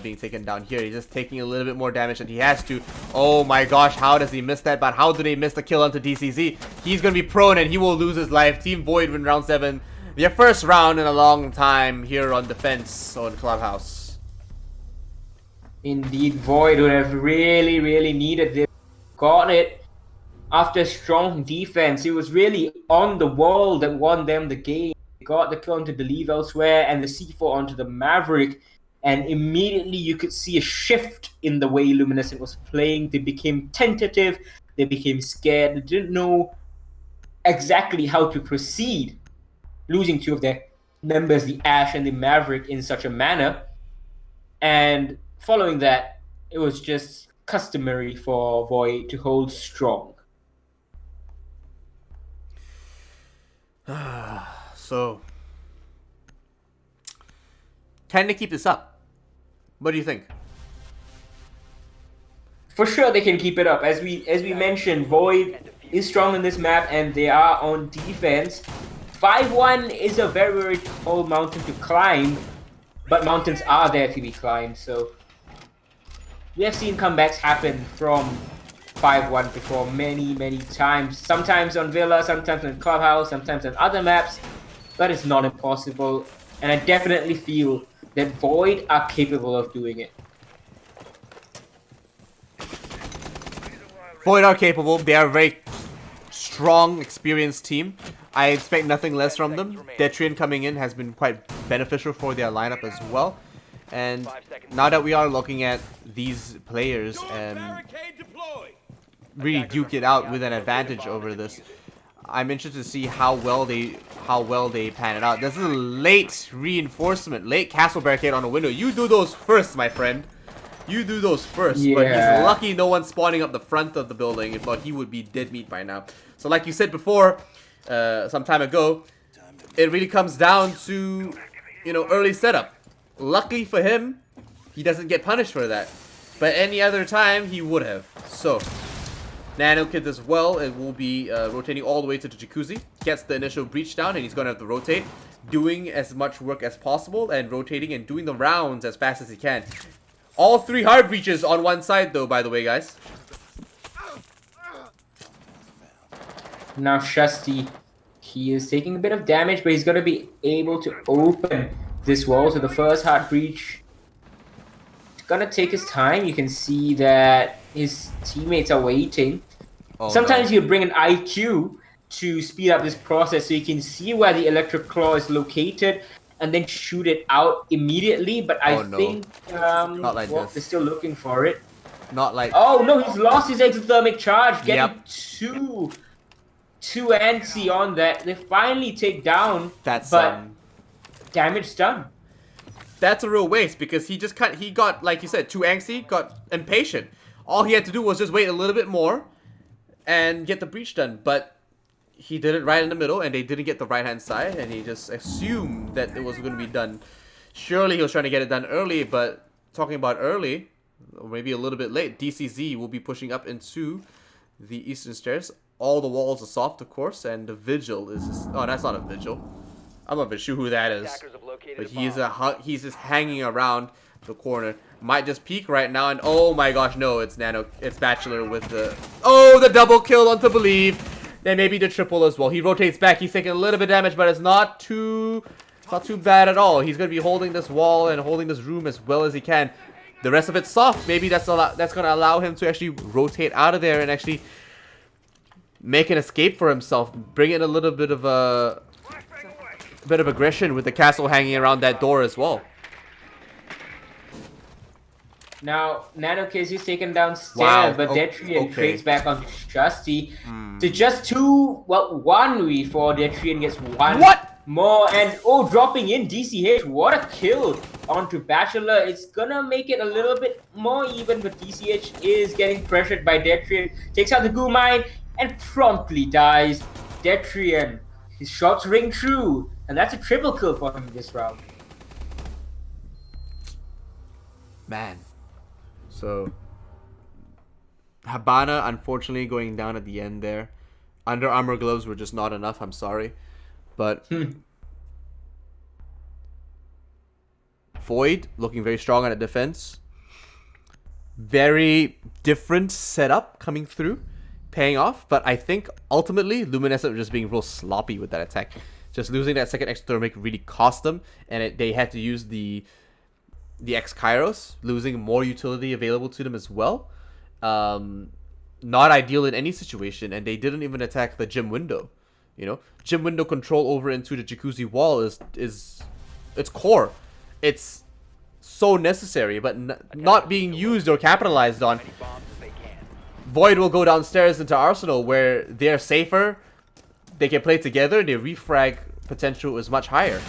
being taken down here. He's just taking a little bit more damage than he has to. Oh my gosh, how does he miss that? But how do they miss the kill onto DCZ? He's going to be prone and he will lose his life. Team Void win round 7. Their first round in a long time here on defense on Clubhouse. Indeed, Void would have really needed this. Got it after strong defense. It was really on the wall that won them the game. They got the kill onto the Leave Elsewhere and the C4 onto the Maverick. And immediately you could see a shift in the way Luminescent was playing. They became tentative. They became scared. They didn't know exactly how to proceed, losing 2 of their members, the Ash and the Maverick, in such a manner. And following that, it was just customary for Void to hold strong. So, can they keep this up? What do you think? For sure they can keep it up. As we mentioned, Void is strong in this map and they are on defense. 5-1 is a very tall mountain to climb, but mountains are there to be climbed, so we have seen comebacks happen from 5-1 before many times. Sometimes on Villa, sometimes on Clubhouse, sometimes on other maps, but it's not impossible, and I definitely feel that Void are capable of doing it. Void are capable. They are a very strong, experienced team. I expect nothing less from them. Detrian coming in has been quite beneficial for their lineup as well. And now that we are looking at these players really duke it out with an advantage over this, I'm interested to see how well they pan it out. This is a late reinforcement, late castle barricade on a window. You do those first, my friend. You do those first. Yeah. But he's lucky no one's spawning up the front of the building, but he would be dead meat by now. So like you said before, some time ago, it really comes down to, early setup. Luckily for him, he doesn't get punished for that. But any other time, he would have. So, NanoKid as well, it will be rotating all the way to the Jacuzzi. Gets the initial breach down, and he's going to have to rotate. Doing as much work as possible, and rotating and doing the rounds as fast as he can. All 3 hard breaches on one side, though, by the way, guys. Now Shusty, he is taking a bit of damage, but he's going to be able to open this wall. So the first hard breach, it's going to take his time. You can see that his teammates are waiting. Oh, Sometimes no. you bring an IQ to speed up this process so you can see where the electric claw is located and then shoot it out immediately. But I think Not like this. they're still looking for it. Not like... Oh no, he's lost his exothermic charge, getting too antsy on that. They finally take down, That's but damage done. That's a real waste, because he got, like you said, too angsty, got impatient. All he had to do was just wait a little bit more and get the breach done, but he did it right in the middle, and they didn't get the right-hand side, and he just assumed that it was going to be done. Surely he was trying to get it done early, but talking about early, or maybe a little bit late, DCZ will be pushing up into the eastern stairs. All the walls are soft, of course, and the vigil is... Oh, that's not a vigil. I'm not even sure who that is. Attackers have located But a bomb. he's just hanging around the corner. Might just peek right now, and oh my gosh, no, it's Bachelor with the double kill onto Believe. Then maybe the triple as well. He rotates back. He's taking a little bit of damage, but it's not too bad at all. He's gonna be holding this wall and holding this room as well as he can. The rest of it's soft. Maybe that's gonna allow him to actually rotate out of there and actually make an escape for himself. Bring in a little bit of aggression with the castle hanging around that door as well. Now, Nano Casey's taken downstairs, Wow. but Detrian Okay. trades back on Justy. To just one before Detrian gets one What? more. And, dropping in DCH. What a kill onto Bachelor. It's gonna make it a little bit more even, but DCH is getting pressured by Detrian. Takes out the goo mine and promptly dies. Detrian, his shots ring true. And that's a triple kill for him this round. Man. So, Habana unfortunately going down at the end there. Under Armour gloves were just not enough, I'm sorry. But Void looking very strong on the defense. Very different setup coming through, paying off. But I think ultimately Luminescent were just being real sloppy with that attack. Just losing that second exothermic really cost them, and they had to use the X Kairos, losing more utility available to them as well. Not ideal in any situation, and they didn't even attack the gym window. You know, gym window control over into the jacuzzi wall is its core. It's so necessary, but not being used or capitalized on. Many bombs as they can. Void will go downstairs into Arsenal, where they're safer. They can play together, and their refrag potential is much higher.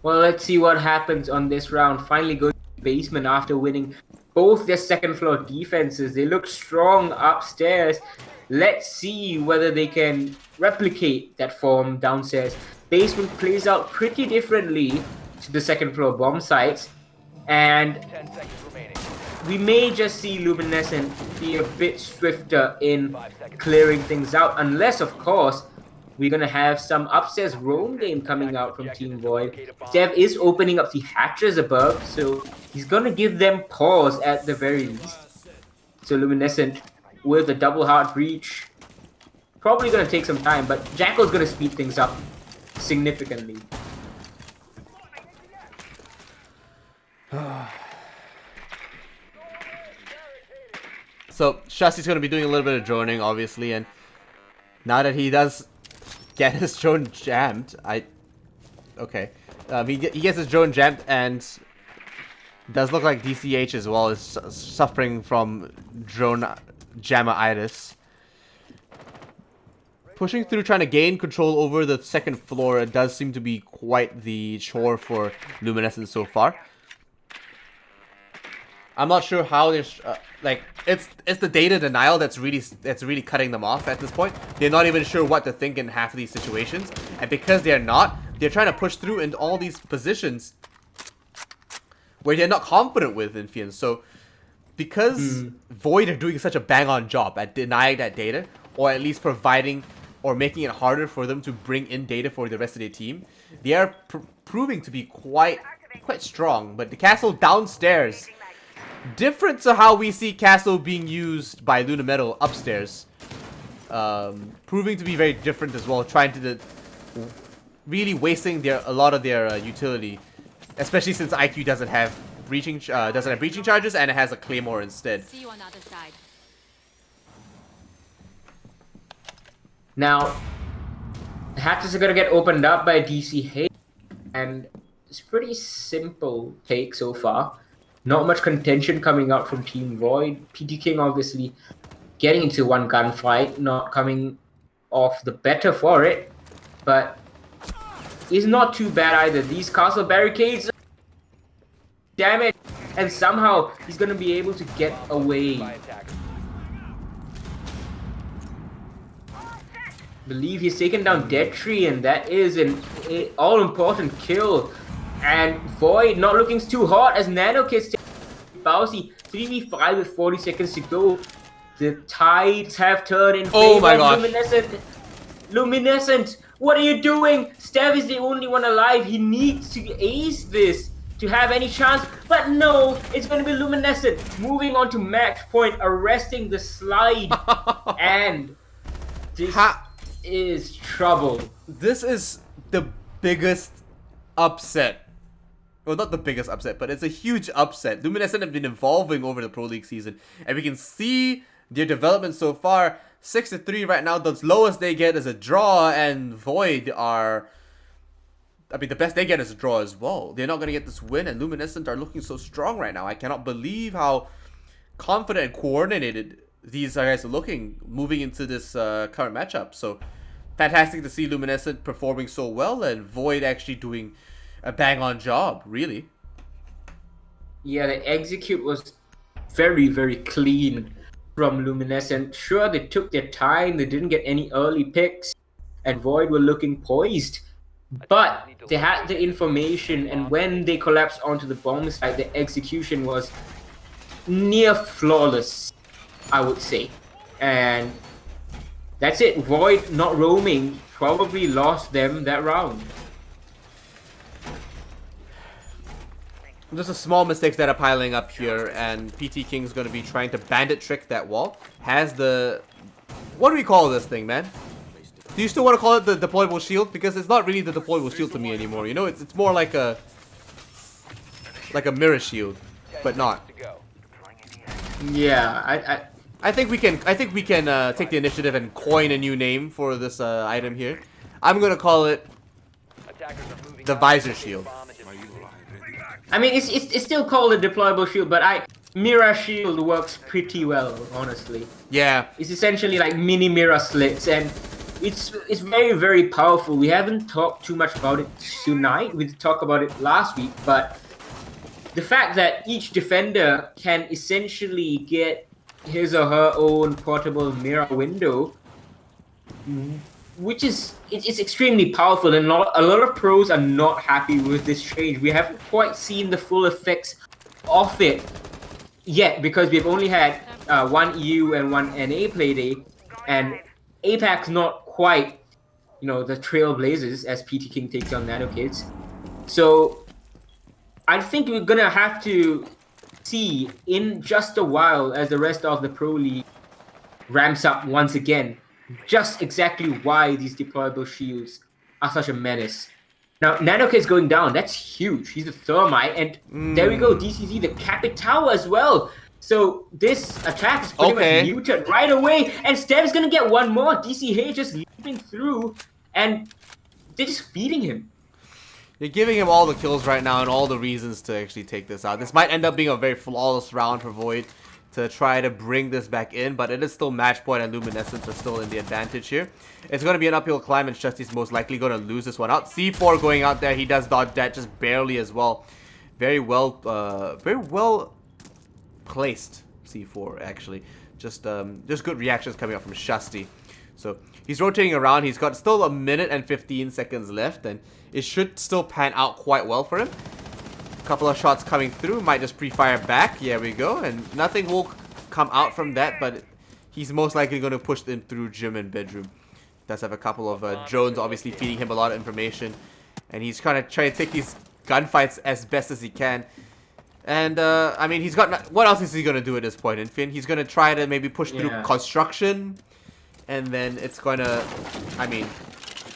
Well, let's see what happens on this round. Finally going to the basement after winning both their second floor defenses. They look strong upstairs. Let's see whether they can replicate that form downstairs. Basement plays out pretty differently to the second floor bomb sites. And 10 seconds remaining. we may just see Luminescent be a bit swifter in clearing things out. Unless, of course, we're going to have some upstairs roam game coming out from Team Void. Dev is opening up the hatches above, so he's going to give them pause at the very least. So Luminescent with a double hard breach. Probably going to take some time, but Jackal's going to speed things up significantly. So Shasti's going to be doing a little bit of droning, obviously, and now that he does get his drone jammed, he gets his drone jammed, and does look like DCH as well is suffering from drone jammer-itis. Pushing through, trying to gain control over the second floor, it does seem to be quite the chore for Luminescent so far. I'm not sure how there's it's the data denial that's really cutting them off at this point. They're not even sure what to think in half of these situations, and because they're trying to push through in all these positions where they're not confident with Infians. So because Void are doing such a bang-on job at denying that data, or at least providing or making it harder for them to bring in data for the rest of their team, they are proving to be quite strong. But the castle downstairs, different to how we see castle being used by Luna Metal upstairs, proving to be very different as well, trying to really wasting a lot of their utility, especially since IQ doesn't have breaching charges and it has a claymore instead. See you on the other side. Now, the hatches are going to get opened up by DC Hay, and it's pretty simple take so far. Not much contention coming out from Team Void. PT King obviously getting into one gunfight, not coming off the better for it, but is not too bad either. These castle barricades, damn it, and somehow he's going to be able to get away. By attackers. Believe he's taken down Dead Tree, and that is an all-important kill. And Void not looking too hot as Nano Kids take Bowsy 3v5 with 40 seconds to go. The tides have turned in Oh favor my of gosh. Luminescent. Luminescent, what are you doing? Stev is the only one alive. He needs to ace this to have any chance. But no, it's going to be Luminescent moving on to match point, arresting the slide. And this is trouble. This is the biggest upset. Well, not the biggest upset, but it's a huge upset. Luminescent have been evolving over the Pro League season, and we can see their development so far. 6-3 right now. The lowest they get is a draw, and Void are... I mean, the best they get is a draw as well. They're not going to get this win, and Luminescent are looking so strong right now. I cannot believe how confident and coordinated these guys are looking moving into this current matchup. So, fantastic to see Luminescent performing so well, and Void actually doing a bang-on job, really. Yeah, the execute was very, very clean from Luminescent. Sure, they took their time. They didn't get any early picks, and Void were looking poised. But they had the information, and when they collapsed onto the bomb site, the execution was near flawless, I would say. And that's it. Void not roaming probably lost them that round. Just a small mistakes that are piling up here, and PT King's going to be trying to bandit trick that wall. Has the... What do we call this thing, man? Do you still want to call it the deployable shield? Because it's not really the deployable shield to me anymore. You know, it's more like a mirror shield, but not. Yeah, I think we can take the initiative and coin a new name for this item here. I'm gonna call it the visor shield. I mean, it's still called a deployable shield, but mirror shield works pretty well, honestly. Yeah. It's essentially like mini mirror slits, and it's very, very powerful. We haven't talked too much about it tonight. We talked about it last week, but the fact that each defender can essentially get his or her own portable mirror window, which is it's extremely powerful, and a lot of pros are not happy with this change. We haven't quite seen the full effects of it yet, because we've only had one EU and one NA playday, and APAC's not quite, you know, the trailblazers as PT King takes on Nano Kids. So I think we're gonna have to see in just a while, as the rest of the Pro League ramps up once again, just exactly why these deployable shields are such a menace. Now, Nanokid's going down. That's huge. He's a Thermite, and there we go. DCZ, the Capitao as well. So this attack is pretty much muted right away, and Stev's gonna get one more. DCH just leaping through, and they're just feeding him. You're giving him all the kills right now and all the reasons to actually take this out. This might end up being a very flawless round for Void to try to bring this back in, but it is still match point, and Luminescence are still in the advantage here. It's going to be an uphill climb, and Shusty's most likely going to lose this one out. C4 going out there. He does dodge that just barely as well. Very well placed C4 actually. Just good reactions coming up from Shusty. So he's rotating around. He's got still 1 minute and 15 seconds left, and it should still pan out quite well for him. A couple of shots coming through. Might just pre-fire back. Here we go. And nothing will come out from that, but he's most likely going to push them through gym and bedroom. Does have a couple of drones obviously feeding him a lot of information. And he's trying to take these gunfights as best as he can. And, I mean, he's got... What else is he going to do at this point, Infin? He's going to try to maybe push through construction. And then it's going to... I mean,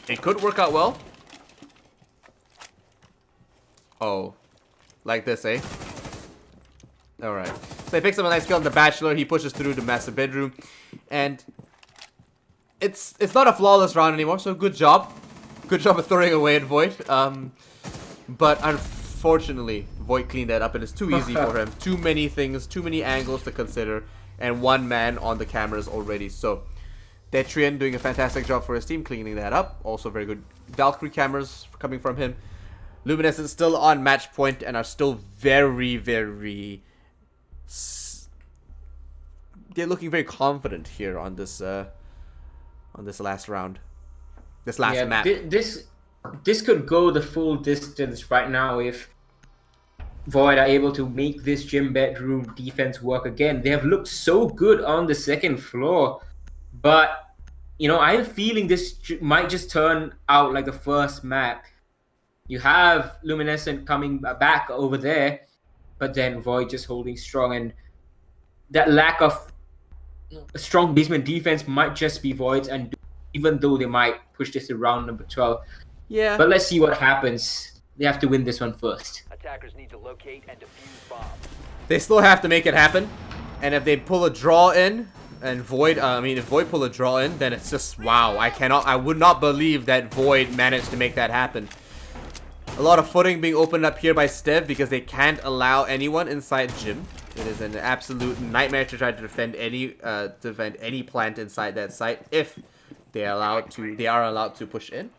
it could work out well. Oh. Like this, eh? Alright. So he picks up a nice kill on the Bachelor. He pushes through the master bedroom. And... It's not a flawless round anymore, so good job. Good job of throwing away at Void. But unfortunately, Void cleaned that up, and it's too easy for him. Too many things, too many angles to consider, and one man on the cameras already. So, Detrian doing a fantastic job for his team, cleaning that up. Also very good Valkyrie cameras coming from him. Luminescence still on match point and are still very, very... They're looking very confident here on this last round. This last map. This could go the full distance right now if Void are able to make this gym bedroom defense work again. They have looked so good on the second floor, but I'm feeling this might just turn out like the first map. You have Luminescent coming back over there, but then Void just holding strong, and that lack of a strong basement defense might just be Void's, and even though they might push this to round number 12. Yeah. But let's see what happens. They have to win this one first. Attackers need to locate and defuse bombs. They still have to make it happen. And if they pull a draw in, and Void, if Void pull a draw in, then it's just, wow. I would not believe that Void managed to make that happen. A lot of footing being opened up here by Stev because they can't allow anyone inside gym. It is an absolute nightmare to try to defend any plant inside that site if they are allowed to push in.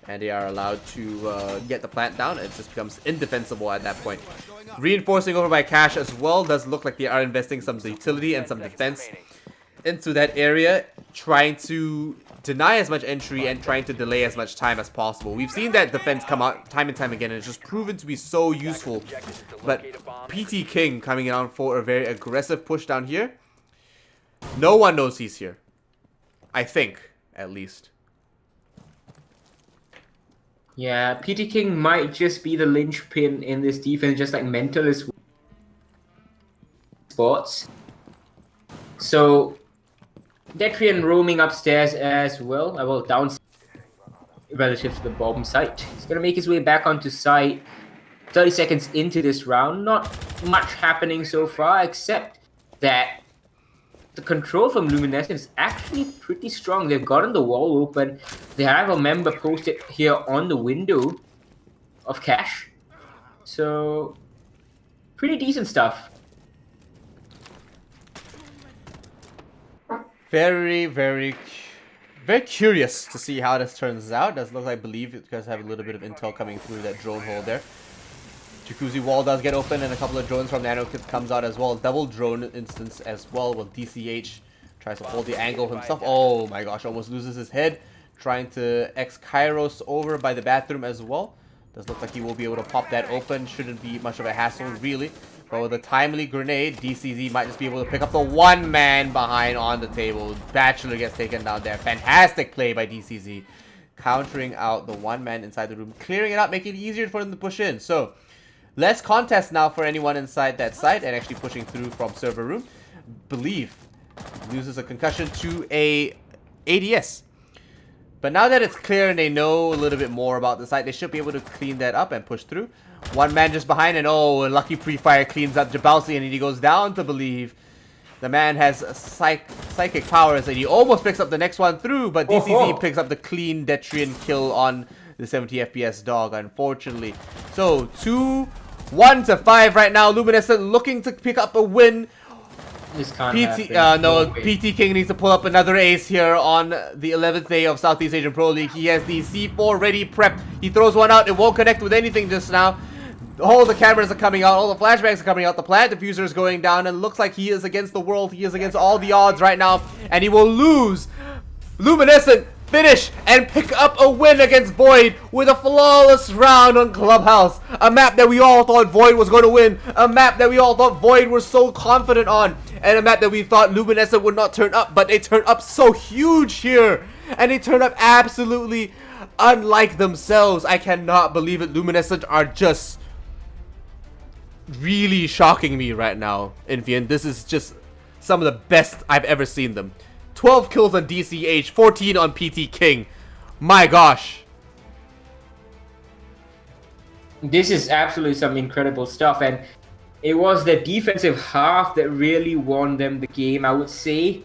And they are allowed to get the plant down. It just becomes indefensible at that point. Reinforcing over by Cash as well. Does look like they are investing some utility and some defense into that area, trying to deny as much entry and trying to delay as much time as possible. We've seen that defense come out time and time again, and it's just proven to be so useful. But PT King coming on for a very aggressive push down here. No one knows he's here. I think, at least. Yeah, PT King might just be the linchpin in this defense, just like Mentalist spots. So, Detrian roaming upstairs as well. Well, down relative to the bomb site. He's going to make his way back onto site. 30 seconds into this round. Not much happening so far, except that the control from Luminescent is actually pretty strong. They've gotten the wall open. They have a member posted here on the window of Cash. So, pretty decent stuff. Very, very, very curious to see how this turns out. Does look like, I believe, you guys have a little bit of intel coming through that drone hole there. Jacuzzi wall does get open, and a couple of drones from Nano Kids comes out as well. Double drone instance as well, while DCH tries to hold the angle himself. Oh my gosh, almost loses his head. Trying to X-Kairos over by the bathroom as well. Does look like he will be able to pop that open. Shouldn't be much of a hassle, really. But with a timely grenade, DCZ might just be able to pick up the one man behind on the table. Bachelor gets taken down there. Fantastic play by DCZ. Countering out the one man inside the room. Clearing it up, making it easier for them to push in. So, less contest now for anyone inside that site and actually pushing through from server room. Believe loses a concussion to a ADS. But now that it's clear and they know a little bit more about the site, they should be able to clean that up and push through. One man just behind, and oh, a lucky pre-fire cleans up Jabalsi, and he goes down to Believe. The man has psychic powers, and he almost picks up the next one through, but DCZ picks up the clean Detrian kill on the 70 FPS dog, unfortunately. So, 2-1 to 5 right now. Luminescent looking to pick up a win. This can't happen. No, PT King needs to pull up another ace here on the 11th day of Southeast Asian Pro League. He has the C4 ready prepped. He throws one out. It won't connect with anything just now. All the cameras are coming out. All the flashbangs are coming out. The plant diffuser is going down. And looks like he is against the world. He is against all the odds right now. And he will lose. Luminescent finish and pick up a win against Void with a flawless round on Clubhouse. A map that we all thought Void was going to win. A map that we all thought Void was so confident on. And a map that we thought Luminescent would not turn up. But they turned up so huge here. And they turned up absolutely unlike themselves. I cannot believe it. Luminescent are just really shocking me right now, Infian. This is just some of the best I've ever seen them. 12 kills on DCH, 14 on PT King. My gosh. This is absolutely some incredible stuff, and it was the defensive half that really won them the game, I would say.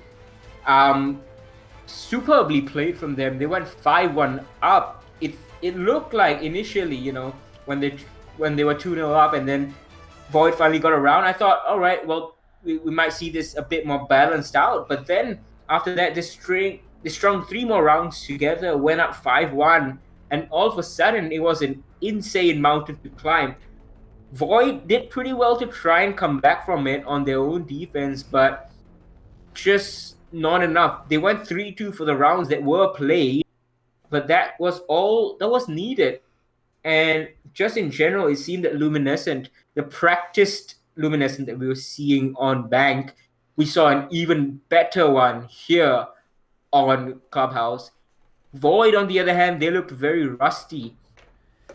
Superbly played from them. They went 5-1 up. It looked like initially, when they were 2-0 up, and then Void finally got around, I thought, all right, well, we might see this a bit more balanced out. But then after that, they strung 3 more rounds together, went up 5-1, and all of a sudden it was an insane mountain to climb. Void did pretty well to try and come back from it on their own defense, but just not enough. They went 3-2 for the rounds that were played, but that was all that was needed. And just in general, it seemed that Luminescent the practiced Luminescent that we were seeing on Bank, we saw an even better one here on Clubhouse. Void, on the other hand, they looked very rusty,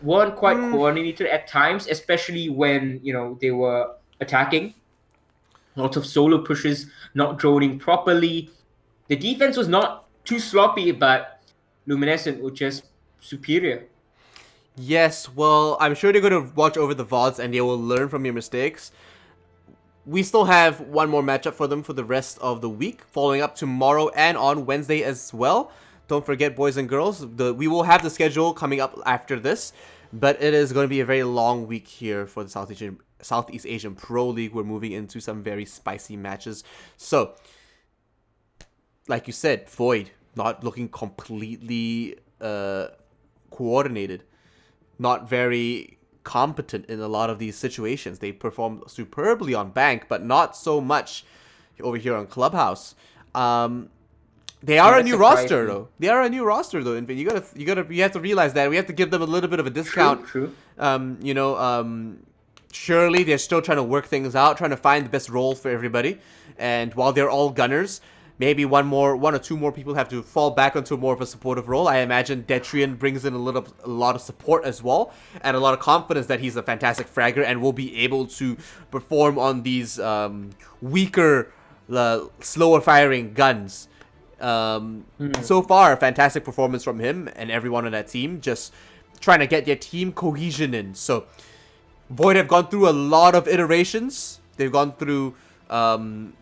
weren't quite coordinated at times, especially when they were attacking. Lots of solo pushes, not droning properly. The defense was not too sloppy, but Luminescent were just superior. Yes, well, I'm sure they're going to watch over the VODs and they will learn from your mistakes. We still have one more matchup for them for the rest of the week, following up tomorrow and on Wednesday as well. Don't forget, boys and girls, we will have the schedule coming up after this, but it is going to be a very long week here for the Southeast Asian Pro League. We're moving into some very spicy matches. So, like you said, Void not looking completely coordinated, not very competent in a lot of these situations. They performed superbly on Bank, but not so much over here on Clubhouse. They are a new roster though. They are a new roster though. And you have to realize that we have to give them a little bit of a discount. True. Surely they're still trying to work things out, trying to find the best role for everybody. And while they're all gunners, maybe one or two more people have to fall back onto more of a supportive role. I imagine Detrian brings in a lot of support as well, and a lot of confidence that he's a fantastic fragger and will be able to perform on these weaker, slower firing guns. So far, a fantastic performance from him and everyone on that team, just trying to get their team cohesion in. So Void have gone through a lot of iterations. They've gone through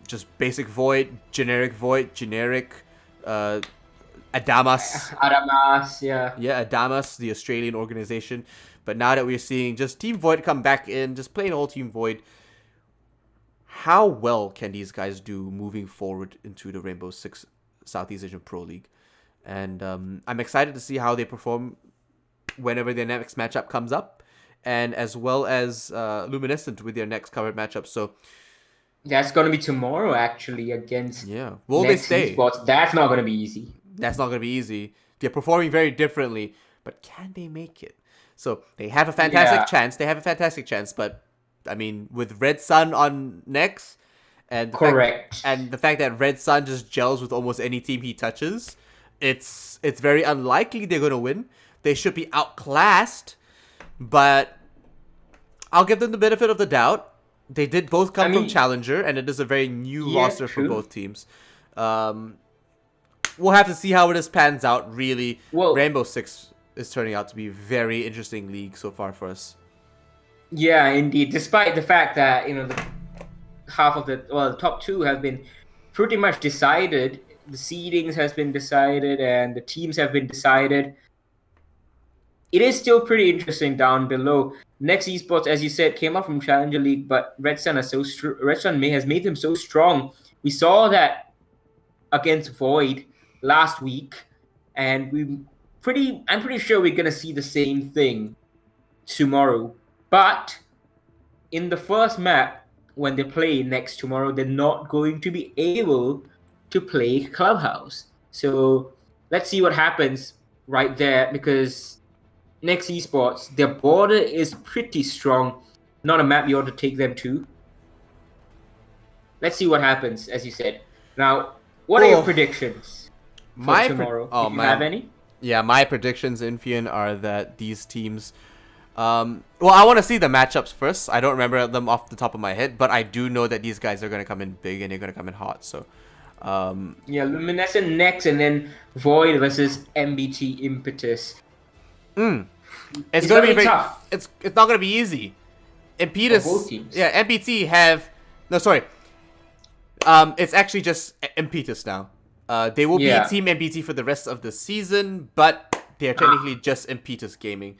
just basic Void, generic Adamas. Adamas, yeah. Yeah, Adamas, the Australian organization. But now that we're seeing just Team Void come back in, just plain old Team Void, how well can these guys do moving forward into the Rainbow Six Southeast Asian Pro League? And I'm excited to see how they perform whenever their next matchup comes up, and as well as Luminescent with their next covered matchup. So that's going to be tomorrow, actually, against will they stay? Esports. That's not going to be easy. That's not going to be easy. They're performing very differently, but can they make it? So they have a fantastic chance. But I mean, with Red Sun on next, and the fact that Red Sun just gels with almost any team he touches, it's very unlikely they're going to win. They should be outclassed, but I'll give them the benefit of the doubt. They did both come from Challenger, and it is a very new roster for both teams. We'll have to see how this pans out, really. Rainbow Six is turning out to be a very interesting league so far for us. Yeah, indeed. Despite the fact that, the top two have been pretty much decided. The seedings has been decided, and the teams have been decided. It is still pretty interesting down below. Next Esports, as you said, came up from Challenger League, but Red Sun has made them so strong. We saw that against Void last week, and I'm pretty sure we're gonna see the same thing tomorrow. But in the first map, when they play next tomorrow, they're not going to be able to play Clubhouse. So let's see what happens right there, because next Esports, their border is pretty strong. Not a map you ought to take them to. Let's see what happens, as you said. Now, what are your predictions for tomorrow? Do you have any? Yeah, my predictions, Infian, are that these teams... I want to see the matchups first. I don't remember them off the top of my head, but I do know that these guys are going to come in big and they're going to come in hot. So, Luminescent next, and then Void versus MBT Impetus. It's going to be tough. It's not going to be easy. Impetus, both teams. Yeah, MPT it's actually just Impetus now. They will be Team MPT for the rest of the season, but they are technically just Impetus Gaming.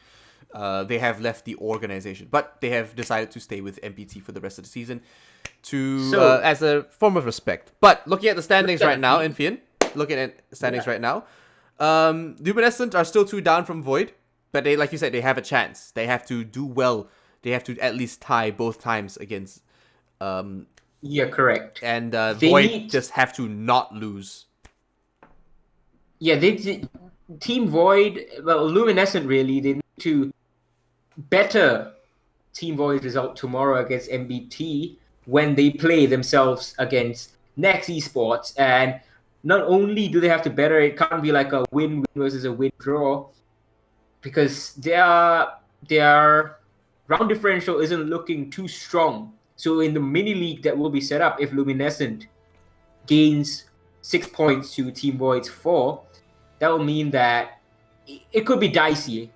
They have left the organization, but they have decided to stay with MPT for the rest of the season as a form of respect. But looking at the standings right now, Infian, Luminescent are still 2 down from Void, but they, like you said, they have a chance. They have to do well. They have to at least tie both times against... correct. And Void just have to not lose. Yeah, Team Void, Luminescent really, they need to better Team Void result tomorrow against MBT when they play themselves against Next Esports. And not only do they have to better, it can't be like a win versus a win draw, because their round differential isn't looking too strong. So in the mini league that will be set up, if Luminescent gains 6 points to Team Void's 4, that will mean that it could be dicey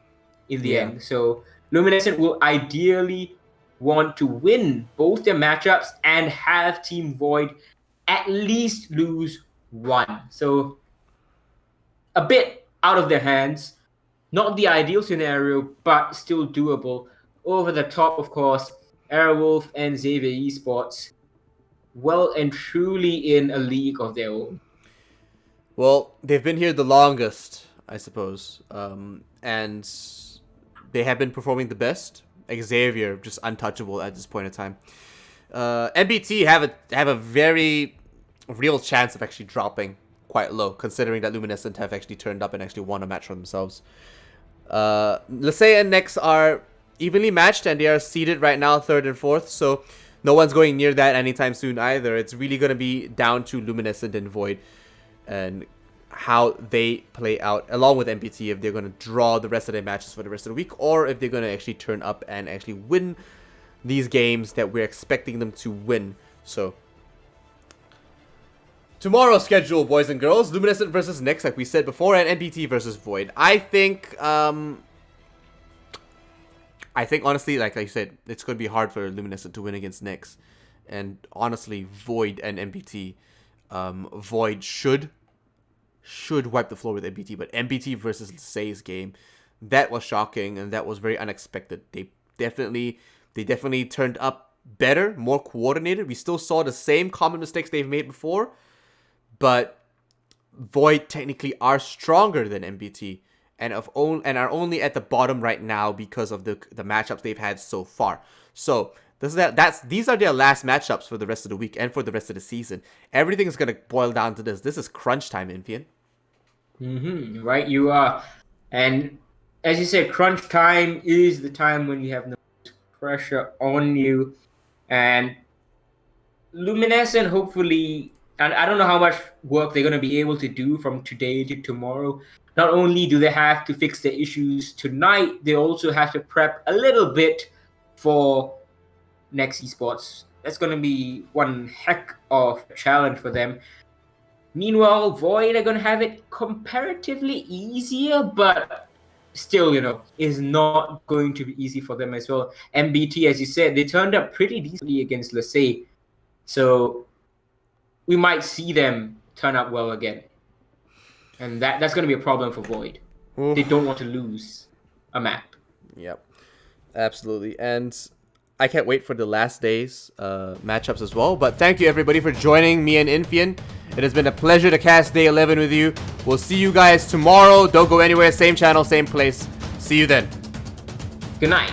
in the end. So Luminescent will ideally want to win both their matchups and have Team Void at least lose one. So a bit out of their hands. Not the ideal scenario, but still doable. Over the top, of course, Airwolf and Xavier Esports, well and truly in a league of their own. Well, they've been here the longest, I suppose, and they have been performing the best. Xavier just untouchable at this point in time. MBT have a very real chance of actually dropping quite low, considering that Luminescent have actually turned up and actually won a match for themselves. Lasey and Nex are evenly matched, and they are seeded right now 3rd and 4th, so no one's going near that anytime soon either. It's really going to be down to Luminescent and Void and how they play out, along with MPT, if they're going to draw the rest of their matches for the rest of the week, or if they're going to actually turn up and actually win these games that we're expecting them to win. So tomorrow's schedule, boys and girls: Luminescent versus Nex, like we said before, and MPT versus Void. I think honestly, like I said, it's going to be hard for Luminescent to win against Nex, and honestly, Void and MPT, Void should wipe the floor with MPT, but MPT versus Lasey's game, that was shocking and that was very unexpected. They definitely turned up better, more coordinated. We still saw the same common mistakes they've made before, but Void technically are stronger than MPT and are only at the bottom right now because of the matchups they've had so far. So these are their last matchups for the rest of the week and for the rest of the season. Everything is gonna boil down to this. This is crunch time, Infian. Right, you are. And as you said, crunch time is the time when you have no pressure on you. And Luminescent, hopefully, and I don't know how much work they're going to be able to do from today to tomorrow. Not only do they have to fix their issues tonight, they also have to prep a little bit for Next Esports. That's going to be one heck of a challenge for them. Meanwhile, Void are going to have it comparatively easier, but still, is not going to be easy for them as well. MBT, as you said, they turned up pretty decently against Lasey. So we might see them turn up well again. And that's going to be a problem for Void. They don't want to lose a map. Yep, absolutely. And I can't wait for the last day's matchups as well. But thank you everybody for joining me and Infian. It has been a pleasure to cast Day 11 with you. We'll see you guys tomorrow. Don't go anywhere. Same channel, same place. See you then. Good night.